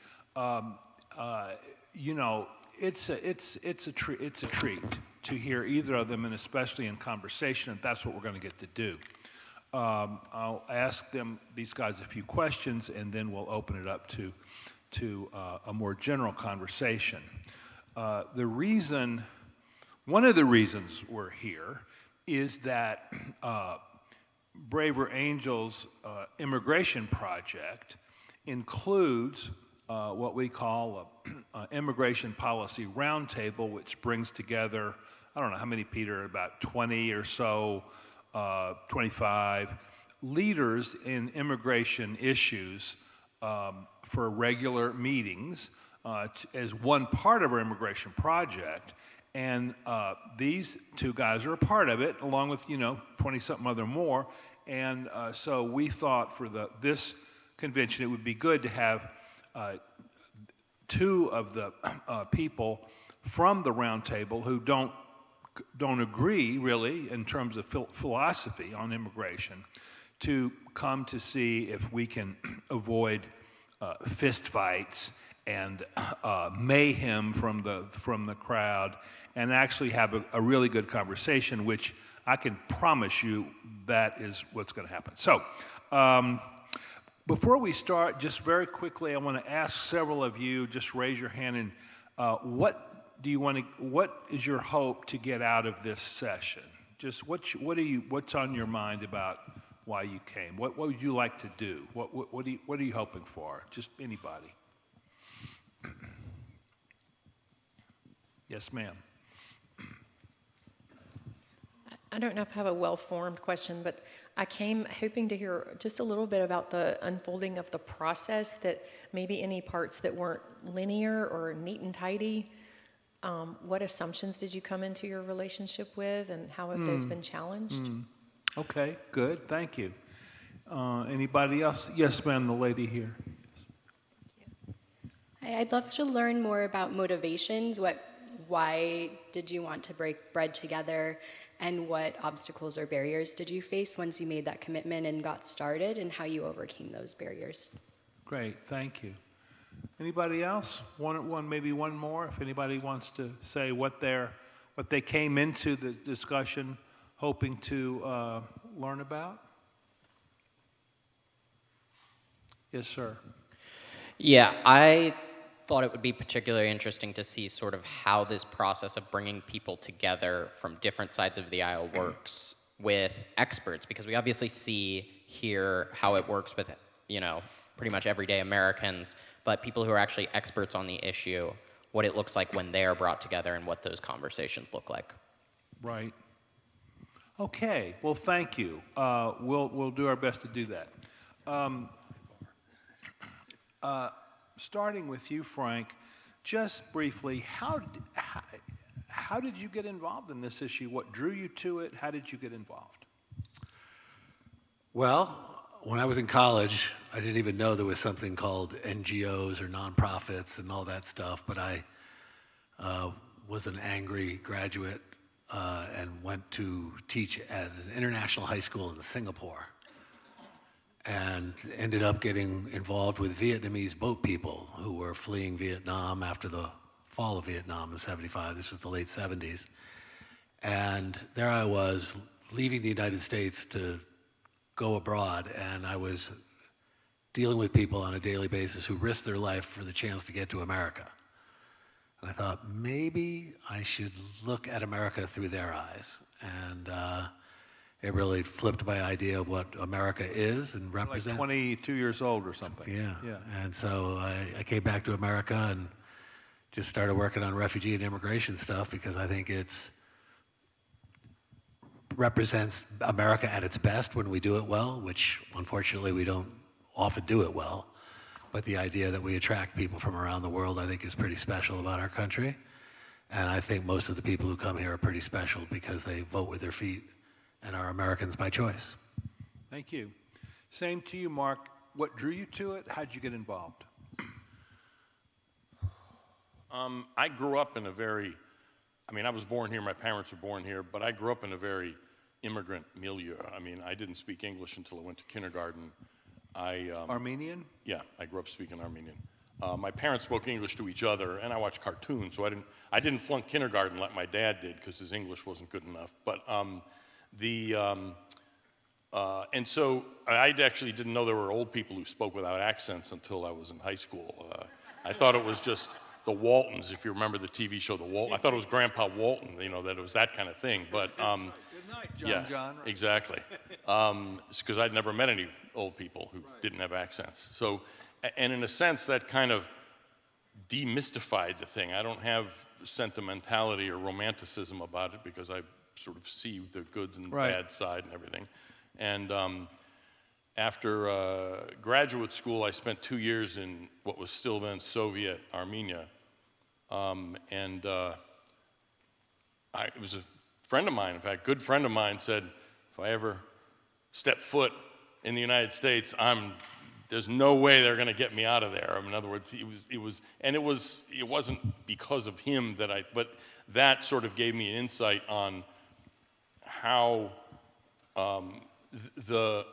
you know, it's a treat to hear either of them, and especially in conversation, and that's what we're going to get to do. I'll ask these guys a few questions, and then we'll open it up to a more general conversation. One of the reasons we're here is that Braver Angels immigration project includes what we call an immigration policy roundtable, which brings together, I don't know how many, Peter, about 20 or so, 25 leaders in immigration issues for regular meetings as one part of our immigration project. And these two guys are a part of it, along with, 20-something other more. And so we thought for this convention, it would be good to have two of the people from the roundtable who don't agree really in terms of philosophy on immigration to come to see if we can avoid fistfights and mayhem from the crowd, and actually have a really good conversation, which I can promise you that is what's going to happen. So before we start, just very quickly, I want to ask several of you, just raise your hand, and what is your hope to get out of this session? Just what's on your mind about why you came? What would you like to do? What are you hoping for? Just anybody. Yes, ma'am. I don't know if I have a well-formed question, but I came hoping to hear just a little bit about the unfolding of the process, that maybe any parts that weren't linear or neat and tidy. What assumptions did you come into your relationship with, and how have those been challenged? Okay, good, thank you. Anybody else? Yes, ma'am, the lady here. I'd love to learn more about motivations. Why did you want to break bread together, and what obstacles or barriers did you face once you made that commitment and got started, and how you overcame those barriers? Great, thank you. Anybody else? Maybe one more. If anybody wants to say what they came into the discussion hoping to learn about. Yes, sir. Yeah, I thought it would be particularly interesting to see sort of how this process of bringing people together from different sides of the aisle works with experts, because we obviously hear how it works with, pretty much everyday Americans, but people who are actually experts on the issue, what it looks like when they are brought together and what those conversations look like. Right. Okay, well, thank you. We'll do our best to do that. Starting with you, Frank, just briefly, how did you get involved in this issue? What drew you to it? How did you get involved? Well, when I was in college, I didn't even know there was something called NGOs or nonprofits and all that stuff, but I was an angry graduate and went to teach at an international high school in Singapore, and ended up getting involved with Vietnamese boat people who were fleeing Vietnam after the fall of Vietnam in '75. This was the late '70s. And there I was, leaving the United States to go abroad, and I was dealing with people on a daily basis who risked their life for the chance to get to America. And I thought, maybe I should look at America through their eyes. And it really flipped my idea of what America is and represents. Like 22 years old or something. Yeah. And so I came back to America and just started working on refugee and immigration stuff, because I think it's represents America at its best when we do it well, which unfortunately we don't often do it well. But the idea that we attract people from around the world, I think, is pretty special about our country. And I think most of the people who come here are pretty special because they vote with their feet and are Americans by choice. Thank you. Same to you, Mark. What drew you to it? How'd you get involved? I grew up in a very, I mean, I was born here, my parents were born here, but I grew up in a very immigrant milieu. I mean, I didn't speak English until I went to kindergarten. Armenian? Yeah, I grew up speaking Armenian. My parents spoke English to each other, and I watched cartoons, so I didn't flunk kindergarten like my dad did because his English wasn't good enough. But and so I actually didn't know there were old people who spoke without accents until I was in high school. I thought it was just the Waltons, if you remember the TV show The Waltons. I thought it was Grandpa Walton, you know, that it was that kind of thing. But Good night, John. yeah, John, right. exactly. Because I'd never met any old people who didn't have accents. So, and in a sense, that kind of demystified the thing. I don't have sentimentality or romanticism about it because I sort of see the goods and Right. bad side and everything. And after graduate school, I spent 2 years in what was still then Soviet Armenia. It was a friend of mine, in fact, a good friend of mine said, if I ever step foot in the United States, there's no way they're going to get me out of there. I mean, in other words, it wasn't because of him but that sort of gave me an insight on how the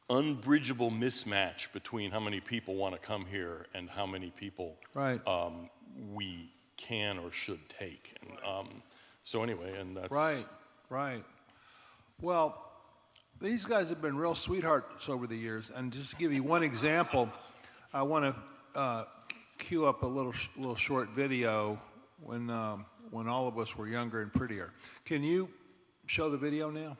unbridgeable mismatch between how many people want to come here and how many people Right. We can or should take. And, so anyway, and that's... Right. Well, these guys have been real sweethearts over the years. And just to give you one example, I want to cue up a little short video when all of us were younger and prettier. Can you show the video now?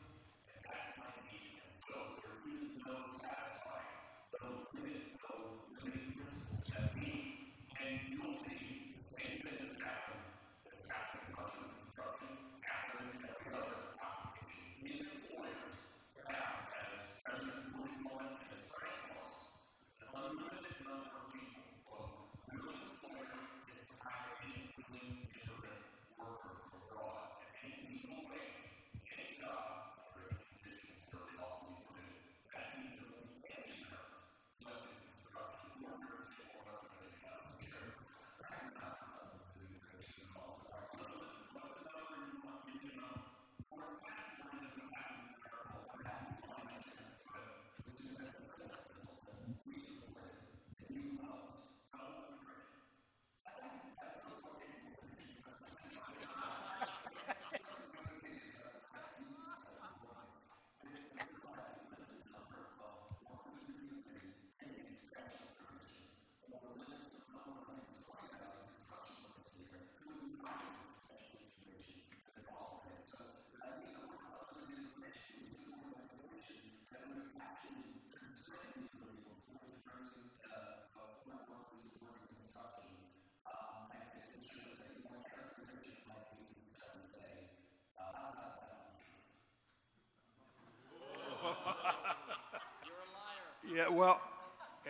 Yeah, well,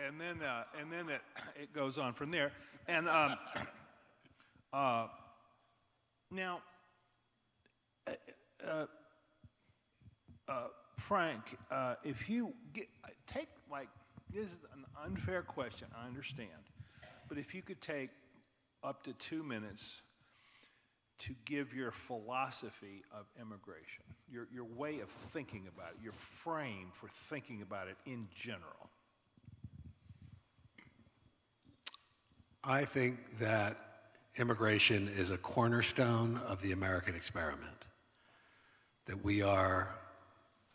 and then it goes on from there. And now, Frank, if you take, like, this is an unfair question, I understand, but if you could take up to 2 minutes to give your philosophy of immigration, your way of thinking about it, your frame for thinking about it in general. I think that immigration is a cornerstone of the American experiment. That we are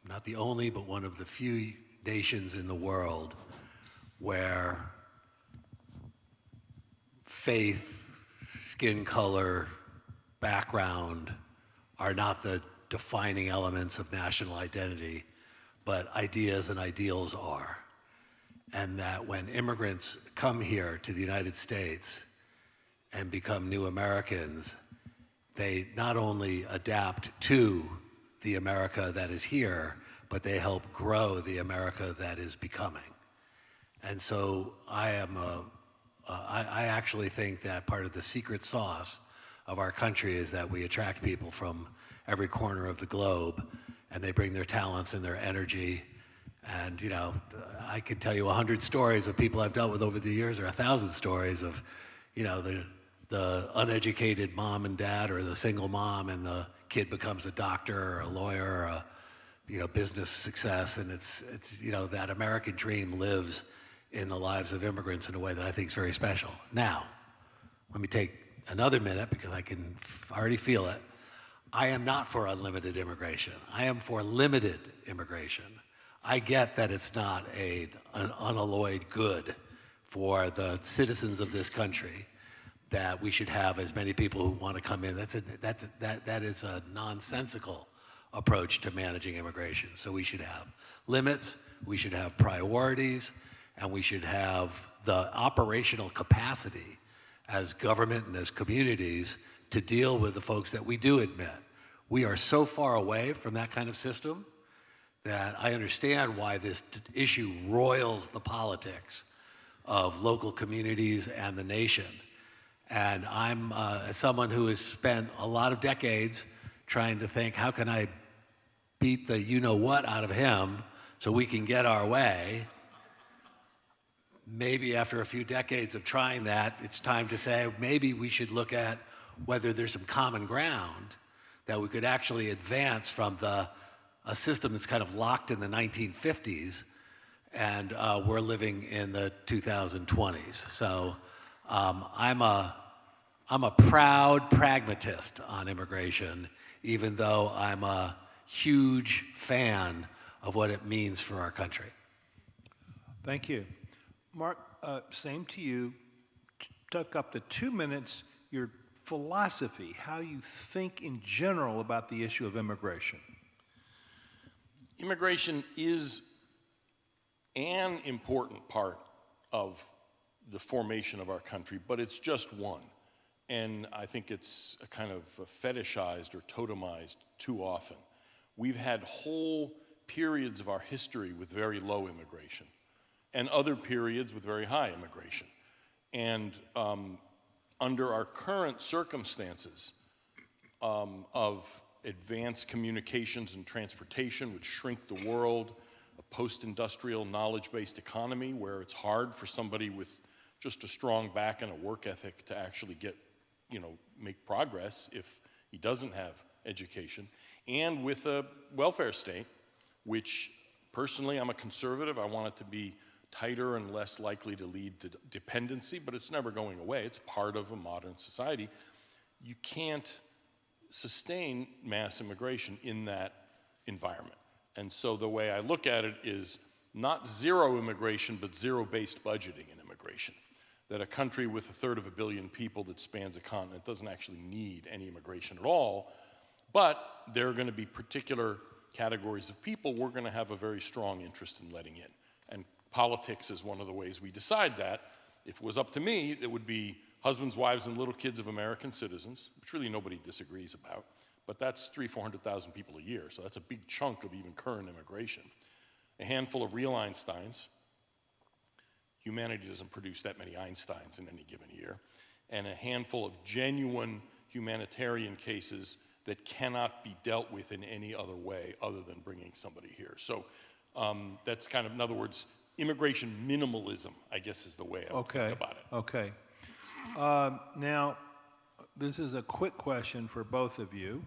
not the only, but one of the few nations in the world where faith, skin color, background are not the defining elements of national identity, but ideas and ideals are. And that when immigrants come here to the United States and become new Americans, they not only adapt to the America that is here, but they help grow the America that is becoming. And so I actually think that part of the secret sauce of our country is that we attract people from every corner of the globe, and they bring their talents and their energy. And, you know, I could tell you 100 stories of people I've dealt with over the years, or 1,000 stories of, you know, the uneducated mom and dad, or the single mom, and the kid becomes a doctor or a lawyer or a, you know, business success. And it's you know, that American dream lives in the lives of immigrants in a way that I think is very special. Now, let me take another minute because I can already feel it. I am not for unlimited immigration. I am for limited immigration. I get that it's not an unalloyed good for the citizens of this country that we should have as many people who want to come in. That is a nonsensical approach to managing immigration. So we should have limits, we should have priorities, and we should have the operational capacity as government and as communities to deal with the folks that we do admit. We are so far away from that kind of system that I understand why this issue roils the politics of local communities and the nation. And I'm, as someone who has spent a lot of decades trying to think, how can I beat the you-know-what out of him so we can get our way? Maybe after a few decades of trying that, it's time to say, maybe we should look at whether there's some common ground that we could actually advance from a system that's kind of locked in the 1950s, and we're living in the 2020s. So I'm a proud pragmatist on immigration, even though I'm a huge fan of what it means for our country. Thank you. Mark, same to you. Took up to 2 minutes, your philosophy, how you think in general about the issue of immigration. Immigration is an important part of the formation of our country, but it's just one. And I think it's a kind of fetishized or totemized too often. We've had whole periods of our history with very low immigration, and other periods with very high immigration. And under our current circumstances of advanced communications and transportation, which shrink the world, a post-industrial knowledge-based economy where it's hard for somebody with just a strong back and a work ethic to actually get, you know, make progress if he doesn't have education, and with a welfare state, which personally I'm a conservative. I want it to be tighter and less likely to lead to dependency, but it's never going away. It's part of a modern society. You can't sustain mass immigration in that environment. And so the way I look at it is not zero immigration, but zero-based budgeting in immigration. That a country with 1/3 billion people that spans a continent doesn't actually need any immigration at all, but there are going to be particular categories of people we're going to have a very strong interest in letting in. And politics is one of the ways we decide that. If it was up to me, it would be husbands, wives, and little kids of American citizens, which really nobody disagrees about, but that's 300,000–400,000 people a year, so that's a big chunk of even current immigration. A handful of real Einsteins. Humanity doesn't produce that many Einsteins in any given year. And a handful of genuine humanitarian cases that cannot be dealt with in any other way other than bringing somebody here. So that's kind of, in other words, immigration minimalism, I guess, is the way I would think about it. Okay. Now, this is a quick question for both of you.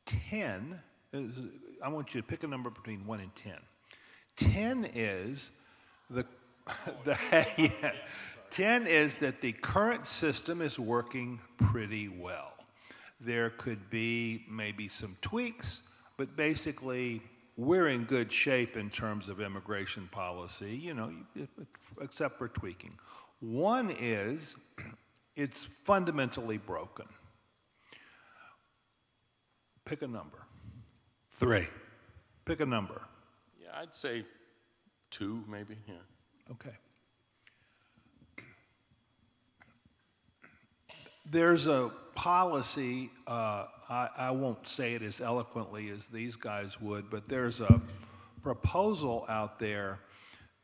10, I want you to pick a number between 1 and 10. 10 is yeah, 10 is that the current system is working pretty well. There could be maybe some tweaks, but basically we're in good shape in terms of immigration policy, you know, except for tweaking. 1 is it's fundamentally broken. Pick a number. 3. Pick a number. Yeah, I'd say 2, maybe, yeah. Okay. There's a policy, I won't say it as eloquently as these guys would, but there's a proposal out there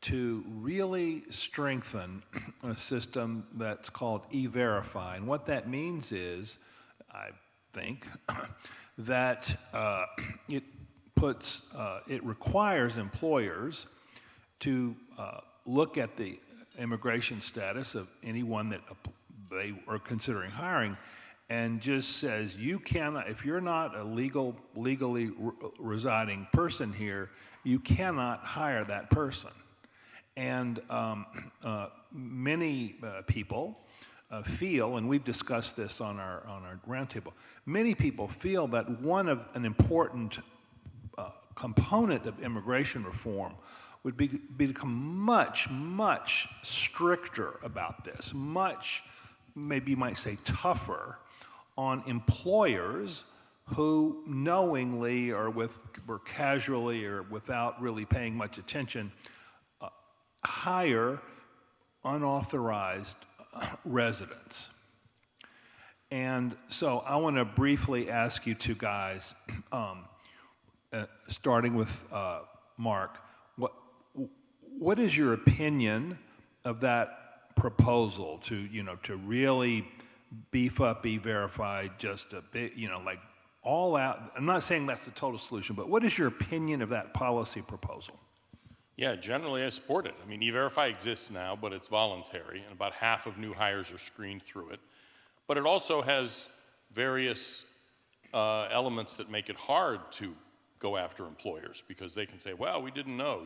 to really strengthen a system that's called E-Verify. And what that means is, I think, that it requires employers to look at the immigration status of anyone that they are considering hiring, and just says, you cannot, if you're not a legally residing person here, you cannot hire that person. And many people feel, and we've discussed this on our roundtable, many people feel that an important component of immigration reform would become much, much stricter about this, much, maybe you might say tougher, on employers who knowingly or casually or without really paying much attention hire unauthorized residents. And so I want to briefly ask you two guys, starting with Mark, what is your opinion of that proposal to really beef up E-Verify just a bit, like all out? I'm not saying that's the total solution, but what is your opinion of that policy proposal? Yeah, generally I support it. I mean, E-Verify exists now, but it's voluntary, and about half of new hires are screened through it. But it also has various elements that make it hard to go after employers, because they can say, well, we didn't know,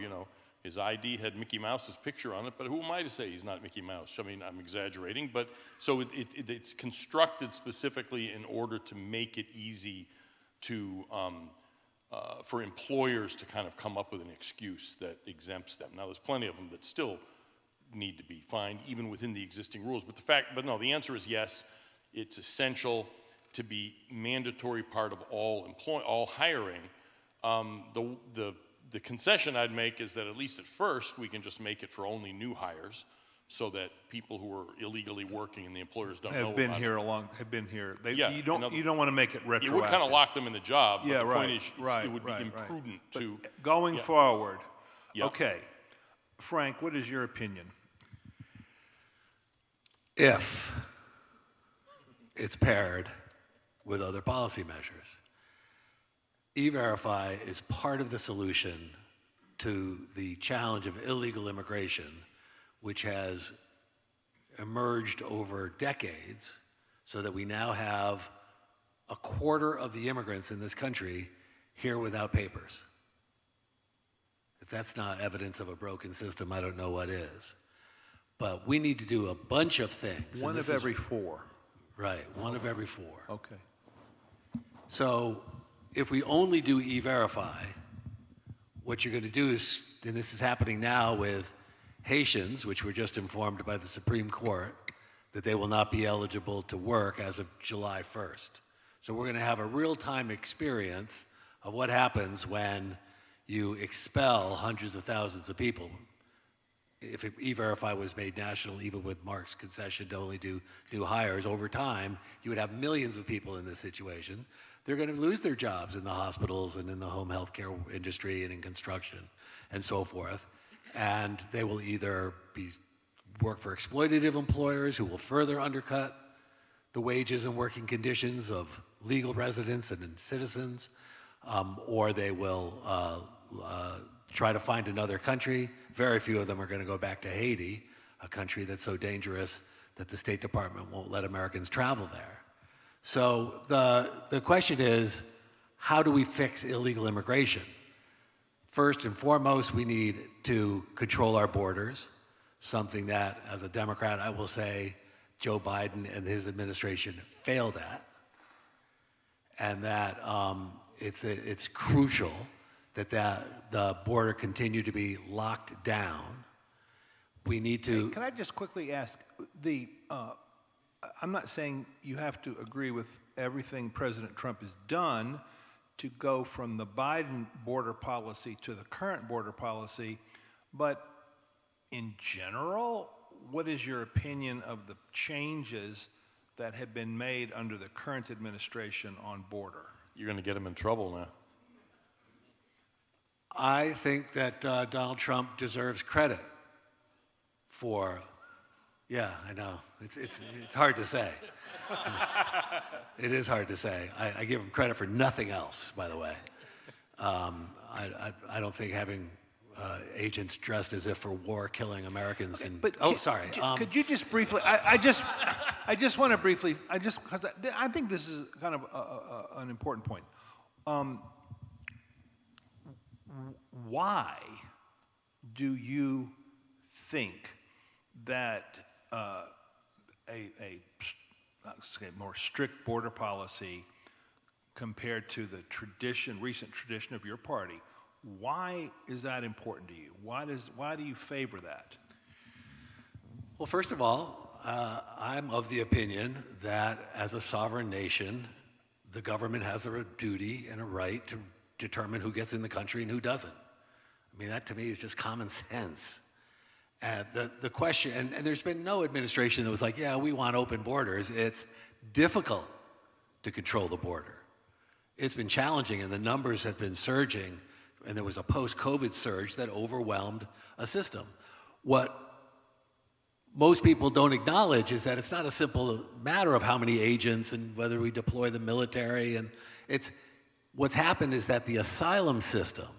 his ID had Mickey Mouse's picture on it, but who am I to say he's not Mickey Mouse? I mean, I'm exaggerating, but so it's constructed specifically in order to make it easy to for employers to kind of come up with an excuse that exempts them. Now, there's plenty of them that still need to be fined, even within the existing rules. But no, the answer is yes. It's essential to be mandatory part of all hiring. The concession I'd make is that at least at first we can just make it for only new hires, so that people who are illegally working and the employers don't know about it. Have been here. Yeah, you don't want to make it retroactive. You would kind of lock them in the job, but Yeah, the point is right, it would be right. imprudent But to... going forward, Yeah. okay. Frank, what is your opinion? If it's paired with other policy measures. E-Verify is part of the solution to the challenge of illegal immigration, which has emerged over decades, so that we now have a quarter of the immigrants in this country here without papers. If that's not evidence of a broken system, I don't know what is. But we need to do a bunch of things. One of every four. Right, one of every four. Okay. So if we only do E-Verify, what you're going to do is, and this is happening now with Haitians, which were just informed by the Supreme Court that they will not be eligible to work as of July 1st. So we're going to have a real-time experience of what happens when you expel hundreds of thousands of people. If E-Verify was made national, even with Mark's concession to only do new hires, over time, you would have millions of people in this situation. They're going to lose their jobs in the hospitals and in the home health care industry and in construction and so forth. And they will either work for exploitative employers who will further undercut the wages and working conditions of legal residents and citizens, or they will try to find another country. Very few of them are going to go back to Haiti, a country that's so dangerous that the State Department won't let Americans travel there. So the question is, how do we fix illegal immigration? First and foremost, we need to control our borders, something that, as a Democrat, I will say Joe Biden and his administration failed at, and that it's crucial that the border continue to be locked down. We need to... Hey, can I just quickly ask, I'm not saying you have to agree with everything President Trump has done to go from the Biden border policy to the current border policy, but in general, what is your opinion of the changes that have been made under the current administration on border? You're going to get him in trouble now. I think that Donald Trump deserves credit for, yeah, I know, it's hard to say. It is hard to say. I give him credit for nothing else, by the way. I don't think having agents dressed as if for war, killing Americans, and sorry. Could you just briefly? I just want to briefly. Because I think this is kind of an important point. Why do you think that a more strict border policy compared to the recent tradition of your party, why is that important to you? Why do you favor that? Well, first of all, I'm of the opinion that as a sovereign nation, the government has a duty and a right to determine who gets in the country and who doesn't. I mean, that to me is just common sense. The question, and there's been no administration that was like, yeah, we want open borders. It's difficult to control the border. It's been challenging, and the numbers have been surging, and there was a post-COVID surge that overwhelmed a system. What most people don't acknowledge is that it's not a simple matter of how many agents and whether we deploy the military, and what's happened is that the asylum system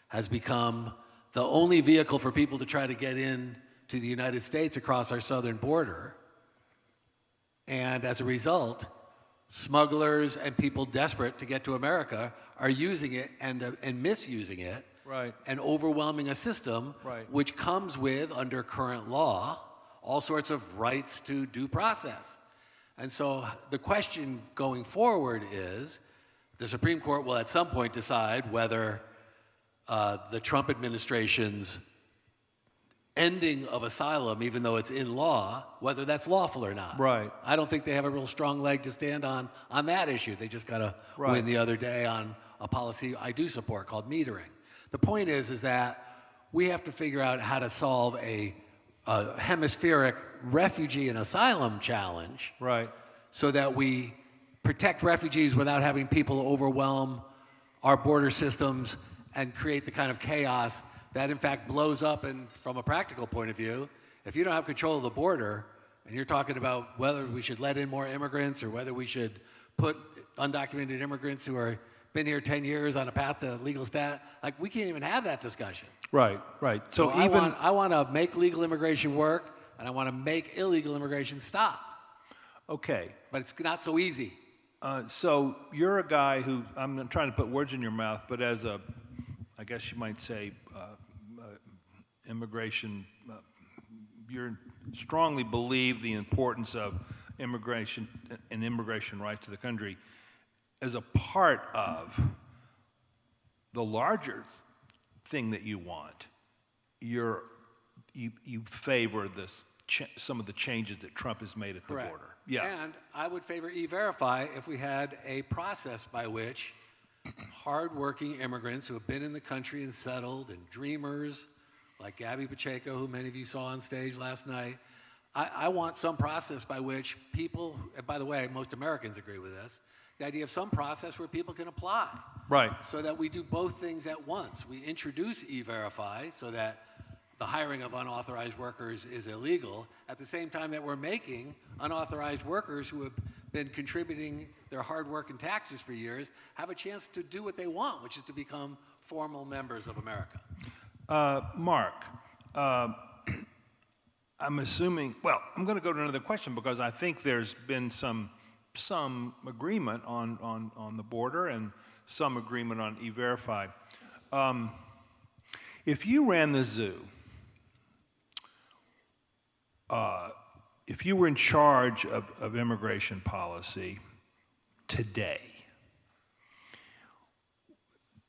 has become the only vehicle for people to try to get in to the United States across our southern border. And as a result, smugglers and people desperate to get to America are using it and misusing it, right, and overwhelming a system, right, which comes with, under current law, all sorts of rights to due process. And so the question going forward is, the Supreme Court will at some point decide whether the Trump administration's ending of asylum, even though it's in law, whether that's lawful or not. Right. I don't think they have a real strong leg to stand on that issue. They just got to win the other day on a policy I do support called metering. The point is that we have to figure out how to solve a hemispheric refugee and asylum challenge, right, so that we protect refugees without having people overwhelm our border systems and create the kind of chaos that in fact blows up. And from a practical point of view, if you don't have control of the border, and you're talking about whether we should let in more immigrants or whether we should put undocumented immigrants who are been here 10 years on a path to legal status, like we can't even have that discussion. Right, right. So I want to make legal immigration work, and I want to make illegal immigration stop. Okay. But it's not so easy. So you're a guy who, I'm not trying to put words in your mouth, but as a, I guess you might say, immigration, you strongly believe the importance of immigration and immigration rights to the country as a part of the larger thing that you want. You favor this some of the changes that Trump has made at the border. Yeah. And I would favor E-Verify if we had a process by which hardworking immigrants who have been in the country and settled, and dreamers like Gabby Pacheco, who many of you saw on stage last night, I want some process by which people, and by the way, most Americans agree with this, the idea of some process where people can apply. Right. So that we do both things at once. We introduce E-Verify so that the hiring of unauthorized workers is illegal, at the same time that we're making unauthorized workers who have been contributing their hard work and taxes for years have a chance to do what they want, which is to become formal members of America. Mark, I'm assuming, well, I'm going to go to another question because I think there's been some agreement on the border and some agreement on E-Verify. If you ran the zoo, if you were in charge of immigration policy today,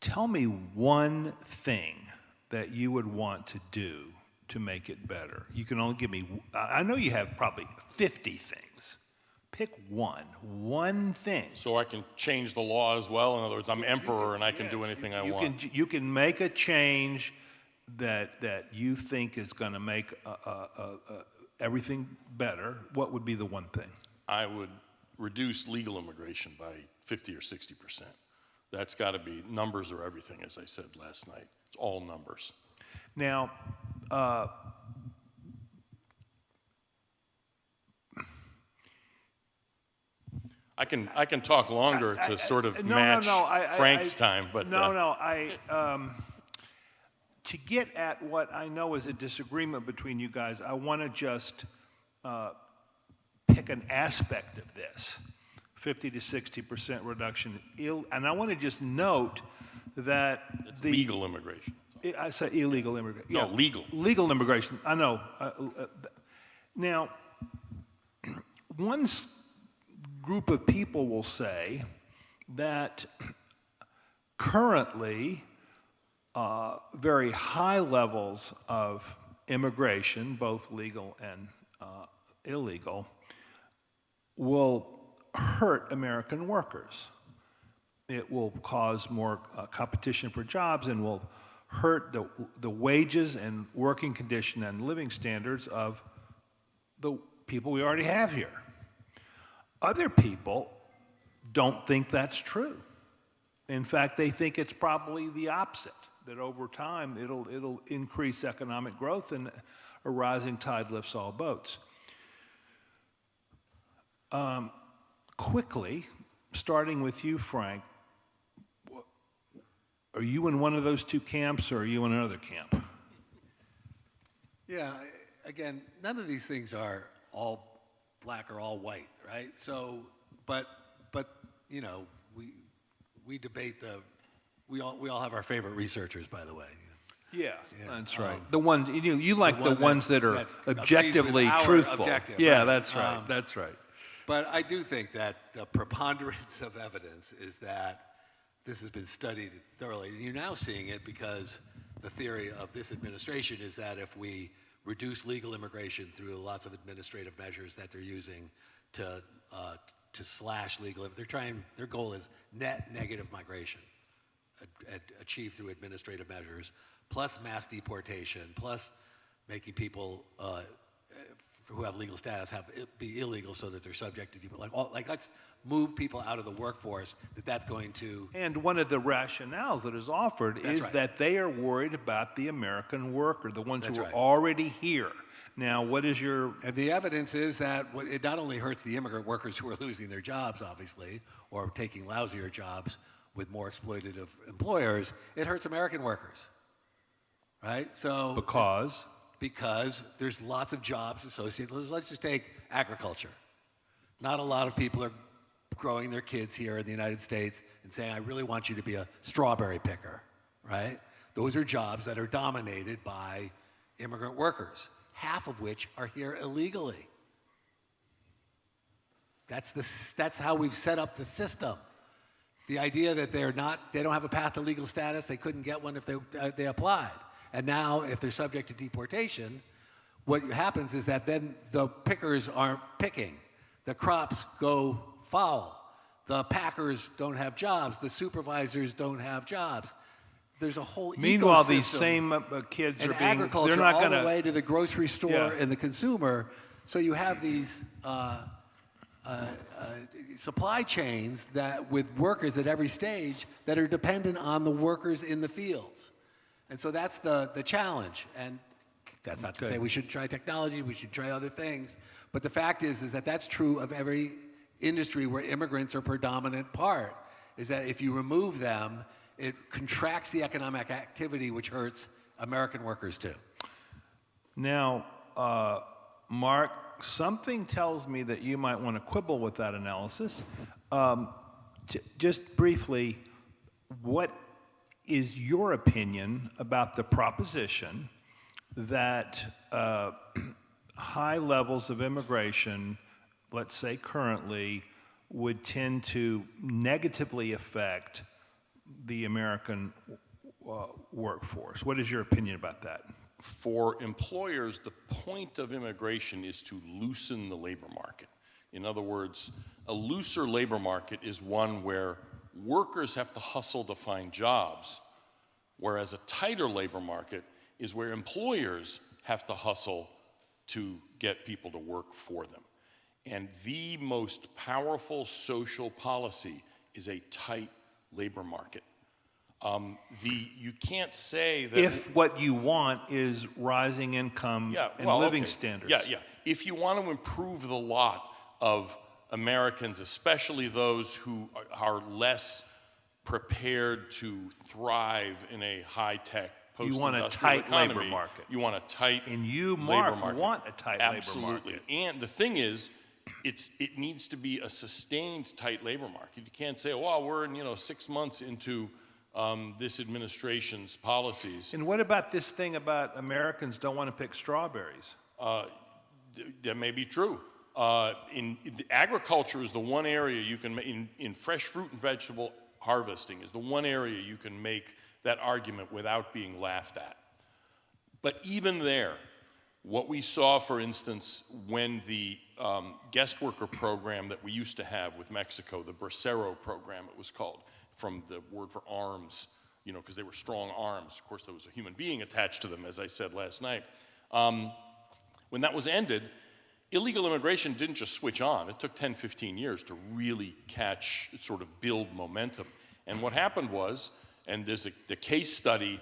tell me one thing that you would want to do to make it better. You can only give me, I know you have probably 50 things. Pick one thing. So I can change the law as well? In other words, I'm emperor and I can do anything I want. You can make a change that you think is going to make everything better. What would be the one thing? I would reduce legal immigration by 50 or 60%. That's got to be, numbers are everything, as I said last night. It's all numbers. Now, I can talk longer to sort of match Frank's time, but to get at what I know is a disagreement between you guys, I want to just pick an aspect of this, 50 to 60% reduction. And I want to just note that it's legal immigration. I said illegal immigration. No, legal. Legal immigration, I know. Now, one group of people will say that currently very high levels of immigration, both legal and illegal, will hurt American workers. It will cause more competition for jobs and will hurt the wages and working condition and living standards of the people we already have here. Other people don't think that's true. In fact, they think it's probably the opposite, that over time it'll increase economic growth and a rising tide lifts all boats. Quickly, starting with you, Frank, are you in one of those two camps or are you in another camp? Yeah, again, none of these things are all black or all white, right? So, but you know, we debate we all have our favorite researchers, by the way. Yeah, that's right. The ones you like the ones that are objectively truthful. Objective, yeah, right. that's right. That's right. But I do think that the preponderance of evidence is that this has been studied thoroughly. And you're now seeing it because the theory of this administration is that if we reduce legal immigration through lots of administrative measures that they're using to slash legal, their goal is net negative migration, achieved through administrative measures, plus mass deportation, plus making people who have legal status have it be illegal so that they're subject to let's move people out of the workforce. That's going to. And one of the rationales that is offered is that they are worried about the American worker, the ones who are already here. Now, what is your? And the evidence is that it not only hurts the immigrant workers who are losing their jobs, obviously, or taking lousier jobs with more exploitative employers, it hurts American workers, right? So because there's lots of jobs associated. Let's just take agriculture. Not a lot of people are growing their kids here in the United States and saying, I really want you to be a strawberry picker, right? Those are jobs that are dominated by immigrant workers, half of which are here illegally. That's how we've set up the system. The idea that they don't have a path to legal status, they couldn't get one if they applied. And now, if they're subject to deportation, what happens is that then the pickers aren't picking. The crops go foul. The packers don't have jobs. The supervisors don't have jobs. There's a whole Meanwhile, ecosystem. these same kids are being. Agriculture, they're not all going the way to the grocery store and the consumer. So you have these supply chains with workers at every stage that are dependent on the workers in the fields. And so that's the challenge. And that's not to say we shouldn't try technology, we should try other things. But the fact is that that's true of every industry where immigrants are a predominant part, is that if you remove them, it contracts the economic activity, which hurts American workers too. Now, Mark, something tells me that you might want to quibble with that analysis. Just briefly, what is your opinion about the proposition that high levels of immigration, let's say currently, would tend to negatively affect the American workforce? What is your opinion about that? For employers, the point of immigration is to loosen the labor market. In other words, a looser labor market is one where workers have to hustle to find jobs, whereas a tighter labor market is where employers have to hustle to get people to work for them. And the most powerful social policy is a tight labor market. You can't say that If what you want is rising income and living standards. Yeah. If you want to improve the lot of Americans, especially those who are less prepared to thrive in a high-tech You want a post-industrial tight economy, labor market. you want a tight And you, labor Mark, market. want a tight Absolutely. labor market. And the thing is, it needs to be a sustained tight labor market. You can't say, well, we're in 6 months into this administration's policies. And what about this thing about Americans don't want to pick strawberries? That may be true. Agriculture is the one area you can in fresh fruit and vegetable harvesting is the one area you can make that argument without being laughed at. But even there, what we saw, for instance, when the guest worker program that we used to have with Mexico, the Bracero program it was called, from the word for arms, because they were strong arms. Of course, there was a human being attached to them, as I said last night. When that was ended, illegal immigration didn't just switch on. It took 10, 15 years to really sort of build momentum. And what happened was, and there's the case study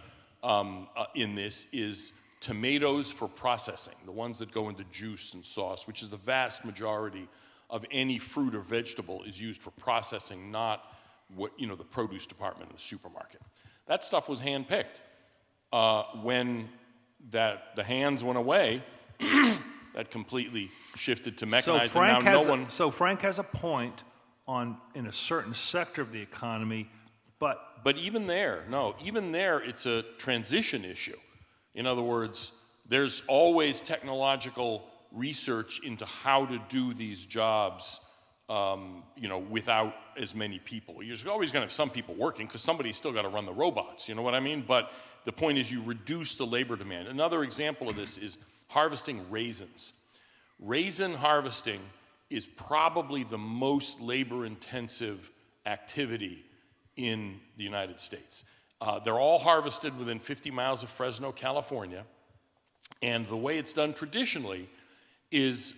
in this is tomatoes for processing, the ones that go into juice and sauce, which is the vast majority of any fruit or vegetable is used for processing, not what the produce department in the supermarket. That stuff was hand-picked. When the hands went away, that completely shifted to mechanized. So Frank has a point in a certain sector of the economy, but even there, it's a transition issue. In other words, there's always technological research into how to do these jobs, without as many people. You're always going to have some people working because somebody's still got to run the robots, you know what I mean? But the point is you reduce the labor demand. Another example of this is harvesting raisins. Raisin harvesting is probably the most labor-intensive activity in the United States. They're all harvested within 50 miles of Fresno, California, and the way it's done traditionally is,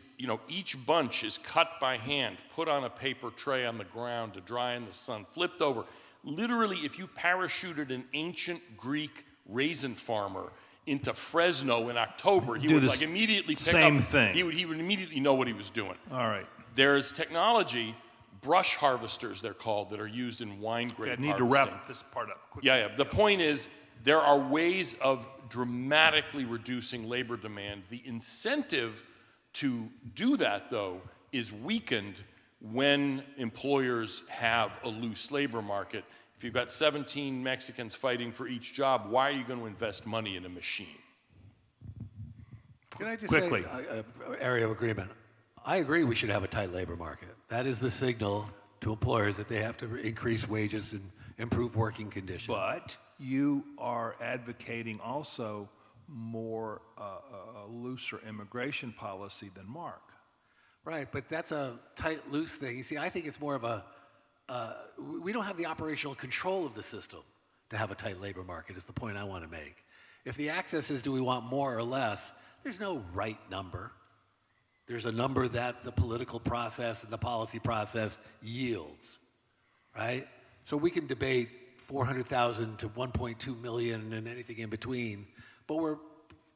each bunch is cut by hand, put on a paper tray on the ground to dry in the sun, flipped over. Literally, if you parachuted an ancient Greek raisin farmer into Fresno in October, he would immediately pick same up. thing. He would immediately know what he was doing. All right. There's technology, brush harvesters they're called, that are used in wine grape harvesting. I need to wrap this part up quickly. Yeah. The point is, there are ways of dramatically reducing labor demand. The incentive to do that, though, is weakened when employers have a loose labor market. If you've got 17 Mexicans fighting for each job, why are you going to invest money in a machine? Can I just Quickly. say, area of agreement? I agree we should have a tight labor market. That is the signal to employers that they have to increase wages and improve working conditions. But you are advocating also more a looser immigration policy than Mark. Right, but that's a tight, loose thing. You see, I think it's more of a, we don't have the operational control of the system to have a tight labor market, is the point I want to make. If the access is, do we want more or less, there's no right number. There's a number that the political process and the policy process yields, right? So we can debate 400,000 to 1.2 million and anything in between, but we're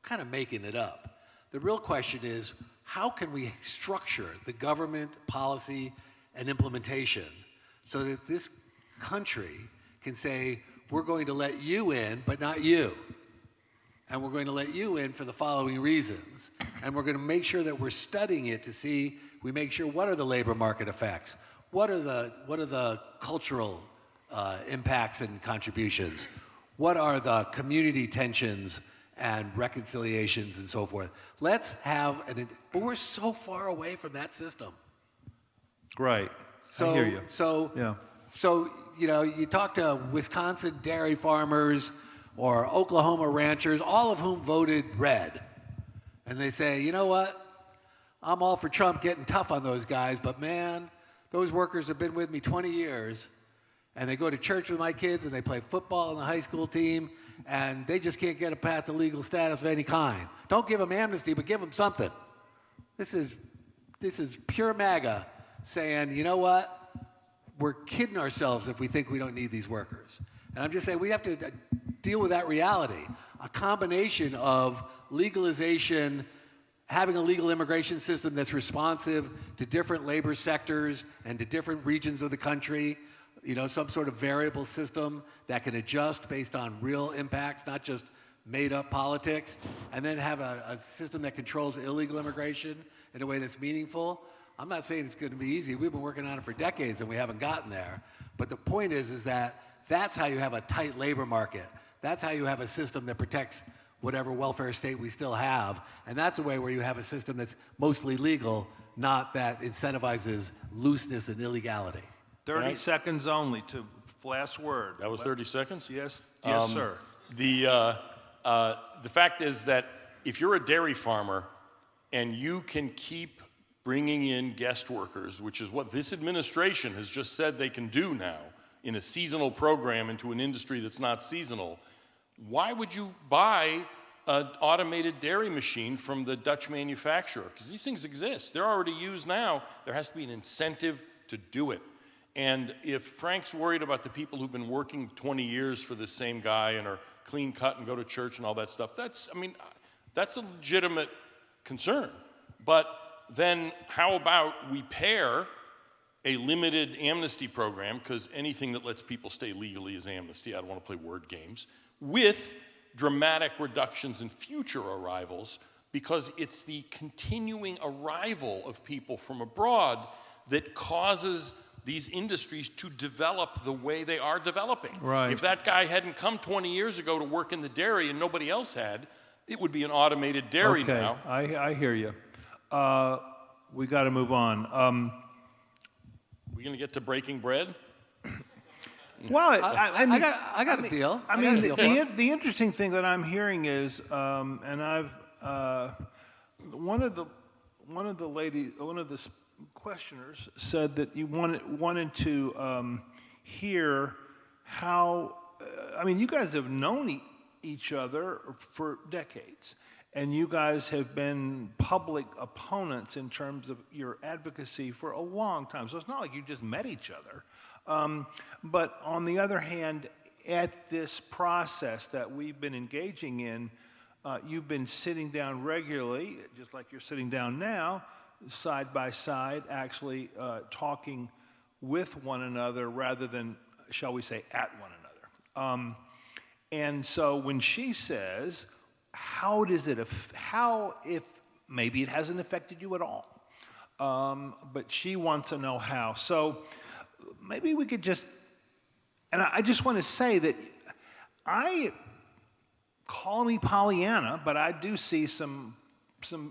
kind of making it up. The real question is, how can we structure the government policy and implementation so that this country can say, we're going to let you in, but not you. And we're going to let you in for the following reasons. And we're going to make sure that we're studying it to see, we make sure what are the labor market effects? What are the cultural impacts and contributions? What are the community tensions and reconciliations and so forth? Let's have but we're so far away from that system. Right. So, I hear you. So, you talk to Wisconsin dairy farmers or Oklahoma ranchers, all of whom voted red. And they say, you know what? I'm all for Trump getting tough on those guys, but man, those workers have been with me 20 years. And they go to church with my kids and they play football on the high school team and they just can't get a path to legal status of any kind. Don't give them amnesty, but give them something. This is pure MAGA saying, you know what? we're kidding ourselves if we think we don't need these workers. And I'm just saying we have to deal with that reality. A combination of legalization, having a legal immigration system that's responsive to different labor sectors and to different regions of the country, some sort of variable system that can adjust based on real impacts, not just made up politics, and then have a system that controls illegal immigration in a way that's meaningful. I'm not saying it's going to be easy. We've been working on it for decades and we haven't gotten there. But the point is that that's how you have a tight labor market. That's how you have a system that protects whatever welfare state we still have. And that's a way where you have a system that's mostly legal, not that incentivizes looseness and illegality. 30 seconds only to last word. That was 30 seconds? Yes, sir. The fact is that if you're a dairy farmer and you can keep bringing in guest workers, which is what this administration has just said they can do now in a seasonal program into an industry that's not seasonal, why would you buy an automated dairy machine from the Dutch manufacturer? Because these things exist. They're already used now. There has to be an incentive to do it. And if Frank's worried about the people who've been working 20 years for the same guy and are clean cut and go to church and all that stuff, that's a legitimate concern. But then how about we pair a limited amnesty program, because anything that lets people stay legally is amnesty, I don't want to play word games, with dramatic reductions in future arrivals, because it's the continuing arrival of people from abroad that causes these industries to develop the way they are developing. Right. If that guy hadn't come 20 years ago to work in the dairy and nobody else had, it would be an automated dairy now. I hear you. We got to move on. We gonna get to breaking bread? Well, I got a deal. I mean, the interesting thing that I'm hearing is, and I've one of the questioners said that you wanted to hear how. I mean, you guys have known each other for decades, and you guys have been public opponents in terms of your advocacy for a long time. So it's not like you just met each other. But on the other hand, at this process that we've been engaging in, you've been sitting down regularly, just like you're sitting down now, side by side, actually talking with one another rather than, shall we say, at one another. And so when she says, how if maybe it hasn't affected you at all, but she wants to know how. So maybe we could just, and I just want to say that call me Pollyanna, but I do see some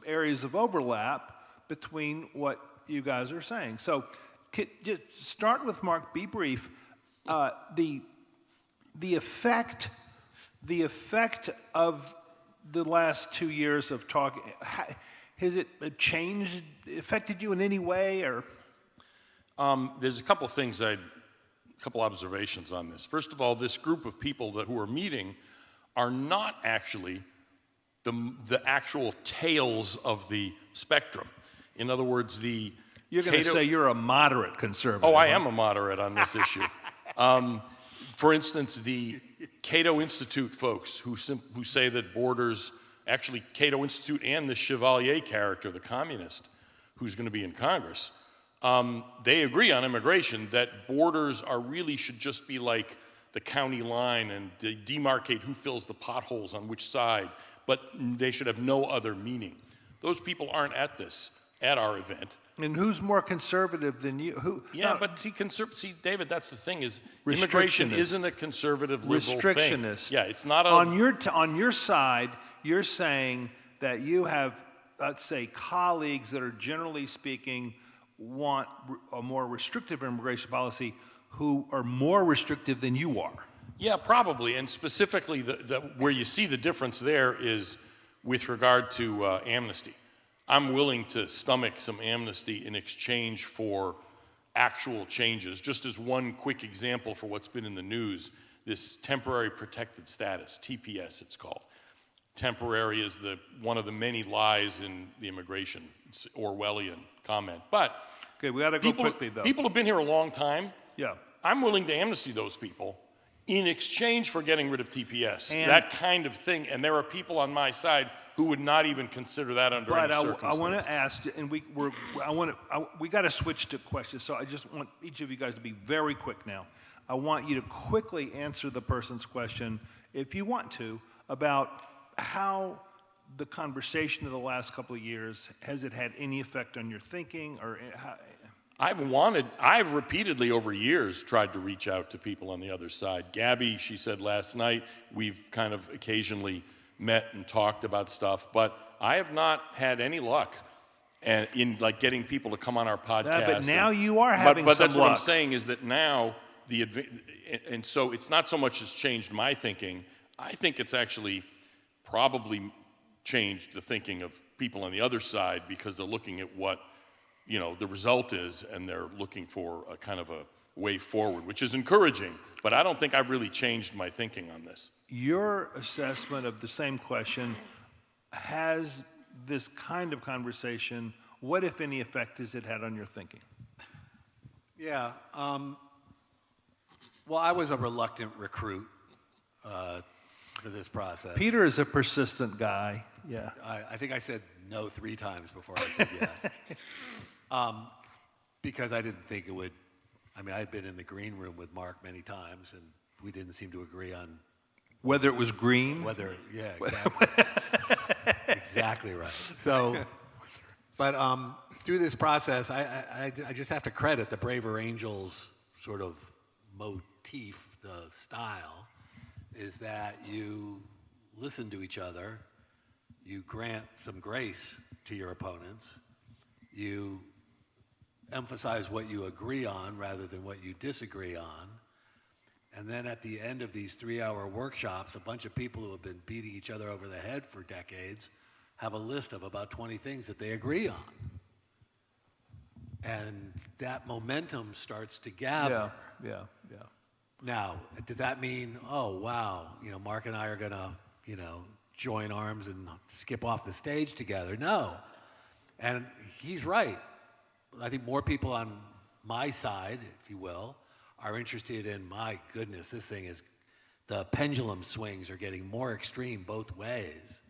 areas of overlap between what you guys are saying. So just start with Mark, be brief. The effect of the last 2 years of talking, has it changed, affected you in any way, or? There's a couple things, a couple observations on this. First of all, this group of people who are meeting are not actually the actual tails of the spectrum. In other words, You're going to say you're a moderate conservative. Oh, I am a moderate on this issue. For instance, the Cato Institute folks who say that borders, actually Cato Institute and the Chevalier character, the communist, who's going to be in Congress, they agree on immigration that borders should just be like the county line and demarcate who fills the potholes on which side, but they should have no other meaning. Those people aren't at our event. And who's more conservative than you? But see, David, that's the thing is immigration isn't a conservative liberal thing. Restrictionist. Yeah, it's not a... On your side, you're saying that you have, let's say, colleagues that are generally speaking want a more restrictive immigration policy who are more restrictive than you are. Yeah, probably, and specifically where you see the difference there is with regard to amnesty. I'm willing to stomach some amnesty in exchange for actual changes. Just as one quick example for what's been in the news, this temporary protected status, TPS it's called. Temporary is one of the many lies in the immigration Orwellian comment. But okay, we got to go quickly though. People have been here a long time Yeah. I'm willing to amnesty those people in exchange for getting rid of TPS, And- that kind of thing. And there are people on my side who would not even consider that under any But I circumstances. want to ask, and we got to switch to questions. So I just want each of you guys to be very quick now. I want you to quickly answer the person's question, if you want to, about how the conversation of the last couple of years, has it had any effect on your thinking, or how? I've repeatedly over years tried to reach out to people on the other side. Gabby, she said last night, we've kind of occasionally met and talked about stuff, but I have not had any luck and in like getting people to come on our podcast. But now you are having but some that's what I'm luck. saying is that now and so it's not so much as changed my thinking. I think it's actually probably changed the thinking of people on the other side because they're looking at what the result is, and they're looking for a kind of a way forward, which is encouraging, but I don't think I've really changed my thinking on this. Your assessment of the same question, has this kind of conversation, what if any effect has it had on your thinking? Yeah. Well, I was a reluctant recruit for this process. Peter is a persistent guy. Yeah. I think I said no 3 times before I said yes. Because I didn't think it would. I mean, I'd been in the green room with Mark many times, and we didn't seem to agree on whether it was green. Yeah, exactly. Exactly right. So, but through this process, I just have to credit the Braver Angels sort of motif, the style, is that you listen to each other, you grant some grace to your opponents, you emphasize what you agree on rather than what you disagree on. And then at the end of these 3-hour workshops, a bunch of people who have been beating each other over the head for decades have a list of about 20 things that they agree on. And that momentum starts to gather. Yeah. Now, does that mean, oh, wow, Mark and I are going to, join arms and skip off the stage together? No. And he's right. I think more people on my side, if you will, are interested in, my goodness, this thing is, the pendulum swings are getting more extreme both ways.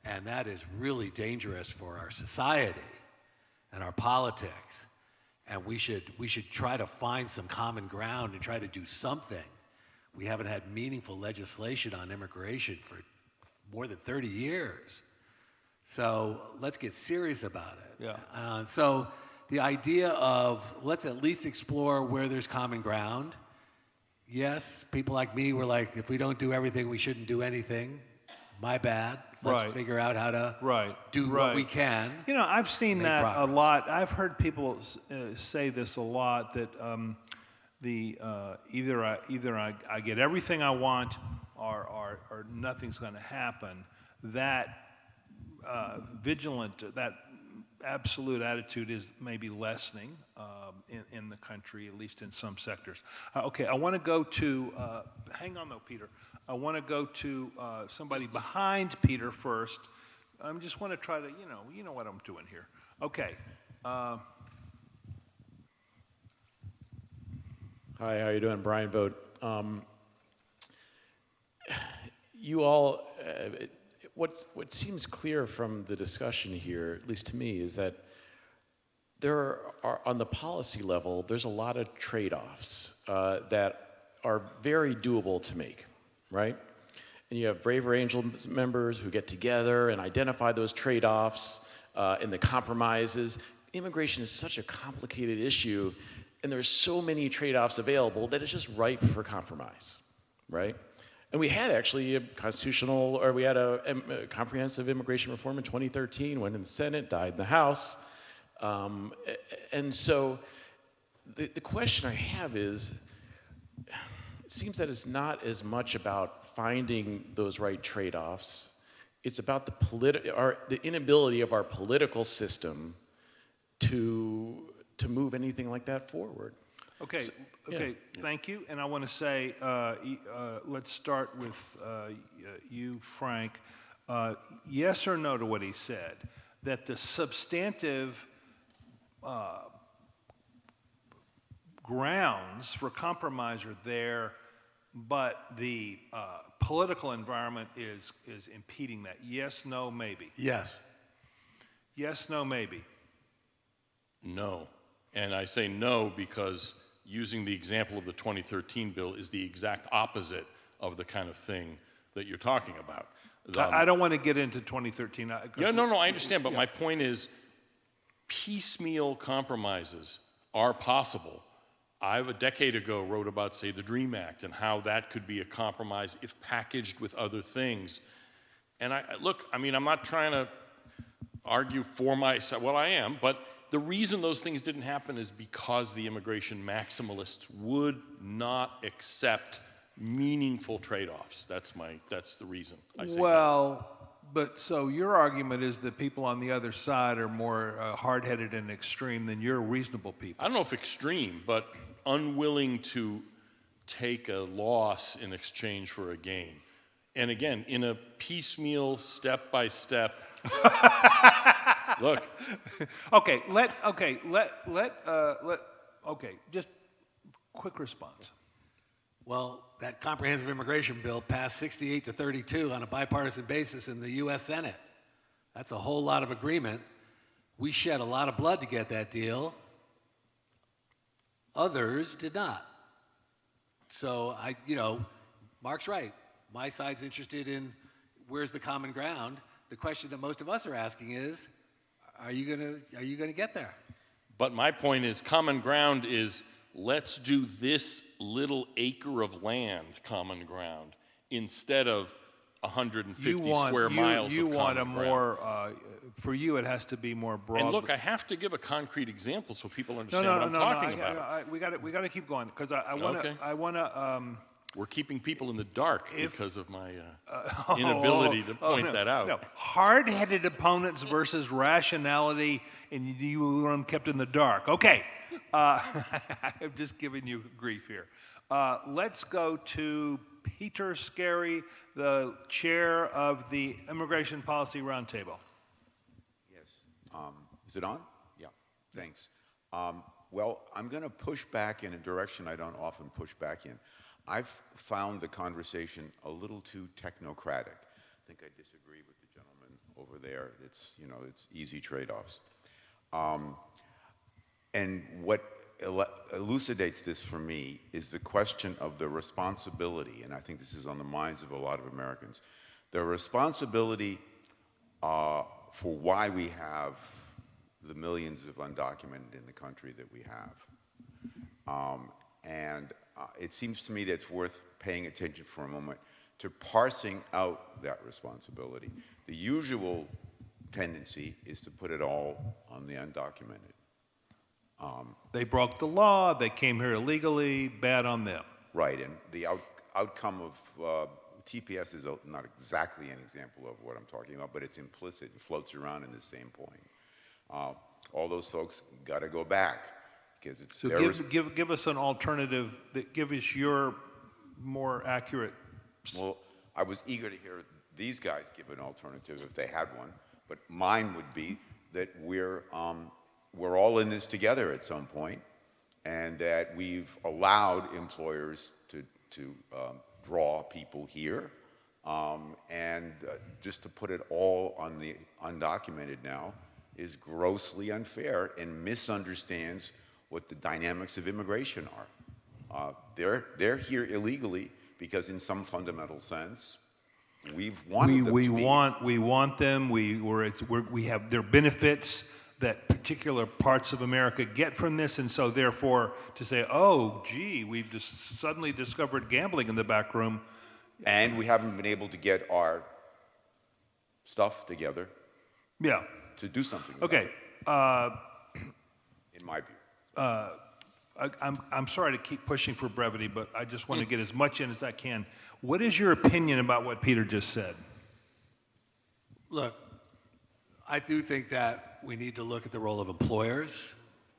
And that is really dangerous for our society and our politics. And we should try to find some common ground and try to do something. We haven't had meaningful legislation on immigration for more than 30 years. So let's get serious about it. Yeah. So the idea of let's at least explore where there's common ground. Yes, people like me were like, if we don't do everything, we shouldn't do anything. My bad. Let's figure out how to do what we can. I've seen that progress. a lot. I've heard people say this a lot, that either I get everything I want or nothing's going to happen. That vigilant, that absolute attitude is maybe lessening in the country, at least in some sectors. Okay, I want to go to, hang on though, Peter. I want to go to somebody behind Peter first. I just want to try to, you know what I'm doing here. Okay. Hi, how you doing? Brian Vogt. You all, what seems clear from the discussion here, at least to me, is that there are, on the policy level, there's a lot of trade-offs that are very doable to make, right? And you have Braver Angels members who get together and identify those trade-offs and the compromises. Immigration is such a complicated issue, and there's so many trade-offs available that it's just ripe for compromise, right? And we had actually a comprehensive immigration reform in 2013, went in the Senate, died in the House. And so the question I have is, it seems that it's not as much about finding those right trade-offs. It's about the inability of our political system to move anything like that forward. Okay, So, thank you. And I want to say, let's start with you, Frank. Yes or no to what he said, that the substantive grounds for compromise are there, but the political environment is impeding that. Yes, no, maybe. Yes. Yes, no, maybe. No. And I say no because using the example of the 2013 bill is the exact opposite of the kind of thing that you're talking about. I don't want to get into 2013. No, I understand, but my point is piecemeal compromises are possible. I, a decade ago, wrote about, say, the DREAM Act and how that could be a compromise if packaged with other things. And I'm not trying to argue for myself. Well, I am, but the reason those things didn't happen is because the immigration maximalists would not accept meaningful trade-offs. That's the reason I say well, but so your argument is that people on the other side are more hard-headed and extreme than your reasonable people. I don't know if extreme, but unwilling to take a loss in exchange for a gain. And again, in a piecemeal, step-by-step. Look. Okay, just quick response. Well, that comprehensive immigration bill passed 68 to 32 on a bipartisan basis in the U.S. Senate. That's a whole lot of agreement. We shed a lot of blood to get that deal. Others did not. So Mark's right. My side's interested in where's the common ground. The question that most of us are asking is, are you gonna get there? But my point is, common ground is, let's do this little acre of land common ground instead of 150 square miles you of want common a ground. more, for you it has to be more broad. And look, I have to give a concrete example so people understand what I'm talking about. We got to keep going because I want to. We're keeping people in the dark because of my inability to point that out. No. Hard-headed opponents versus rationality, and you want them kept in the dark. Okay. I'm just giving you grief here. Let's go to Peter Scarry, the chair of the Immigration Policy Roundtable. Yes. Is it on? Yeah. Thanks. Well, I'm going to push back in a direction I don't often push back in. I've found the conversation a little too technocratic. I think I disagree with the gentleman over there. It's easy trade-offs. And what elucidates this for me is the question of the responsibility, and I think this is on the minds of a lot of Americans, the responsibility for why we have the millions of undocumented in the country that we have. It seems to me that it's worth paying attention for a moment to parsing out that responsibility. The usual tendency is to put it all on the undocumented. They broke the law, they came here illegally, bad on them. Right, and the outcome of TPS is not exactly an example of what I'm talking about, but it's implicit and floats around in the same point. All those folks got to go back. So give us an alternative, give us your more accurate. Well, I was eager to hear these guys give an alternative if they had one, but mine would be that we're all in this together at some point, and that we've allowed employers to draw people here, and just to put it all on the undocumented now is grossly unfair and misunderstands what the dynamics of immigration are. They're here illegally because in some fundamental sense, we've wanted them to be. We want them, we have their benefits that particular parts of America get from this, and so therefore to say, oh, gee, we've just suddenly discovered gambling in the back room. And we haven't been able to get our stuff together. Yeah. To do something. Okay. In my view. I'm sorry to keep pushing for brevity, but I just want to get as much in as I can. What is your opinion about what Peter just said? Look, I do think that we need to look at the role of employers,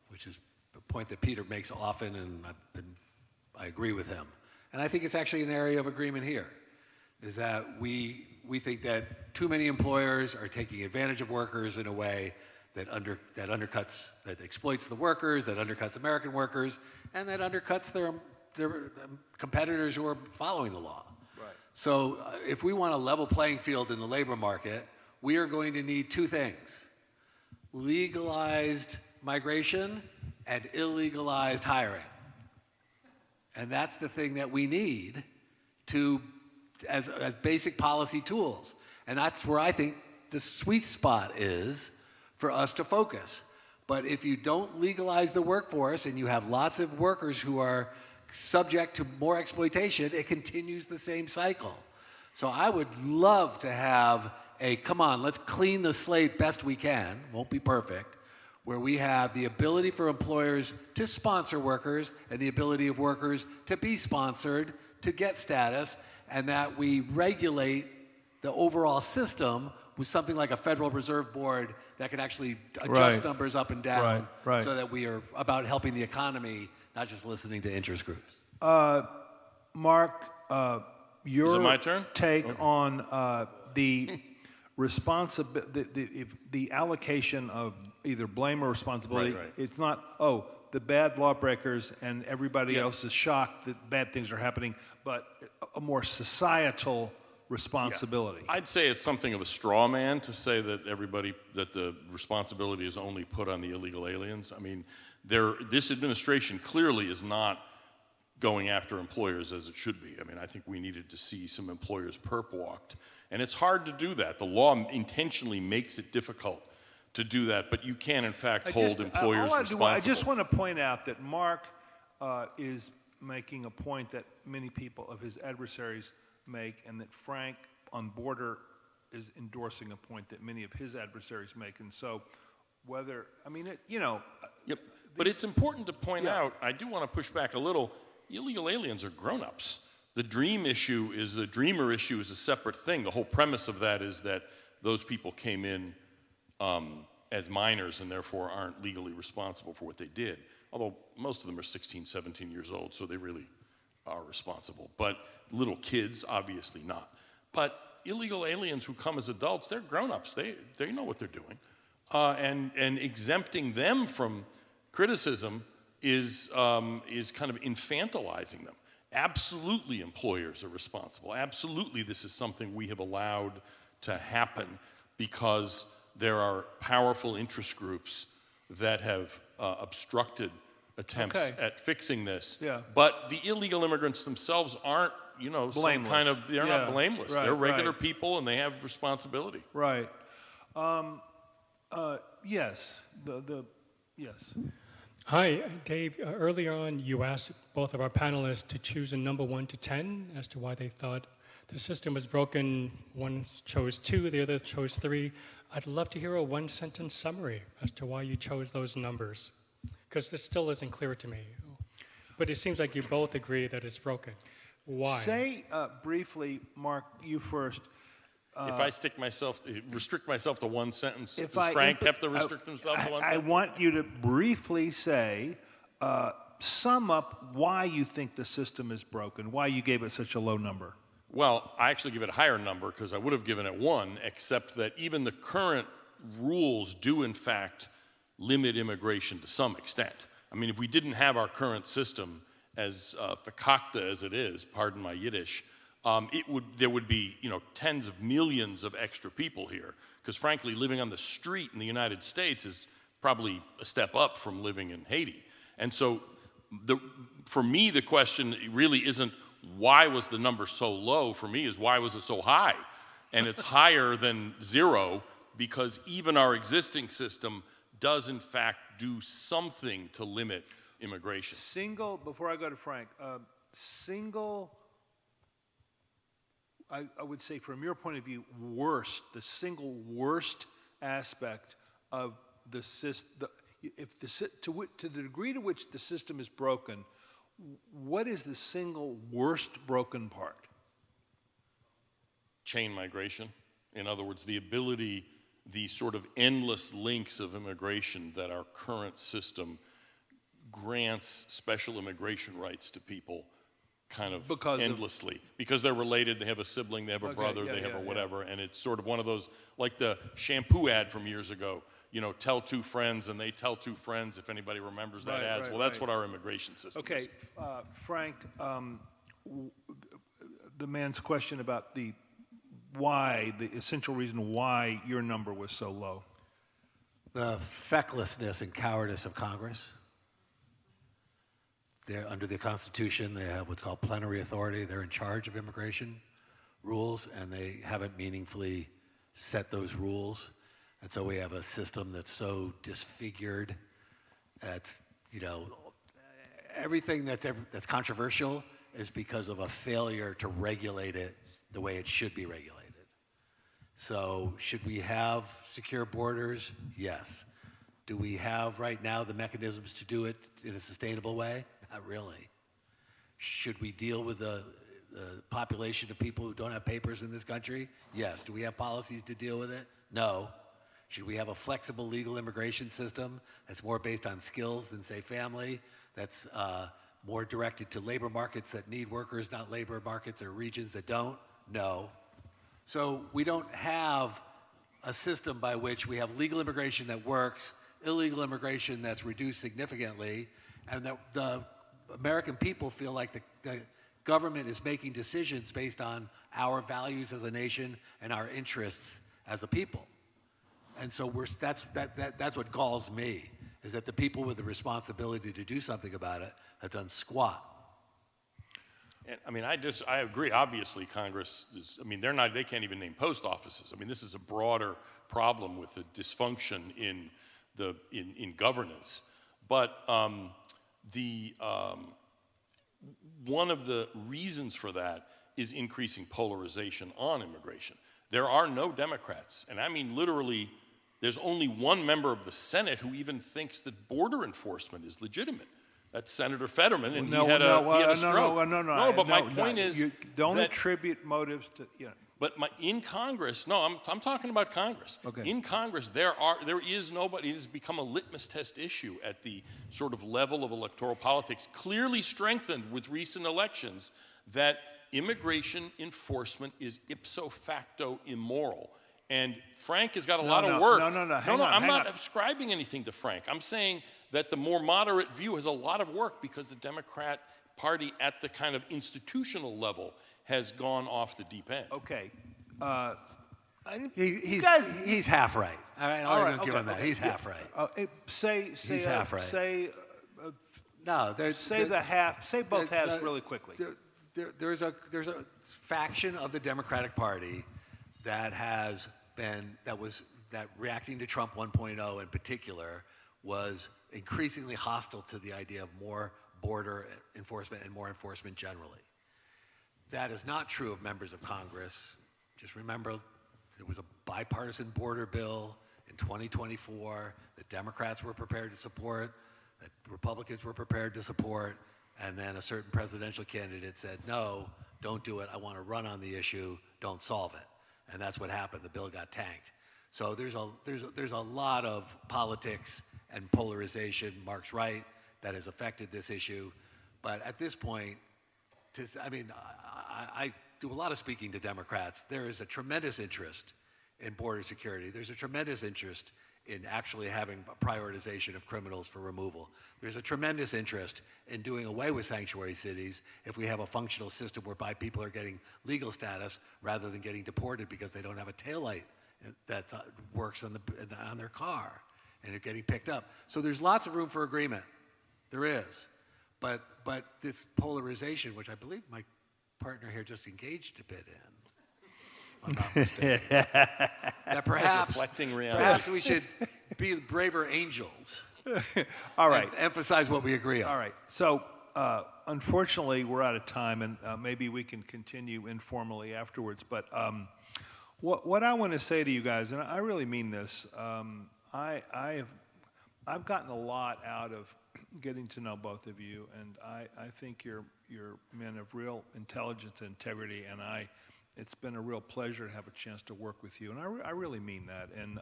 which is a point that Peter makes often, and I agree with him. And I think it's actually an area of agreement here, is that we think that too many employers are taking advantage of workers in a way that exploits the workers, that undercuts American workers, and that undercuts their competitors who are following the law. Right. So if we want a level playing field in the labor market, we are going to need two things: legalized migration and illegalized hiring. And that's the thing that we need as basic policy tools. And that's where I think the sweet spot is for us to focus. But if you don't legalize the workforce and you have lots of workers who are subject to more exploitation, it continues the same cycle. So I would love to have come on, let's clean the slate best we can, won't be perfect, where we have the ability for employers to sponsor workers and the ability of workers to be sponsored to get status, and that we regulate the overall system with something like a Federal Reserve Board that can actually adjust numbers up and down so that we are about helping the economy, not just listening to interest groups. Mark, your Is it my turn? take on the the allocation of either blame or responsibility. Right. It's not, the bad lawbreakers and everybody else is shocked that bad things are happening, but a more societal responsibility. Yeah. I'd say it's something of a straw man to say that that the responsibility is only put on the illegal aliens. I mean, this administration clearly is not going after employers as it should be. I mean, I think we needed to see some employers perp walked. And it's hard to do that. The law intentionally makes it difficult to do that, but you can, in fact, hold employers responsible. I just want to point out that Mark is making a point that many people of his adversaries make, and that Frank on Border is endorsing a point that many of his adversaries make. And so Yep. But it's important to point out, I do want to push back a little, illegal aliens are grown-ups. The dreamer issue is a separate thing. The whole premise of that is that those people came in as minors and therefore aren't legally responsible for what they did. Although most of them are 16, 17 years old, so they really are responsible. But little kids, obviously not. But illegal aliens who come as adults, they're grown-ups. They know what they're doing. And exempting them from criticism is kind of infantilizing them. Absolutely, employers are responsible. Absolutely, this is something we have allowed to happen because there are powerful interest groups that have obstructed attempts at fixing this. Yeah. But the illegal immigrants themselves aren't, blameless. They're not blameless. Right, they're regular people and they have responsibility. Right. Yes. Yes. Hi, Dave. Earlier on, you asked both of our panelists to choose a number 1 to 10 as to why they thought the system was broken. One chose 2, the other chose 3. I'd love to hear a one-sentence summary as to why you chose those numbers, because this still isn't clear to me. But it seems like you both agree that it's broken. Why? Say briefly, Mark, you first. If I restrict myself to one sentence, does Frank have to restrict himself to one sentence? I want you to briefly say, sum up why you think the system is broken, why you gave it such a low number. Well, I actually give it a higher number because I would have given it 1, except that even the current rules do, in fact, limit immigration to some extent. I mean, if we didn't have our current system, as fakakta as it is, pardon my Yiddish, there would be tens of millions of extra people here. Because frankly, living on the street in the United States is probably a step up from living in Haiti. And so, for me, the question really isn't why was the number so low. For me, is why was it so high? And it's higher than 0 because even our existing system does in fact do something to limit immigration. Before I go to Frank, I would say from your point of view, the single worst aspect of the system, to the degree to which the system is broken, what is the single worst broken part? Chain migration. In other words, the sort of endless links of immigration that our current system grants special immigration rights to people kind of endlessly. Because they're related, they have a sibling, they have a brother, they have a whatever, and it's sort of one of those, like the shampoo ad from years ago. tell two friends and they tell two friends, if anybody remembers that Right, ads. right, Well, that's right. what our immigration system Okay, is. Frank, the man's question about the essential reason why your number was so low. The fecklessness and cowardice of Congress. They're under the Constitution, they have what's called plenary authority. They're in charge of immigration rules, and they haven't meaningfully set those rules. And so we have a system that's so disfigured. That's, everything that's controversial is because of a failure to regulate it the way it should be regulated. So should we have secure borders? Yes. Do we have right now the mechanisms to do it in a sustainable way? Not really. Should we deal with the population of people who don't have papers in this country? Yes. Do we have policies to deal with it? No. Should we have a flexible legal immigration system that's more based on skills than, say, family, that's more directed to labor markets that need workers, not labor markets or regions that don't? No. So we don't have a system by which we have legal immigration that works, illegal immigration that's reduced significantly, and that the American people feel like the government is making decisions based on our values as a nation and our interests as a people. And so that's what galls me, is that the people with the responsibility to do something about it have done squat. And I agree. Obviously, Congress is, they can't even name post offices. This is a broader problem with the dysfunction in governance. But one of the reasons for that is increasing polarization on immigration. There are no Democrats, and literally, there's only one member of the Senate who even thinks that border enforcement is legitimate. That's Senator Fetterman, and he had a stroke. But my point is, you don't that, attribute motives to. But in Congress, no, I'm talking about Congress. Okay. In Congress, there is nobody. It has become a litmus test issue at the sort of level of electoral politics, clearly strengthened with recent elections, that immigration enforcement is ipso facto immoral. And Frank has got a lot of work. I'm not ascribing anything to Frank. I'm saying that the more moderate view has a lot of work because the Democrat Party at the kind of institutional level has gone off the deep end. Okay. He's half right. All right, I'll give him that. He's half right. He's half right. Say say both halves really quickly. There's a faction of the Democratic Party that reacting to Trump 1.0 in particular was increasingly hostile to the idea of more border enforcement and more enforcement generally. That is not true of members of Congress. Just remember, there was a bipartisan border bill in 2024 that Democrats were prepared to support, that Republicans were prepared to support, and then a certain presidential candidate said, no, don't do it. I want to run on the issue. Don't solve it. And that's what happened. The bill got tanked. So there's a lot of politics and polarization, Mark's right, that has affected this issue. But at this point, I do a lot of speaking to Democrats. There is a tremendous interest in border security. There's a tremendous interest in actually having a prioritization of criminals for removal. There's a tremendous interest in doing away with sanctuary cities if we have a functional system whereby people are getting legal status rather than getting deported because they don't have a taillight that works on their car and they're getting picked up. So there's lots of room for agreement. There is. But this polarization, which I believe my partner here just engaged a bit in, if I'm not mistaken, that perhaps we should be braver angels. All right. And emphasize what we agree on. All right. So unfortunately, we're out of time, and maybe we can continue informally afterwards. But what I want to say to you guys, and I really mean this, I've gotten a lot out of getting to know both of you, and I think you're men of real intelligence and integrity, and it's been a real pleasure to have a chance to work with you, and I really mean that. And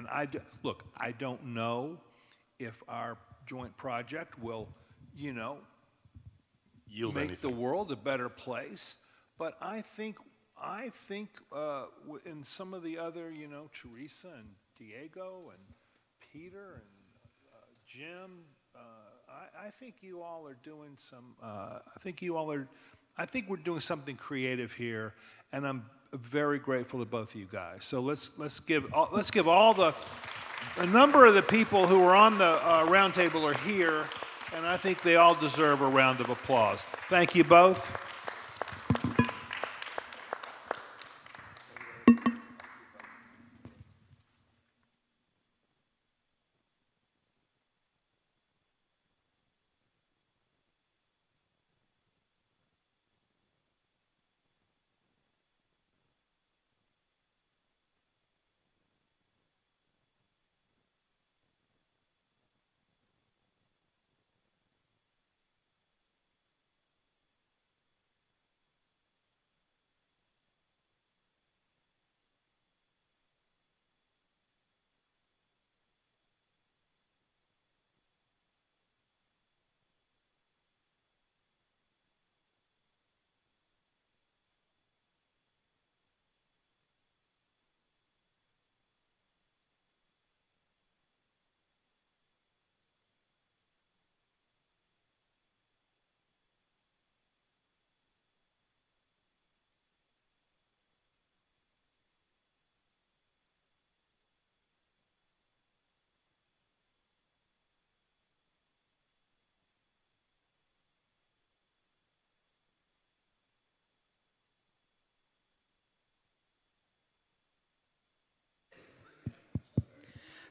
I don't know if our joint project will, yield make anything. the world a better place, but I think in some of the other, Teresa and Diego and Peter and Jim. I think you all are doing some. I think we're doing something creative here, and I'm very grateful to both of you guys. So let's give all the a number of the people who are on the round table are here, and I think they all deserve a round of applause. Thank you both.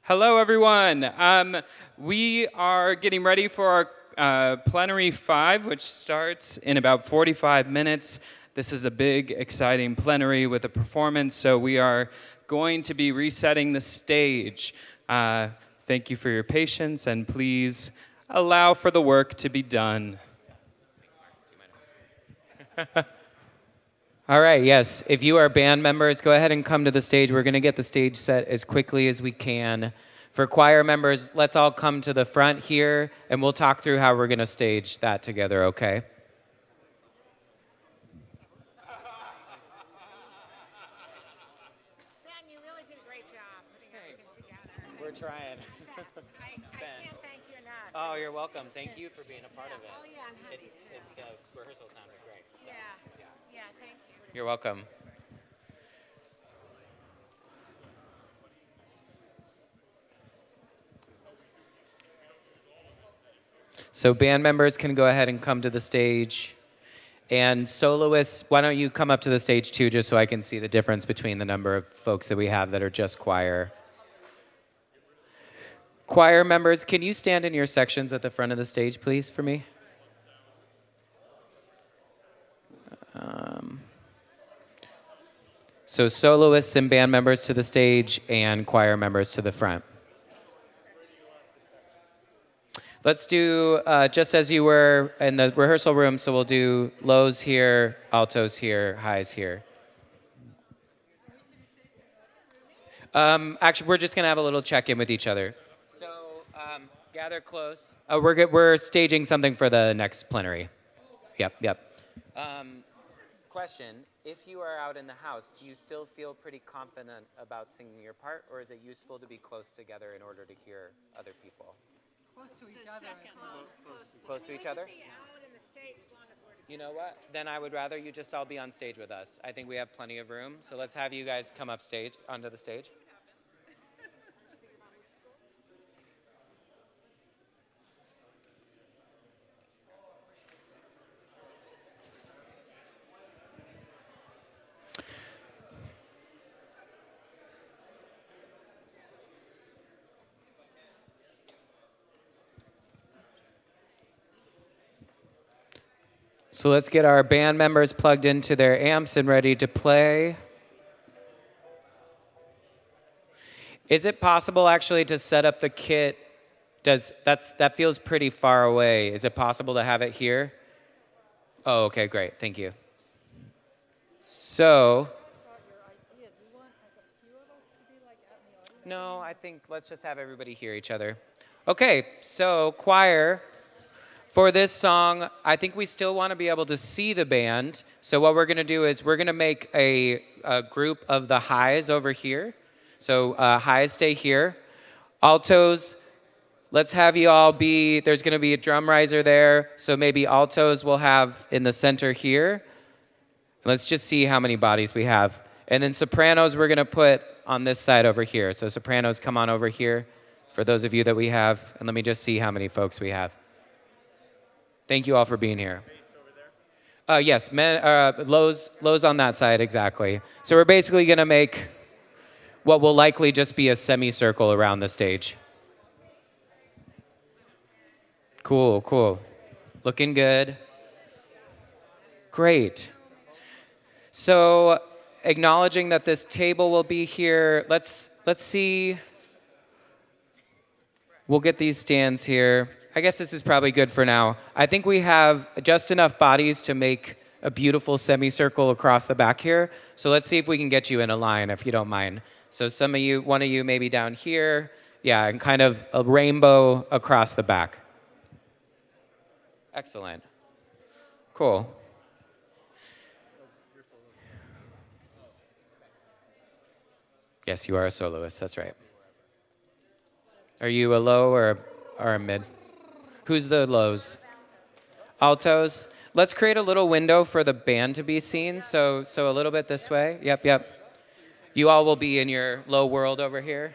Hello, everyone. We are getting ready for our plenary 5, which starts in about 45 minutes. This is a big, exciting plenary with a performance, so we are going to be resetting the stage. Thank you for your patience, and please allow for the work to be done. All right, yes. If you are band members, go ahead and come to the stage. We're going to get the stage set as quickly as we can. For choir members, let's all come to the front here, and we'll talk through how we're going to stage that together, okay? Ben, you really did a great job putting everything together. We're trying. I can't thank you enough. Oh, you're welcome. Thank you for being a part of it. Oh, yeah, I'm happy to. The rehearsal sounded great. So, Yeah, thank you. You're welcome. So band members can go ahead and come to the stage. And soloists, why don't you come up to the stage too, just so I can see the difference between the number of folks that we have that are just choir. Choir members, can you stand in your sections at the front of the stage, please, for me? So soloists and band members to the stage and choir members to the front. Let's do just as you were in the rehearsal room, so we'll do lows here, altos here, highs here. Actually, we're just going to have a little check-in with each other. So gather close. We're staging something for the next plenary. Yep. Question, if you are out in the house, do you still feel pretty confident about singing your part, or is it useful to be close together in order to hear other people? Close to each other. Close to each other? You know what? Then I would rather you just all be on stage with us. I think we have plenty of room, so let's have you guys come onto the stage. So let's get our band members plugged into their amps and ready to play. Is it possible actually to set up the kit? That feels pretty far away. Is it possible to have it here? Oh, okay, great. Thank you. So, no, I think let's just have everybody hear each other. Okay, so choir. For this song, I think we still want to be able to see the band. So what we're going to do is we're going to make a group of the highs over here. So highs stay here. Altos, let's have you all be, there's going to be a drum riser there. So maybe altos we'll have in the center here. Let's just see how many bodies we have. And then sopranos we're going to put on this side over here. So sopranos, come on over here for those of you that we have. And let me just see how many folks we have. Thank you all for being here. Yes, lows on that side, exactly. So we're basically going to make what will likely just be a semicircle around the stage. Cool, cool. Looking good. Great. So acknowledging that this table will be here, let's see. We'll get these stands here. I guess this is probably good for now. I think we have just enough bodies to make a beautiful semicircle across the back here. So let's see if we can get you in a line, if you don't mind. So some of you, one of you maybe down here. Yeah, and kind of a rainbow across the back. Excellent. Cool. Yes, you are a soloist, that's right. Are you a low or a mid? Who's the lows? Altos. Let's create a little window for the band to be seen. So a little bit this way. Yep, yep. You all will be in your low world over here.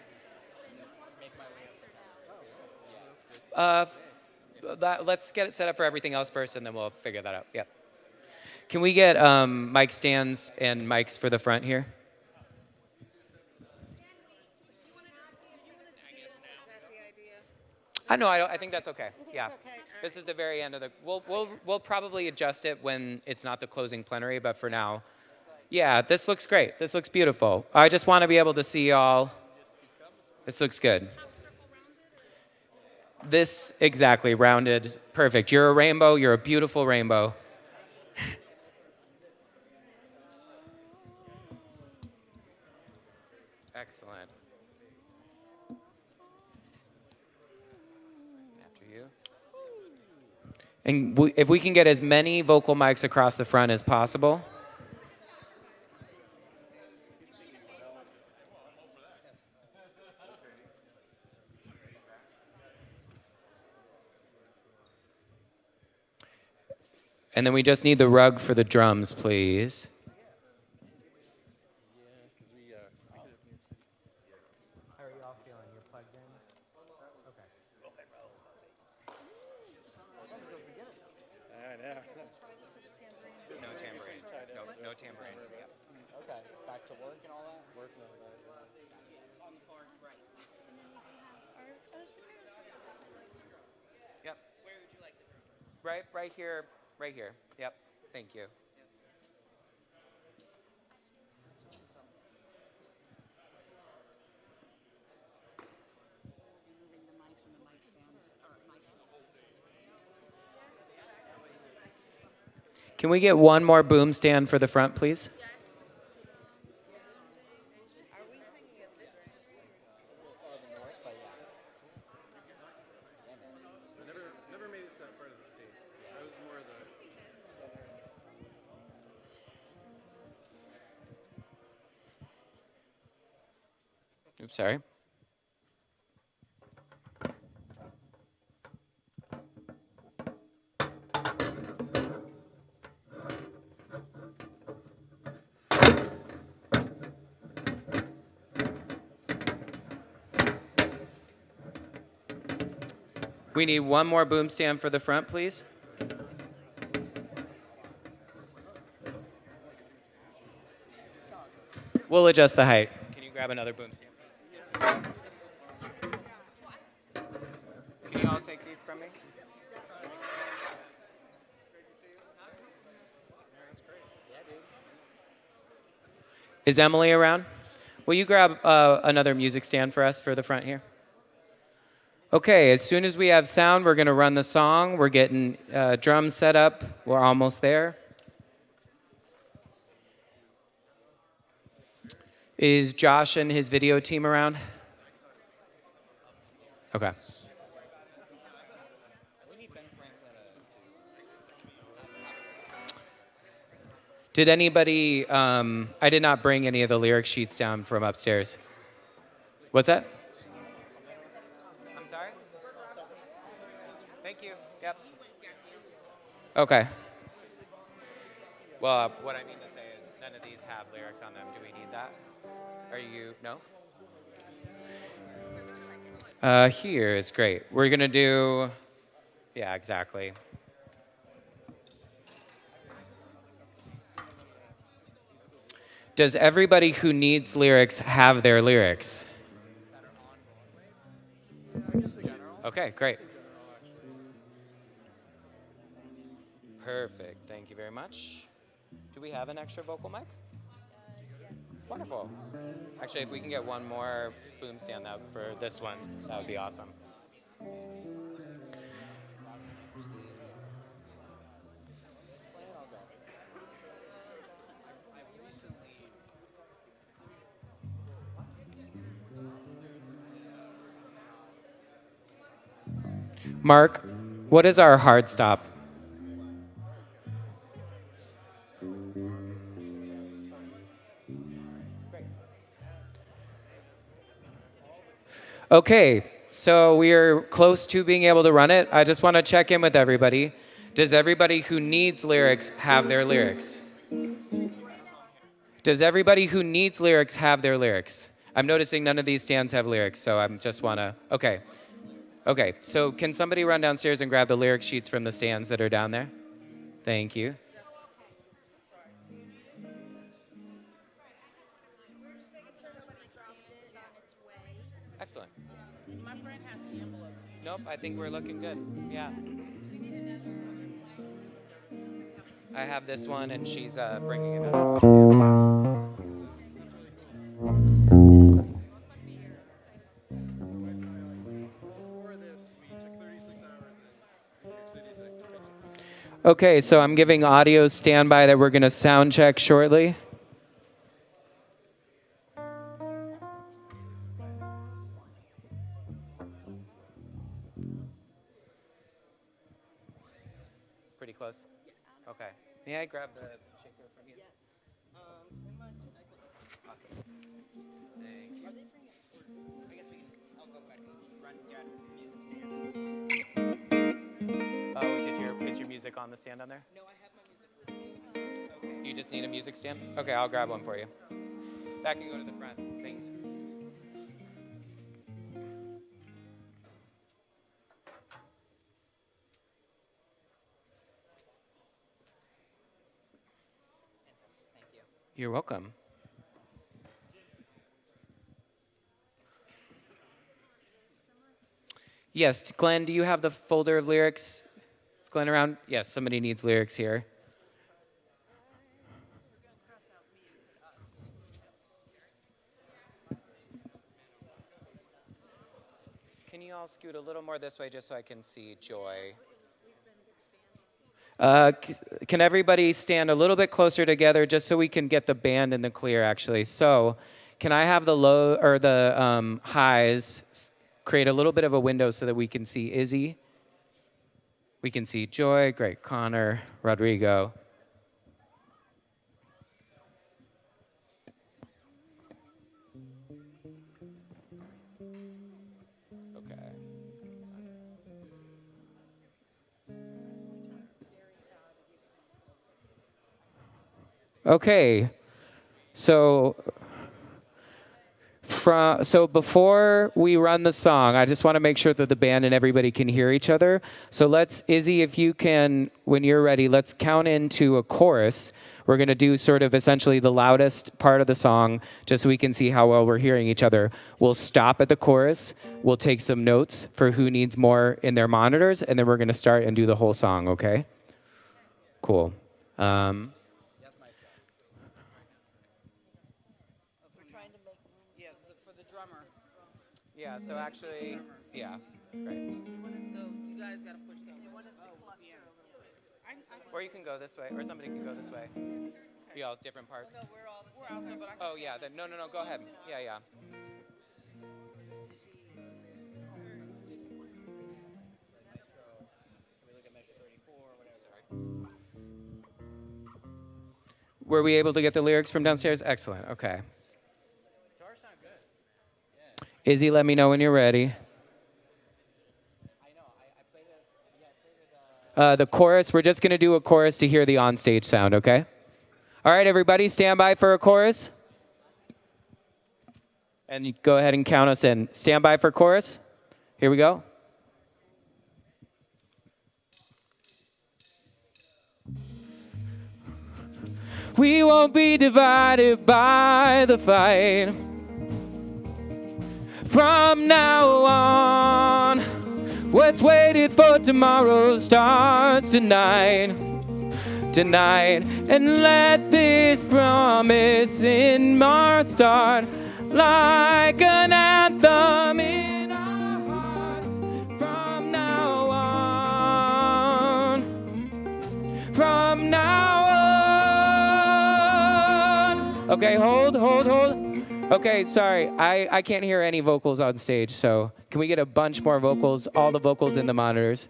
Let's get it set up for everything else first, and then we'll figure that out. Yep. Can we get mic stands and mics for the front here? I think that's okay. Yeah. This is the very end of the. We'll probably adjust it when it's not the closing plenary, but for now, yeah, this looks great. This looks beautiful. I just want to be able to see y'all. This looks good. This exactly rounded, perfect. You're a rainbow. You're a beautiful rainbow. Excellent. And if we can get as many vocal mics across the front as possible. And then we just need the rug for the drums, please. How are you all feeling? You're plugged in? Okay. No tambourine. No tambourine. Yep. Okay. Back to work and all that? Work mode. On the floor, right. Yep. Where would you like the drums? Right here. Right here. Yep. Thank you. Can we get one more boom stand for the front, please? Oops, sorry. We need one more boom stand for the front, please. We'll adjust the height. Can you grab another boom stand, please? Can you all take these from me? Is Emily around? Will you grab another music stand for us for the front here? Okay, as soon as we have sound, we're going to run the song. We're getting drums set up. We're almost there. Is Josh and his video team around? Okay. Did anybody, I did not bring any of the lyric sheets down from upstairs. What's that? I'm sorry? Thank you. Yep. Okay. Well, what I mean to say is none of these have lyrics on them. Do we need that? Are you, no? Here is great. We're going to do, yeah, exactly. Does everybody who needs lyrics have their lyrics? Okay, great. Perfect. Thank you very much. Do we have an extra vocal mic? Yes. Wonderful. Actually, if we can get one more boom stand out for this one, that would be awesome. Mark, what is our hard stop? Okay, so we are close to being able to run it. I just want to check in with everybody. Does everybody who needs lyrics have their lyrics? Does everybody who needs lyrics have their lyrics? I'm noticing none of these stands have lyrics, so I just want to, okay. Okay, so can somebody run downstairs and grab the lyric sheets from the stands that are down there? Thank you. Excellent. Nope, I think we're looking good. Yeah. I have this one, and she's bringing it up. Okay, so I'm giving audio standby that we're going to sound check shortly. Pretty close? Okay. May I grab the shaker from you? Awesome. Thank you. I guess I'll go back and run grab the music stand. Oh, is your music on the stand on there? No, I have my music. Okay. You just need a music stand? Okay, I'll grab one for you. That can go to the front. Thanks. You're welcome. Yes, Glenn, do you have the folder of lyrics? Is Glenn around? Yes, somebody needs lyrics here. Can you all scoot a little more this way just so I can see Joy? Can everybody stand a little bit closer together just so we can get the band in the clear, actually? So can I have the low or the highs create a little bit of a window so that we can see Izzy? We can see Joy, great, Connor, Rodrigo. Okay. Okay, so before we run the song, I just want to make sure that the band and everybody can hear each other. So let's, Izzy, if you can, when you're ready, let's count into a chorus. We're going to do sort of essentially the loudest part of the song, just so we can see how well we're hearing each other. We'll stop at the chorus. We'll take some notes for who needs more in their monitors, and then we're going to start and do the whole song, okay? Cool. Yeah, so actually, yeah, great. So you guys got to push that. Or you can go this way, or somebody can go this way. You all different parts. No, we're all the same. We're outside, but Oh yeah, then no, go ahead. Yeah. Were we able to get the lyrics from downstairs? Excellent. Okay. Izzy, let me know when you're ready. The chorus, we're just going to do a chorus to hear the onstage sound, okay? All right, everybody, stand by for a chorus. And you go ahead and count us in. Stand by for chorus. Here we go. We won't be divided by the fight. From now on, what's waited for tomorrow starts tonight. Tonight, and let this promise in our start like an anthem in our hearts. From now on, from now on. Okay, hold. Okay, sorry, I can't hear any vocals on stage, so can we get a bunch more vocals, all the vocals in the monitors?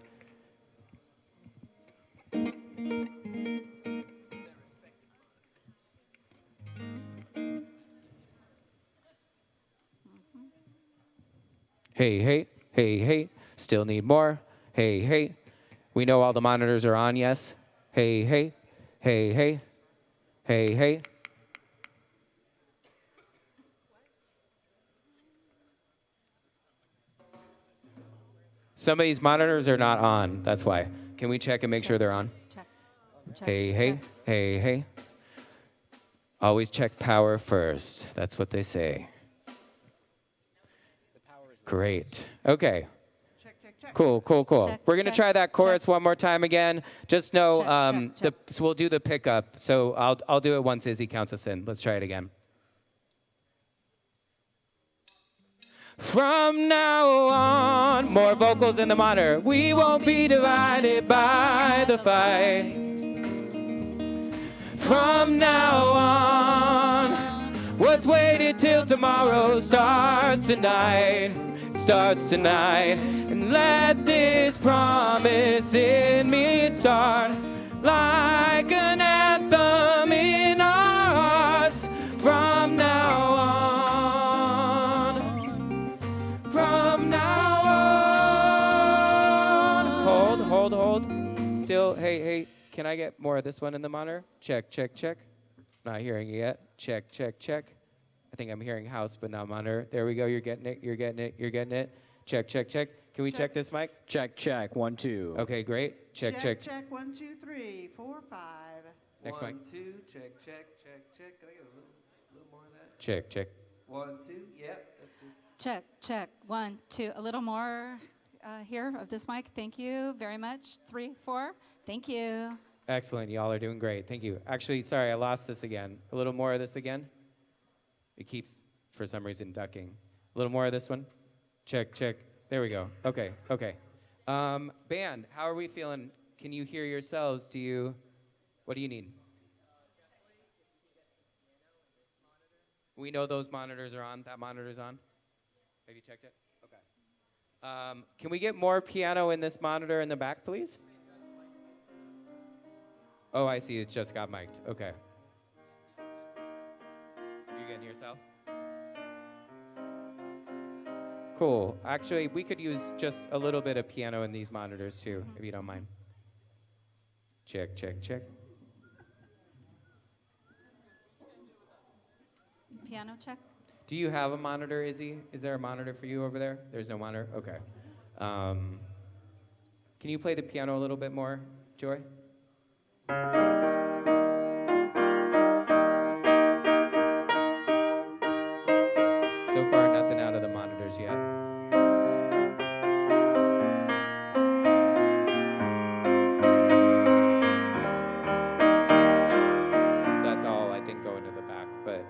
Hey, hey, hey, hey, still need more. Hey, hey, we know all the monitors are on, yes? Hey, hey, hey, hey, hey, hey. Some of these monitors are not on, that's why. Can we check and make sure they're on? Check. Hey, hey, hey, hey. Always check power first. That's what they say. Great. Okay. Cool. Check, We're going to check, try that chorus check. one more time again. Just know, Check. so we'll do the pickup. So I'll do it once Izzy counts us in. Let's try it again. From now on, more vocals in the monitor. We won't be divided by the fight. From now on, what's waited till tomorrow starts tonight. Starts tonight. And let this promise in me start like an anthem in our hearts. From now on. From now on. Hold. Still, hey, can I get more of this one in the monitor? Check. Not hearing it yet. Check. I think I'm hearing house, but not monitor. There we go. You're getting it. Check. Can we check this mic? Check. 1, 2. Okay, great. Check. 1, 2, 3, 4, 5. Next 1, mic. 2, check. Can I get a little more of that? Check. 1, 2, yep, that's good. Check. 1, 2. A little more here of this mic. Thank you very much. 3, 4. Thank you. Excellent. Y'all are doing great. Thank you. Actually, sorry, I lost this again. A little more of this again. It keeps, for some reason, ducking. A little more of this one. Check. There we go. Okay. Band, how are we feeling? Can you hear yourselves? What do you need? We know those monitors are on. That monitor's on. Have you checked it? Okay. Can we get more piano in this monitor in the back, please? Oh, I see. It just got mic'd. Okay. You getting yourself? Cool. Actually, we could use just a little bit of piano in these monitors too, if you don't mind. Check. Piano check. Do you have a monitor, Izzy? Is there a monitor for you over there? There's no monitor? Okay. Can you play the piano a little bit more, Joy? So far, nothing out of the monitors yet. That's all, I think, going to the back, but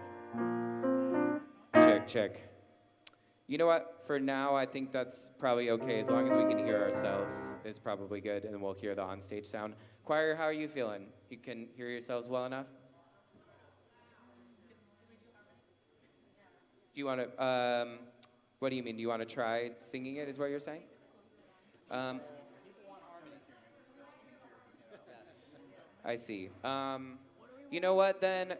check. You know what? For now, I think that's probably okay. As long as we can hear ourselves, it's probably good, and then we'll hear the onstage sound. Choir, how are you feeling? You can hear yourselves well enough? Do you want to, what do you mean? Do you want to try singing it, is what you're saying? I see. You know what, then?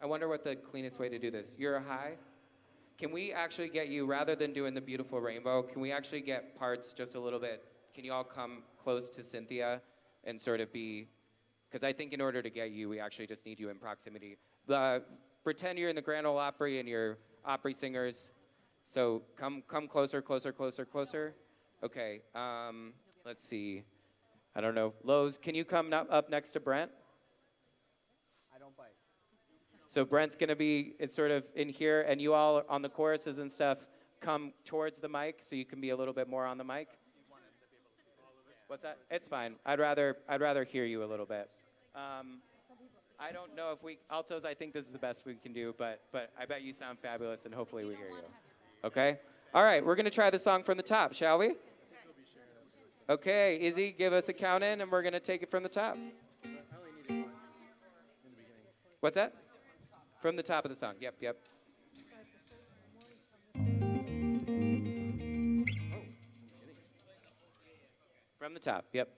I wonder what the cleanest way to do this. You're a high? can we actually get you, rather than doing the beautiful rainbow, can we actually get parts just a little bit? Can you all come close to Cynthia and sort of be, because I think in order to get you, we actually just need you in proximity. Pretend you're in the Grand Ole Opry and you're Opry singers. So come closer, closer, closer, closer. Okay, let's see. I don't know. Lowe's, can you come up next to Brent? I don't bite. So Brent's going to be sort of in here, and you all on the choruses and stuff come towards the mic so you can be a little bit more on the mic. What's that? It's fine. I'd rather hear you a little bit. I don't know if altos, I think this is the best we can do, but I bet you sound fabulous, and hopefully we hear you. Okay? All right, we're going to try the song from the top, shall we? Okay, Izzy, give us a count in, and we're going to take it from the top. What's that? From the top of the song. Yep. From the top, yep.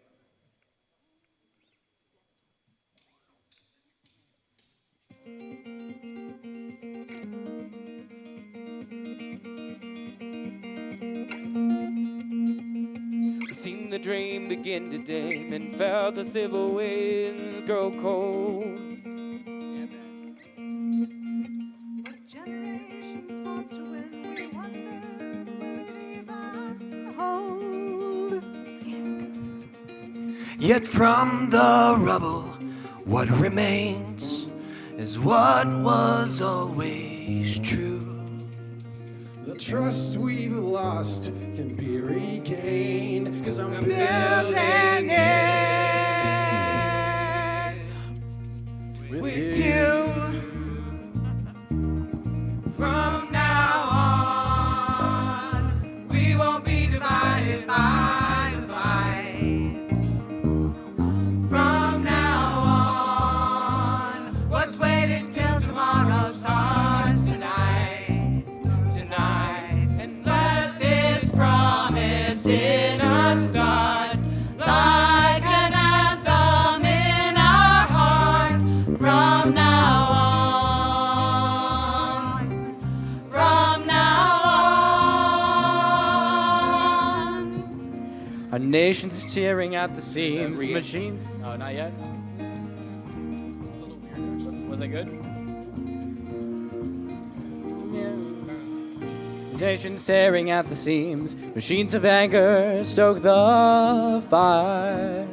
We've seen the dream begin to dim and felt the civil winds grow cold. Yet from the rubble, what remains is what was always true. The trust we've lost can be regained, 'cause I'm building it with you. From now on, we won't be divided by the fight. From now on, what's waiting till tomorrow starts tonight, and let this promise in us start like an anthem in our heart. From now on, from now on. Our nation's tearing at the seams. Machine. Oh, not yet. Was that good? The nation's tearing at the seams. Machines of anger stoke the fire.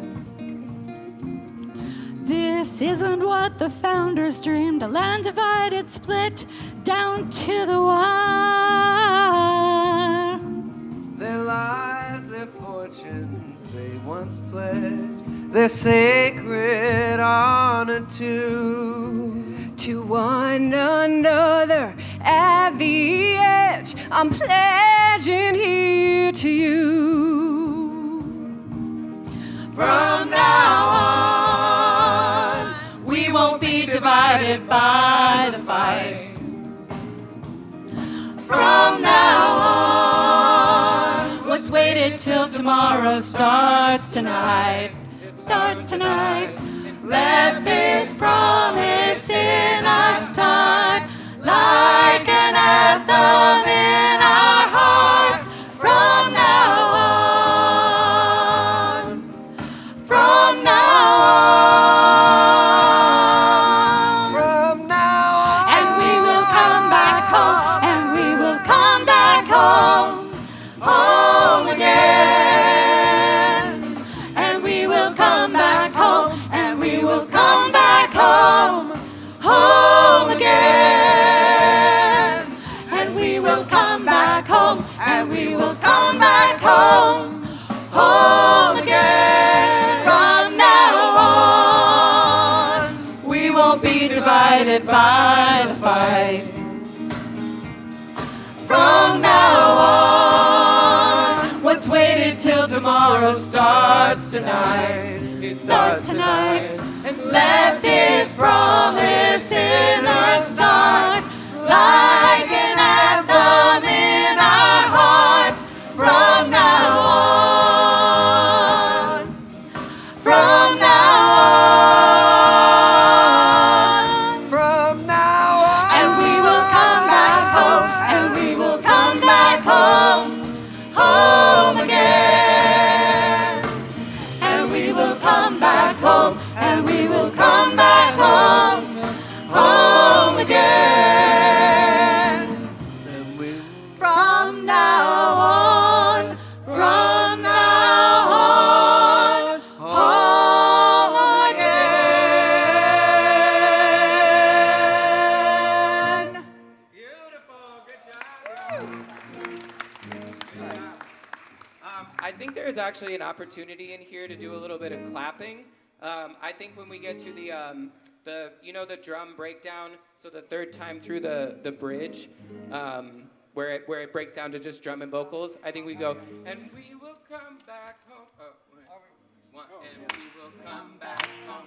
This isn't what the founders dreamed, a land divided, split down to the wire. Their lives, their fortunes, they once pledged their sacred honor to one another at the edge. I'm pledging here to you. From now on, we won't be divided by the fight. From now on, what's waited till tomorrow starts tonight. Let this promise in us start like an anthem in our hearts. From now on, from now on, from now on. And we will come back home, and we will come back home, home again. And we will come back home, and we will come back home, home again. And we will come back home, and we will come back home, home again. From now on, we won't be divided by the fight. From now on, what's waited till tomorrow starts tonight. It starts tonight. And let this promise in us start like an anthem in our hearts. From now on, from now on, from now on. And we will come back home, and we actually an opportunity in here to do a little bit of clapping. I think when we get to the drum breakdown, so the third time through the bridge, where it breaks down to just drum and vocals, I think we go, and we will come back home. Oh, wait. And we will come back home.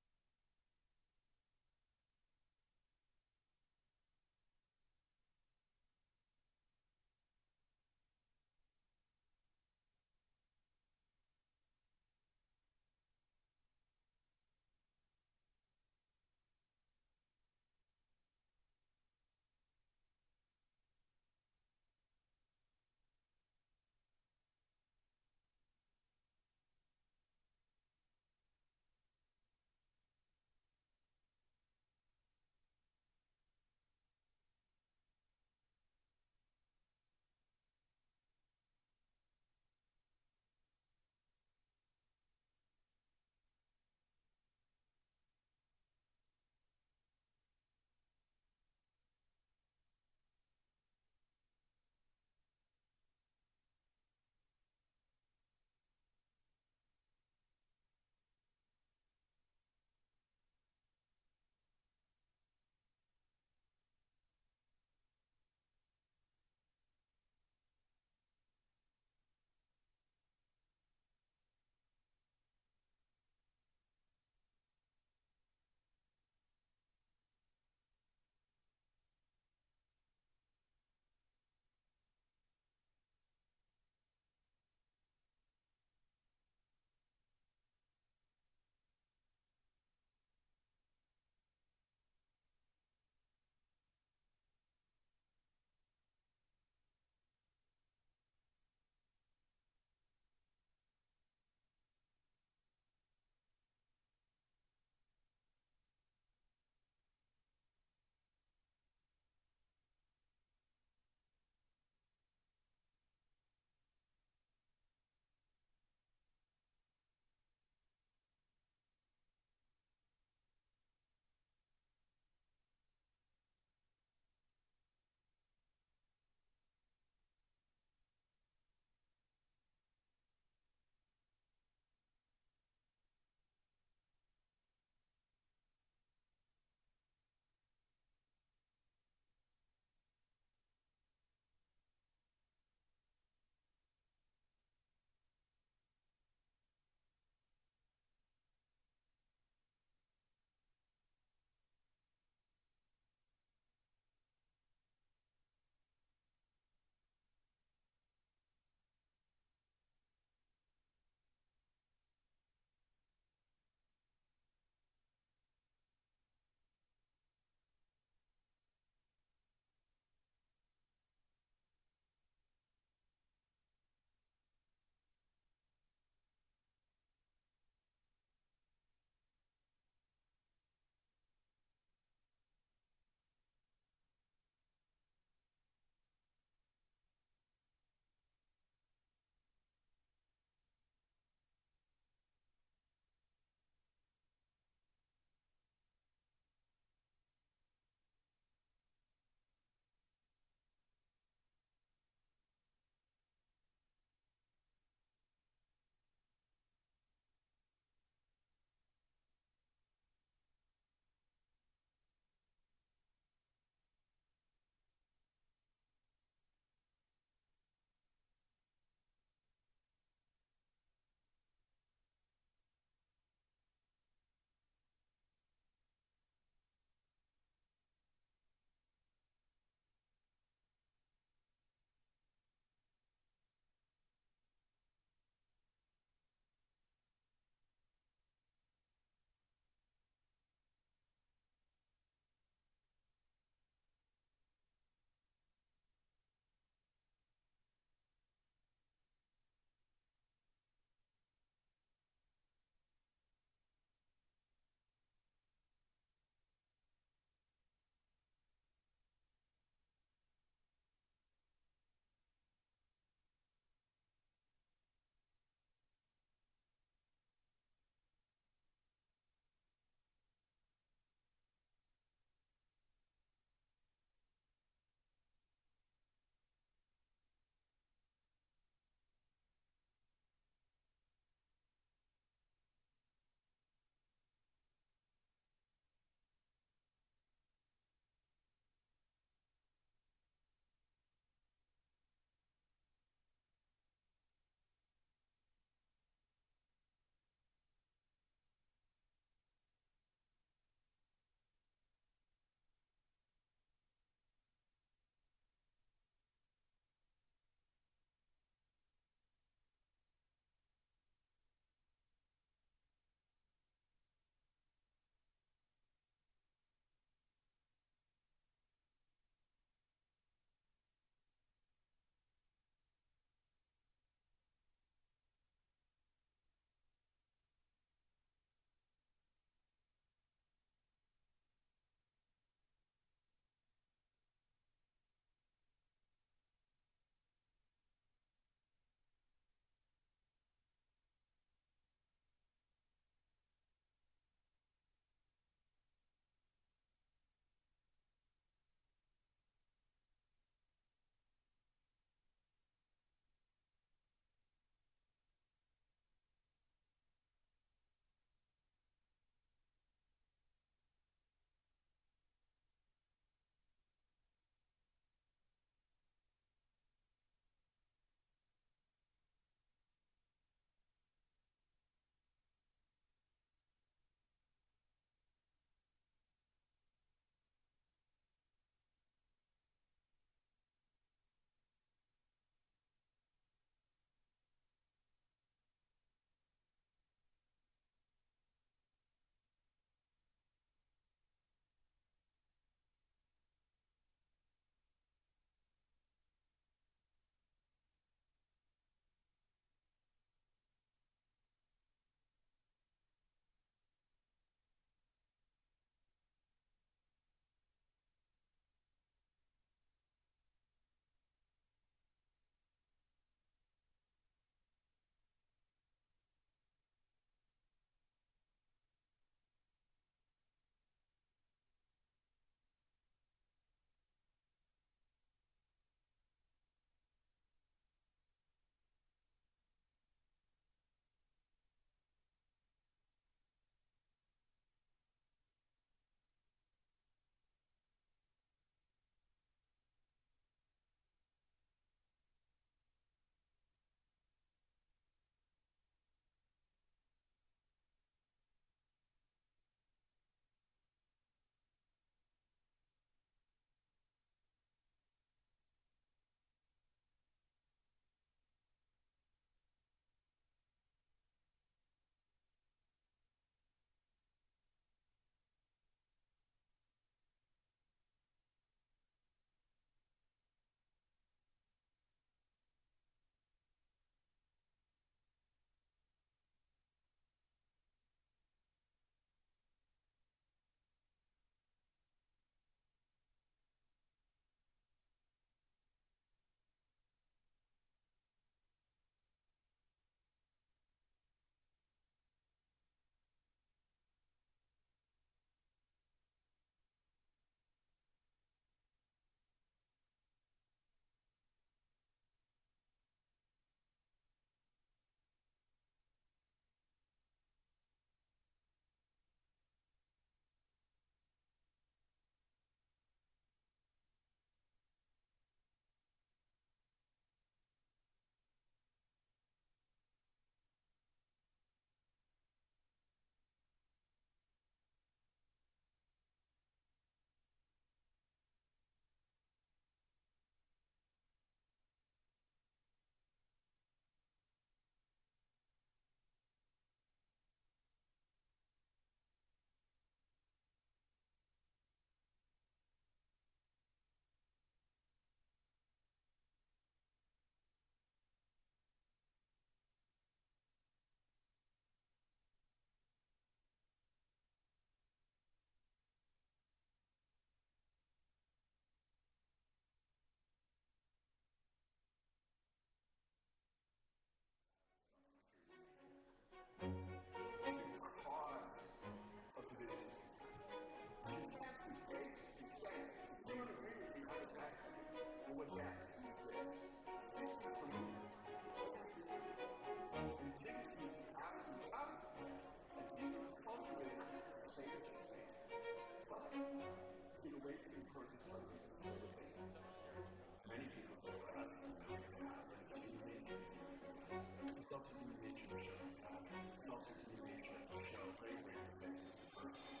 It's also human nature to show compassion. It's also human nature to show bravery in the face of adversity.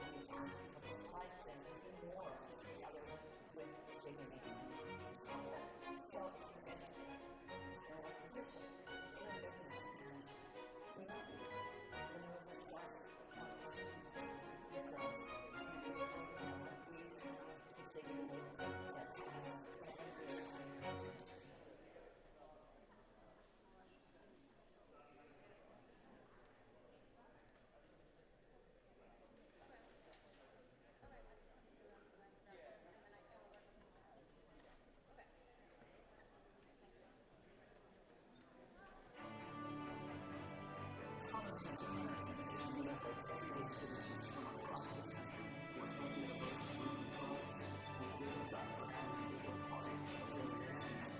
We ask people to pledge them to do more to treat others with dignity, contempt, so if you're educated, if you're an electrician, if you're a business manager, remember, the movement starts with one person at a time. It grows. And we have the dignity movement that has spread the entire country. Politics America is made up of everyday citizens from across the country working to diverse group of causes with different backgrounds and different party affiliations.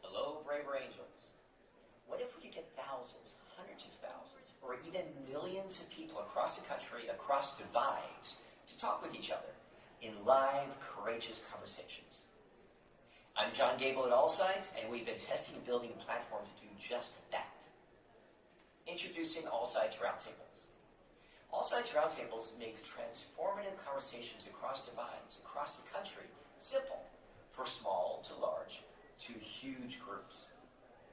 Hello, braver angels. What if we could get thousands, hundreds of thousands, or even millions of people across the country, across divides, to talk with each other in live, courageous conversations? I'm John Gable at All Sides, and we've been testing and building a platform to do just that. Introducing All Sides Roundtables. All Sides Roundtables makes transformative conversations across divides, across the country, simple, for small to large, to huge groups.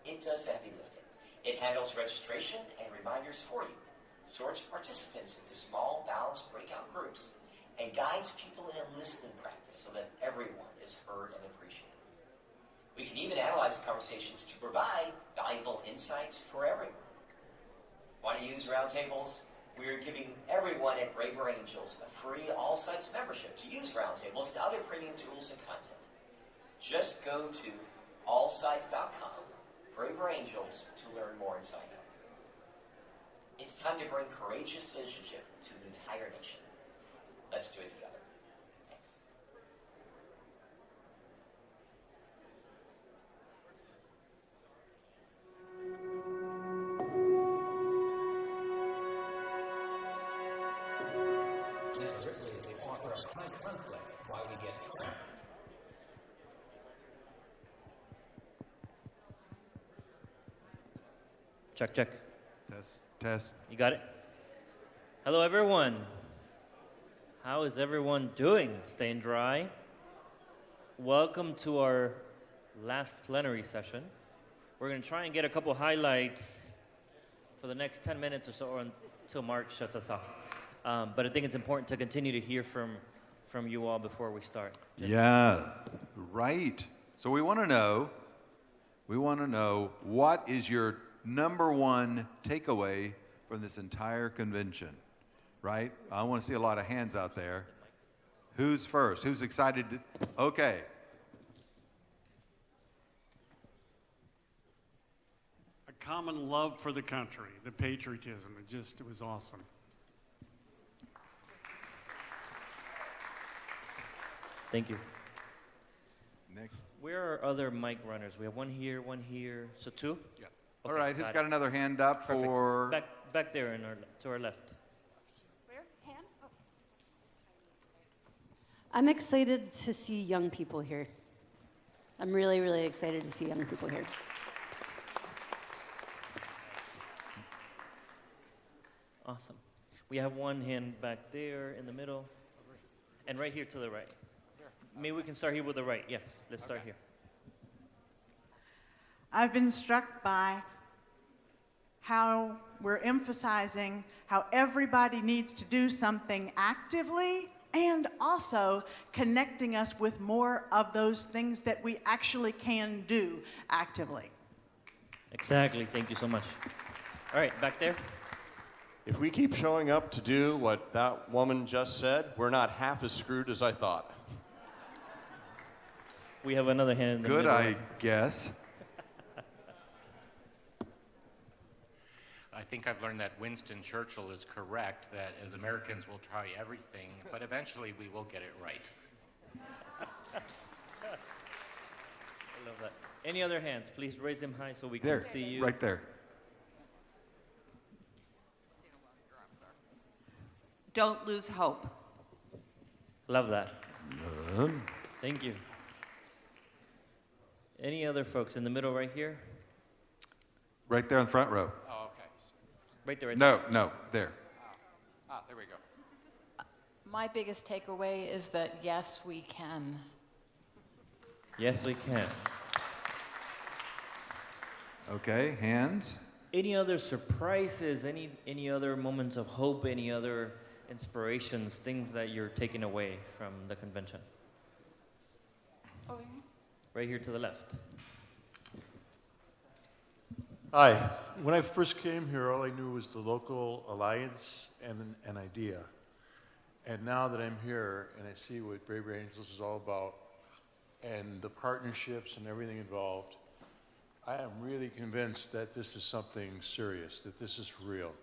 It does the heavy lifting. It handles registration and reminders for you, sorts participants into small, balanced breakout groups, and guides people in a listening practice so that everyone is heard and appreciated. We can even analyze the conversations to provide valuable insights for everyone. Want to use roundtables? We're giving everyone at Braver Angels a free All Sides membership to use roundtables and other premium tools and content. Just go to allsides.com, Braver Angels, to learn more and sign up. It's time to bring courageous citizenship to the entire nation. Let's do it together. Thanks. Ned Ripley is the author of High Conflict, Why We Get Trapped. Check, check. Test. You got it? Hello, everyone. How is everyone doing? Staying dry? Welcome to our last plenary session. We're going to try and get a couple highlights for the next 10 minutes or so, or until Mark shuts us off. But I think it's important to continue to hear from you all before we start. Yeah, right. So we want to know what is your number one takeaway from this entire convention, right? I want to see a lot of hands out there. Who's first? Who's excited? Okay. A common love for the country, the patriotism. It was awesome. Thank you. Next. Where are other mic runners? We have one here, so two? Yeah. All right, who's got it. another hand up Perfect. for? Back there to our left. Where? Hand? Oh. I'm excited to see young people here. I'm really, really excited to see young people here. Awesome. We have one hand back there in the middle, and right here to the right. Maybe we can start here with the right. Yes, let's start here. I've been struck by how we're emphasizing how everybody needs to do something actively and also connecting us with more of those things that we actually can do actively. Exactly. Thank you so much. All right, back there. If we keep showing up to do what that woman just said, we're not half as screwed as I thought. We have another hand in the Good, middle. I guess. I think I've learned that Winston Churchill is correct, that as Americans we'll try everything, but eventually we will get it right. I love that. Any other hands? Please raise them high so we There, can see you. right there. Don't lose hope. Love that. Thank you. Any other folks in the middle right here? Right there in the front row. Oh, okay. Right there. Right No, there. no, there. There we go. My biggest takeaway is that yes, we can. Yes, we can. Okay, hands. Any other surprises? Any other moments of hope? Any other inspirations? Things that you're taking away from the convention? Over here. Right here to the left. Hi. When I first came here, all I knew was the local alliance and an idea. And now that I'm here and I see what Brave Angels is all about and the partnerships and everything involved, I am really convinced that this is something serious, that this is real,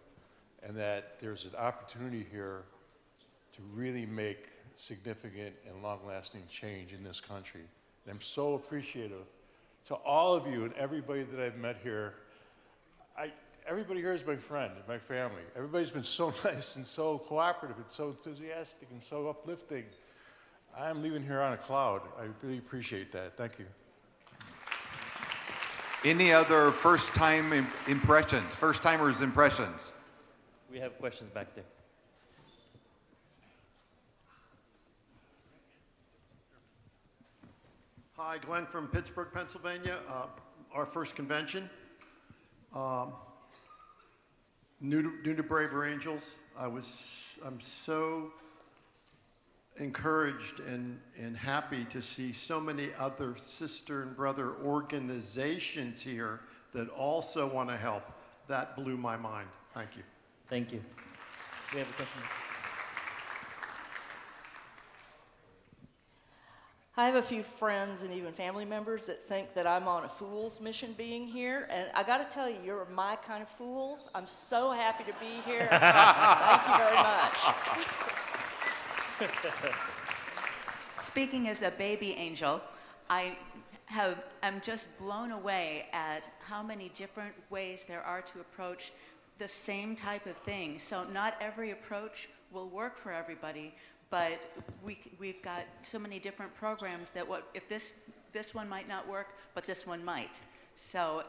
and that there's an opportunity here to really make significant and long-lasting change in this country. And I'm so appreciative to all of you and everybody that I've met here. Everybody here is my friend and my family. Everybody's been so nice and so cooperative and so enthusiastic and so uplifting. I'm leaving here on a cloud. I really appreciate that. Thank you. Any other first-time impressions, first-timers impressions? We have questions back there. Hi, Glenn from Pittsburgh, Pennsylvania. Our first convention. New to Braver Angels. I'm so encouraged and happy to see so many other sister and brother organizations here that also want to help. That blew my mind. Thank you. Thank you. We have a question. I have a few friends and even family members that think that I'm on a fool's mission being here, and I got to tell you, you're my kind of fools. I'm so happy to be here. Thank you very much. Speaking as a baby angel, I'm just blown away at how many different ways there are to approach the same type of thing. So not every approach will work for everybody, but we've got so many different programs that if this one might not work, but this one might. So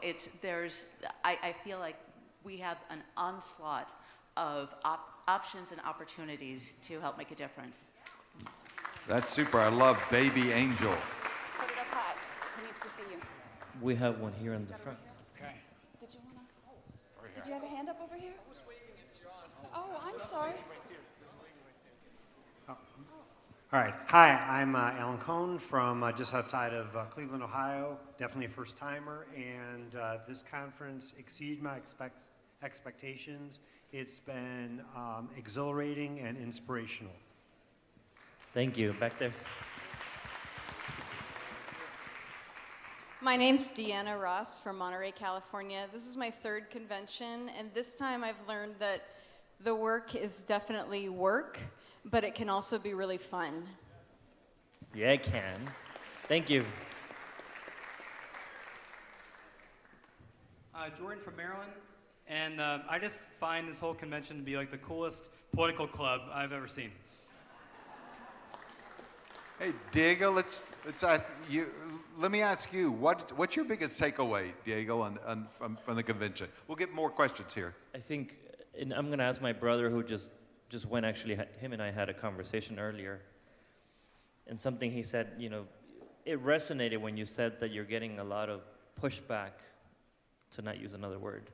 I feel like we have an onslaught of options and opportunities to help make a difference. That's super. I love Baby Angel. Put it up high. He needs to see you. We have one here in the front. Okay. Did you have a hand up over here? Oh, I'm sorry. All right. Hi, I'm Alan Cohn from just outside of Cleveland, Ohio. Definitely a first timer, and this conference exceeded my expectations. It's been exhilarating and inspirational. Thank you. Back there. My name's Deanna Ross from Monterey, California. This is my third convention, and this time I've learned that the work is definitely work, but it can also be really fun. Yeah, it can. Thank you. Jordan from Maryland, and I just find this whole convention to be like the coolest political club I've ever seen. Hey, Diego, let's ask you. Let me ask you, what's your biggest takeaway, Diego, from the convention? We'll get more questions here. I think, and I'm going to ask my brother who just went, actually, him and I had a conversation earlier. And something he said, you know, it resonated when you said that you're getting a lot of pushback, to not use another word,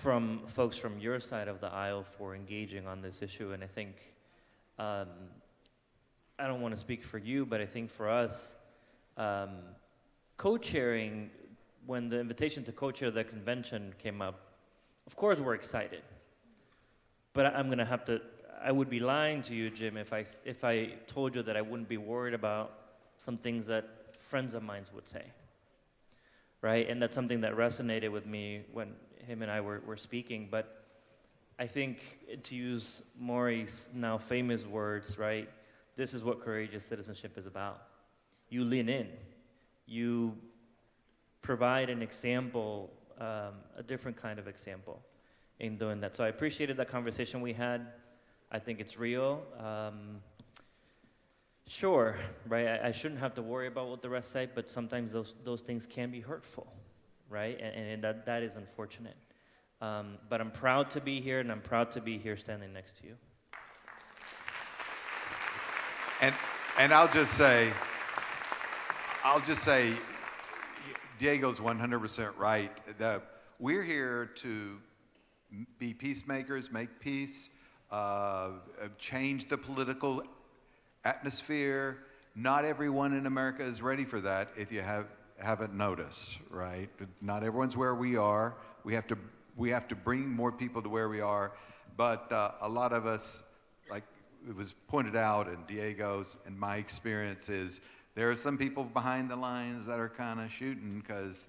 from folks from your side of the aisle for engaging on this issue. And I think, I don't want to speak for you, but I think for us, co-chairing, when the invitation to co-chair the convention came up, of course we're excited. But I'm going to have to, I would be lying to you, Jim, if I told you that I wouldn't be worried about some things that friends of mine would say, right? And that's something that resonated with me when him and I were speaking. But I think, to use Maury's now famous words, right? This is what courageous citizenship is about. You lean in. You provide an example, a different kind of example in doing that. So I appreciated that conversation we had. I think it's real. Sure, right? I shouldn't have to worry about what the rest say, but sometimes those things can be hurtful, right? And that is unfortunate. But I'm proud to be here, and I'm proud to be here standing next to you. And I'll just say, Diego's 100% right. We're here to be peacemakers, make peace, change the political atmosphere. Not everyone in America is ready for that, if you haven't noticed, right? Not everyone's where we are. We have to bring more people to where we are. But a lot of us, like it was pointed out in Diego's and my experience, is there are some people behind the lines that are kind of shooting because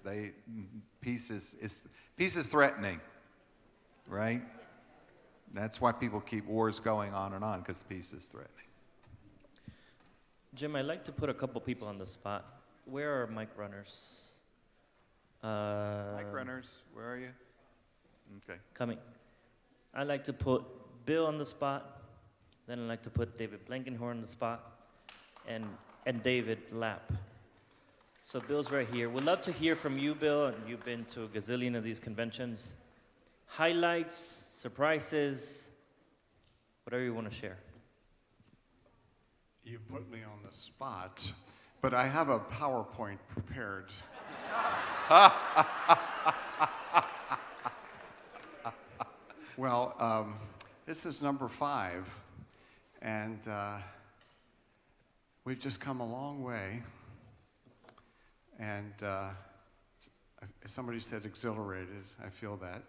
peace is threatening, right? That's why people keep wars going on, because peace is threatening. Jim, I'd like to put a couple people on the spot. Where are mic runners? Mic runners, where are you? Okay. Coming. I'd like to put Bill on the spot. Then I'd like to put David Blankenhorn on the spot. And David Lapp. So Bill's right here. We'd love to hear from you, Bill, and you've been to a gazillion of these conventions. Highlights, surprises, whatever you want to share. You put me on the spot, but I have a PowerPoint prepared. Well, this is number 5, and we've just come a long way. And somebody said exhilarated. I feel that.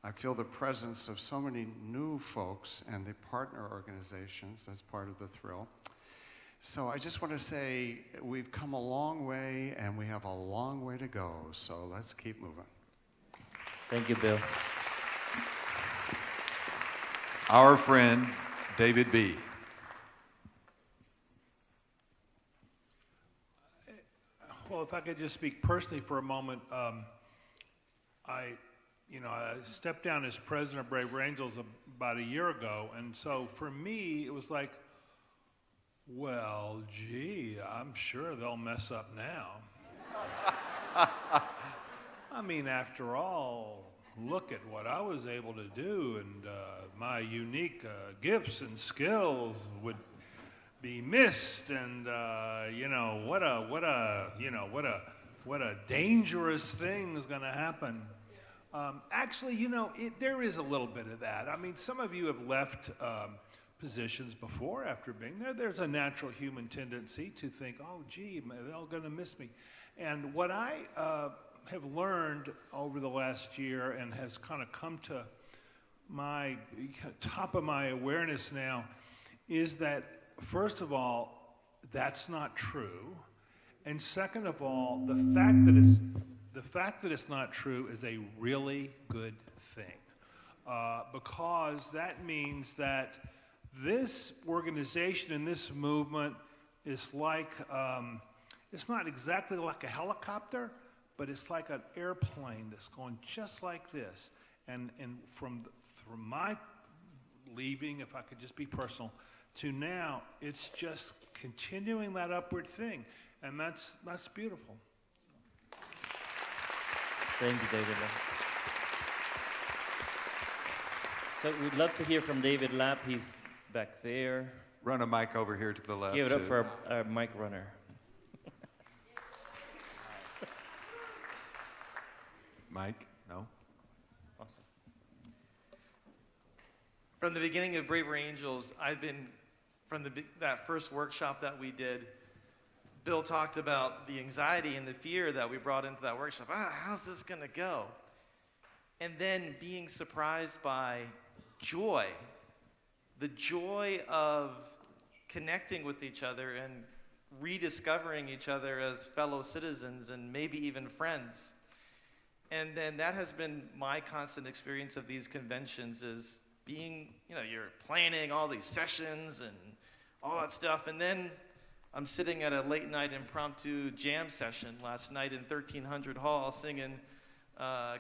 I feel the presence of so many new folks and the partner organizations. That's part of the thrill. So I just want to say we've come a long way, and we have a long way to go. So let's keep moving. Thank you, Bill. Our friend, David B. Well, if I could just speak personally for a moment, I stepped down as president of Brave Angels about a year ago, and so for me, it was like, well, gee, I'm sure they'll mess up now. I mean, after all, look at what I was able to do, and my unique gifts and skills would be missed, and what a dangerous thing is going to happen. Actually, there is a little bit of that. I mean, some of you have left positions before after being there. There's a natural human tendency to think, oh, gee, they're all going to miss me. And what I have learned over the last year and has kind of come to my top of my awareness now is that, first of all, that's not true. And second of all, the fact that it's not true is a really good thing, because that means that this organization and this movement is like, it's not exactly like a helicopter, but it's like an airplane that's going just like this. And from my leaving, if I could just be personal, to now, it's just continuing that upward thing. And that's beautiful. Thank you, David. So we'd love to hear from David Lapp. He's back there. Run a mic over here to the left. Give it up too. for our mic runner. Mike? No? Awesome. From the beginning of Braver Angels, I've been, from that first workshop that we did, Bill talked about the anxiety and the fear that we brought into that workshop. How's this going to go? And then being surprised by joy, the joy of connecting with each other and rediscovering each other as fellow citizens and maybe even friends. And then that has been my constant experience of these conventions, is being, you're planning all these sessions and all that stuff, and then I'm sitting at a late night impromptu jam session last night in 1300 Hall singing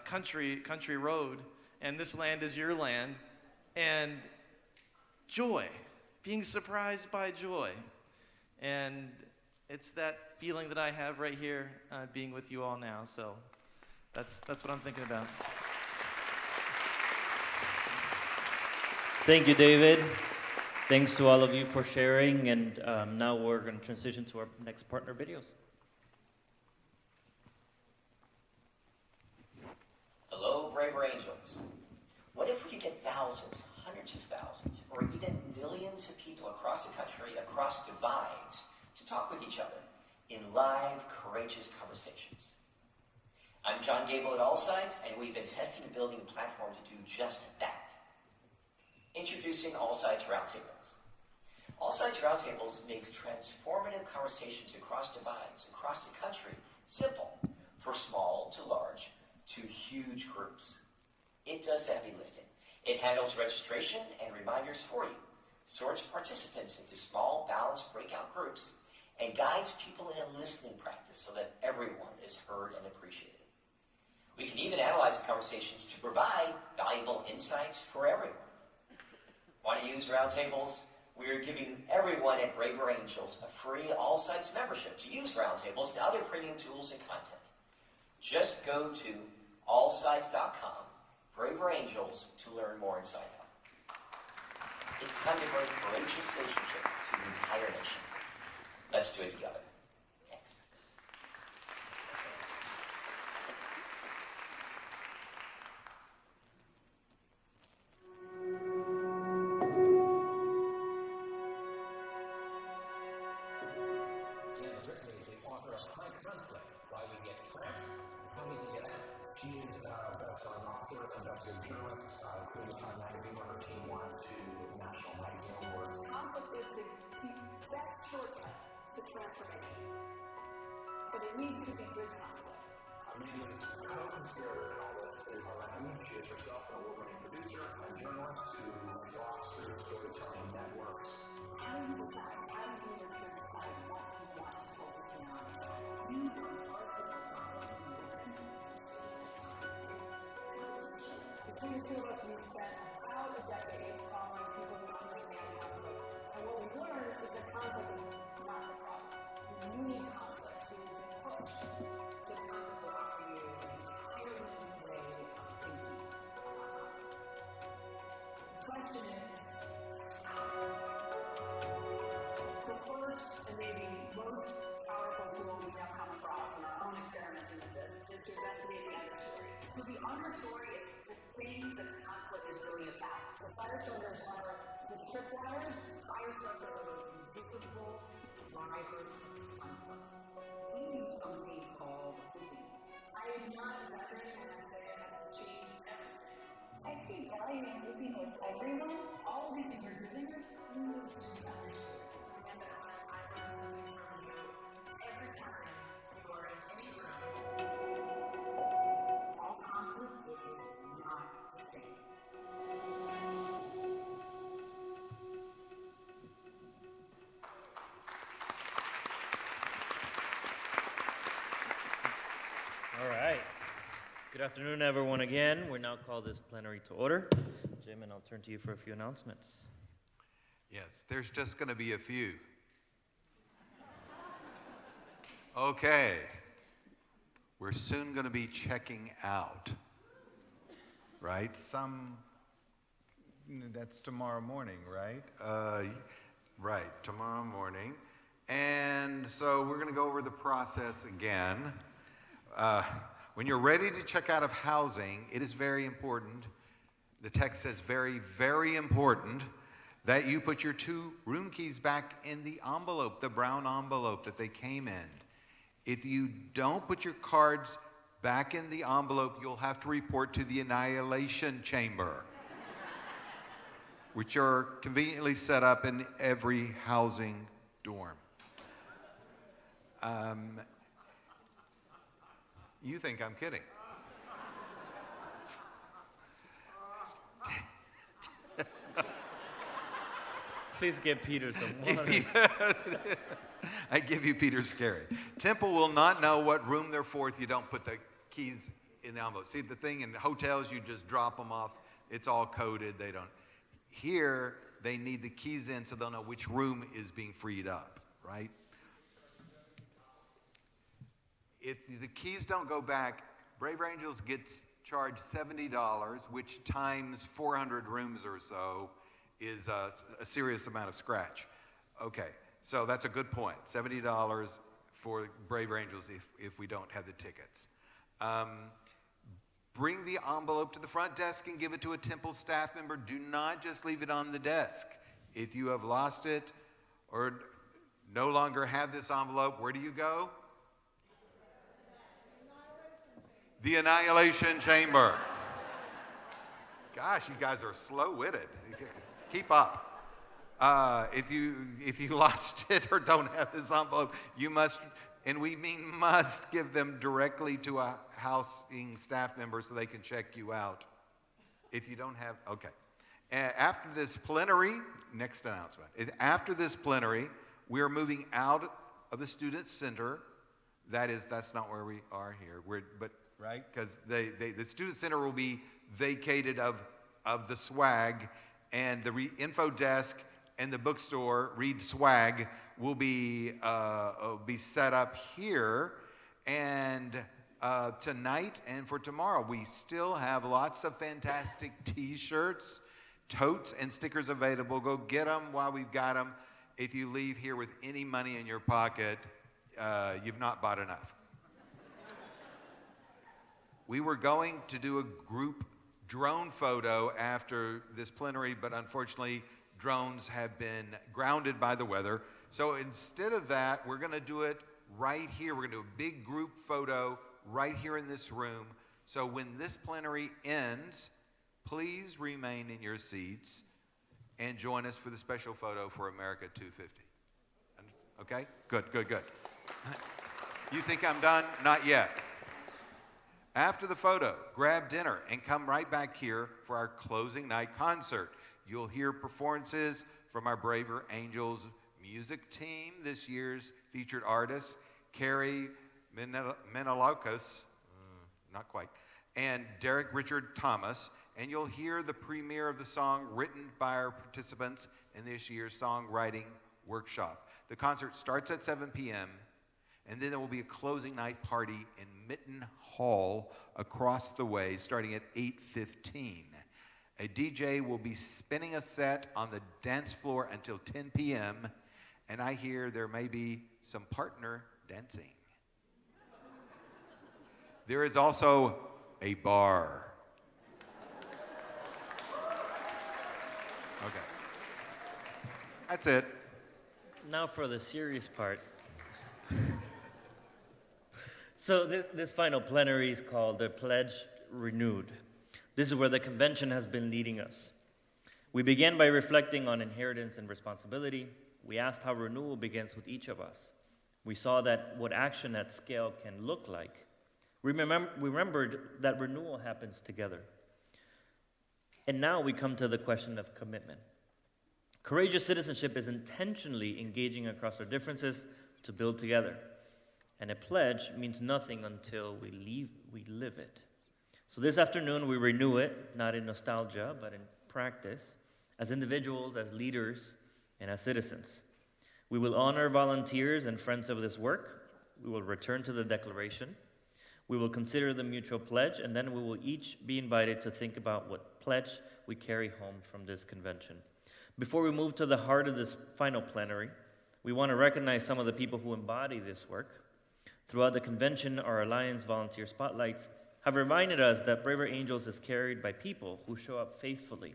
Country Road, and This Land Is Your Land, and joy, being surprised by joy. And it's that feeling that I have right here being with you all now. So that's what I'm thinking about. Thank you, David. Thanks to all of you for sharing, and now we're going to transition to our next partner videos. Hello, Braver Angels. What if we could get thousands, hundreds of thousands, or even millions of people across the country, across divides, to talk with each other in live, courageous conversations? I'm John Gable at All Sides, and we've been testing and building a platform to do just that. Introducing All Sides Roundtables. All Sides Roundtables makes transformative conversations across divides, across the country, simple, for small to large to huge groups. It does the heavy lifting. It handles registration and reminders for you, sorts participants into small, balanced breakout groups, and guides people in a listening practice so that everyone is heard and appreciated. We can even analyze the conversations to provide valuable insights for everyone. Want to use Roundtables? We're giving everyone at Braver Angels a free All Sides membership to use Roundtables and other premium tools and content. Just go to allsides.com, Braver Angels, to learn more and sign up. It's time to bring courageous citizenship to the entire nation. Let's do it together. Thanks. She is a best-selling author, investigative journalist, including Time Magazine, where her team won 2 national magazine awards. Conflict is the best shortcut to transformation. But it needs to be good conflict. Amanda's co-conspirator in all this is Ellen. She is herself an award-winning producer and journalist who thoughts through storytelling networks. How do you decide? How do you and your peers decide what you want to focus in on? These are parts of the problem to your influence. Between the two of us, we've spent about a decade following people who understand conflict. And what we've learned is that conflict is not the problem. You need conflict to push. Good conflict will offer you an entirely new way of thinking about conflict. The question is, how? The first and maybe most powerful tool we have come across in our own experimenting with this is to investigate the understory. So the understory is the thing that conflict is really about. The firestarters are the tripwires. Firestarters are those invisible drivers of conflict. We use something called looping. I am not exaggerating when I say it has changed everything. I see value in looping with everyone. All of these things are giving us clues to the understory. And I learn something from you every time you are in any room. All conflict, it is not the same. All Good afternoon, everyone, again. We're now called this plenary to order. Jim, and I'll turn to you for a few announcements. Yes, there's just going to be a few. Okay. We're soon going to be checking out, right? That's tomorrow morning, right? Right, tomorrow morning. And so we're going to go over the process again. When you're ready to check out of housing, it is very important. The text says very, very important that you put your 2 room keys back in the envelope, the brown envelope that they came in. If you don't put your cards back in the envelope, you'll have to report to the annihilation chamber, which are conveniently set up in every housing dorm. You think I'm kidding. Please give Peter some water. I give you Peter's scary. Temple will not know what room they're for if you don't put the keys in the envelope. See, the thing in hotels, you just drop them off. It's all coded. They don't. Here, they need the keys in so they'll know which room is being freed up, right? If the keys don't go back, Brave Angels gets charged $70, which times 400 rooms or so is a serious amount of scratch. Okay, so that's a good point. $70 for Brave Angels if we don't have the tickets. Bring the envelope to the front desk and give it to a Temple staff member. Do not just leave it on the desk. If you have lost it or no longer have this envelope, where do you go? The annihilation chamber. Gosh, you guys are slow-witted. Keep up. If you lost it or don't have this envelope, you must, and we mean must, give them directly to a housing staff member so they can check you out. If you don't have, okay. After this plenary, next announcement. After this plenary, we are moving out of the student center. That's not where we are here. Right? Because the student center will be vacated of the swag, and the info desk and the bookstore, Read Swag, will be set up here. And tonight and for tomorrow, we still have lots of fantastic T-shirts, totes, and stickers available. Go get them while we've got them. If you leave here with any money in your pocket, you've not bought enough. We were going to do a group drone photo after this plenary, but unfortunately, drones have been grounded by the weather. So instead of that, we're going to do it right here. We're going to do a big group photo right here in this room. So when this plenary ends, please remain in your seats and join us for the special photo for America 250. Okay? Good, good, good. You think I'm done? Not yet. After the photo, grab dinner and come right back here for our closing night concert. You'll hear performances from our Braver Angels music team, this year's featured artist, Carrie Menelaukos, not quite, and Derek Richard Thomas. And you'll hear the premiere of the song written by our participants in this year's songwriting workshop. The concert starts at 7 p.m., and then there will be a closing night party in Mitten Hall across the way starting at 8:15. A DJ will be spinning a set on the dance floor until 10 p.m., and I hear there may be some partner dancing. There is also a bar. Okay. That's it. Now for the serious part. So this final plenary is called the Pledge Renewed. This is where the convention has been leading us. We began by reflecting on inheritance and responsibility. We asked how renewal begins with each of us. We saw that what action at scale can look like. We remembered that renewal happens together. And now we come to the question of commitment. Courageous citizenship is intentionally engaging across our differences to build together. And a pledge means nothing until we live it. So this afternoon, we renew it, not in nostalgia, but in practice, as individuals, as leaders, and as citizens. We will honor volunteers and friends of this work. We will return to the declaration. We will consider the mutual pledge, and then we will each be invited to think about what pledge we carry home from this convention. Before we move to the heart of this final plenary, we want to recognize some of the people who embody this work. Throughout the convention, our Alliance volunteer spotlights have reminded us that Braver Angels is carried by people who show up faithfully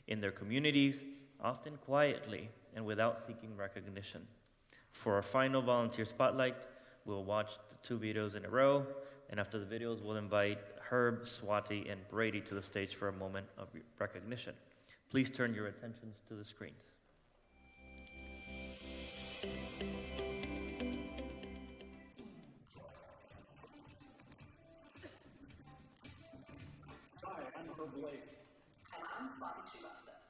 in their communities, often quietly and without seeking recognition. For our final volunteer spotlight, we'll watch the 2 videos in a row, and after the videos, we'll invite Herb, Swati, and Brady to the stage for a moment of recognition. Please turn your attentions to the screens. Hi, I'm Herb Blake. And I'm Swati Srivastava.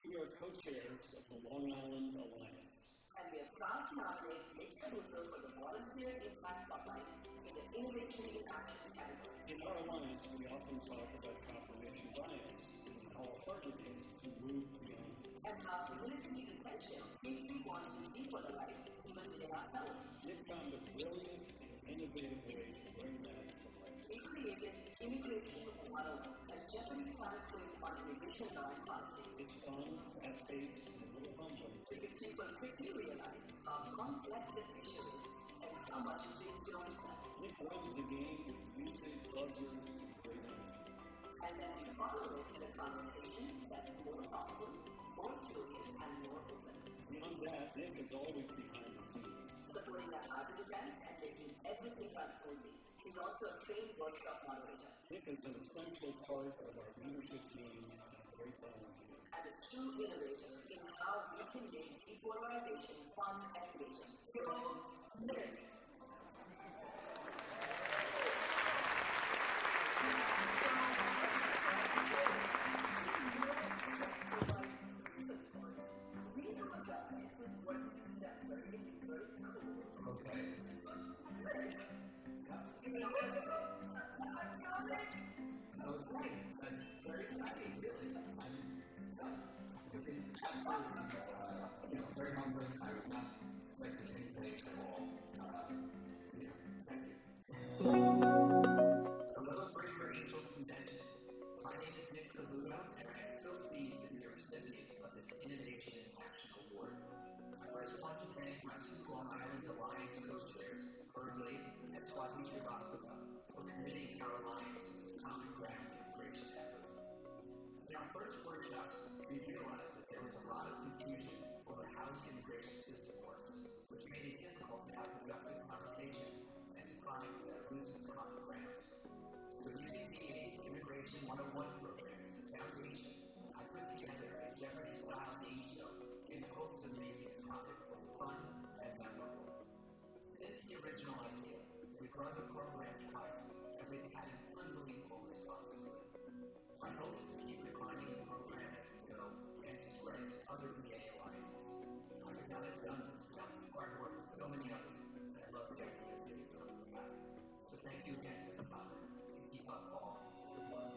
We are co-chairs of the Long Island Alliance. And we are proud to nominate Nick Caruso for the Volunteer Impact Spotlight in the Innovation in Action category. In our alliance, we often talk about confirmation bias and how hard it is to move beyond it. And how community is essential if we want to depolarize even within ourselves. Nick found a brilliant and innovative way to bring that to life. He created Immigration 101, a Japanese-style quiz on immigration law and policy. It's fun, fast-paced, and a little humbling. Because people quickly realize how complex this issue is and how much we don't know. Nick runs the game with music, buzzers, and great energy. And then we follow it with a conversation that's more thoughtful, more curious, and more open. Beyond that, Nick is always behind the scenes. Supporting the hybrid events and making everything run smoothly. He's also a trained workshop moderator. Nick is an essential part of our leadership team and a great volunteer. And a true innovator in how we can make depolarization fun and engaging. Go, Nick! That was great. That's very exciting, really. I'm stunned. It's absolutely, very humbling. I was not expecting anything at all. Thank you. Hello, Braver Angels Convention. My name is Nick Caruso, and I am so pleased to be a recipient of this Innovation in Action Award. I first want to thank my 2 Long Island Alliance co-chairs, Herb Blake and Swati Srivastava, for committing our alliance in this common ground integration effort. In our first workshops, we realized that there was a lot of confusion over how the immigration system works, which made it difficult to have productive conversations and to find that elusive common ground. So using VA's Immigration 101 program as a foundation, I put together a Jeopardy-style game show in the hopes of making the topic both fun and memorable. Since the original idea, we've run the program twice, and we've had an unbelievable response to it. My hope is to keep refining the program as we go and to spread it to other VA alliances. I could not have done this without the hard work of so many others, and I love the idea of giving something back. So thank you again for this honor, and keep up all the good work.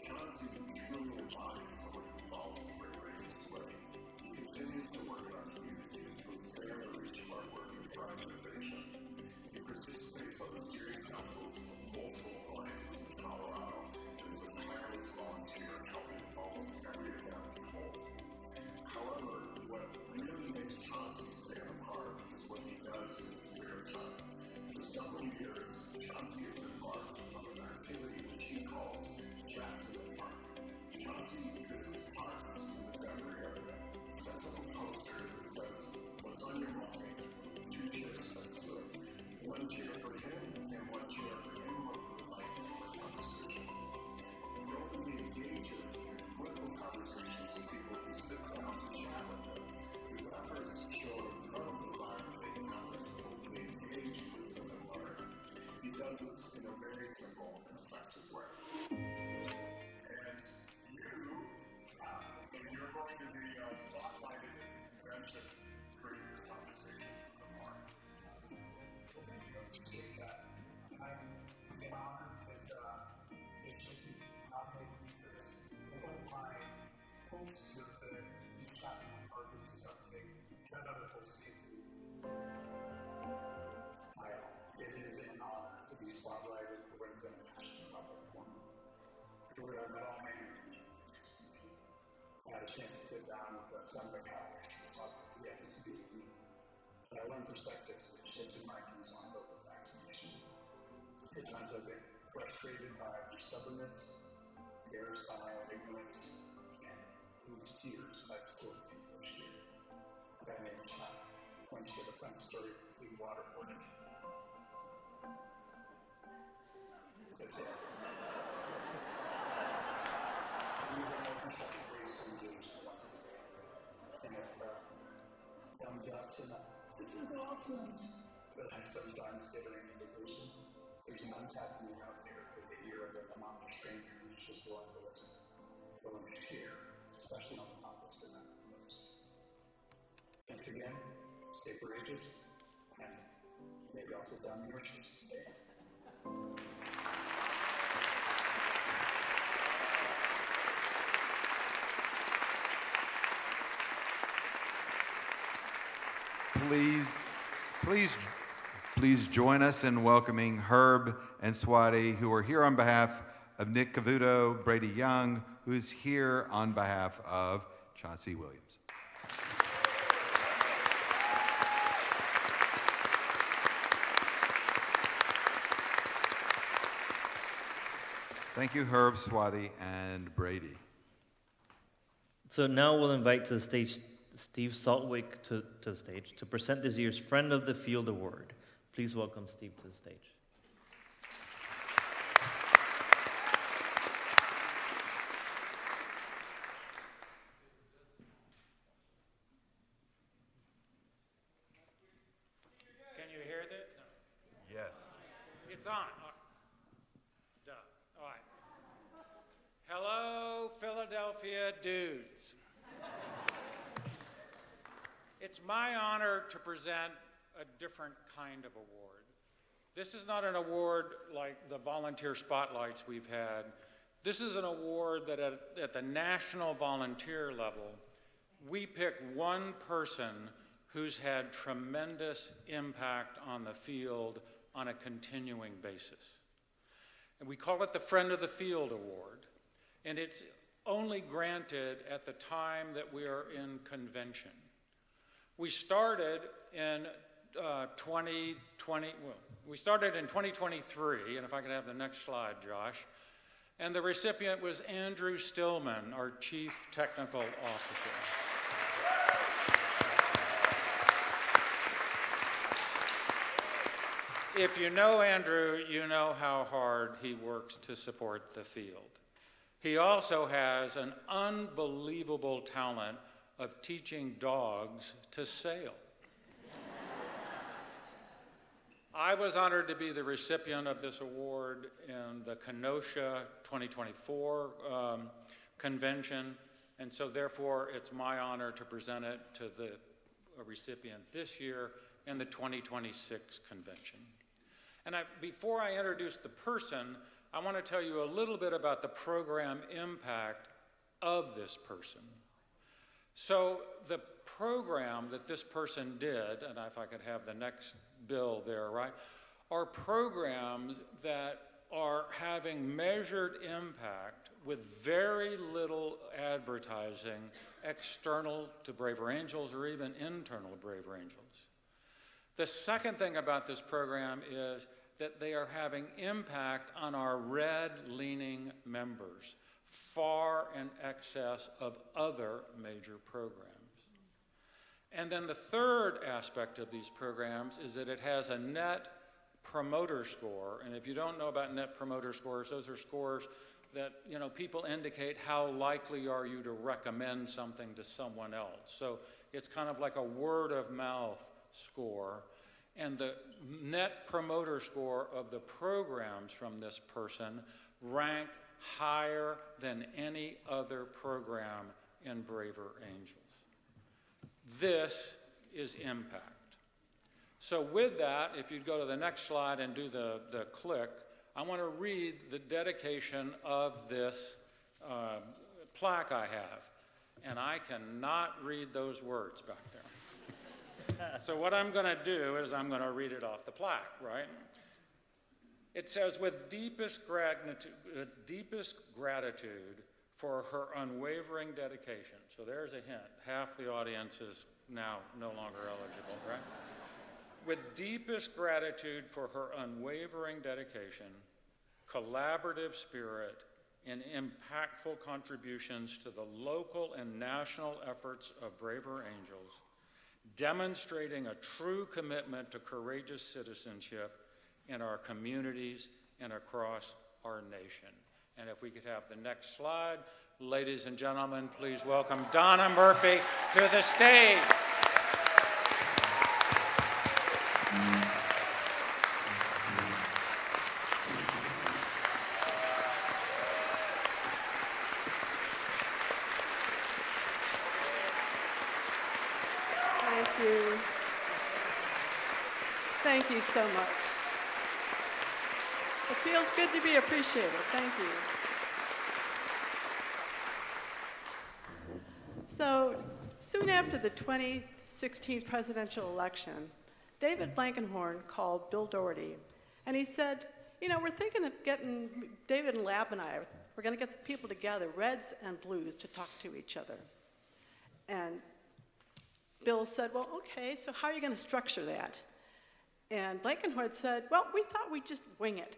Chauncey truly embodies someone who follows the Braver Angels way. He continues to work on community and to expand the reach of our work and drive innovation. He participates on the steering councils of multiple alliances in Colorado and is a tireless volunteer helping almost every event we hold. However, what really makes Chauncey stand apart is what he does in his spare time. For several years, Chauncey has embarked on an activity which he calls Chats in the Park. Chauncey visits parks in the Denver area, sets up a poster that says, "What's on your mind?" with 2 chairs next to it. 1 chair for him and 1 chair for anyone who would like to have a conversation. He openly engages in political conversations with people who sit down to chat with him. His efforts show an incredible desire to make an effort to openly engage, listen, and learn. He does this in a very simple and effective way. And you, so you're going to be friendship through your conversations with the more. Well, thank you. I appreciate that. I'm honored that HOP nominated me for this. One of my hopes was that these shots in my heart would be something that other folks can do. It is an honor to be spotlighted for what's been a passion about performing. Through it, I met all manner of people. I had a chance to sit down with some of the guys and talk about the FSB. And I learned perspectives that shifted my views on local vaccination. At times I've been frustrated by their stubbornness, embarrassed by my own ignorance, and moved to tears by the stories being pushed here. A guy named Chuck once shared a fun story of clean waterboarding. That's it. We were more constructive ways to engage than once a day. And if thumbs up, so this is awesome. But I sometimes get an indication there's an untapped need out there for the ear of an anonymous stranger who's just willing to listen, willing to share, especially on the topics that matter most. Thanks again. Stay courageous, and maybe I'll sit down in your chairs today. Please join us in welcoming Herb and Swati, who are here on behalf of Nick Cavuto, Brady Young, who is here on behalf of Chauncey Williams. Thank you, Herb, Swati, and Brady. So now we'll invite to the stage Steve Saltwick to the stage to present this year's Friend of the Field Award. Please welcome Steve to the stage. Can you hear that? No. Yes. It's on. Duh. All right. Hello, Philadelphia dudes. It's my honor to present a different kind of award. This is not an award like the volunteer spotlights we've had. This is an award that at the national volunteer level, we pick one person who's had tremendous impact on the field on a continuing basis. And we call it the Friend of the Field Award. And it's only granted at the time that we are in convention. We started in 2023, and if I could have the next slide, Josh. And the recipient was Andrew Stillman, our Chief Technical Officer. If you know Andrew, you know how hard he works to support the field. He also has an unbelievable talent of teaching dogs to sail. I was honored to be the recipient of this award in the Kenosha 2024 convention, and so therefore it's my honor to present it to the recipient this year in the 2026 convention. And before I introduce the person, I want to tell you a little bit about the program impact of this person. So the program that this person did, and if I could have the next bill there, right, are programs that are having measured impact with very little advertising external to Braver Angels or even internal to Braver Angels. The second thing about this program is that they are having impact on our red-leaning members, far in excess of other major programs. And then the third aspect of these programs is that it has a net promoter score. And if you don't know about net promoter scores, those are scores that, you know, people indicate how likely are you to recommend something to someone else. So it's kind of like a word of mouth score. And the net promoter score of the programs from this person rank higher than any other program in Braver Angels. This is impact. So with that, if you'd go to the next slide and do the click, I want to read the dedication of this plaque I have. And I cannot read those words back there. So what I'm going to do is I'm going to read it off the plaque, right? It says, with deepest gratitude for her unwavering dedication. So there's a hint. Half the audience is now no longer eligible, right? With deepest gratitude for her unwavering dedication, collaborative spirit, and impactful contributions to the local and national efforts of Braver Angels, demonstrating a true commitment to courageous citizenship in our communities and across our nation. And if we could have the next slide, ladies and gentlemen, please welcome Donna Murphy to the stage. Thank you. Thank you so much. It feels good to be appreciated. Thank you. So, soon after the 2016 presidential election, David Blankenhorn called Bill Doherty, and he said, you know, we're thinking of getting, David and Lab and I, we're going to get some people together, Reds and Blues, to talk to each other. And Bill said, well, okay, so how are you going to structure that? And Blankenhorn said, well, we thought we'd just wing it.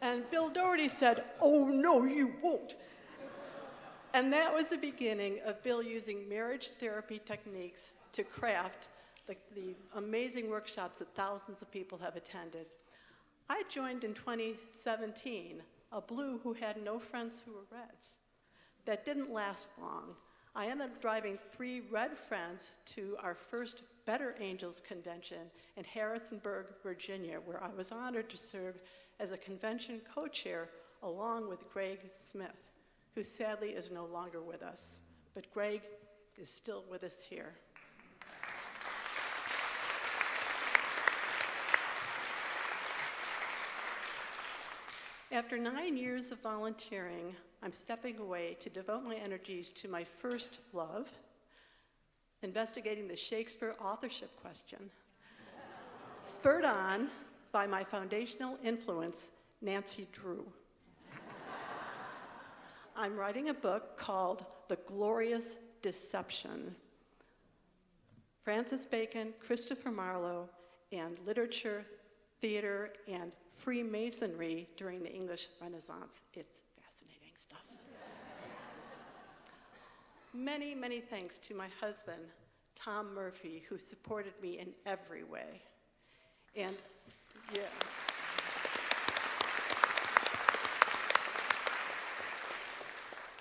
And Bill Doherty said, oh, no, you won't. And that was the beginning of Bill using marriage therapy techniques to craft the amazing workshops that thousands of people have attended. I joined in 2017 a Blue who had no friends who were Reds. That didn't last long. I ended up driving 3 Red friends to our first Better Angels convention in Harrisonburg, Virginia, where I was honored to serve as a convention co-chair along with Greg Smith, who sadly is no longer with us. But Greg is still with us here. After 9 years of volunteering, I'm stepping away to devote my energies to my first love, investigating the Shakespeare authorship question, spurred on by my foundational influence, Nancy Drew. I'm writing a book called The Glorious Deception. Francis Bacon, Christopher Marlowe, and literature, theater, and Freemasonry during the English Renaissance. It's fascinating stuff. Many, many thanks to my husband, Tom Murphy, who supported me in every way. And yeah.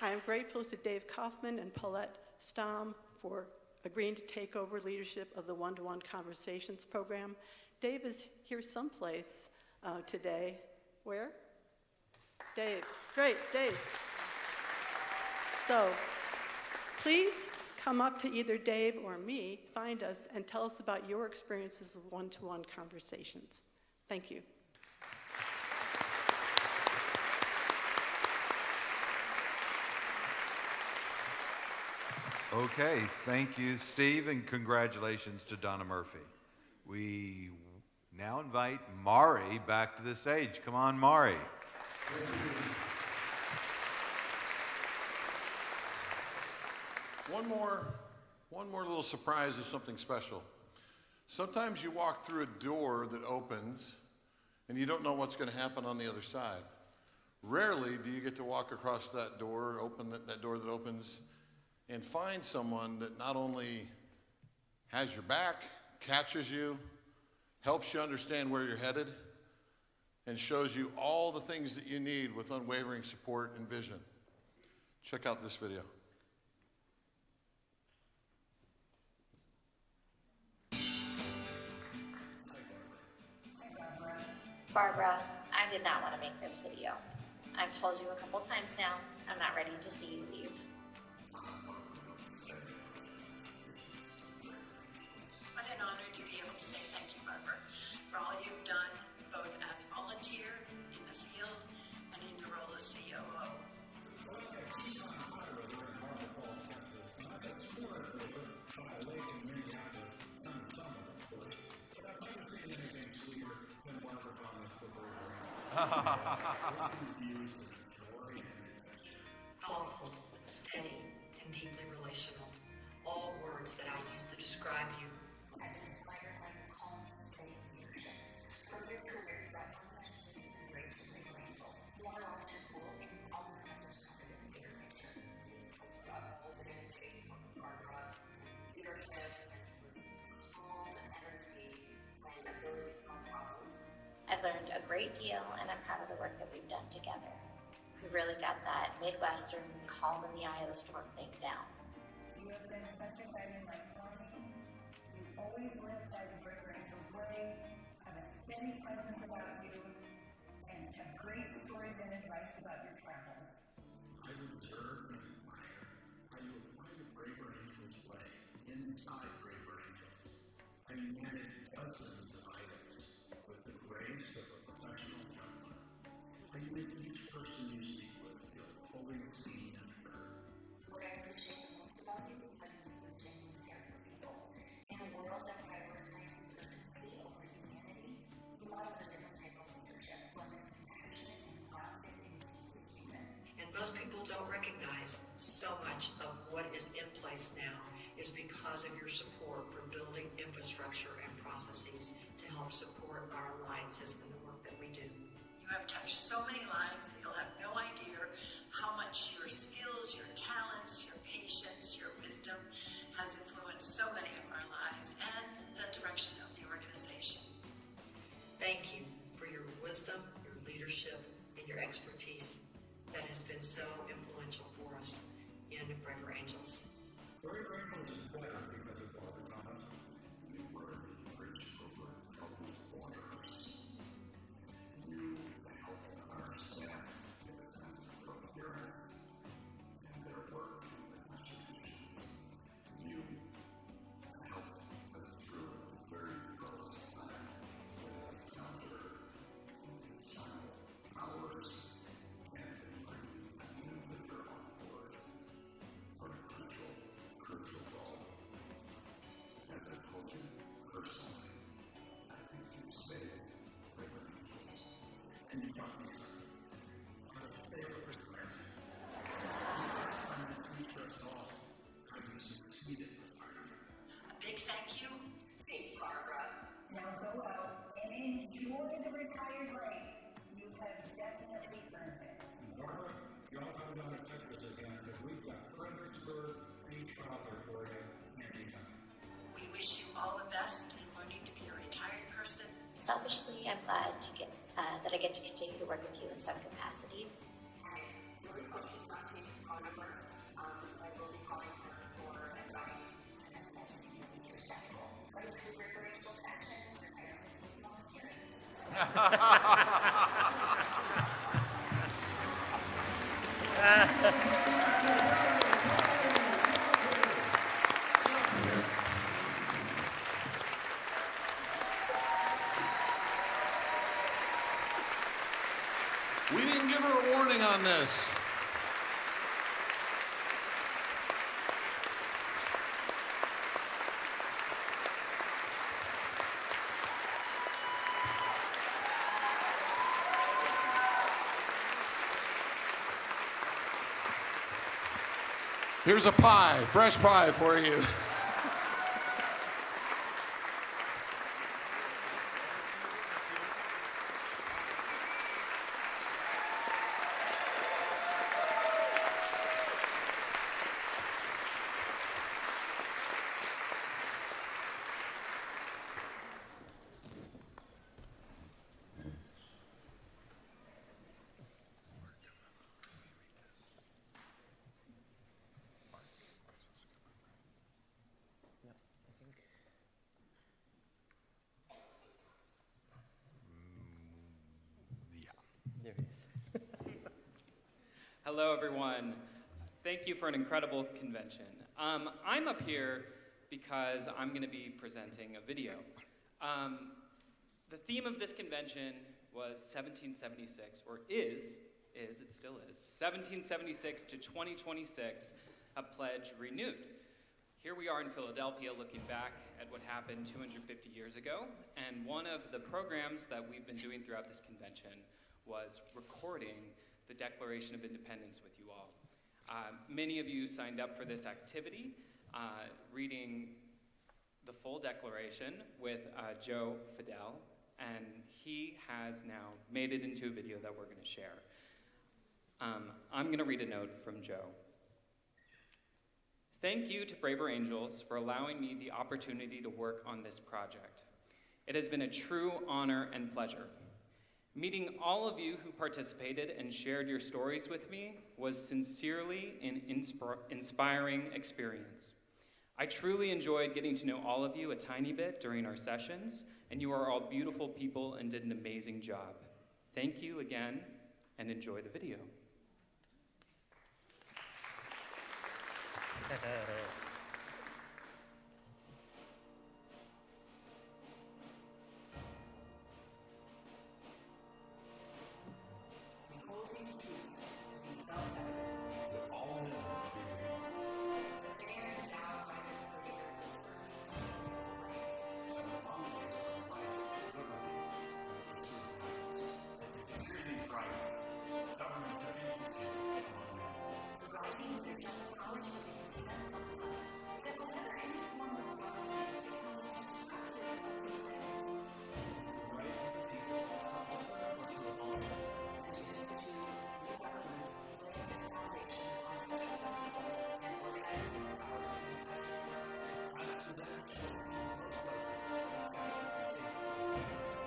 I am grateful to Dave Kaufman and Paulette Stamm for agreeing to take over leadership of the One-to-One Conversations program. Dave is here someplace today. Where? Dave. Great, Dave. So please come up to either Dave or me, find us, and tell us about your experiences of one-to-one conversations. Thank you. Okay, thank you, Steve, and congratulations to Donna Murphy. We now invite Mari back to the stage. Come on, Mari. One more little surprise of something special. Sometimes you walk through a door that opens and you don't know what's going to happen on the other side. Rarely do you get to walk across that door, open that door that opens, and find someone that not only has your back, catches you, helps you understand where you're headed, and shows you all the things that you need with unwavering support and vision. Check out this video. Barbara, I did not want to make this video. I've told you a couple times now, I'm not ready to see you leave. Thoughtful, steady, and deeply relational. All words that I use to describe you. I've been inspired by your calm, steady leadership. From your career, you brought unmatched wisdom and grace to Braver Angels. You are all too cool, and you always have this grounded in the bigger picture. It's about bold energy from Barbara, leadership, calm energy, and ability to solve problems. I've learned a great deal, and I'm proud of the work that we've done together. We've really got that Midwestern, calm in the eye of the storm thing down. You have been such a guiding light for me. You always lived by the Braver Angels way, have a steady presence about you, and have great stories and advice about your travels. I've observed and admired how you apply the Braver Angels way inside Braver Angels. How you manage dozens of items with the grace of a professional gentleman. How you make each person you speak with feel fully seen and heard. What I appreciate the most about you is how you lead with genuine care for people. In a world that prioritizes urgency over humanity, you model a different type of leadership, one that's compassionate and grounded and deeply human. And most people don't recognize so much of what is in place now is because of your support for building infrastructure and processes to help support our alliances and the work that we do. You have touched so many lives that you'll have no idea how much your skills, your talents, your patience, your wisdom has influenced so many of our lives and the direction of the organization. Thank you for your wisdom, your leadership, and your expertise that has been so influential for us in Braver Angels. Braver Angels is better because of Barbara Thomas. You were the bridge over troubled waters. You helped our staff get a sense of coherence in their work and their contributions. You helped us through a very perilous time with a founder in his final hours and in bringing a new leader on board for a crucial role. As I told you personally, I think you saved Braver Angels. And you taught me something. How to fail at retirement. You guys teach us all how you succeed at retirement. A big thank you. Thank you, Barbara. Now go out and enjoy the retired life. You have definitely earned it. And Barbara, y'all come down to Texas again because we've got Fredericksburg Beach out there for you anytime. We wish you all the best in learning to be a retired person. Selfishly, I'm glad that I get to continue to work with you in some capacity. I really hope she's not taking phone number. I will be calling her for advice and assistance to keep your schedule. What is true Braver Angels action? Retirement is volunteering. We didn't give her a warning on this. Here's a pie, fresh pie for you. There he is. Hello, everyone. Thank you for an incredible convention. I'm up here because I'm going to be presenting a video. The theme of this convention was 1776, or it still is, 1776 to 2026, a pledge renewed. Here we are in Philadelphia looking back at what happened 250 years ago, and one of the programs that we've been doing throughout this convention was recording the Declaration of Independence with you all. Many of you signed up for this activity, reading the full declaration with Joe Fidel, and he has now made it into a video that we're going to share. I'm going to read a note from Joe. Thank you to Braver Angels for allowing me the opportunity to work on this project. It has been a true honor and pleasure. Meeting all of you who participated and shared your stories with me was sincerely an inspiring experience. I truly enjoyed getting to know all of you a tiny bit during our sessions, and you are all beautiful people and did an amazing job. Thank you again, and enjoy the video. Behold these truths, being self-evident to all men of free will. That they are endowed by their Creator with certain inalienable rights, and the boundaries of life, liberty, and the pursuit of happiness. That to secure these rights, governments are instituted among men. Deriving their just powers with the consent of God. That whenever any form of government becomes destructive of these ends, it is the right of the people to alter or to abolish it. To institute new government, laying its foundation on such principles and organizing its powers in such a manner as to them shall seem most likely to effect the safety of the peace.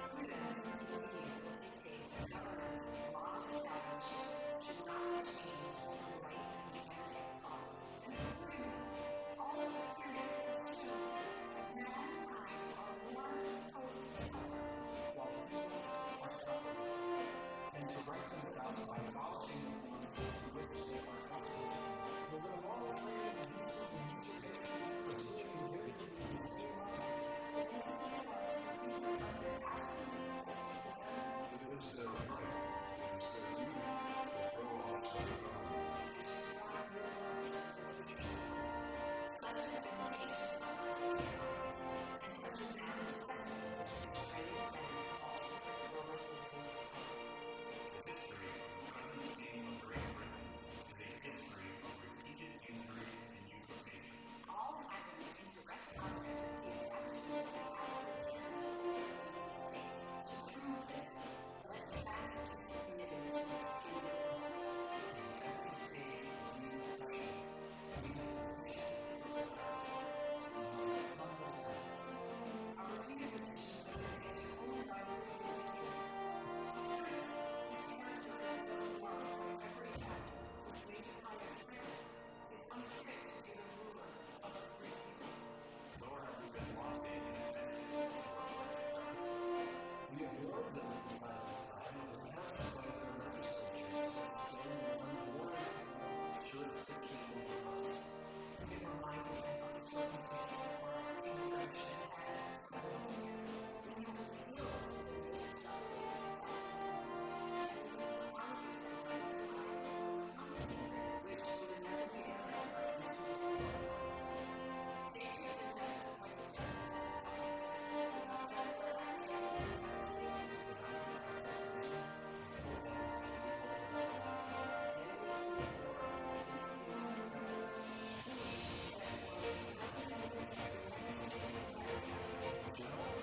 Prudence, indeed, will dictate that governments long established should not be changed for the right and transient causes. And furthermore, all experience has shown that mankind are more disposed to suffer while peoples are suffering, and to right themselves by abolishing the forms to which they are accustomed. But when a moral train of abuses and usurpations pursuing very the same logic, the instances are attempting to render absolute despotism. It is their right, it is their duty to throw off such a government. Such has been the ancient sufferance of these times, and such is now the necessity which it is ready to bend to alter the former systems of power. The history of the present King of Great Britain is a history of repeated injury and usurpation. All having in direct conflict with the establishment of absolute tyranny in these states. To prove this, let the facts be submitted to the in every stage of these oppressions, we have petitioned for redress in the most humble terms. Our repeated petitions have been answered only by repeated injury. Hence, its character is thus marked by every act which may define a tyrant is unfit to be the ruler of a free people. Nor have we been wanting in advancing this work. We have warned them from time to time of attempts by their legislatures to extend the unwarranted jurisdiction over us. We have reminded them of the circumstances of our immigration and settlement. We have appealed to their need of justice and equity. And we have conjured them by utilizing the company which would never be ever imagined. They take the death of points of justice and equity, who must therefore act as a necessity is the basis of our salvation. Behold them as we hold ourselves. Enemies of the poor, enemies of the rebels. We, therefore, representatives of the United States of America, the general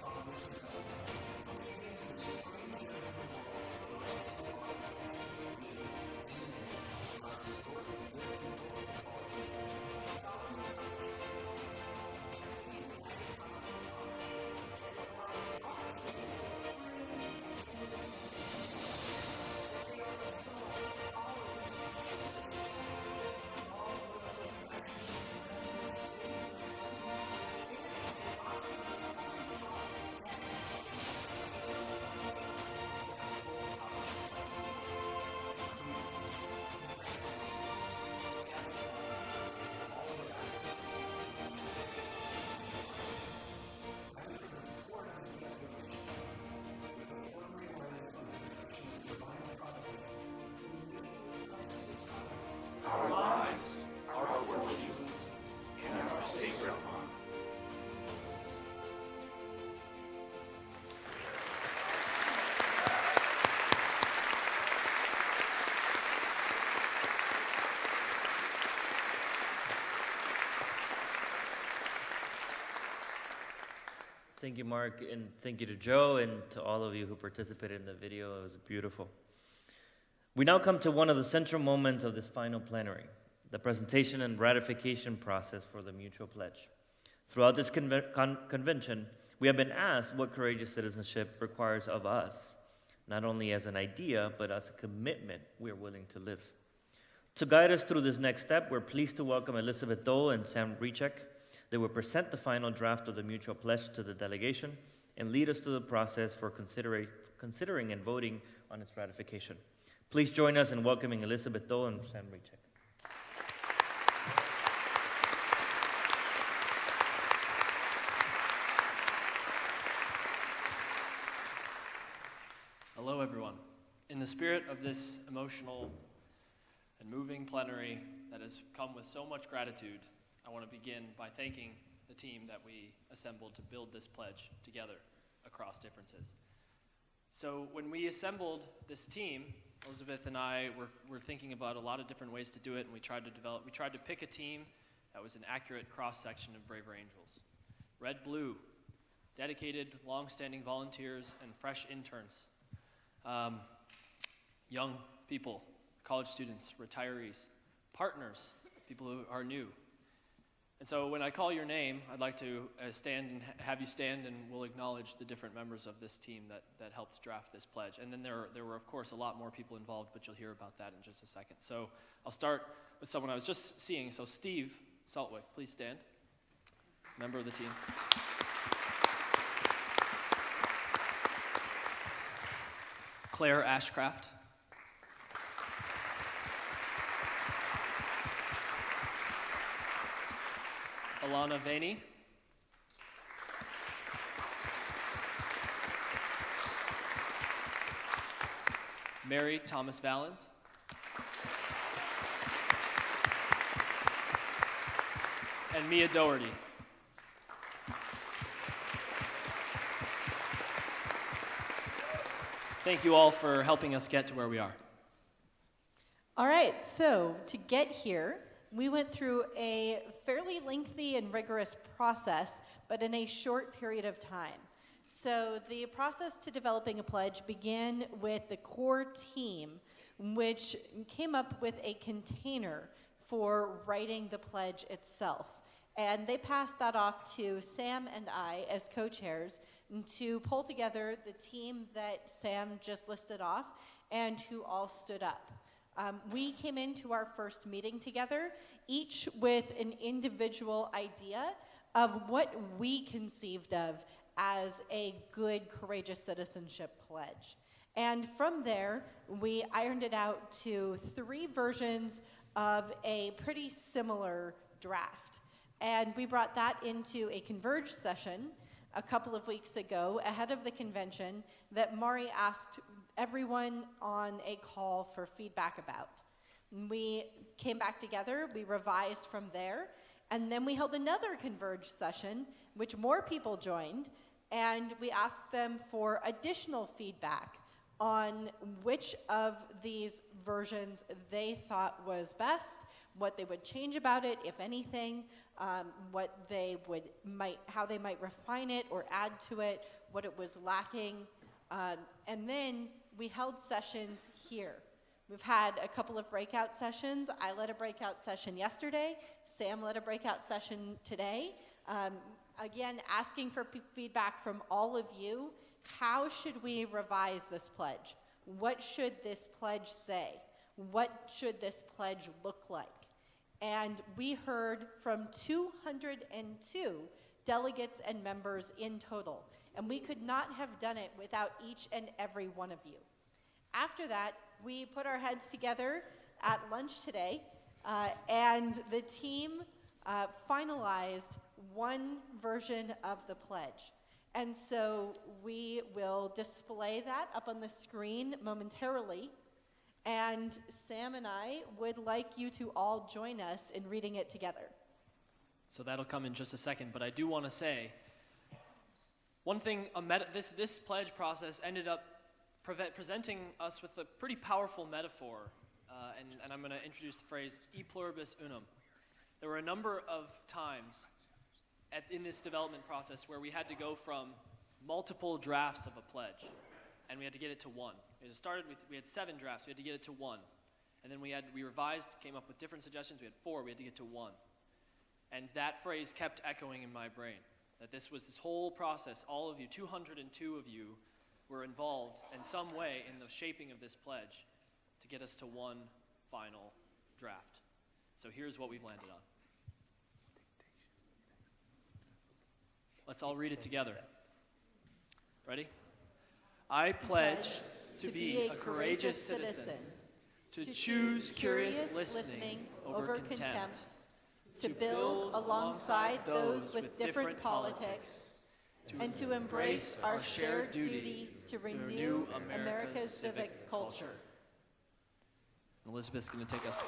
Thank you, Mark, and thank you to Joe and to all of you who participated in the video. It was beautiful. We now come to one of the central moments of this final plenary, the presentation and ratification process for the mutual pledge. Throughout this convention, we have been asked what courageous citizenship requires of us, not only as an idea, but as a commitment we are willing to live. To guide us through this next step, we're pleased to welcome Elizabeth Dole and Sam Richek. They will present the final draft of the mutual pledge to the delegation and lead us through the process for considering and voting on its ratification. Please join us in welcoming Elizabeth Dole and Sam Richek. Hello, everyone. In the spirit of this emotional and moving plenary that has come with so much gratitude, I want to begin by thanking the team that we assembled to build this pledge together across differences. So when we assembled this team, Elizabeth and I were thinking about a lot of different ways to do it, and we tried to pick a team that was an accurate cross-section of Braver Angels. Red, blue, dedicated, long-standing volunteers and fresh interns. Young people, college students, retirees, partners, people who are new. And so when I call your name, I'd like to stand and have you stand, and we'll acknowledge the different members of this team that helped draft this pledge. And then there were, of course, a lot more people involved, but you'll hear about that in just a second. So I'll start with someone I was just seeing. So Steve Saltwick, please stand, member of the team. Claire Ashcraft. Alana Vaney. Mary Thomas Valens. And Mia Doherty. Thank you all for helping us get to where we are. All right, so to get here, we went through a fairly lengthy and rigorous process, but in a short period of time. So the process to developing a pledge began with the core team, which came up with a container for writing the pledge itself. And they passed that off to Sam and I as co-chairs to pull together the team that Sam just listed off and who all stood up. We came into our first meeting together, each with an individual idea of what we conceived of as a good, courageous citizenship pledge. And from there, we ironed it out to 3 versions of a pretty similar draft. And we brought that into a Converge session a couple of weeks ago ahead of the convention that Mari asked everyone on a call for feedback about. We came back together, we revised from there, and then we held another Converge session, which more people joined, and we asked them for additional feedback on which of these versions they thought was best, what they would change about it, if anything, how they might refine it or add to it, what it was lacking, and then we held sessions here. We've had a couple of breakout sessions. I led a breakout session yesterday. Sam led a breakout session today. Again, asking for feedback from all of you. How should we revise this pledge? What should this pledge say? What should this pledge look like? And we heard from 202 delegates and members in total. And we could not have done it without each and every one of you. After that, we put our heads together at lunch today, and the team finalized one version of the pledge. And so we will display that up on the screen momentarily. And Sam and I would like you to all join us in reading it together. So that'll come in just a second, but I do want to say, one thing, this pledge process ended up presenting us with a pretty powerful metaphor, and I'm going to introduce the phrase e pluribus unum. There were a number of times, in this development process where we had to go from multiple drafts of a pledge, and we had to get it to one. It started with, we had 7 drafts, we had to get it to 1. And then we revised, came up with different suggestions, we had 4, we had to get to 1. And that phrase kept echoing in my brain, that this was this whole process, all of you, 202 of you, were involved in some way in the shaping of this pledge to get us to one final draft. So here's what we've landed on. Let's all read it together. Ready? I pledge to be a courageous citizen, to choose curious listening over contempt, to build alongside those with different politics, and to embrace our shared duty to renew America's civic culture. Elizabeth's going to take us.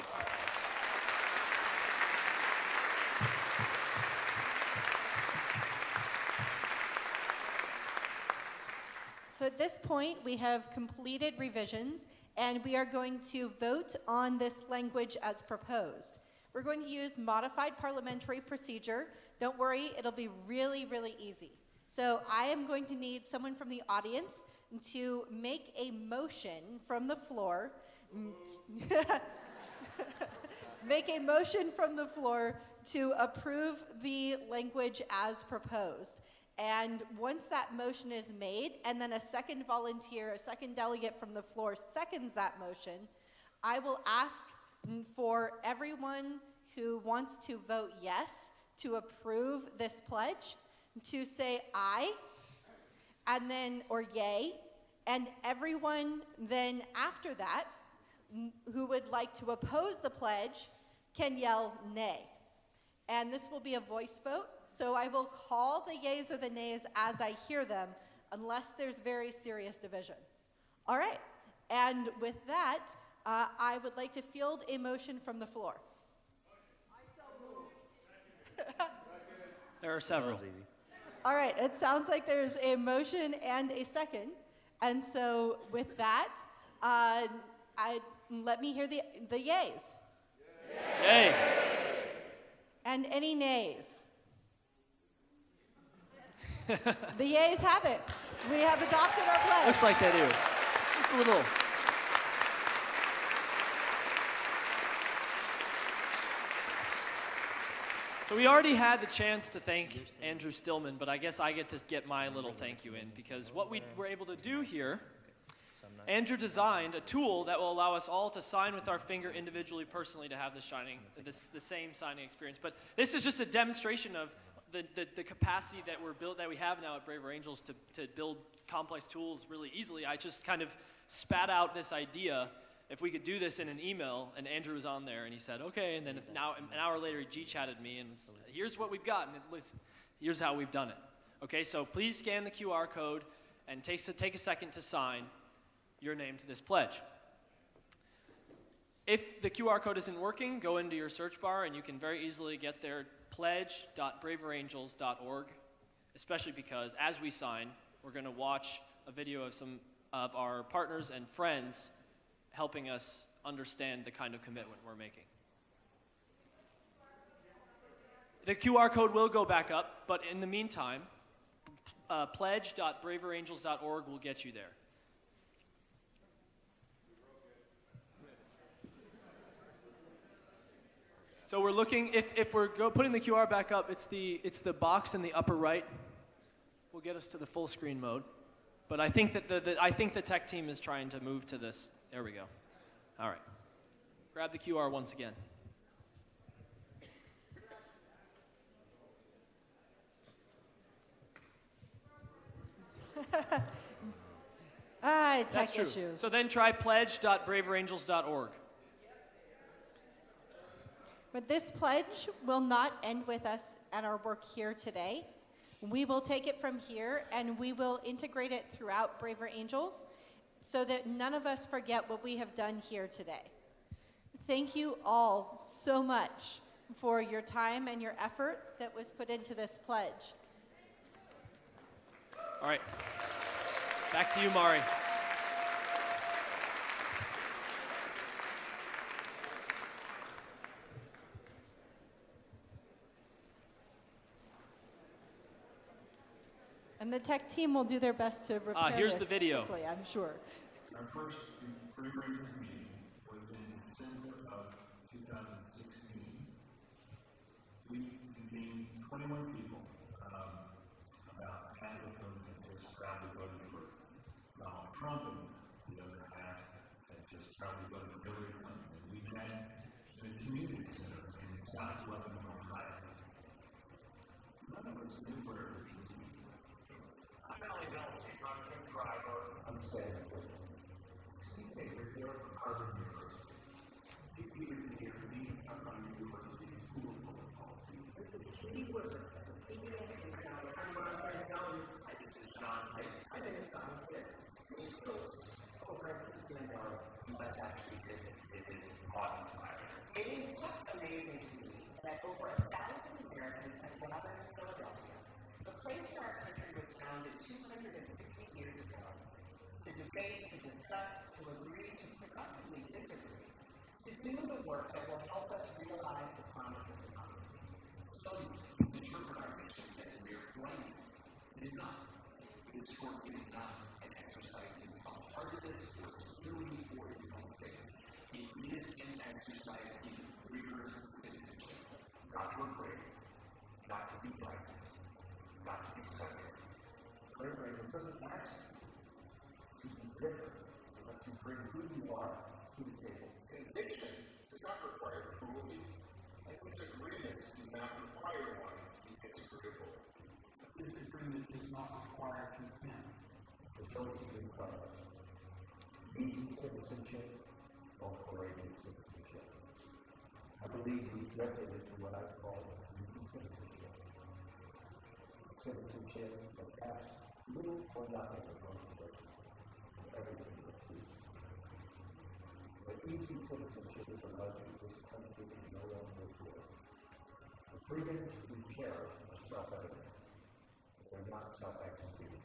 So at this point, we have completed revisions, and we are going to vote on this language as proposed. We're going to use modified parliamentary procedure. Don't worry, it'll be really, really easy. So I am going to need someone from the audience to make a motion from the floor. Make a motion from the floor to approve the language as proposed. And once that motion is made, and then a second volunteer, a second delegate from the floor seconds that motion, I will ask for everyone who wants to vote yes to approve this pledge to say aye, and then, or yay, and everyone then after that who would like to oppose the pledge can yell nay. And this will be a voice vote, so I will call the yeas or the nays as I hear them, unless there's very serious division. All right, and with that, I would like to field a motion from the floor. There are several. All right, it sounds like there's a motion and a second. And so with that, let me hear the yays. Yay. And any nays? The yays have it. We have adopted our pledge. Looks like they do. Just a little. So we already had the chance to thank Andrew Stillman, but I guess I get to get my little thank you in, because what we were able to do here, Andrew designed a tool that will allow us all to sign with our finger individually, personally, to have the same signing experience. But this is just a demonstration of the capacity that we have now at Braver Angels to build complex tools really easily. I just kind of spat out this idea. If we could do this in an email, and Andrew was on there, and he said, okay, and then now an hour later he G-chatted me, and was, here's what we've got, and here's how we've done it. Okay, so please scan the QR code and take a second to sign your name to this pledge. If the QR code isn't working, go into your search bar, and you can very easily get there, pledge.braverangels.org, especially because as we sign, we're going to watch a video of some of our partners and friends helping us understand the kind of commitment we're making. The QR code will go back up, but in the meantime, pledge.braverangels.org will get you there. So we're looking, if we're putting the QR back up, it's the box in the upper right. Will get us to the full screen mode. But I think that the tech team is trying to move to this. There we go. All right. Grab the QR once again. Tech That's true. issues. So then try pledge.braverangels.org. But this pledge will not end with us and our work here today. We will take it from here and we will integrate it throughout Braver Angels so that none of us forget what we have done here today. Thank you all so much for your time and your effort that was put into this pledge. All right. Back to you, Mari. And the tech team will do their best to repair here's this the video. quickly, I'm sure. Our first Free Rangers meeting was in December of 2016. We convened 21 people, about half of them had just proudly voted for Donald Trump, and the other half had just proudly voted for Hillary Clinton. And we met in a community center in South Lebanon, Ohio. None of us knew where it was. I'm Ellie Nelson, I'm Tim Driver. I'm Stan McChrystal. Steve Baker here from Harvard University. He was here leading up on University School of Public Policy. This is Katie Woodard at the TPAC. Hi, this is John Pitt. My name is Don Pitts. Steve Phillips. Oh, Frank, this is Dan Garland. That's actually good. It is awe-inspiring. It is just amazing to me that over 1,000 Americans have gathered in Philadelphia, the place where our country was founded 250 years ago, to debate, to discuss, to agree, to productively disagree, to do the work that will help us realize the promise of democracy. Some misinterpret our mission as mere blindness. It is not. This work is not an exercise in soft-heartedness or civility for its own sake. It is an exercise in rigorous citizenship. Not to agree, not to be nice, not to be separatist. Free Rangers doesn't ask you to be different, but to bring who you are to the table. Conviction does not require cruelty, and disagreements do not require one to be disagreeable. Disagreement does not require contempt. The choice is in front of us. Easy citizenship or courageous citizenship. I believe we drifted into what I call easy citizenship. Citizenship that asks little or nothing of most of us, and everything that's due. But easy citizenship is a luxury this country can no longer afford. The freedoms we cherish are self-evident, but they're not self-executing.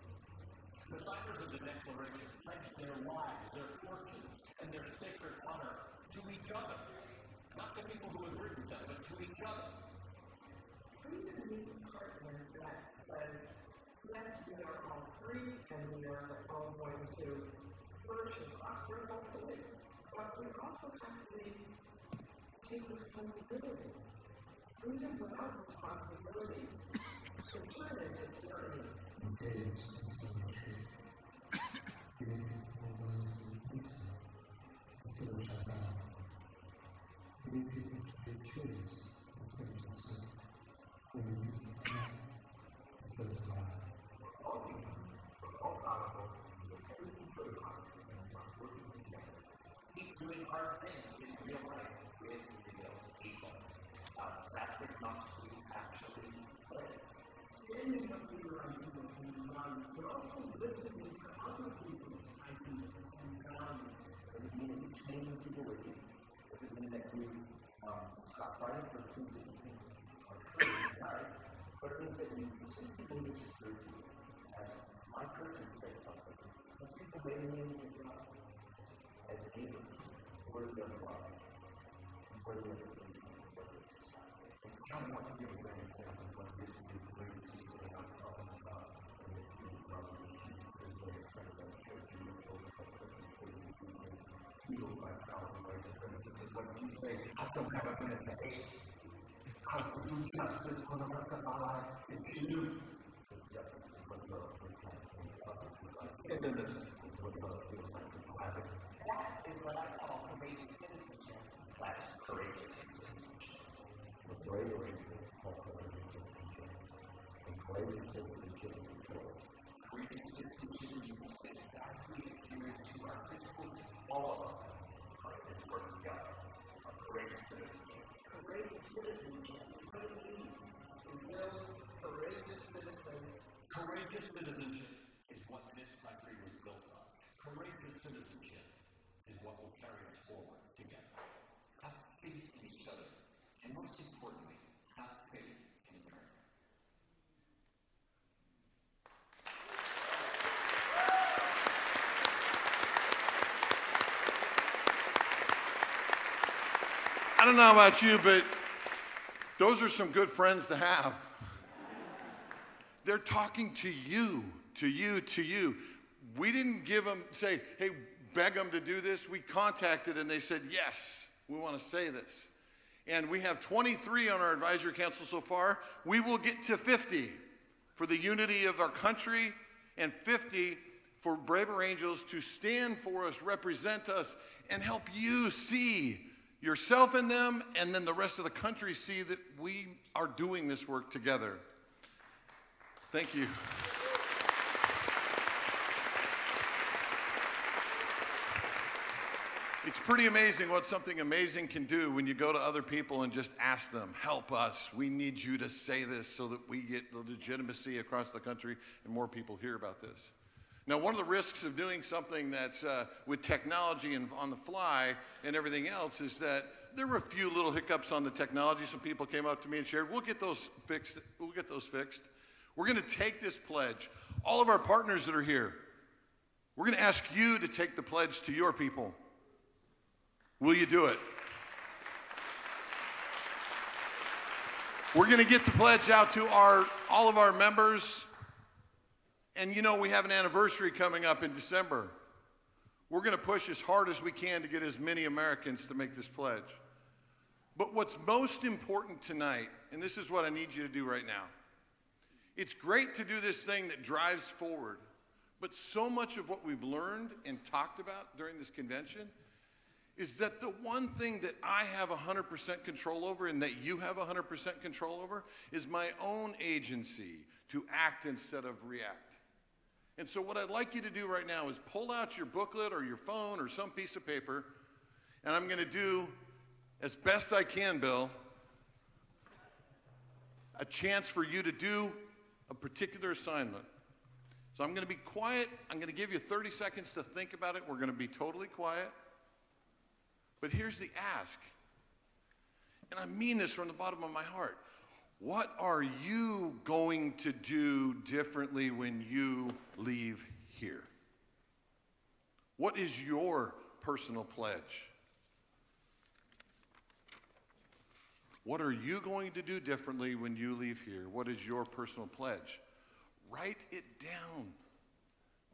The signers of the Declaration pledged their lives, their fortunes, and their sacred honor to each other. Not to people who agree with them, but to each other. Freedom needs a partner that says, yes, we are all free and we are all going to flourish and prosper hopefully, but we also have to take responsibility. Freedom without responsibility can turn into tyranny. Engaged in symmetry. Giving people willing to be peaceful. Consider shutdown. Giving people to take choice instead of despair. Giving people to connect instead of lie. All people are all powerful. Everything for the common and are working together. Keep doing hard things in real life with real people. That's what democracy actually is. Standing up for your ideas and values, but also listening to other people's ideas and values. Does it mean that you change what you believe? Does it mean that you stop fighting for the things that you think are true and right? But it means that you simply believe it's true to you. As my Christian faith something, as people made in the image of God, as neighbors, worthy of love, worthy of belief, worthy of respect. And I want to give a great example of what it is to be the great Jesus that I'm talking about. And the two brothers and sisters and great friends of the church and the children of Christians being fueled by power and ways of goodness. And what does he say? I don't have a minute to hate. I will pursue justice for the rest of my life. Continue. Because justice is what love feels like. Tenderness is what love feels like. People have it. That is what I call courageous citizenship. That's courageous citizenship. The bravery is called courageous citizenship. And courageous citizenship is a choice. Courageous citizenship means steadfastly adhering to our principles. All of us are in this work together. A courageous citizenship. Courageous citizenship. What it means to build courageous citizens. Courageous citizenship is what this country was built on. Courageous citizenship is what will carry us forward together. Have faith in each other. And most importantly, have faith in America. I don't know about you, but those are some good friends to have. They're talking to you, to you, to you. We didn't give them, say, hey, beg them to do this. We contacted and they said, yes, we want to say this. And we have 23 on our advisory council so far. We will get to 50 for the unity of our country and 50 for Braver Angels to stand for us, represent us, and help you see yourself in them, and then the rest of the country see that we are doing this work together. Thank you. It's pretty amazing what something amazing can do when you go to other people and just ask them, help us. We need you to say this so that we get the legitimacy across the country and more people hear about this. Now, one of the risks of doing something that's with technology and on the fly and everything else is that there were a few little hiccups on the technology. Some people came up to me and shared, we'll get those fixed. We'll get those fixed. We're going to take this pledge. All of our partners that are here, we're going to ask you to take the pledge to your people. Will you do it? We're going to get the pledge out to all of our members. And you know, we have an anniversary coming up in December. We're going to push as hard as we can to get as many Americans to make this pledge. But what's most important tonight, and this is what I need you to do right now, it's great to do this thing that drives forward, but so much of what we've learned and talked about during this convention is that the one thing that I have 100% control over and that you have 100% control over is my own agency to act instead of react. And so what I'd like you to do right now is pull out your booklet or your phone or some piece of paper, and I'm going to do, as best I can, Bill, a chance for you to do a particular assignment. So I'm going to be quiet. I'm going to give you 30 seconds to think about it. We're going to be totally quiet. But here's the ask, and I mean this from the bottom of my heart. What are you going to do differently when you leave here? What is your personal pledge? What are you going to do differently when you leave here? What is your personal pledge? Write it down.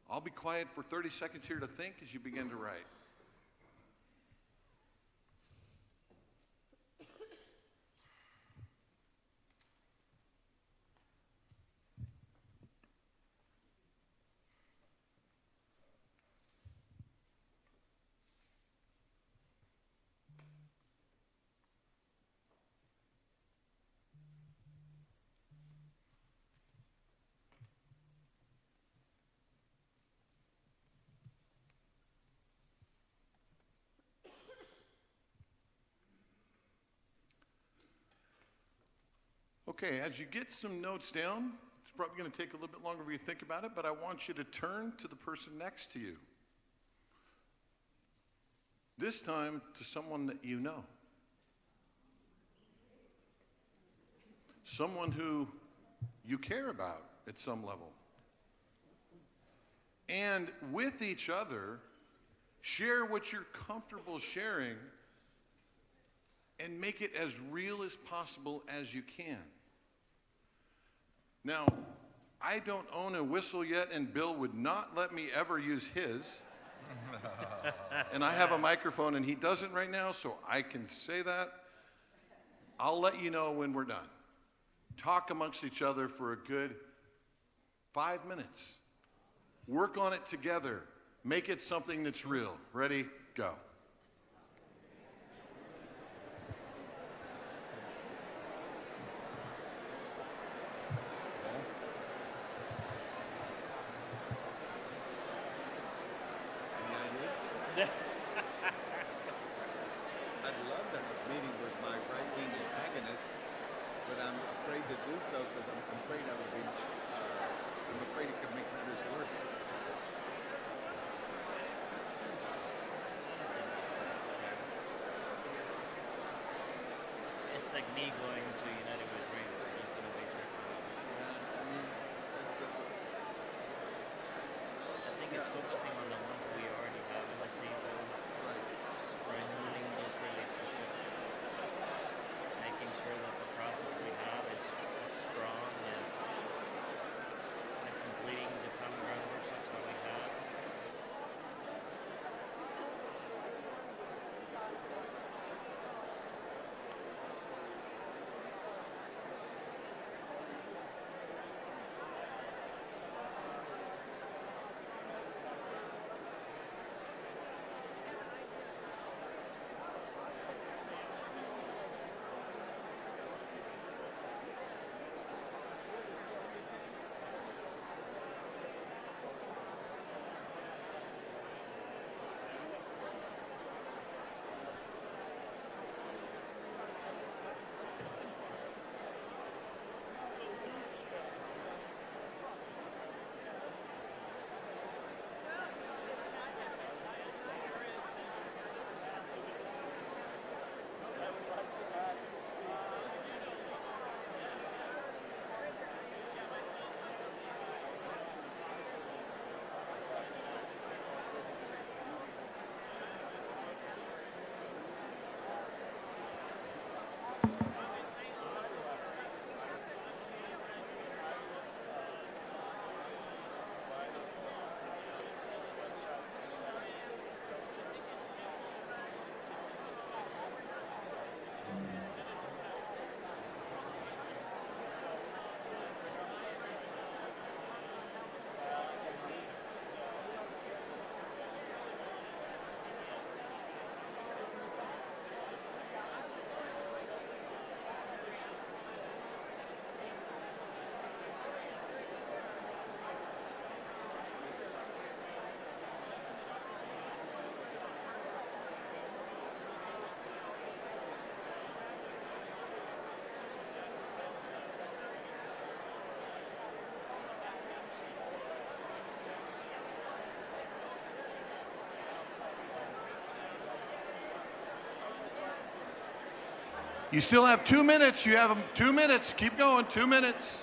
I'll be quiet for 30 seconds here to think as you begin to write. Okay, as you get some notes down, it's probably going to take a little bit longer for you to think about it, but I want you to turn to the person next to you. This time to someone that you know. Someone who you care about at some level. And with each other, share what you're comfortable sharing and make it as real as possible as you can. Now, I don't own a whistle yet, and Bill would not let me ever use his. And I have a microphone, and he doesn't right now, so I can say that. I'll let you know when we're done. Talk amongst each other for a good 5 minutes. Work on it together. Make it something that's real. Ready? Go. I'd love to have a meeting with my right-wing antagonist, but I'm afraid to do so because I'm afraid I would be, I'm afraid it could make matters worse. It's like me going to United with Rainbow. Just gonna be circling. I mean, that's the. I think it's focusing on the ones we already have on the table. Right. Strengthening those relationships. Making sure that the process we have is strong and You still have 2 minutes. You have 2 minutes. Keep going, 2 minutes.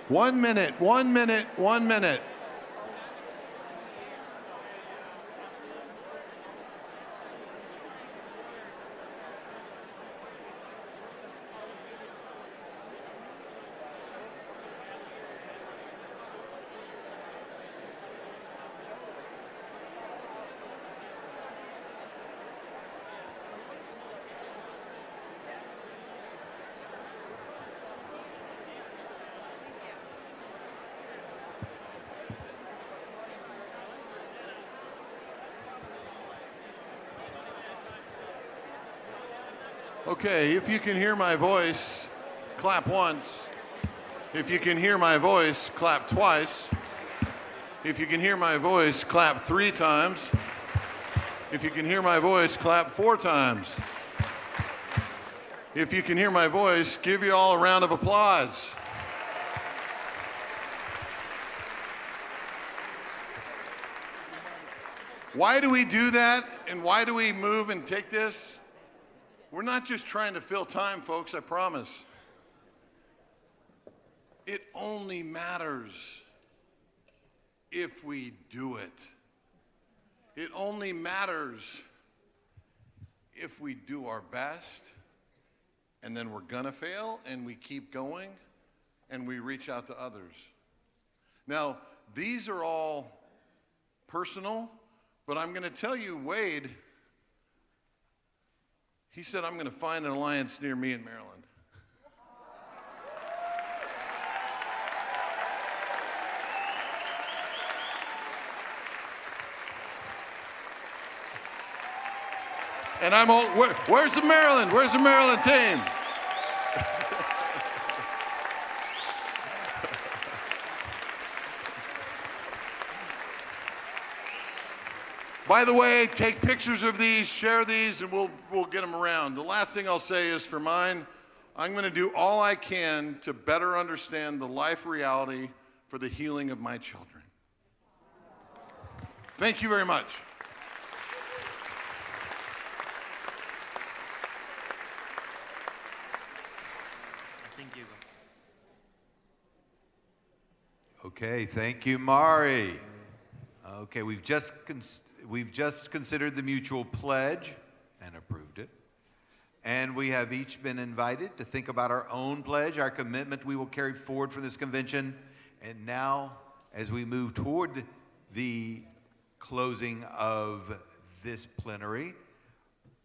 One minute, 1 minute, 1 minute. Okay, if you can hear my voice, clap once. If you can hear my voice, clap twice. If you can hear my voice, clap 3 times. If you can hear my voice, clap 4 times. If you can hear my voice, give you all a round of applause. Why do we do that, and why do we move and take this? We're not just trying to fill time, folks, I promise. It only matters if we do it. It only matters if we do our best, and then we're gonna fail, and we keep going, and we reach out to others. Now, these are all personal, but I'm gonna tell you, Wade, he said, I'm going to find an alliance near me in Maryland. And I'm all, where's the Maryland? Where's the Maryland team? By the way, take pictures of these, share these, and we'll get them around. The last thing I'll say is for mine, I'm going to do all I can to better understand the life reality for the healing of my children. Thank you very much. Thank you. Okay, thank you, Mari. Okay, we've just considered the mutual pledge and approved it. And we have each been invited to think about our own pledge, our commitment we will carry forward for this convention. And now, as we move toward the closing of this plenary,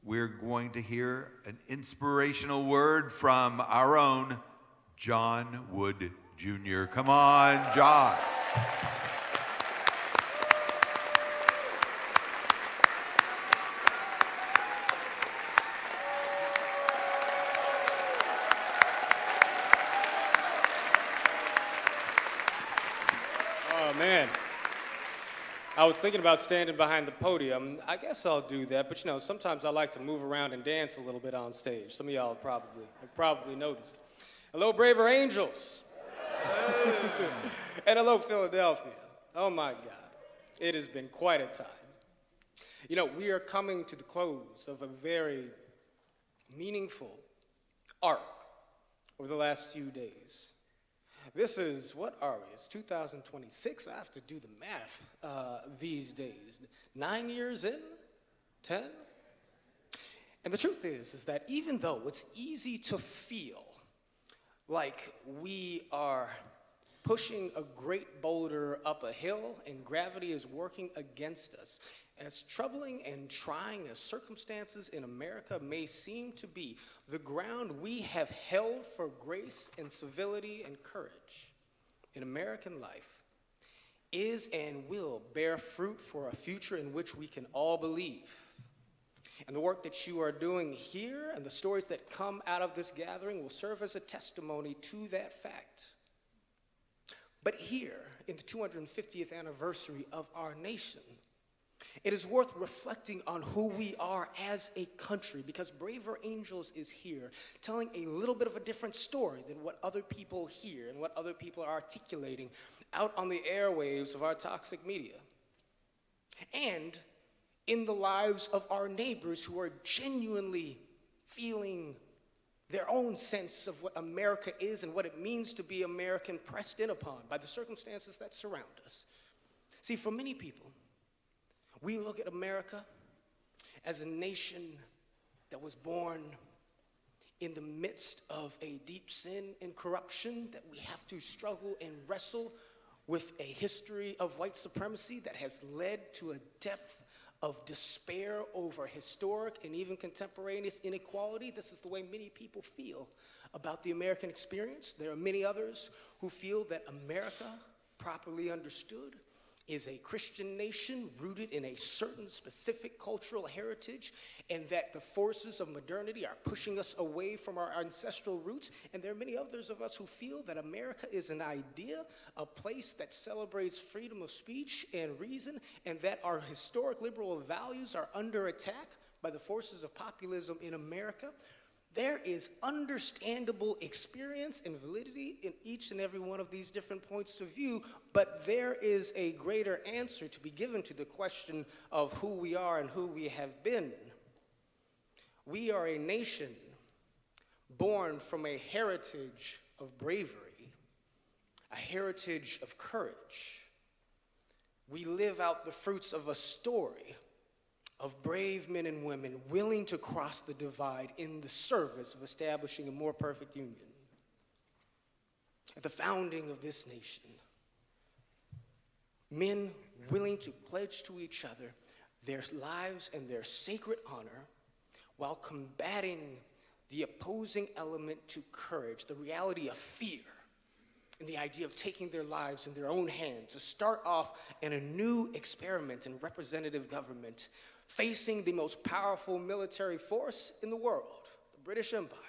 we're going to hear an inspirational word from our own John Wood Jr. Come on, John. Man, I was thinking about standing behind the podium. I guess I'll do that, but you know, sometimes I like to move around and dance a little bit on stage. Some of y'all have probably noticed. Hello, Braver Angels. And hello, Philadelphia. Oh my God, it has been quite a time. You know, we are coming to the close of a very meaningful arc over the last few days. This is, what are we? It's 2026. I have to do the math these days. 9 years in? 10? And the truth is that even though it's easy to feel like we are pushing a great boulder up a hill and gravity is working against us, as troubling and trying as circumstances in America may seem to be, the ground we have held for grace and civility and courage in American life is and will bear fruit for a future in which we can all believe. And the work that you are doing here and the stories that come out of this gathering will serve as a testimony to that fact. But here, in the 250th anniversary of our nation, it is worth reflecting on who we are as a country, because Braver Angels is here telling a little bit of a different story than what other people hear and what other people are articulating out on the airwaves of our toxic media. And in the lives of our neighbors who are genuinely feeling their own sense of what America is and what it means to be American, pressed in upon by the circumstances that surround us. See, for many people, we look at America as a nation that was born in the midst of a deep sin and corruption, that we have to struggle and wrestle with a history of white supremacy that has led to a depth of despair over historic and even contemporaneous inequality. This is the way many people feel about the American experience. There are many others who feel that America, properly understood, is a Christian nation rooted in a certain specific cultural heritage, and that the forces of modernity are pushing us away from our ancestral roots. And there are many others of us who feel that America is an idea, a place that celebrates freedom of speech and reason, and that our historic liberal values are under attack by the forces of populism in America. There is understandable experience and validity in each and every one of these different points of view, but there is a greater answer to be given to the question of who we are and who we have been. We are a nation born from a heritage of bravery, a heritage of courage. We live out the fruits of a story of brave men and women willing to cross the divide in the service of establishing a more perfect union. At the founding of this nation, men willing to pledge to each other their lives and their sacred honor while combating the opposing element to courage, the reality of fear, and the idea of taking their lives in their own hands to start off in a new experiment in representative government, facing the most powerful military force in the world, the British Empire.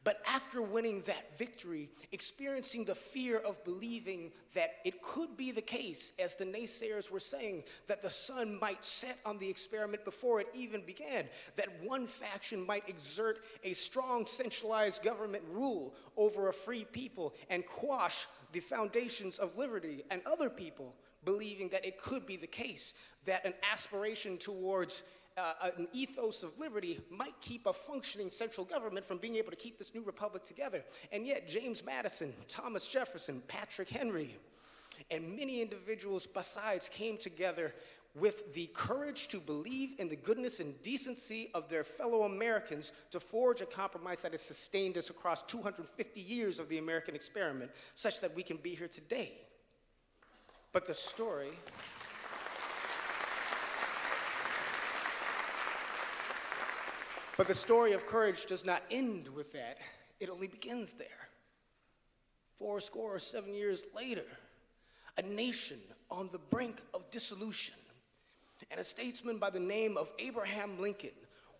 But after winning that victory, experiencing the fear of believing that it could be the case, as the naysayers were saying, that the sun might set on the experiment before it even began, that one faction might exert a strong centralized government rule over a free people and quash the foundations of liberty, and other people believing that it could be the case that an aspiration towards an ethos of liberty might keep a functioning central government from being able to keep this new republic together. And yet James Madison, Thomas Jefferson, Patrick Henry, and many individuals besides came together with the courage to believe in the goodness and decency of their fellow Americans to forge a compromise that has sustained us across 250 years of the American experiment, such that we can be here today. But the story of courage does not end with that. It only begins there. 7 years later, a nation on the brink of dissolution, and a statesman by the name of Abraham Lincoln,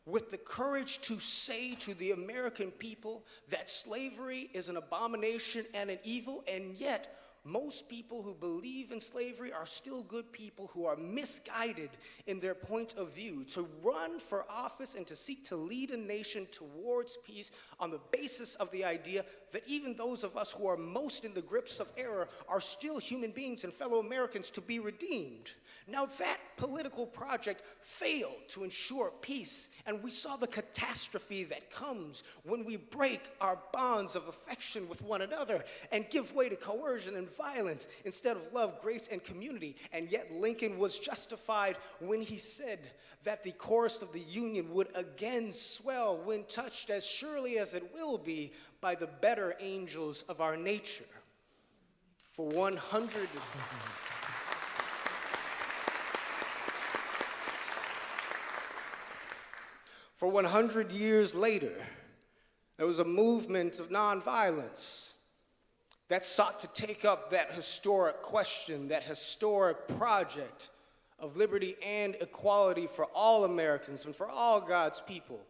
with the courage to say to the American people that slavery is an abomination and an evil, and yet most people who believe in slavery are still good people who are misguided in their point of view. To run for office and to seek to lead a nation towards peace on the basis of the idea that even those of us who are most in the grips of error are still human beings and fellow Americans to be redeemed. Now that political project failed to ensure peace, and we saw the catastrophe that comes when we break our bonds of affection with one another and give way to coercion and violence instead of love, grace, and community. And yet Lincoln was justified when he said that the chorus of the Union would again swell when touched as surely as it will be by the better angels of our nature. For 100 For 100 years later, there was a movement of nonviolence that sought to take up that historic question, that historic project of liberty and equality for all Americans and for all God's people,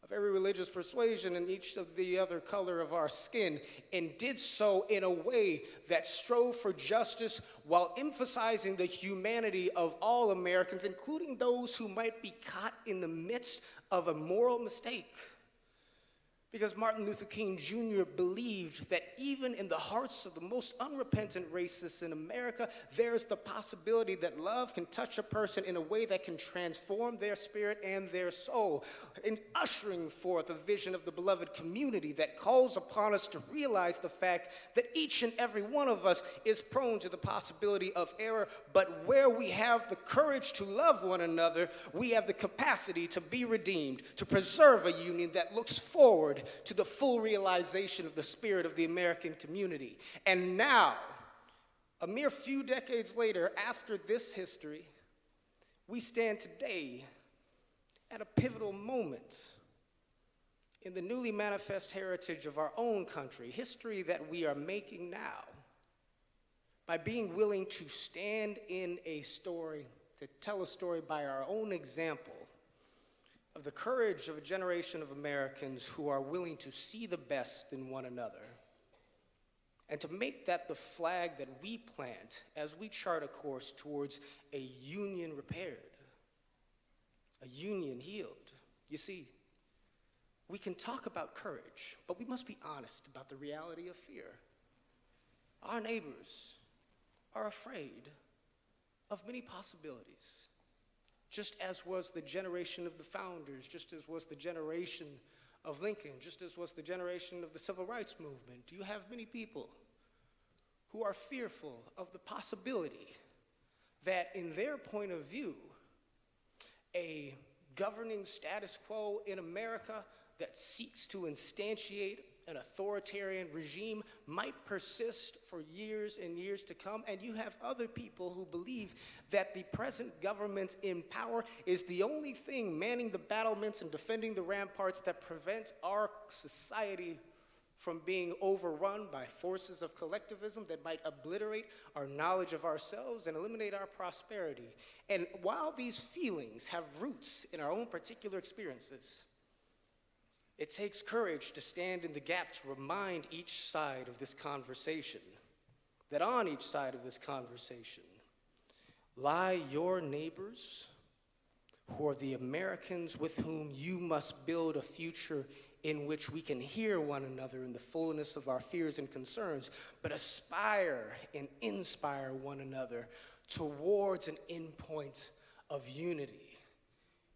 of every religious persuasion and each of the other color of our skin, and did so in a way that strove for justice while emphasizing the humanity of all Americans, including those who might be caught in the midst of a moral mistake. Because Martin Luther King Jr. believed that even in the hearts of the most unrepentant racists in America, there's the possibility that love can touch a person in a way that can transform their spirit and their soul, in ushering forth a vision of the beloved community that calls upon us to realize the fact that each and every one of us is prone to the possibility of error, but where we have the courage to love one another, we have the capacity to be redeemed, to preserve a union that looks forward to the full realization of the spirit of the American community. And now, a mere few decades later, after this history, we stand today at a pivotal moment in the newly manifest heritage of our own country, history that we are making now, by being willing to stand in a story, to tell a story by our own example, of the courage of a generation of Americans who are willing to see the best in one another, and to make that the flag that we plant as we chart a course towards a union repaired, a union healed. You see, we can talk about courage, but we must be honest about the reality of fear. Our neighbors are afraid of many possibilities, just as was the generation of the founders, just as was the generation of Lincoln, just as was the generation of the Civil Rights Movement. You have many people who are fearful of the possibility that in their point of view, a governing status quo in America that seeks to instantiate an authoritarian regime might persist for years and years to come. And you have other people who believe that the present government in power is the only thing manning the battlements and defending the ramparts that prevent our society from being overrun by forces of collectivism that might obliterate our knowledge of ourselves and eliminate our prosperity. And while these feelings have roots in our own particular experiences, it takes courage to stand in the gap to remind each side of this conversation that on each side of this conversation lie your neighbors who are the Americans with whom you must build a future in which we can hear one another in the fullness of our fears and concerns, but aspire and inspire one another towards an endpoint of unity,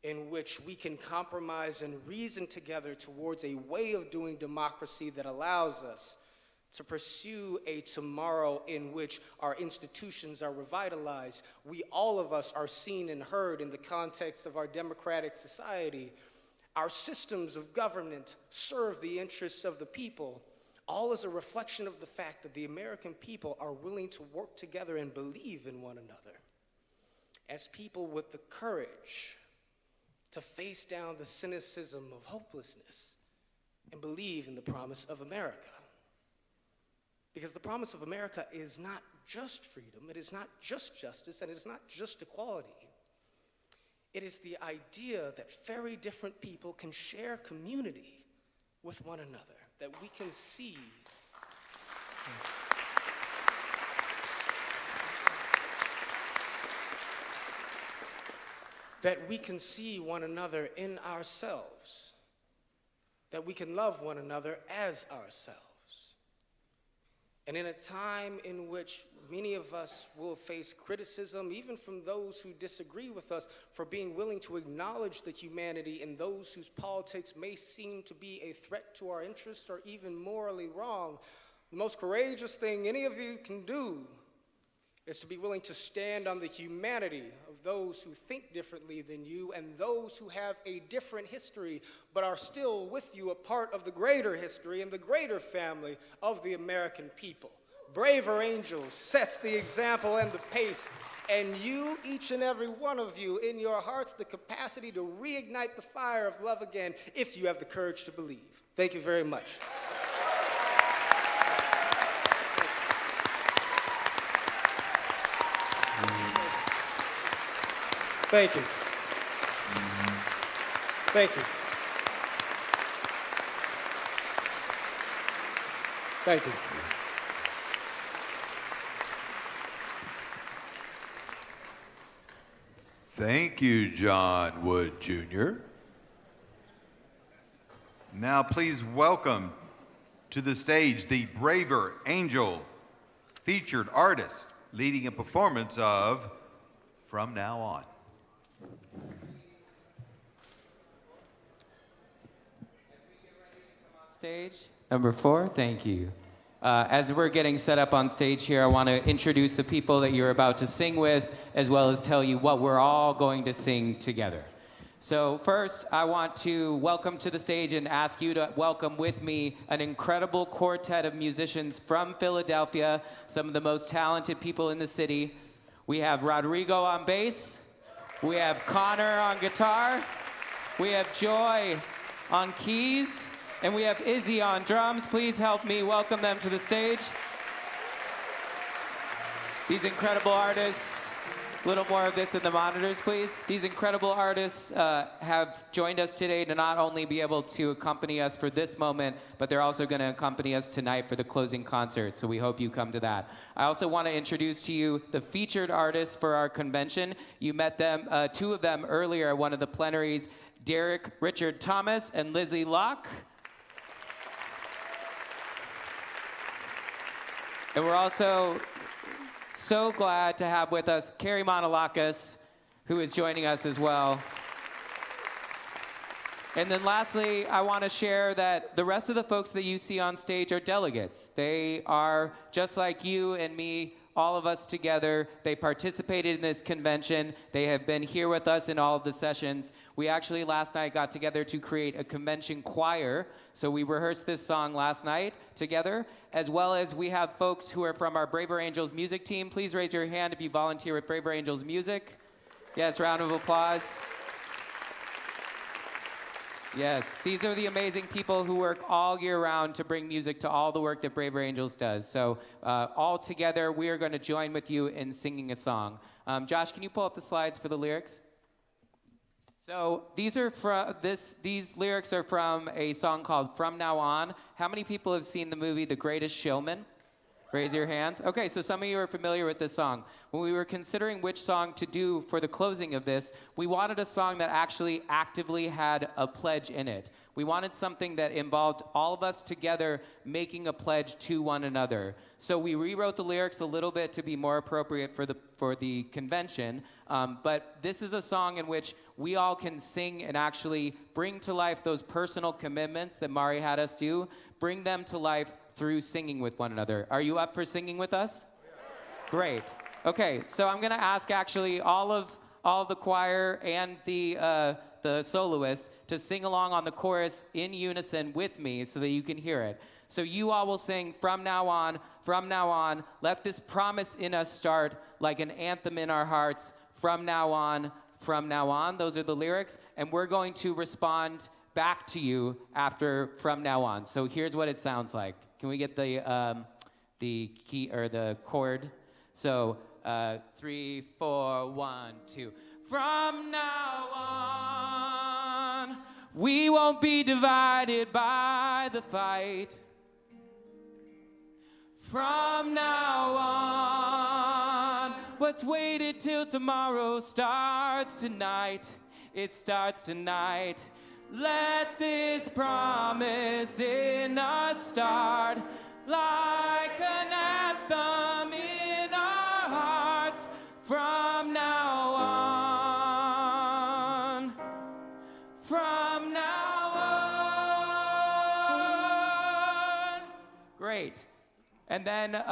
in which we can compromise and reason together towards a way of doing democracy that allows us to pursue a tomorrow in which our institutions are revitalized. We, all of us, are seen and heard in the context of our democratic society. Our systems of government serve the interests of the people, all as a reflection of the fact that the American people are willing to work together and believe in one another as people with the courage to face down the cynicism of hopelessness and believe in the promise of America. Because the promise of America is not just freedom, it is not just justice, and it is not just equality. It is the idea that very different people can share community with one another, that we can see that we can see one another in ourselves, that we can love one another as ourselves. And in a time in which many of us will face criticism, even from those who disagree with us, for being willing to acknowledge the humanity in those whose politics may seem to be a threat to our interests or even morally wrong, the most courageous thing any of you can do is to be willing to stand on the humanity of those who think differently than you and those who have a different history but are still with you, a part of the greater history and the greater family of the American people. Braver Angels sets the example and the pace, and you, each and every one of you, in your hearts, the capacity to reignite the fire of love again if you have the courage to believe. Thank you very much. Thank you. Thank you. Thank you. Thank you, John Wood Jr. Now please welcome to the stage the Braver Angel featured artist leading a performance of From Now On. Stage number 4, thank you. As we're getting set up on stage here, I want to introduce the people that you're about to sing with, as well as tell you what we're all going to sing together. So first, I want to welcome to the stage and ask you to welcome with me an incredible quartet of musicians from Philadelphia, some of the most talented people in the city. We have Rodrigo on bass, we have Connor on guitar, we have Joy on keys, and we have Izzy on drums. Please help me welcome them to the stage. These incredible artists, a little more of this in the monitors, please. These incredible artists have joined us today to not only be able to accompany us for this moment, but they're also going to accompany us tonight for the closing concert, so we hope you come to that. I also want to introduce to you the featured artists for our convention. You met them, 2 of them earlier at one of the plenaries, Derek Richard Thomas and Lizzie Locke. And we're also so glad to have with us Carrie Montelakis, who is joining us as well. And then lastly, I want to share that the rest of the folks that you see on stage are delegates. They are just like you and me, all of us together. They participated in this convention. They have been here with us in all of the sessions. We actually last night got together to create a convention choir. So we rehearsed this song last night together, as well as we have folks who are from our Braver Angels music team. Please raise your hand if you volunteer with Braver Angels music. Yes, round of applause. Yes, these are the amazing people who work all year round to bring music to all the work that Braver Angels does. So all together, we are going to join with you in singing a song. Josh, can you pull up the slides for the lyrics? So these lyrics are from a song called From Now On. How many people have seen the movie The Greatest Showman? Raise your hands. Okay, so some of you are familiar with this song. When we were considering which song to do for the closing of this, we wanted a song that actually actively had a pledge in it. We wanted something that involved all of us together making a pledge to one another. So we rewrote the lyrics a little bit to be more appropriate for the convention. But this is a song in which we all can sing and actually bring to life those personal commitments that Mari had us do, bring them to life through singing with one another. Are you up for singing with us? Great. Okay, so I'm going to ask actually all of the choir and the soloists to sing along on the chorus in unison with me so that you can hear it. So you all will sing from now on, let this promise in us start like an anthem in our hearts, from now on, from now on. Those are the lyrics, and we're going to respond back to you after from now on. So here's what it sounds like. Can we get the key or the chord? So 3, 4, 1, 2. From now on, we won't be divided by the fight. From now on, what What's waited till tomorrow starts tonight. It starts tonight. Let this promise in us start like an anthem in our hearts from now on. From now on. Great. And then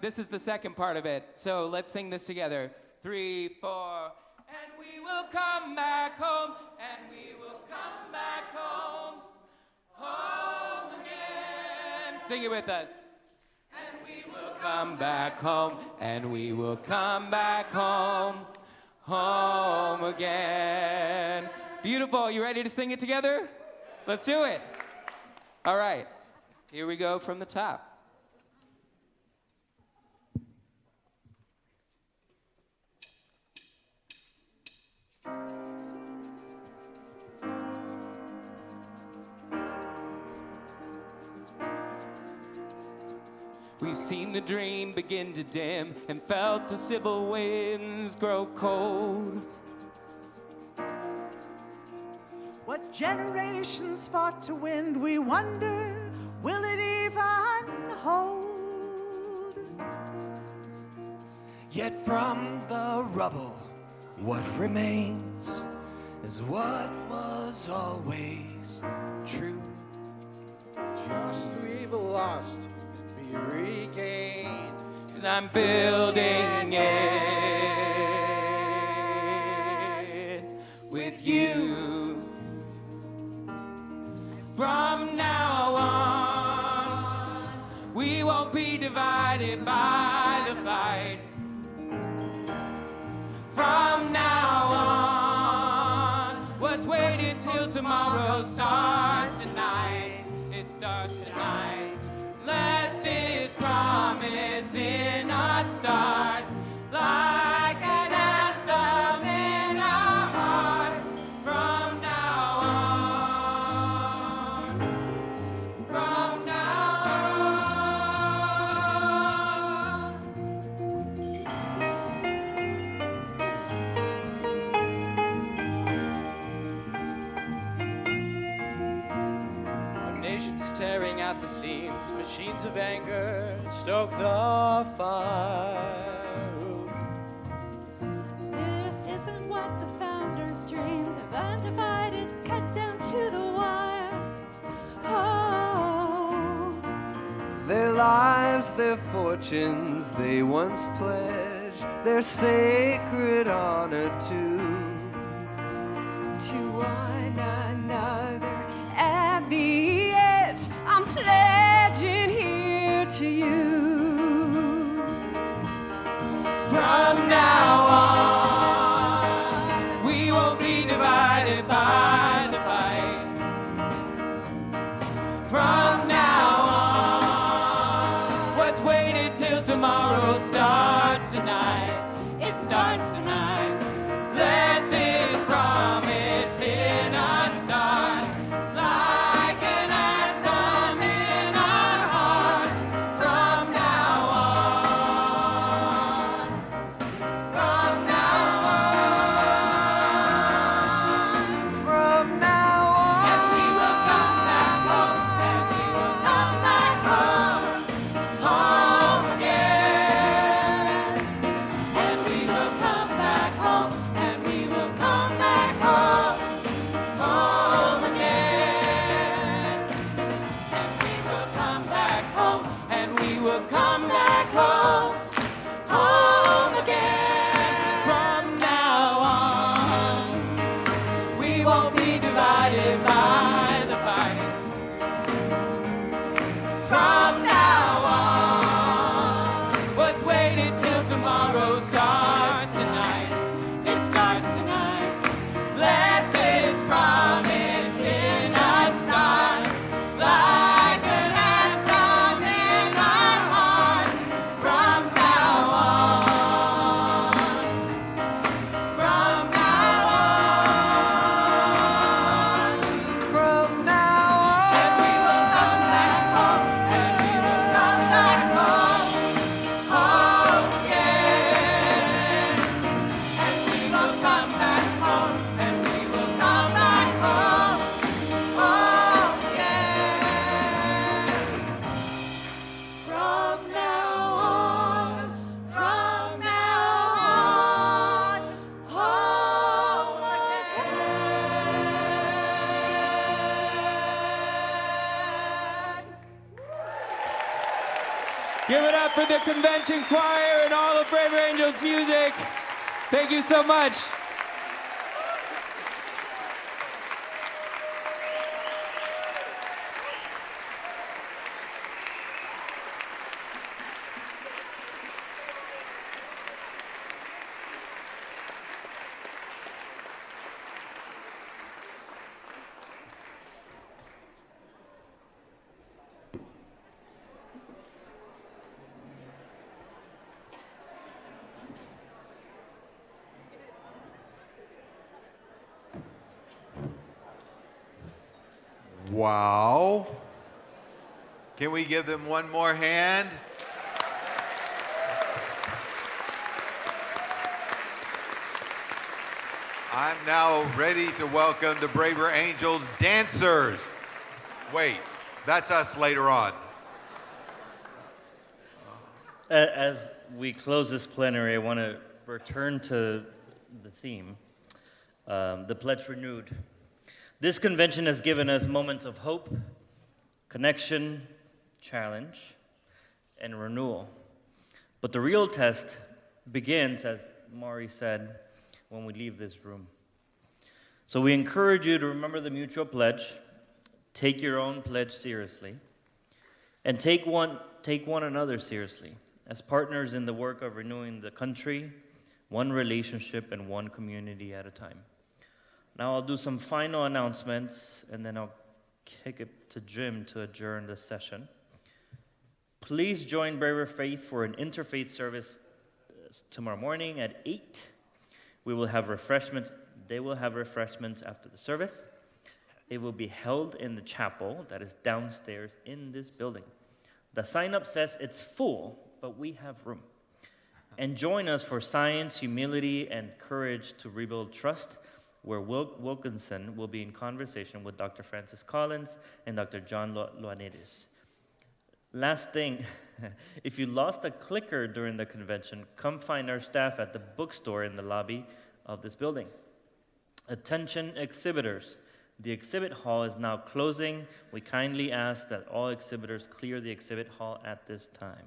this is the second part of it. So let's sing this together. 3, 4. And we will come back home. And we will come back home. Home again. Sing it with us. And we will come back home. And we will come back home. Home again. Beautiful. You ready to sing it together? Let's do it. All right. Here we go from the top. We've seen the dream begin to dim and felt the civil winds grow cold. What generations fought to win, we wonder, will it even hold? Yet from the rubble, what remains is what was always true. Trust we've lost can be regained. 'Cause I'm building it with you. From now on, we won't be divided by the fight. From now on, what's waiting till tomorrow starts tonight. It starts tonight. Let this promise in us start like an anthem in our hearts. From now on. From now on. Our nation's tearing at the seams, machines of anger stoke the fire. This isn't what the founders dreamed of, undivided, cut down to the wire. Oh, Their lives, their fortunes, they once pledged their sacred honor to. to one another at the edge, I'm pledging here to you. From now on, we won't be divided by the fight. From now on, what's waited till tomorrow starts tonight. It starts tonight. Let this promise in us start like an anthem in our hearts. From now on. From now on. From now on. And we will come back home. And we will come back home. Home again. Give it up for the convention choir and all of Braver Angels music. Thank you so much. Wow. Can we give them one more hand? I'm now ready to welcome the Braver Angels dancers. Wait, that's us later on. As we close this plenary, I want to return to the theme, the pledge renewed. This convention has given us moments of hope, connection, challenge, and renewal. But the real test begins, as Maury said, when we leave this room. So we encourage you to remember the mutual pledge, take your own pledge seriously, and take one another seriously as partners in the work of renewing the country, one relationship and one community at a time. Now I'll do some final announcements, and then I'll kick it to Jim to adjourn the session. Please join Braver Faith for an interfaith service tomorrow morning at 8. We will have refreshments. They will have refreshments after the service. It will be held in the chapel that is downstairs in this building. The sign-up says it's full, but we have room. And join us for Science, Humility, and Courage to Rebuild Trust, where Wilkinson will be in conversation with Dr. Francis Collins and Dr. John Loanides. Last thing, if you lost a clicker during the convention, come find our staff at the bookstore in the lobby of this building. Attention exhibitors. The exhibit hall is now closing. We kindly ask that all exhibitors clear the exhibit hall at this time.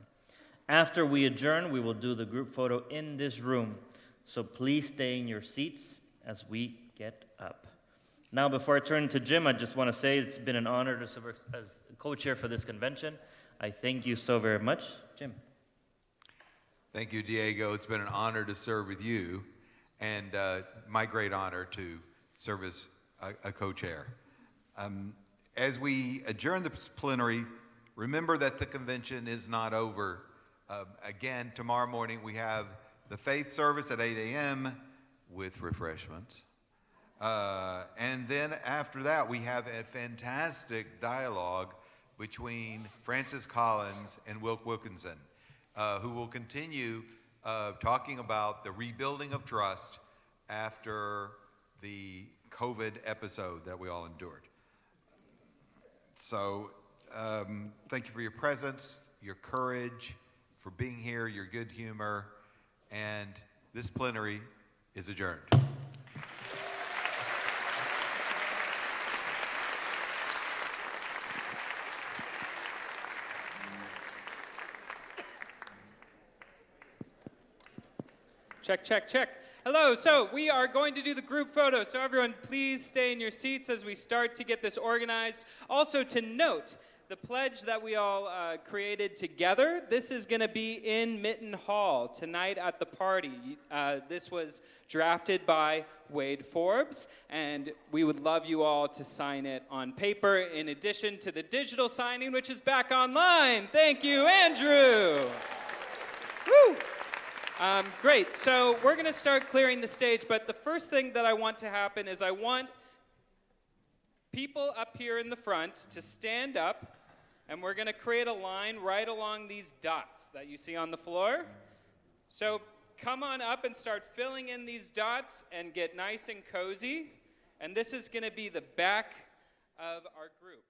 After we adjourn, we will do the group photo in this room. So please stay in your seats as we get up. Now, before I turn to Jim, I just want to say it's been an honor to serve as co-chair for this convention. I thank you so very much. Jim. Thank you, Diego. It's been an honor to serve with you, and my great honor to serve as a co-chair. As we adjourn the plenary, remember that the convention is not over. Again, tomorrow morning we have the faith service at 8 a.m. with refreshments. And then after that, we have a fantastic dialogue between Francis Collins and Wilkinson, who will continue talking about the rebuilding of trust after the COVID episode that we all endured. So thank you for your presence, your courage, for being here, your good humor, and this plenary is adjourned. Check, check, check. Hello, so we are going to do the group photo. So everyone, please stay in your seats as we start to get this organized. Also to note, the pledge that we all created together, this is going to be in Mitten Hall tonight at the party. This was drafted by Wade Forbes, and we would love you all to sign it on paper in addition to the digital signing, which is back online. Thank you, Andrew. Woo! Great, so we're going to start clearing the stage, but the first thing that I want to happen is I want people up here in the front to stand up, and we're going to create a line right along these dots that you see on the floor. So come on up and start filling in these dots and get nice and cozy, and this is going to be the back of our group.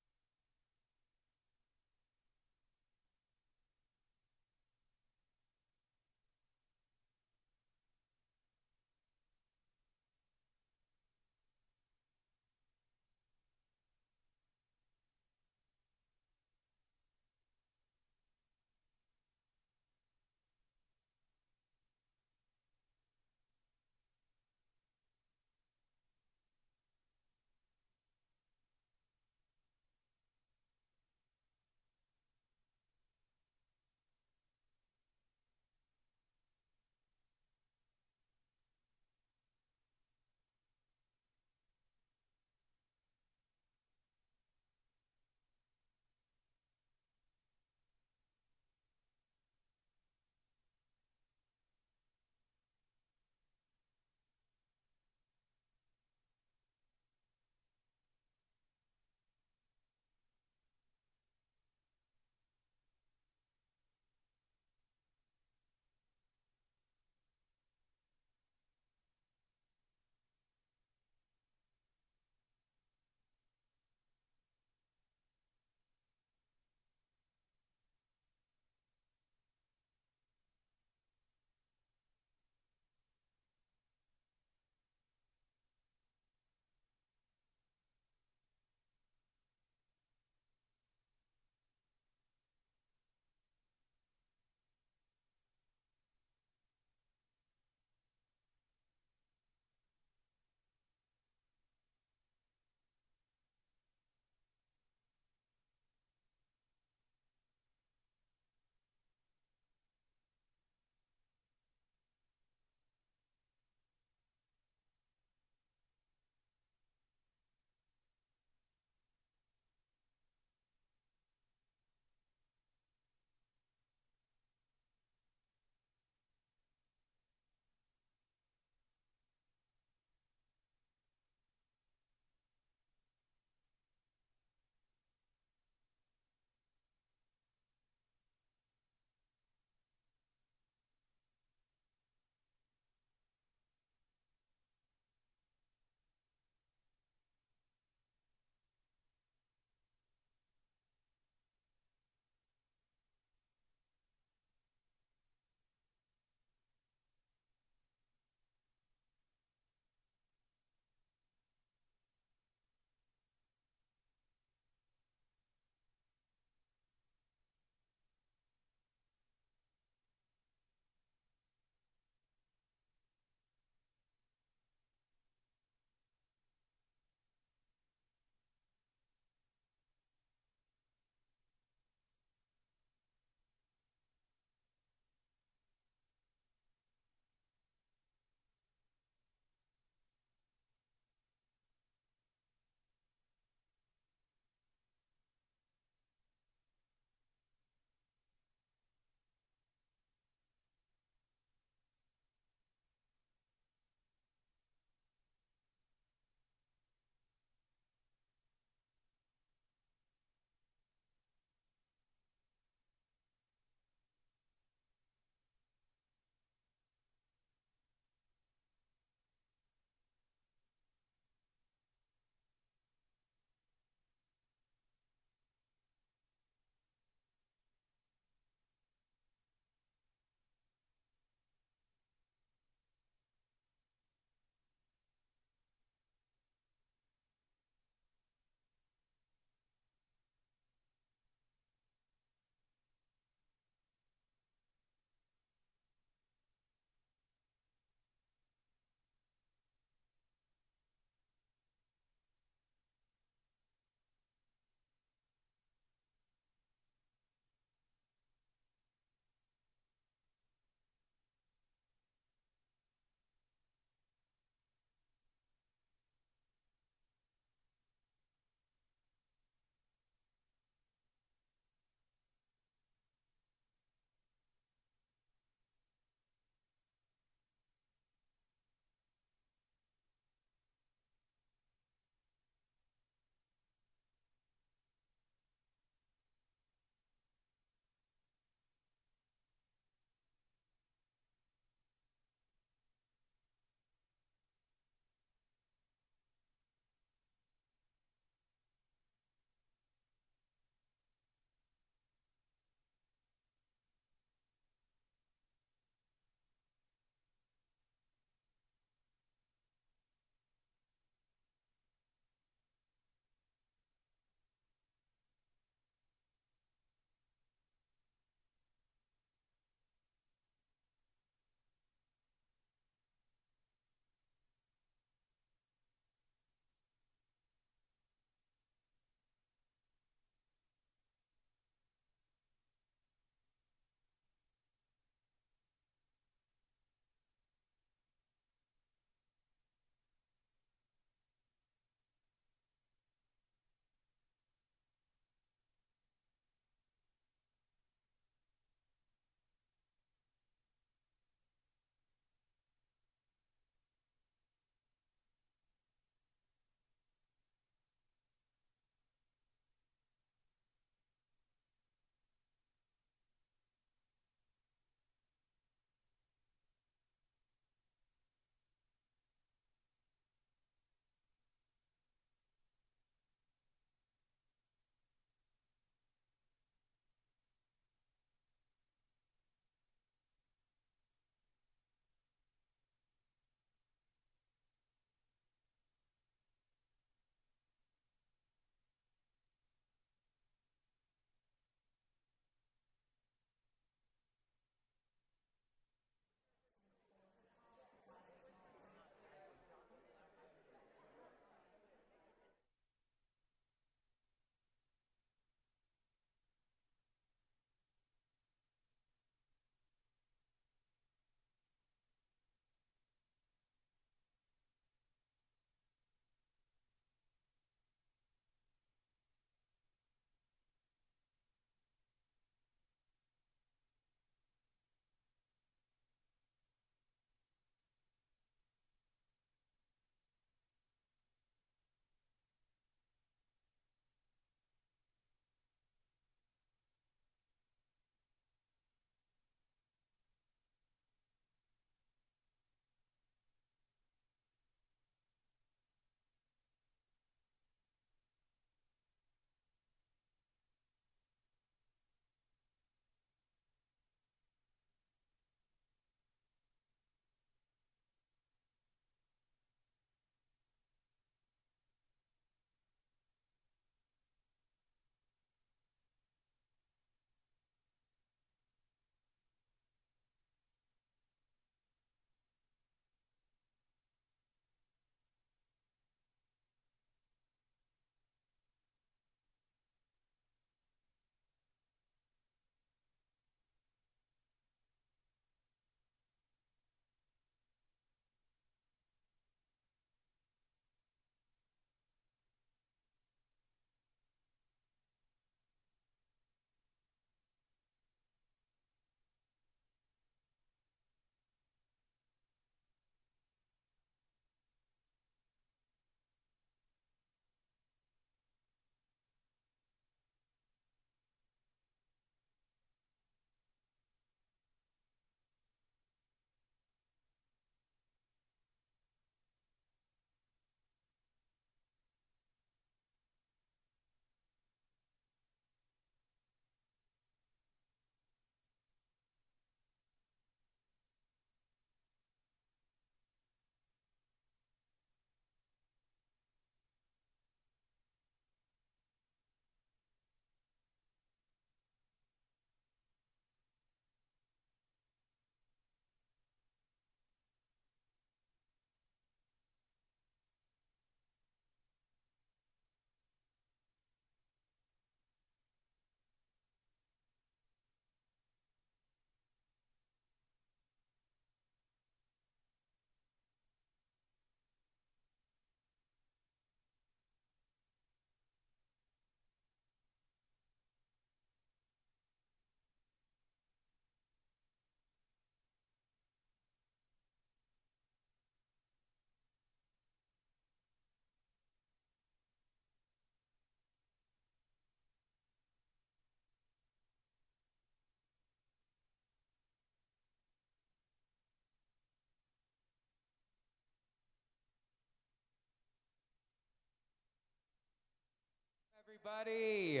everybody.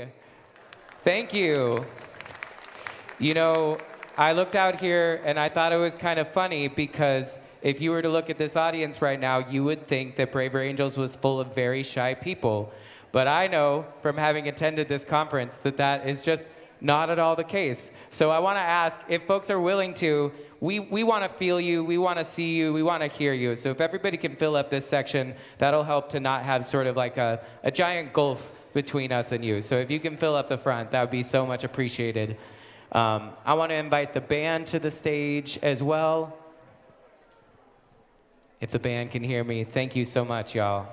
Thank you. You know, I looked out here and I thought it was kind of funny because if you were to look at this audience right now, you would think that Braver Angels was full of very shy people. But I know from having attended this conference that that is just not at all the case. So I want to ask if folks are willing to, we want to feel you, we want to see you, we want to hear you. So if everybody can fill up this section, that'll help to not have sort of like a giant gulf between us and you. So if you can fill up the front, that would be so much appreciated. I want to invite the band to the stage as well. If the band can hear me, thank you so much, y'all.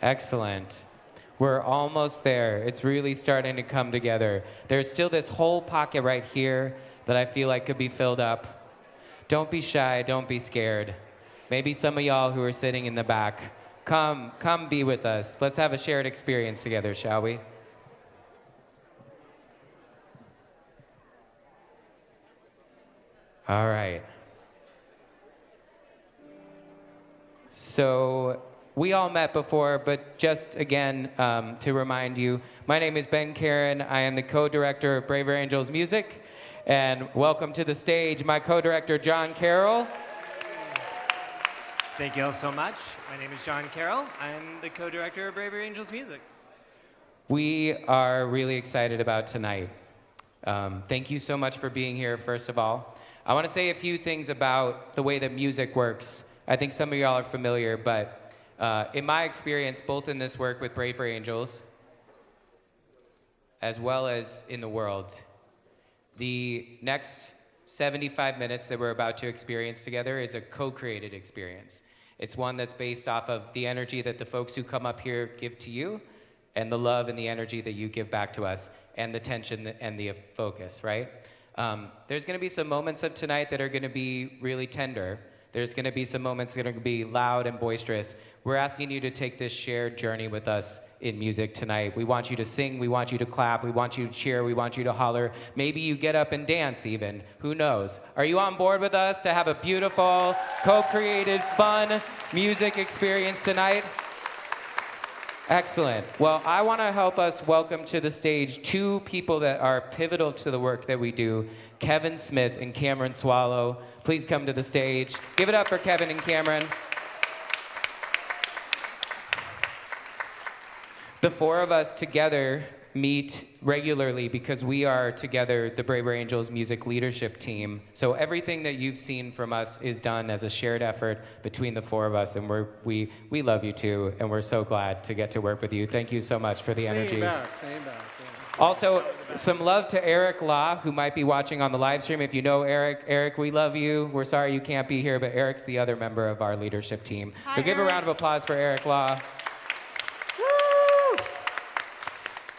Excellent. We're almost there. It's really starting to come together. There's still this whole pocket right here that I feel like could be filled up. Don't be shy, don't be scared. Maybe some of y'all who are sitting in the back, come be with us. Let's have a shared experience together, shall we? All right. So, we all met before, but just again, to remind you, my name is Ben Karen. I am the co-director of Braver Angels Music. And welcome to the stage, my co-director, John Carroll. Thank you all so much. My name is John Carroll. I'm the co-director of Braver Angels Music. We are really excited about tonight. Thank you so much for being here, first of all. I want to say a few things about the way that music works. I think some of y'all are familiar, but in my experience, both in this work with Braver Angels, as well as in the world, the next 75 minutes that we're about to experience together is a co-created experience. It's one that's based off of the energy that the folks who come up here give to you, and the love and the energy that you give back to us, and the tension and the focus, right? There's gonna be some moments of tonight that are gonna be really tender. There's going to be some moments that are going to be loud and boisterous. We're asking you to take this shared journey with us in music tonight. We want you to sing, we want you to clap, we want you to cheer, we want you to holler. Maybe you get up and dance even. Who knows? Are you on board with us to have a beautiful, co-created, fun music experience tonight? Excellent. Well, I want to help us welcome to the stage two people that are pivotal to the work that we do, Kevin Smith and Cameron Swallow. Please come to the stage. Give it up for Kevin and Cameron. The four of us together meet regularly because we are together the Braver Angels music leadership team. So everything that you've seen from us is done as a shared effort between the four of us, and we love you too, and we're so glad to get to work with you. Thank you so much for the energy. Same back. Yeah. Also, some love to Eric Law, who might be watching on the live stream. If you know Eric, we love you. We're sorry you can't be here, but Eric's the other member of our leadership team. So give a round of applause for Eric Law.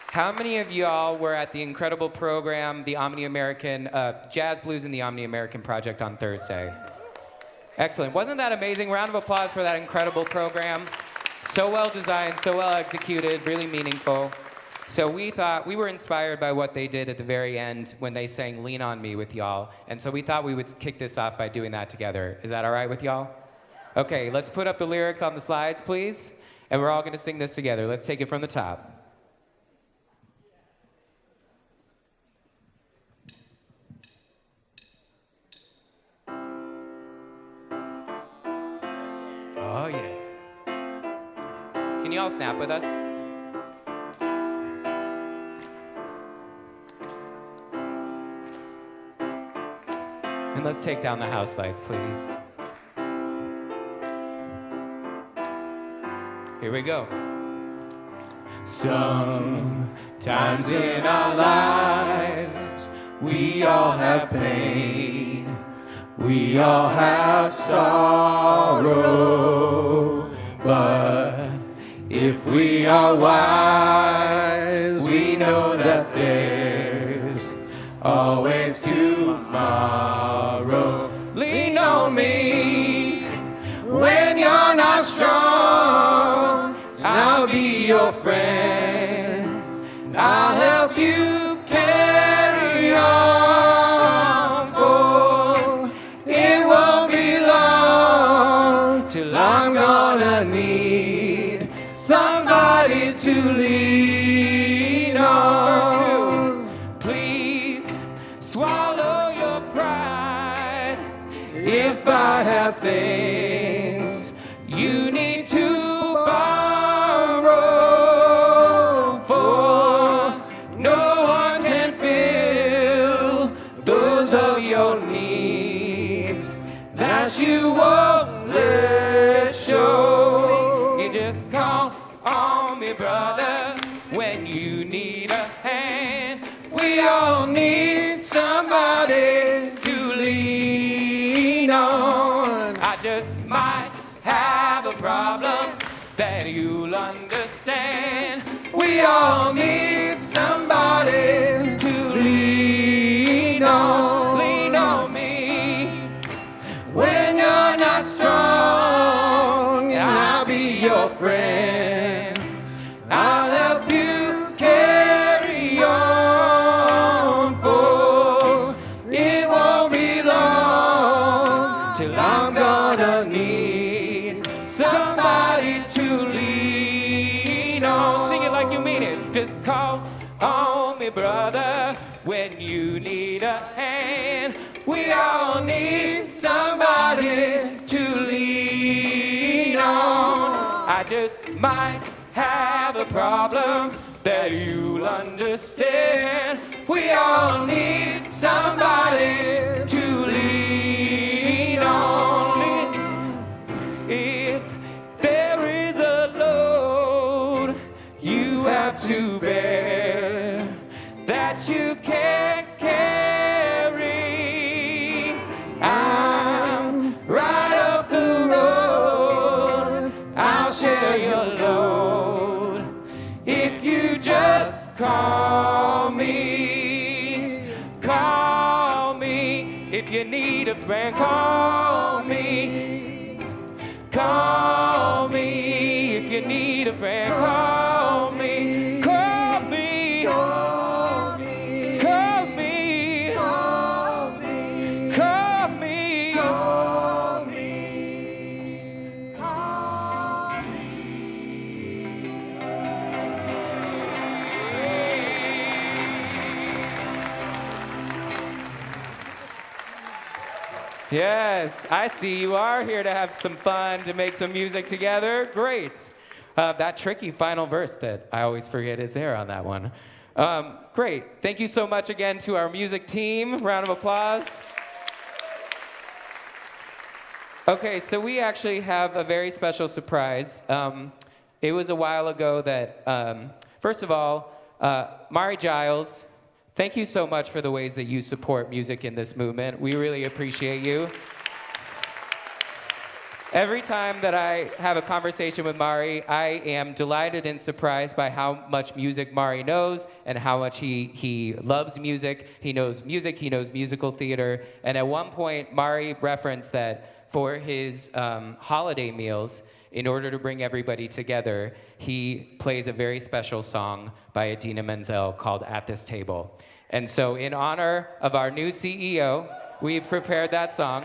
How many of y'all were at the incredible program, the Omni-American, Jazz Blues and the Omni-American Project on Thursday? Excellent. Wasn't that amazing? Round of applause for that incredible program. So well designed, so well executed, really meaningful. So we thought, we were inspired by what they did at the very end when they sang Lean On Me with y'all. And so we thought we would kick this off by doing that together. Is that all right with y'all? Okay, let's put up the lyrics on the slides, please. And we're all gonna sing this together. Let's take it from the top. Oh, yeah. Can you all snap with us? And let's take down the house lights, please. Here we go. Sometimes in our lives, we all have pain. We all have sorrow, but if we are wise, we know that there's always tomorrow. Lean on me your friend. I'll help you carry on, for it won't be long till I'm gonna need somebody to lean on. Please swallow your pride. If I have things you need to borrow, for no one can fill those of your needs that you won't let show. You just call on me, brother, when you need a hand. We all need somebody to lean on. I just might have a problem that you'll understand. We all need somebody to lean on. Lean on me when you're not strong, and I'll be your friend. I'll help you carry on, for it won't be long till I'm gonna need somebody to lean on. Sing it like you mean it. Just call on me, brother, when you need a hand. We all need somebody to lean on. I just might have a problem that you'll understand. We all need somebody to lean on. If there is a load you have to bear that you can't carry, I'm right up the road. I'll share your load if you just call me. call me. If you need a friend, call me. Call me. If you need a friend, call me. Call me. Call me. Call me. Call me. Call me. Call me. Yes, I see you are here to have some fun, to make some music together. Great. That tricky final verse that I always forget is there on that one. Great. Thank you so much again to our music team. Round of applause. Okay, so we actually have a very special surprise. It was a while ago that, first of all, Mari Giles, thank you so much for the ways that you support music in this movement. We really appreciate you. Every time that I have a conversation with Mari, I am delighted and surprised by how much music Mari knows and how much he loves music. He knows music, he knows musical theater. And at one point, Mari referenced that for his holiday meals, in order to bring everybody together, he plays a very special song by Idina Menzel called At This Table. And so in honor of our new CEO, we've prepared that song.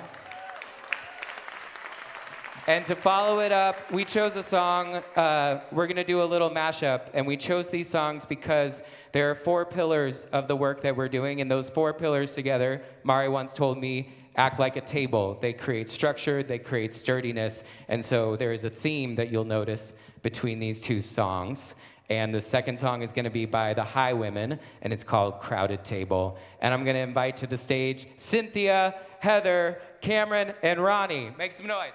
And to follow it up, we chose a song, we're gonna do a little mashup, and we chose these songs because there are 4 pillars of the work that we're doing, and those 4 pillars together, Mari once told me, act like a table. They create structure, they create sturdiness, and so there is a theme that you'll notice between these 2 songs. And the second song is gonna be by the Highwomen, and it's called Crowded Table. And I'm gonna invite to the stage Cynthia, Heather, Cameron, and Ronnie. Make some noise.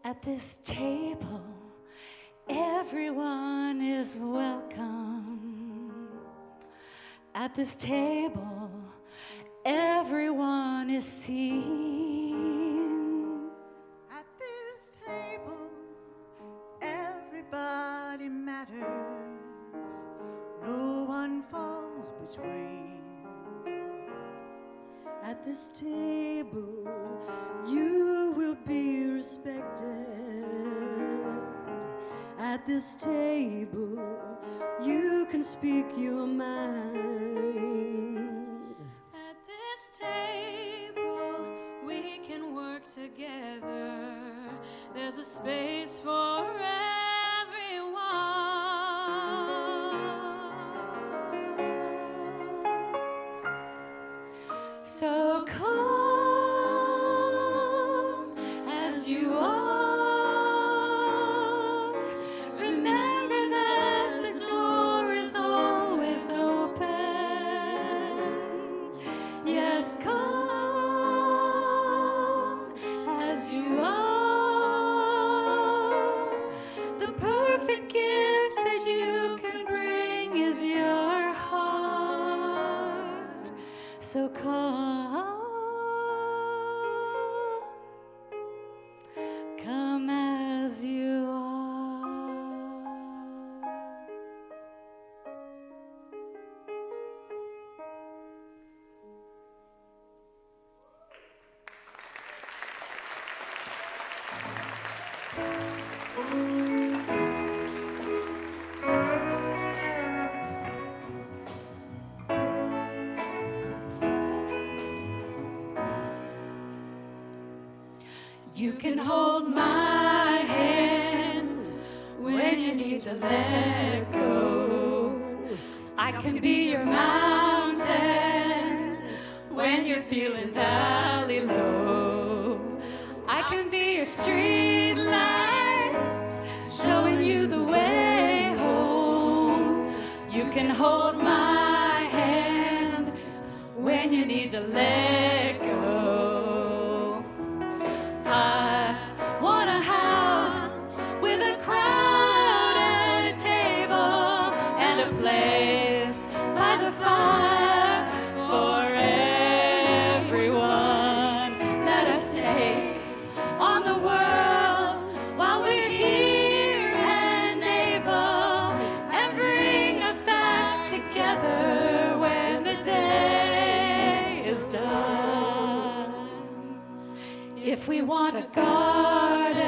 At this table, Everyone is welcome at this table. Everyone is seen. At this table, everybody matters. No one falls between. At this table, you will be respected. At this table, you can speak your mind. At this table, we can work together. There's a space for everyone. So come as you are. Remember that the door is always open. Yes, come as you are. The perfect gift that you can bring is your heart. So come as you are. You can hold my hand when you need to let go. I can be your mountain when you're feeling valley low. I can be your street light, showing you the way home. You can hold my hand when you need to let go. I want a house with a crowd and a table and a place by the fire for everyone. Let us take on the world while we're here and able, and bring us back together when the day is done. If we want a garden,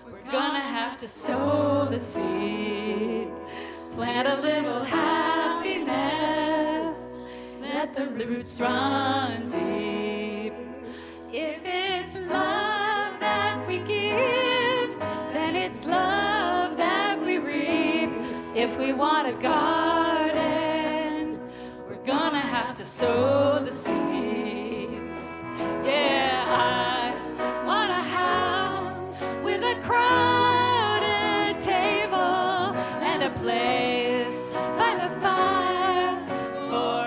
we're gonna have to sow the seed, plant a little happiness, let the roots run deep. If it's love that we give, then it's love that we reap. If we want a garden, we're gonna have to sow the seeds. Yeah, I want a house with a crowded table and a place by the fire for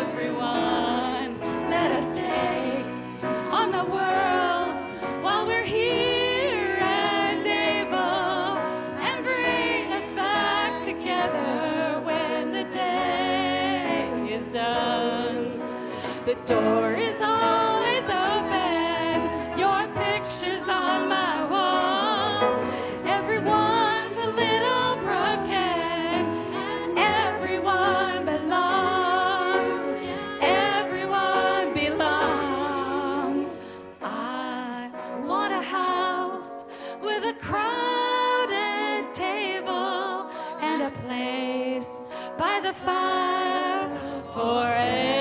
everyone. Let us take on the world while we're here and able, and bring us back together when the day is done. The door is always open, your picture's on my wall. Everyone's a little broken, and everyone belongs. Everyone belongs. I want a house with a crowded table and a place by the fire for everyone.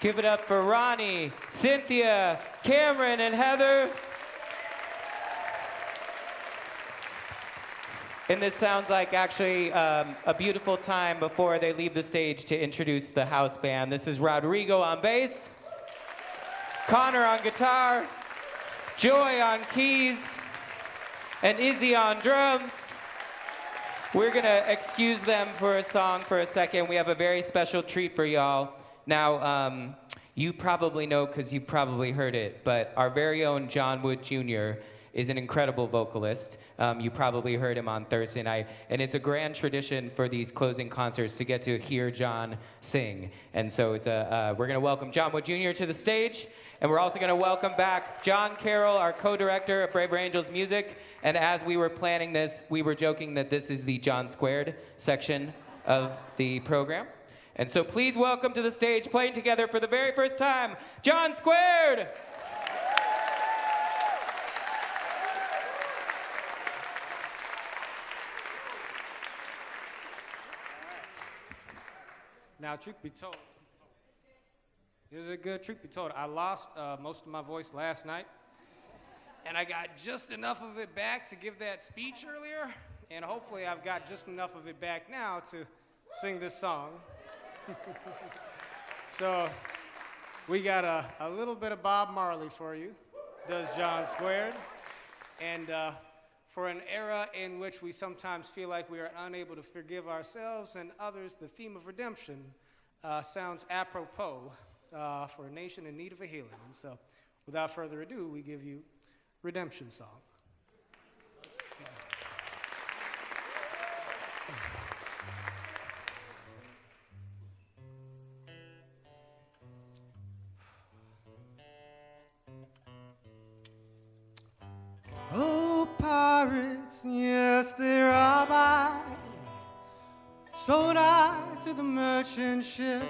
Give it up for Ronnie, Cynthia, Cameron, and Heather. And this sounds like actually a beautiful time before they leave the stage to introduce the house band. This is Rodrigo on bass, Connor on guitar, Joy on keys, and Izzy on drums. We're gonna excuse them for a song for a second. We have a very special treat for y'all. Now, you probably know because you probably heard it, but our very own John Wood Jr. is an incredible vocalist. You probably heard him on Thursday night. And it's a grand tradition for these closing concerts to get to hear John sing. And so we're gonna welcome John Wood Jr. to the stage. And we're also gonna welcome back John Carroll, our co-director of Braver Angels Music. And as we were planning this, we were joking that this is the John Squared section of the program. And so please welcome to the stage, playing together for the very first time, John Squared! Now, truth be told, is it good? Truth be told, I lost most of my voice last night, and I got just enough of it back to give that speech earlier, and hopefully I've got just enough of it back now to sing this song. So, we got a little bit of Bob Marley for you, does John Squared, and for an era in which we sometimes feel like we are unable to forgive ourselves and others, the theme of redemption sounds apropos for a nation in need of a healing. And so, without further ado, we give you Redemption Song. Oh, pirates, yes, there are by, sold I to the merchant ship.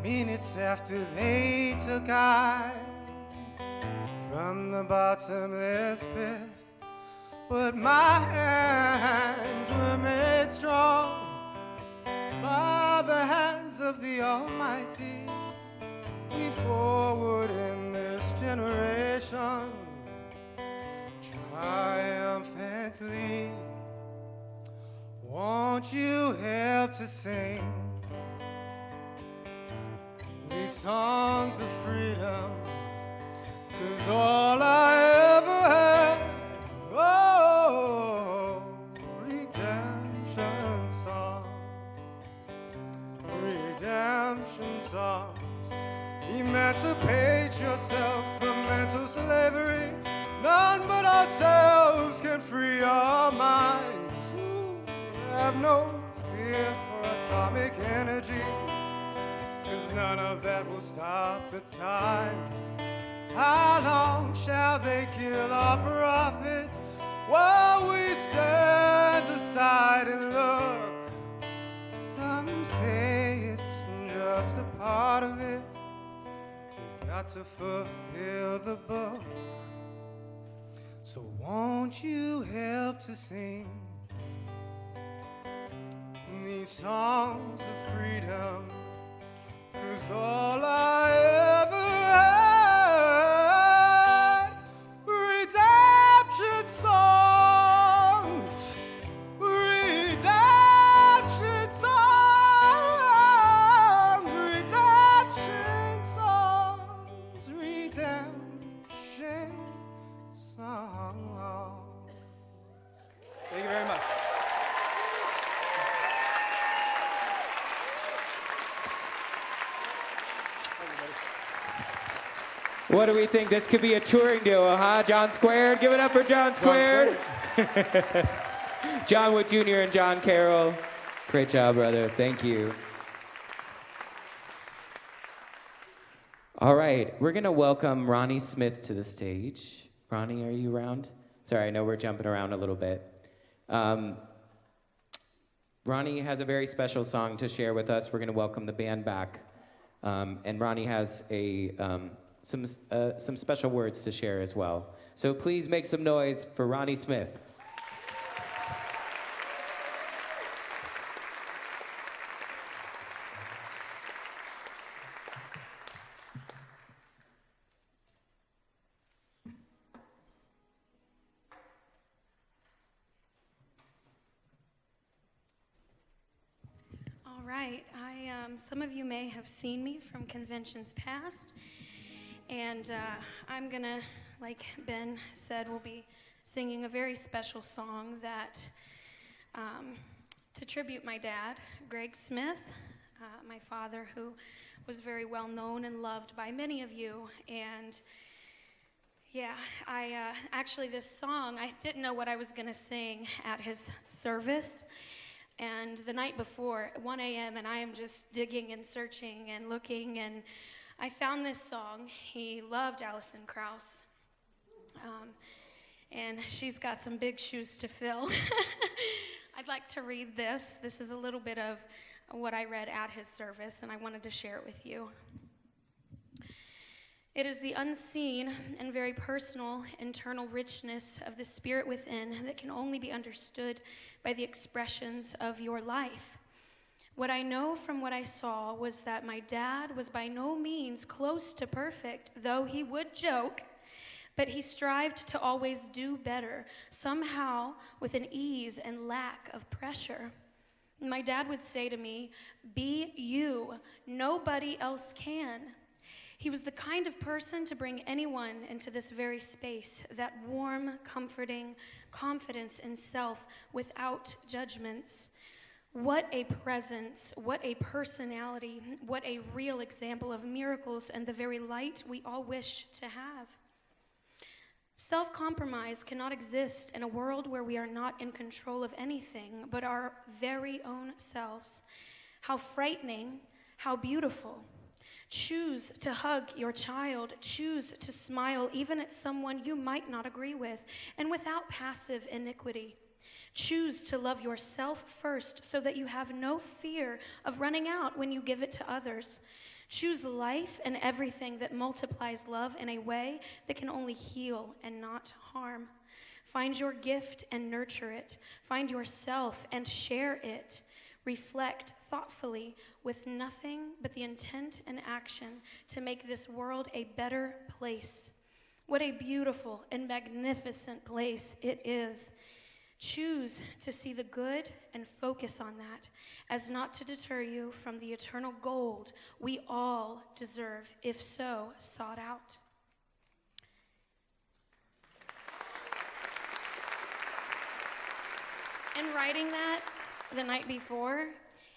Minutes after they took I from the bottomless pit, but my hands were made strong by the hands of the Almighty. We forward in this generation triumphantly. Won't you help to sing these songs of freedom? 'Cause all I ever had, oh, redemption songs, redemption songs. Emancipate yourself from mental slavery. None but ourselves can free our minds. Ooh, have no fear for atomic energy, 'cause none of that will stop the time. How long shall they kill our prophets while we stand aside and look? Some say it's just a part of it. We've got to fulfill the book. So won't you help to sing these songs of freedom? 'Cause all I ever had, redemption songs, redemption songs, redemption songs, redemption songs. Thank you very much. What do we think? This could be a touring duo, huh? John Squared, give it up for John Squared. John Wood Jr. and John Carroll. Great job, brother. Thank you. All right, we're gonna welcome Ronnie Smith to the stage. Ronnie, are you around? Sorry, I know we're jumping around a little bit. Ronnie has a very special song to share with us. We're gonna welcome the band back. And Ronnie has some special words to share as well. So please make some noise for Ronnie Smith. right. Some of you may have seen me from conventions past, and I'm gonna, like Ben said, will be singing a very special song that, to tribute my dad, Greg Smith, my father, who was very well known and loved by many of you. And yeah, actually this song, I didn't know what I was gonna sing at his service. And the night before, at 1 a.m., and I am just digging and searching and looking, and I found this song. He loved Alison Krauss. And she's got some big shoes to fill. I'd like to read this. This is a little bit of what I read at his service, and I wanted to share it with you. It is the unseen and very personal internal richness of the spirit within that can only be understood by the expressions of your life. What I know from what I saw was that my dad was by no means close to perfect, though he would joke, but he strived to always do better, somehow with an ease and lack of pressure. My dad would say to me, "Be you, nobody else can." He was the kind of person to bring anyone into this very space, that warm, comforting confidence in self without judgments. What a presence, what a personality, what a real example of miracles and the very light we all wish to have. Self-compromise cannot exist in a world where we are not in control of anything but our very own selves. How frightening, how beautiful. Choose to hug your child. Choose to smile even at someone you might not agree with, and without passive iniquity. Choose to love yourself first so that you have no fear of running out when you give it to others. Choose life and everything that multiplies love in a way that can only heal and not harm. Find your gift and nurture it. Find yourself and share it. Reflect thoughtfully with nothing but the intent and action to make this world a better place. What a beautiful and magnificent place it is. Choose to see the good and focus on that, as not to deter you from the eternal gold we all deserve, if so sought out. In writing that the night before,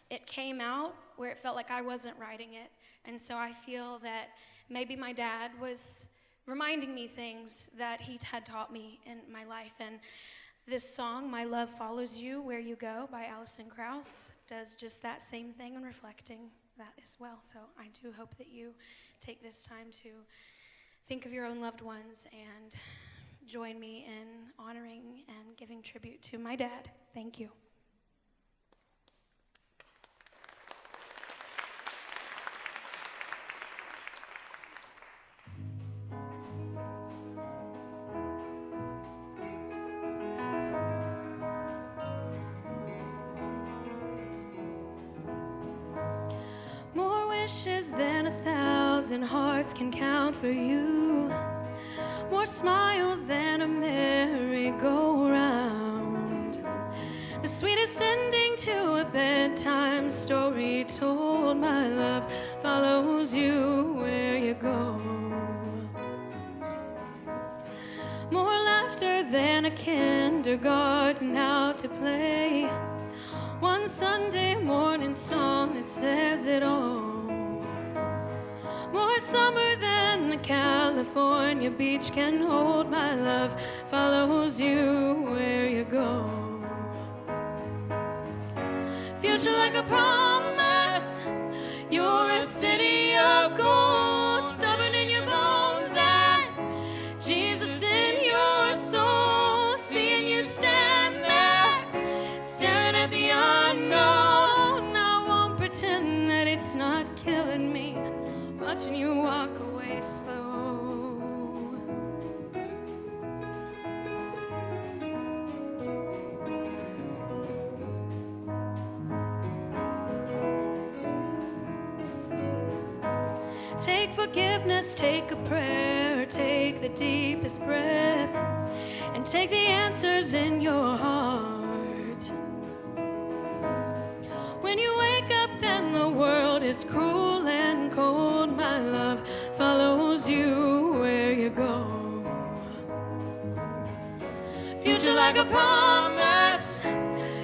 it came out where it felt like I wasn't writing it. And so I feel that maybe my dad was reminding me things that he had taught me in my life. And this song, My Love Follows You Where You Go by Alison Krauss, does just that same thing and reflecting that as well. So I do hope that you take this time to think of your own loved ones and join me in honoring and giving tribute to my dad. Thank you. More wishes than 1,000 hearts can count for you. More smiles than a merry-go-round. The sweetest ending to a bedtime story told. My love follows you where you go. More laughter than a kindergarten out to play. One Sunday morning song that says it all. More summer than the California beach can hold. My love follows you where you go. Future like a promise, you're a city of gold. Stubborn in your bones and Jesus in your soul. Seeing you stand there, staring at the unknown. I won't pretend that it's not killing me, watching you walk away slow. Take forgiveness, take a prayer, take the deepest breath, and take the answers in your heart. When you wake up world is cruel and cold, my love follows you where you go. Future like a promise,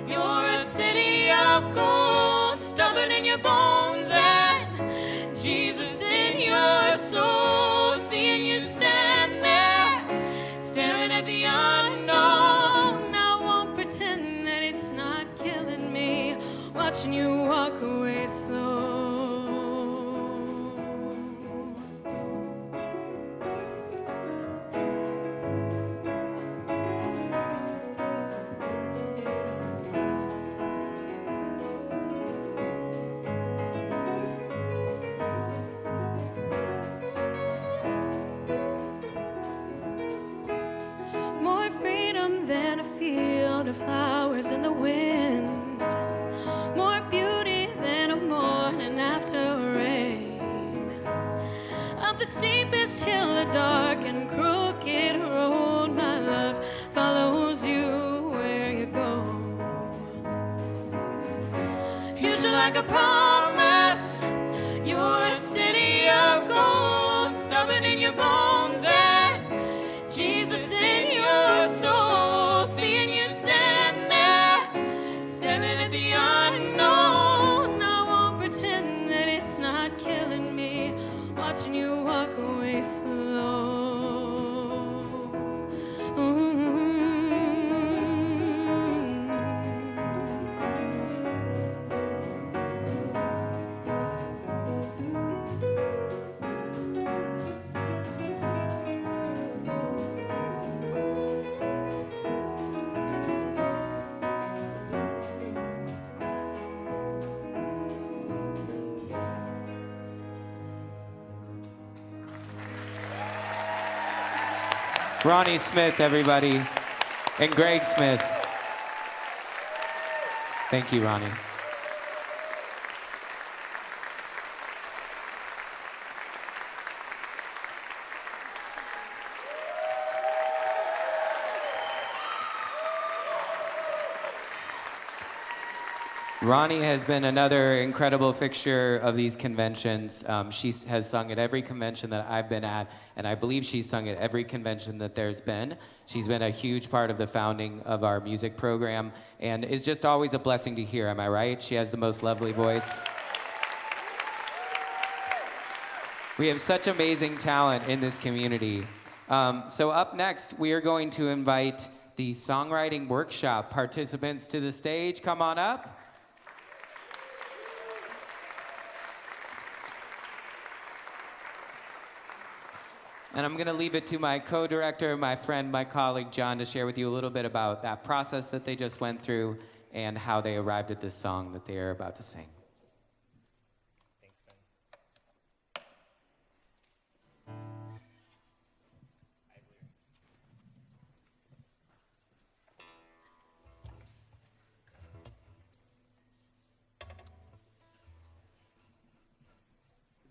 you're a city of gold, stubborn in your bones and Jesus in your soul. Seeing you stand there, staring at the unknown. I won't pretend that it's not killing me, watching you walk away slow. More freedom than a field of flowers in the wind. More beauty than a morning after rain. Up the steepest hill, a dark and crooked road, my love follows you where you go. Future like a promise, you're a city of gold, stubborn in your bones and Jesus in your soul. Seeing you stand there, staring at the unknown. I won't pretend that it's not killing me, watching you walk away slow. Ronnie Smith, everybody, and Greg Smith. Thank you, Ronnie. Ronnie has been another incredible fixture of these conventions. She has sung at every convention that I've been at, and I believe she's sung at every convention that there's been. She's been a huge part of the founding of our music program, and is just always a blessing to hear, am I right? She has the most lovely voice. We have such amazing talent in this community. So up next, we are going to invite the songwriting workshop participants to the stage. Come on up. And I'm going to leave it to my co-director, my friend, my colleague, John, to share with you a little bit about that process that they just went through and how they arrived at this song that they are about to sing. Thanks, Ben.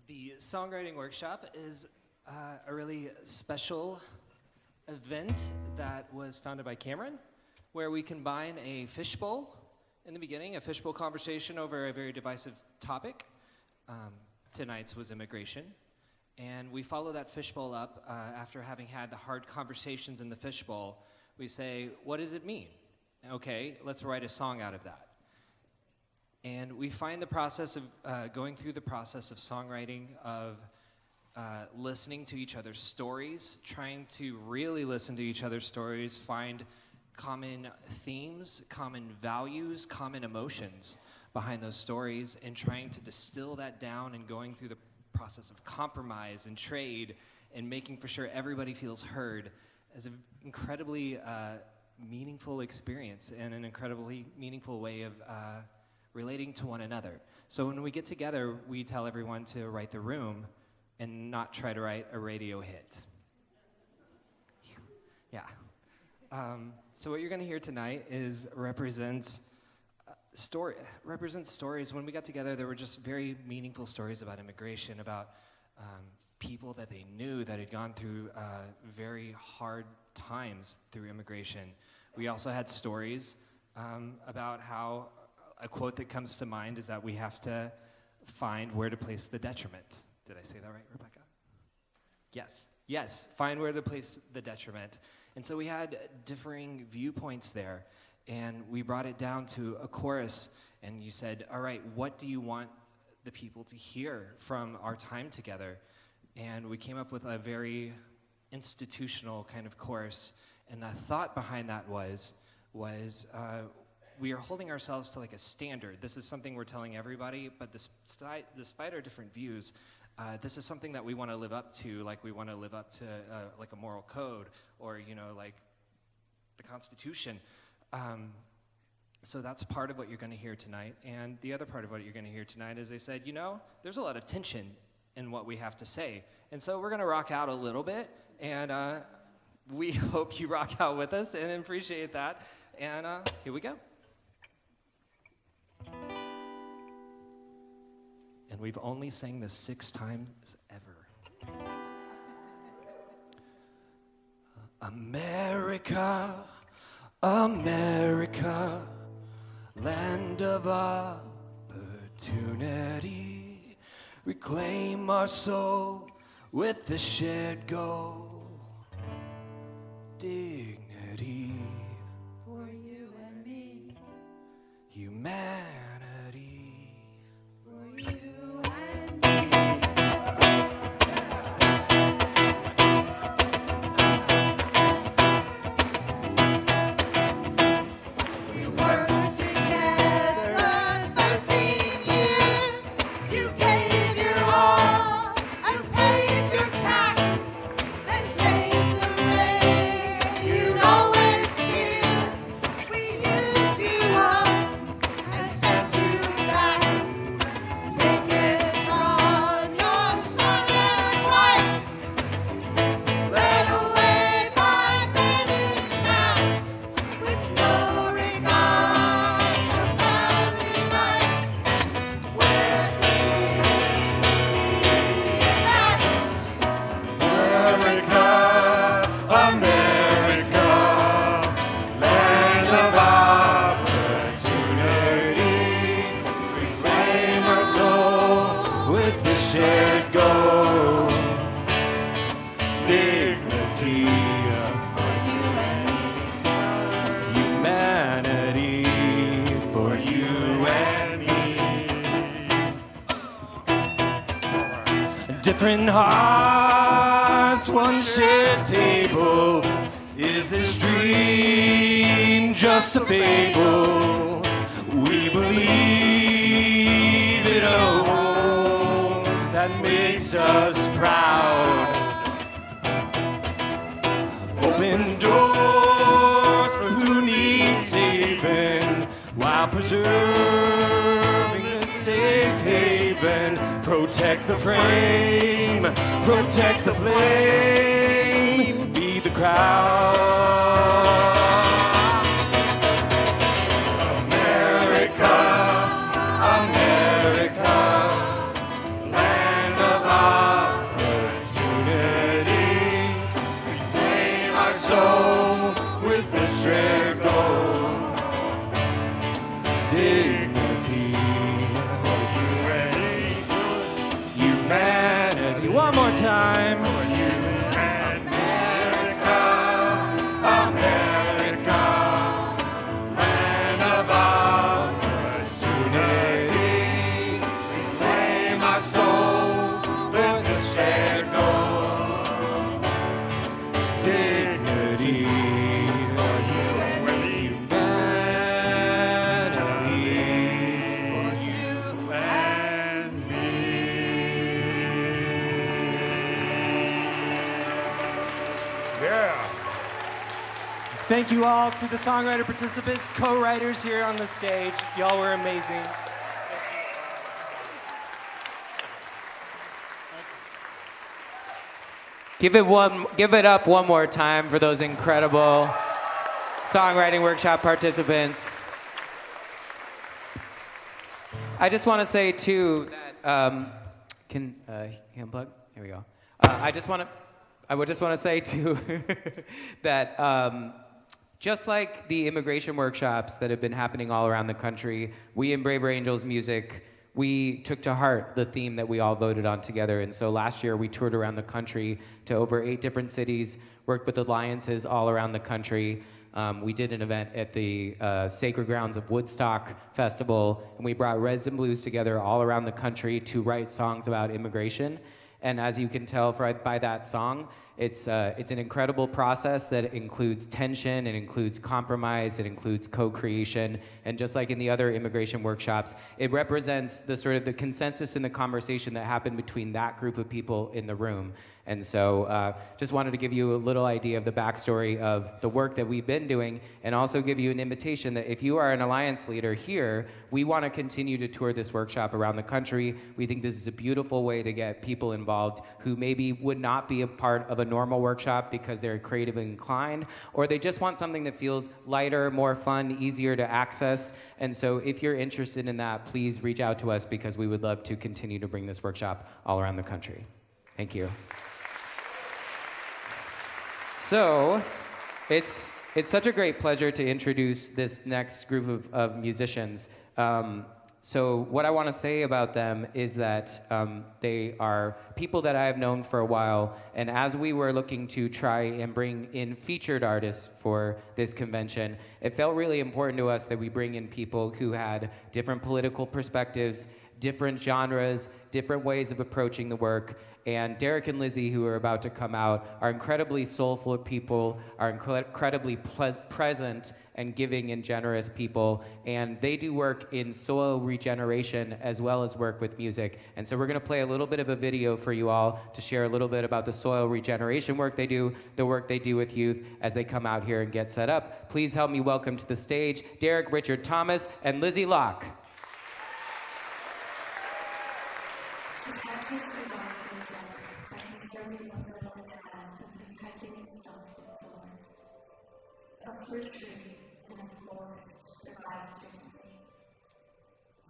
The songwriting workshop is a really special event that was founded by Cameron, where we combine a fishbowl in the beginning, a fishbowl conversation over a very divisive topic. Tonight's was immigration. And we follow that fishbowl up after having had the hard conversations in the fishbowl. We say, what does it mean? Okay, let's write a song out of that. And we find the process of going through the process of songwriting, of listening to each other's stories, trying to really listen to each other's stories, find common themes, common values, common emotions behind those stories, and trying to distill that down and going through the process of compromise and trade and making for sure everybody feels heard is an incredibly meaningful experience and an incredibly meaningful way of relating to one another. So when we get together, we tell everyone to write the room and not try to write a radio hit. Yeah. So what you're going to hear tonight is represents stories. When we got together, there were just very meaningful stories about immigration, about people that they knew that had gone through very hard times through immigration. We also had stories about how a quote that comes to mind is that we have to find where to place the detriment. Did I say that right, Rebecca? Yes, find where to place the detriment. And so we had differing viewpoints there, and we brought it down to a chorus, and you said, all right, what do you want the people to hear from our time together? And we came up with a very institutional kind of chorus, and the thought behind that was we are holding ourselves to like a standard. This is something we're telling everybody, but despite our different views, this is something that we want to live up to, like we want to live up to like a moral code or, like the Constitution. So that's part of what you're going to hear tonight. And the other part of what you're going to hear tonight is they said, there's a lot of tension in what we have to say. And so we're going to rock out a little bit, and we hope you rock out with us and appreciate that. And here we go. And we've only sang this 6 times ever. America, America, land of opportunity. Reclaim our soul with the shared goal. Dignity For you and me. humanity. For you and me. We worked together 13 years. You gave your all and paid your tax, then paid the rate you'd always fear. We used you up and sent you back. Take it from your son and wife, led away by men in masks with no regard for family life. With America, America, land of opportunity. Reclaim our soul with the shared goal. Dignity For you and me. Humanity. for you and me. Different hearts, one shared table. Is this dream just a fable? We believe it alone. That makes us proud. Open doors for who needs saving while preserving a safe haven. Protect the frame, protect the flame, be the crowd. America, America, land of opportunity. Reclaim our soul with this shared goal. Dignity for you and me. Humanity. One more time. For you and America, America, land of opportunity. Reclaim our soul with the shared goal. Dignity for you and me. Humanity for you and me. Yeah. Thank you all to the songwriter participants, co-writers here on the stage. Y'all were amazing. Give it up one more time for those incredible songwriting workshop participants. I just want to say too that hand plug? Here we go. I would just want to say too that just like the immigration workshops that have been happening all around the country, we in Braver Angels Music we took to heart the theme that we all voted on together. And so last year we toured around the country to over 8 different cities, worked with alliances all around the country. We did an event at the Sacred Grounds of Woodstock Festival, and we brought Reds and Blues together all around the country to write songs about immigration. And as you can tell by that song, it's an incredible process that includes tension, it includes compromise, it includes co-creation, and just like in the other immigration workshops, it represents the sort of the consensus in the conversation that happened between that group of people in the room. And so just wanted to give you a little idea of the backstory of the work that we've been doing, and also give you an invitation that if you are an alliance leader here, we want to continue to tour this workshop around the country. We think this is a beautiful way to get people involved who maybe would not be a part of a normal workshop because they're creatively inclined, or they just want something that feels lighter, more fun, easier to access. And so if you're interested in that, please reach out to us, because we would love to continue to bring this workshop all around the country. Thank you. So it's such a great pleasure to introduce this next group of musicians. So what I want to say about them is that they are people that I have known for a while, and as we were looking to try and bring in featured artists for this convention, it felt really important to us that we bring in people who had different political perspectives, different genres, different ways of approaching the work. And Derek and Lizzie, who are about to come out, are incredibly soulful people, are incredibly present and giving and generous people. And they do work in soil regeneration as well as work with music. And so we're going to play a little bit of a video for you all to share a little bit about the soil regeneration work they do, the work they do with youth as they come out here and get set up. Please help me welcome to the stage Derek Richard Thomas and Lizzie Locke. A fruit tree in a forest survives differently.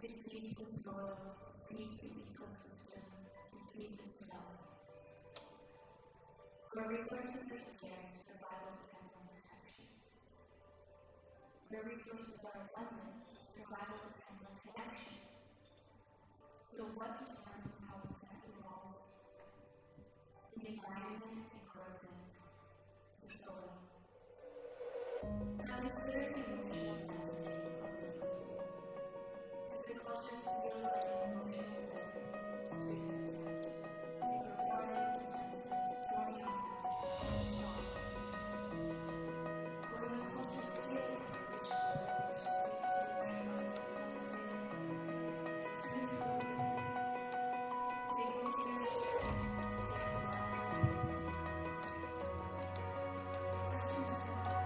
It feeds the soil, feeds the ecosystem, it feeds itself. Where resources are scarce, survival depends on protection. Where resources are abundant, survival depends on connection. So what determines how the plant evolves? The environment it grows in, the soil. Now consider the emotional landscape of middle school. If the culture feels like an emotional desert, students adapt. They were born into dancing, thrown out dancing, strong dancing. But when the culture feels like a rich soil where safety and trust are cultivated, students will do it. They will inner strength, they collaborate. The question is simple.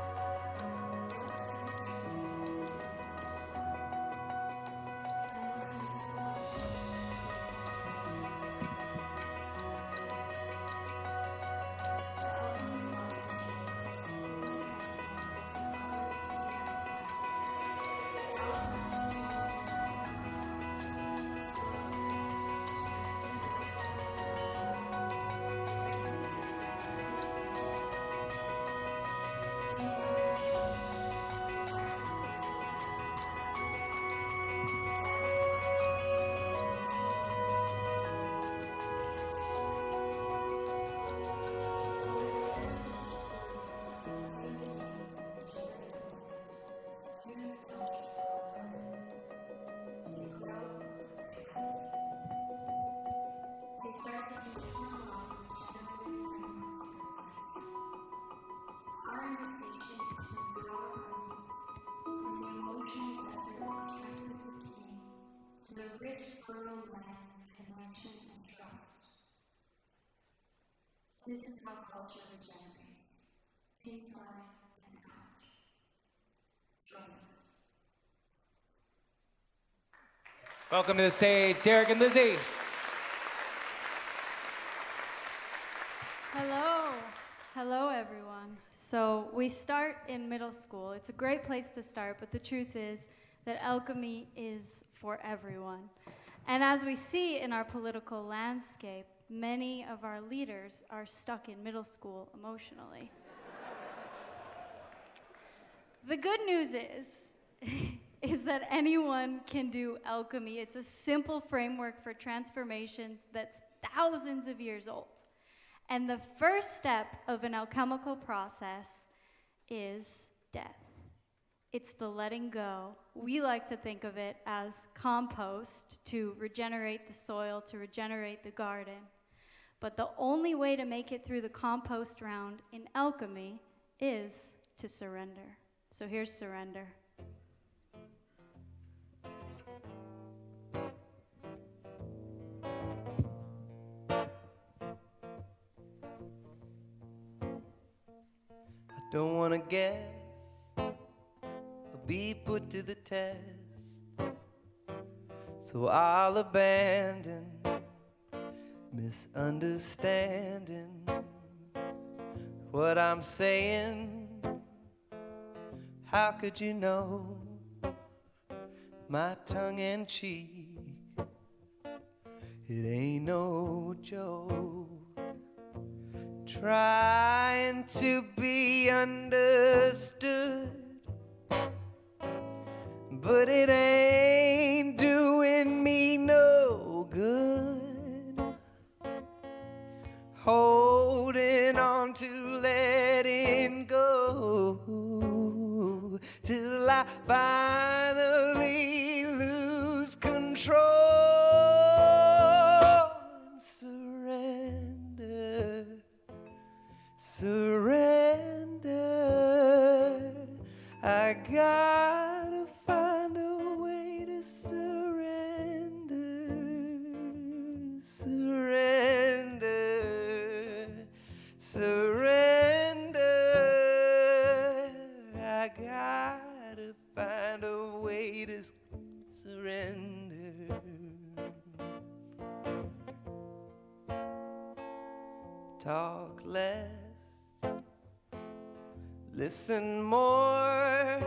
This is how culture regenerates, inside and out. Join us. Welcome to the stage, Derek and Lizzie. Hello. Hello, everyone. So we start in middle school. It's a great place to start, but the truth is that alchemy is for everyone. And as we see in our political landscape, many of our leaders are stuck in middle school emotionally. The good news is that anyone can do alchemy. It's a simple framework for transformations that's thousands of years old. And the first step of an alchemical process is death. It's the letting go. We like to think of it as compost to regenerate the soil, to regenerate the garden. But the only way to make it through the compost round in alchemy is to surrender. So here's surrender. Don't wanna guess or be put to the test, so I'll abandon misunderstanding what I'm saying. How could you know my tongue in cheek? It ain't no joke. Trying to be understood, but it ain't doing me no good. Holding on to letting go till I finally lose control and surrender. Surrender. I gotta find a way to surrender. Surrender. Surrender. I gotta find a way to surrender. Talk less, listen more.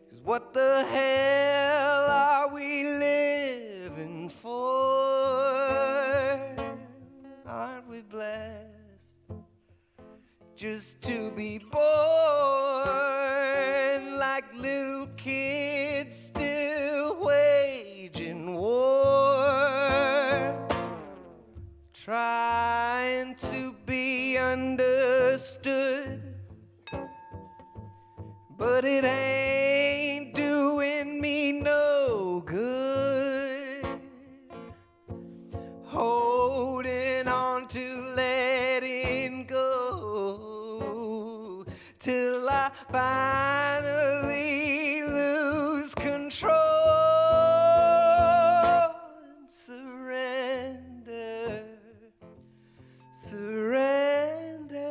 'Cause what the hell are we living for? Aren't we blessed just to be born like little kids still waging war? Trying to be understood, but it ain't doing me no good. Holding on to letting go till I finally lose control and surrender. Surrender.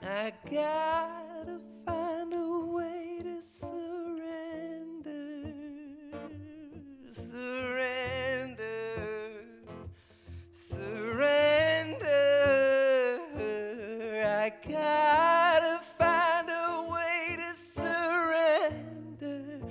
I gotta find a way to surrender. Surrender. Surrender. I gotta find a way to surrender.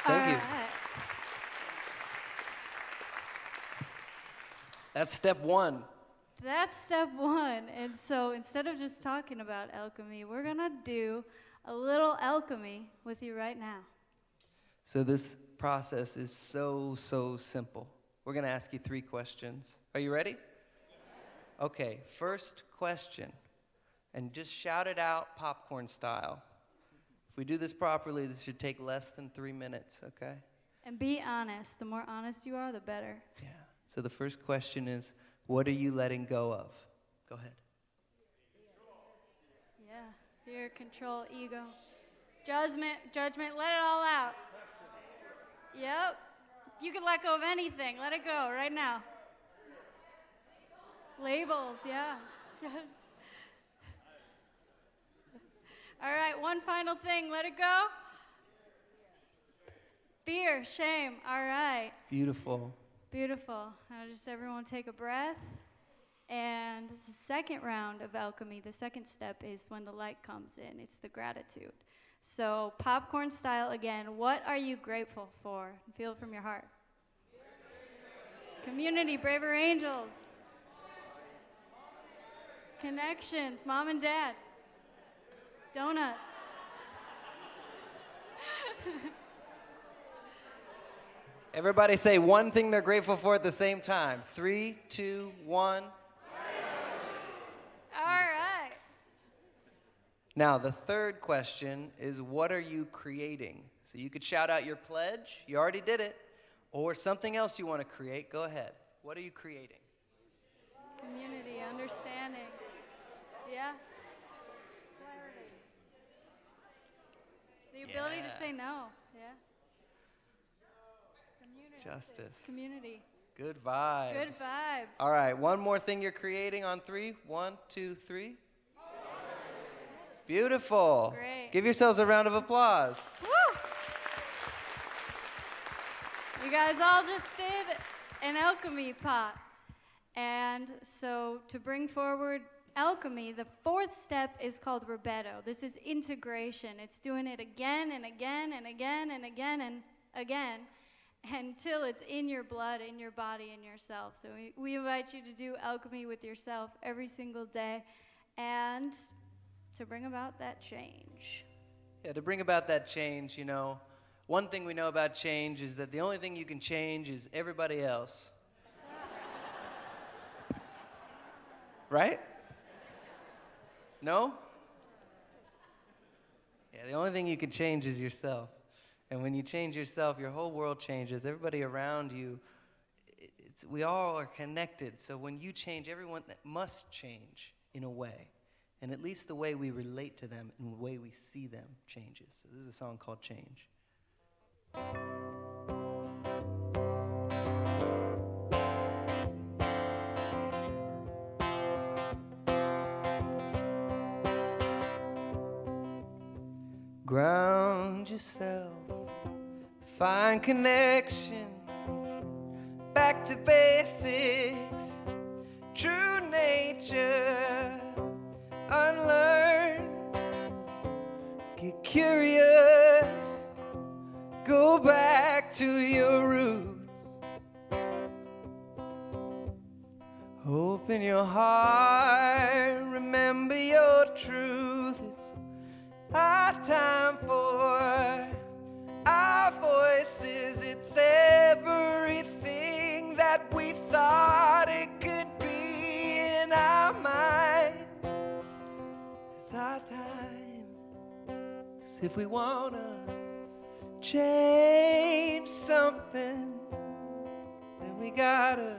Thank you. All right. That's step one. That's step one. And so instead of just talking about alchemy, we're going to do a little alchemy with you right now. So this process is so simple. We're going to ask you 3 questions. Are you ready? Okay, first question. And just shout it out popcorn style. If we do this properly, this should take less than 3 minutes, okay? And be honest. The more honest you are, the better. Yeah. So the first question is, what are you letting go of? Go ahead. Yeah. Fear, control, ego. Judgment, let it all out. Yep. You can let go of anything. Let it go right now. Labels, yeah. All right, one final thing. Let it go. Fear, shame. All right. Beautiful. Beautiful. Now just everyone take a breath. And the second round of alchemy, the second step is when the light comes in. It's the gratitude. So, popcorn style again, what are you grateful for? Feel it from your heart. Community, Braver Angels. Connections, mom and dad. Donuts. Everybody say one thing they're grateful for at the same time. 3, 2, 1. All right. Now, the third question is, what are you creating? So you could shout out your pledge. You already did it. Or something else you want to create. Go ahead. What are you creating? Community, understanding. Yeah. Clarity. The ability Yeah. to say no. Yeah. Community. Justice. Community. Good vibes. Good vibes. All right, one more thing you're creating on 3. 1, 2, 3. Beautiful. Great. Give yourselves a round of applause. Woo! You guys all just did an alchemy pot. And so to bring forward alchemy, the fourth step is called rubedo. This is integration. It's doing it again and again and again and again and again until it's in your blood, in your body, in yourself. So we invite you to do alchemy with yourself every single day and to bring about that change. Yeah, to bring about that change, you know, one thing we know about change is that the only thing you can change is everybody else. Right? No? Yeah, the only thing you can change is yourself. And when you change yourself, your whole world changes. Everybody around you, we all are connected. So when you change, everyone must change in a way. And at least the way we relate to them and the way we see them changes. So this is a song called Change. Ground yourself, find connection, back to basics, true nature, unlearn, get curious, go back to your roots, open your heart, remember your truth. It's our time for our voices. It's everything that we thought it could be in our minds. It's our time. 'Cause if we wanna change something, then we gotta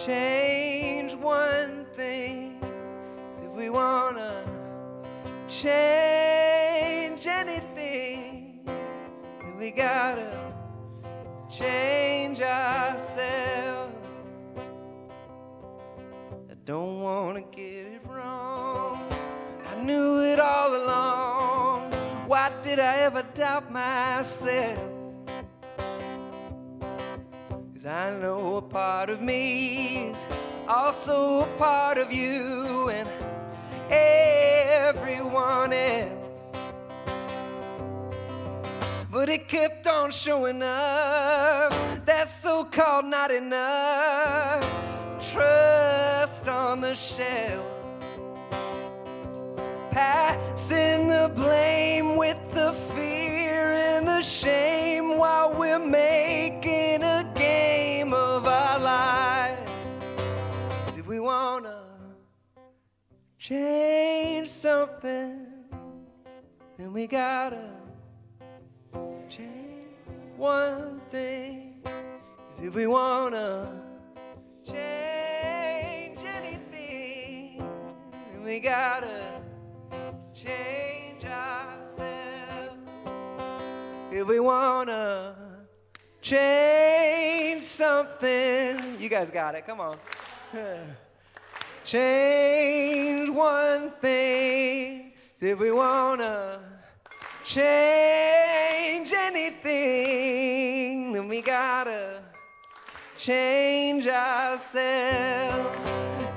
change one thing. 'Cause if we wanna change anything, then we gotta change ourselves. I don't wanna get it wrong, I knew it all along. Why did I ever doubt myself? 'Cause I know a part of me is also a part of you and everyone else. But it kept on showing up, that's so-called not enough. Trust on the shelf, passing the blame with the fear and the shame while we're making a game of our lives. If we wanna change something, then we gotta change one thing. 'Cause if we wanna change anything, then we gotta change ourselves. If we wanna change something, you guys got it, come on. Change one thing. If we wanna change anything, then we gotta change ourselves.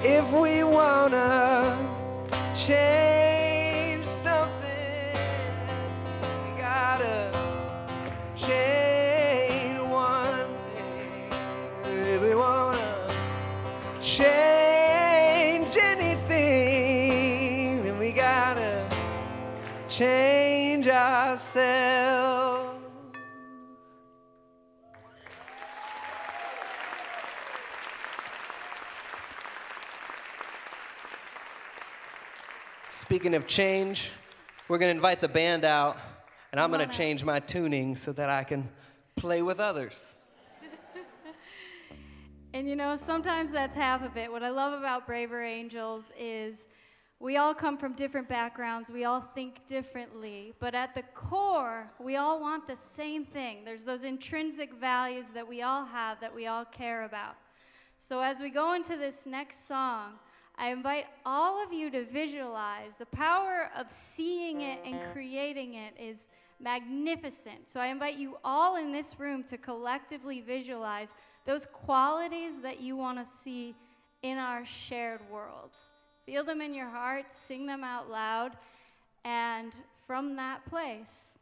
If we wanna change something, change ourselves. Speaking of change, we're going to invite the band out, and I'm going to change my tuning so that I can play with others. And you know, sometimes that's half of it. What I love about Braver Angels is we all come from different backgrounds, we all think differently, but at the core, we all want the same thing. There's those intrinsic values that we all have, that we all care about. So as we go into this next song, I invite all of you to visualize. The power of seeing it and creating it is magnificent. So I invite you all in this room to collectively visualize those qualities that you want to see in our shared world. Feel them in your heart, sing them out loud, and from that place,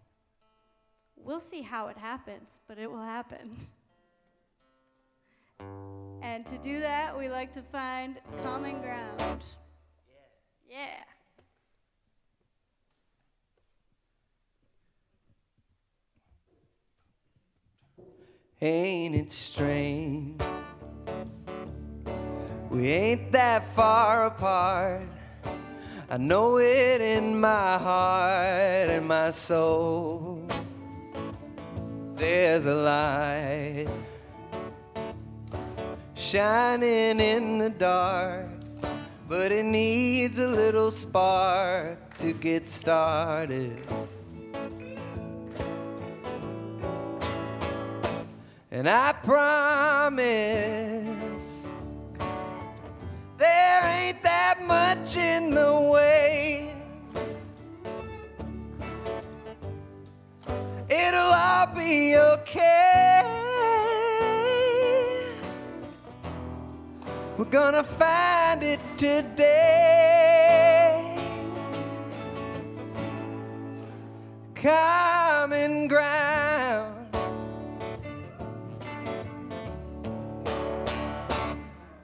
we'll see how it happens, but it will happen. And to do that, we like to find common ground. Yeah. Ain't it strange? We ain't that far apart. I know it in my heart and my soul. There's a light shining in the dark, but it needs a little spark to get started. And I promise there ain't that much in the way. It'll all be okay. We're gonna find it today. Common ground.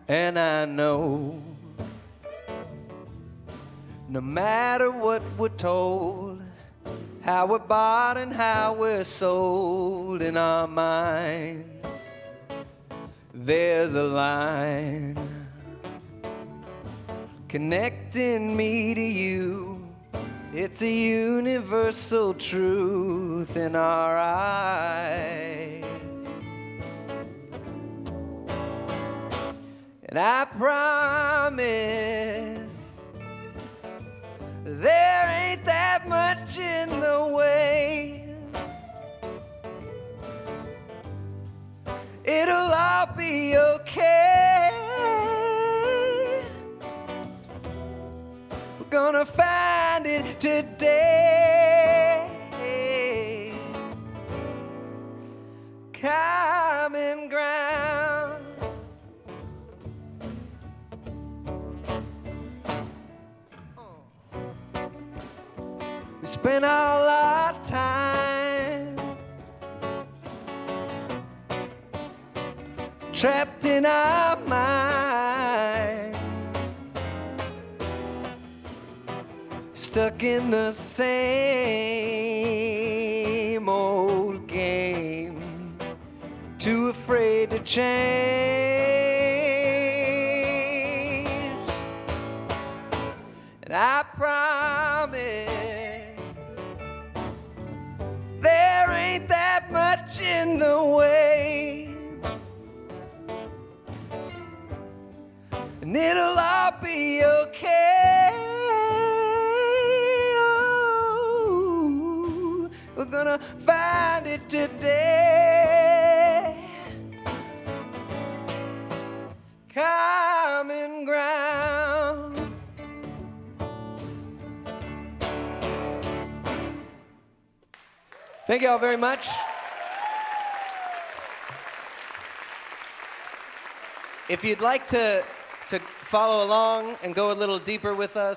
And I know no matter what we're told, how we're bought and how we're sold in our minds, there's a line connecting me to you. It's a universal truth in our eyes. And I promise there ain't that much in the way. It'll all be okay. We're gonna find it today. Common ground. We spend all our time trapped in our mind, stuck in the same old game, too afraid to change. And I promise there ain't that much in the way, and it'll all be okay. Oh, we're gonna find it today. Common ground. Thank you all very much. If you'd like to follow along and go a little deeper with us,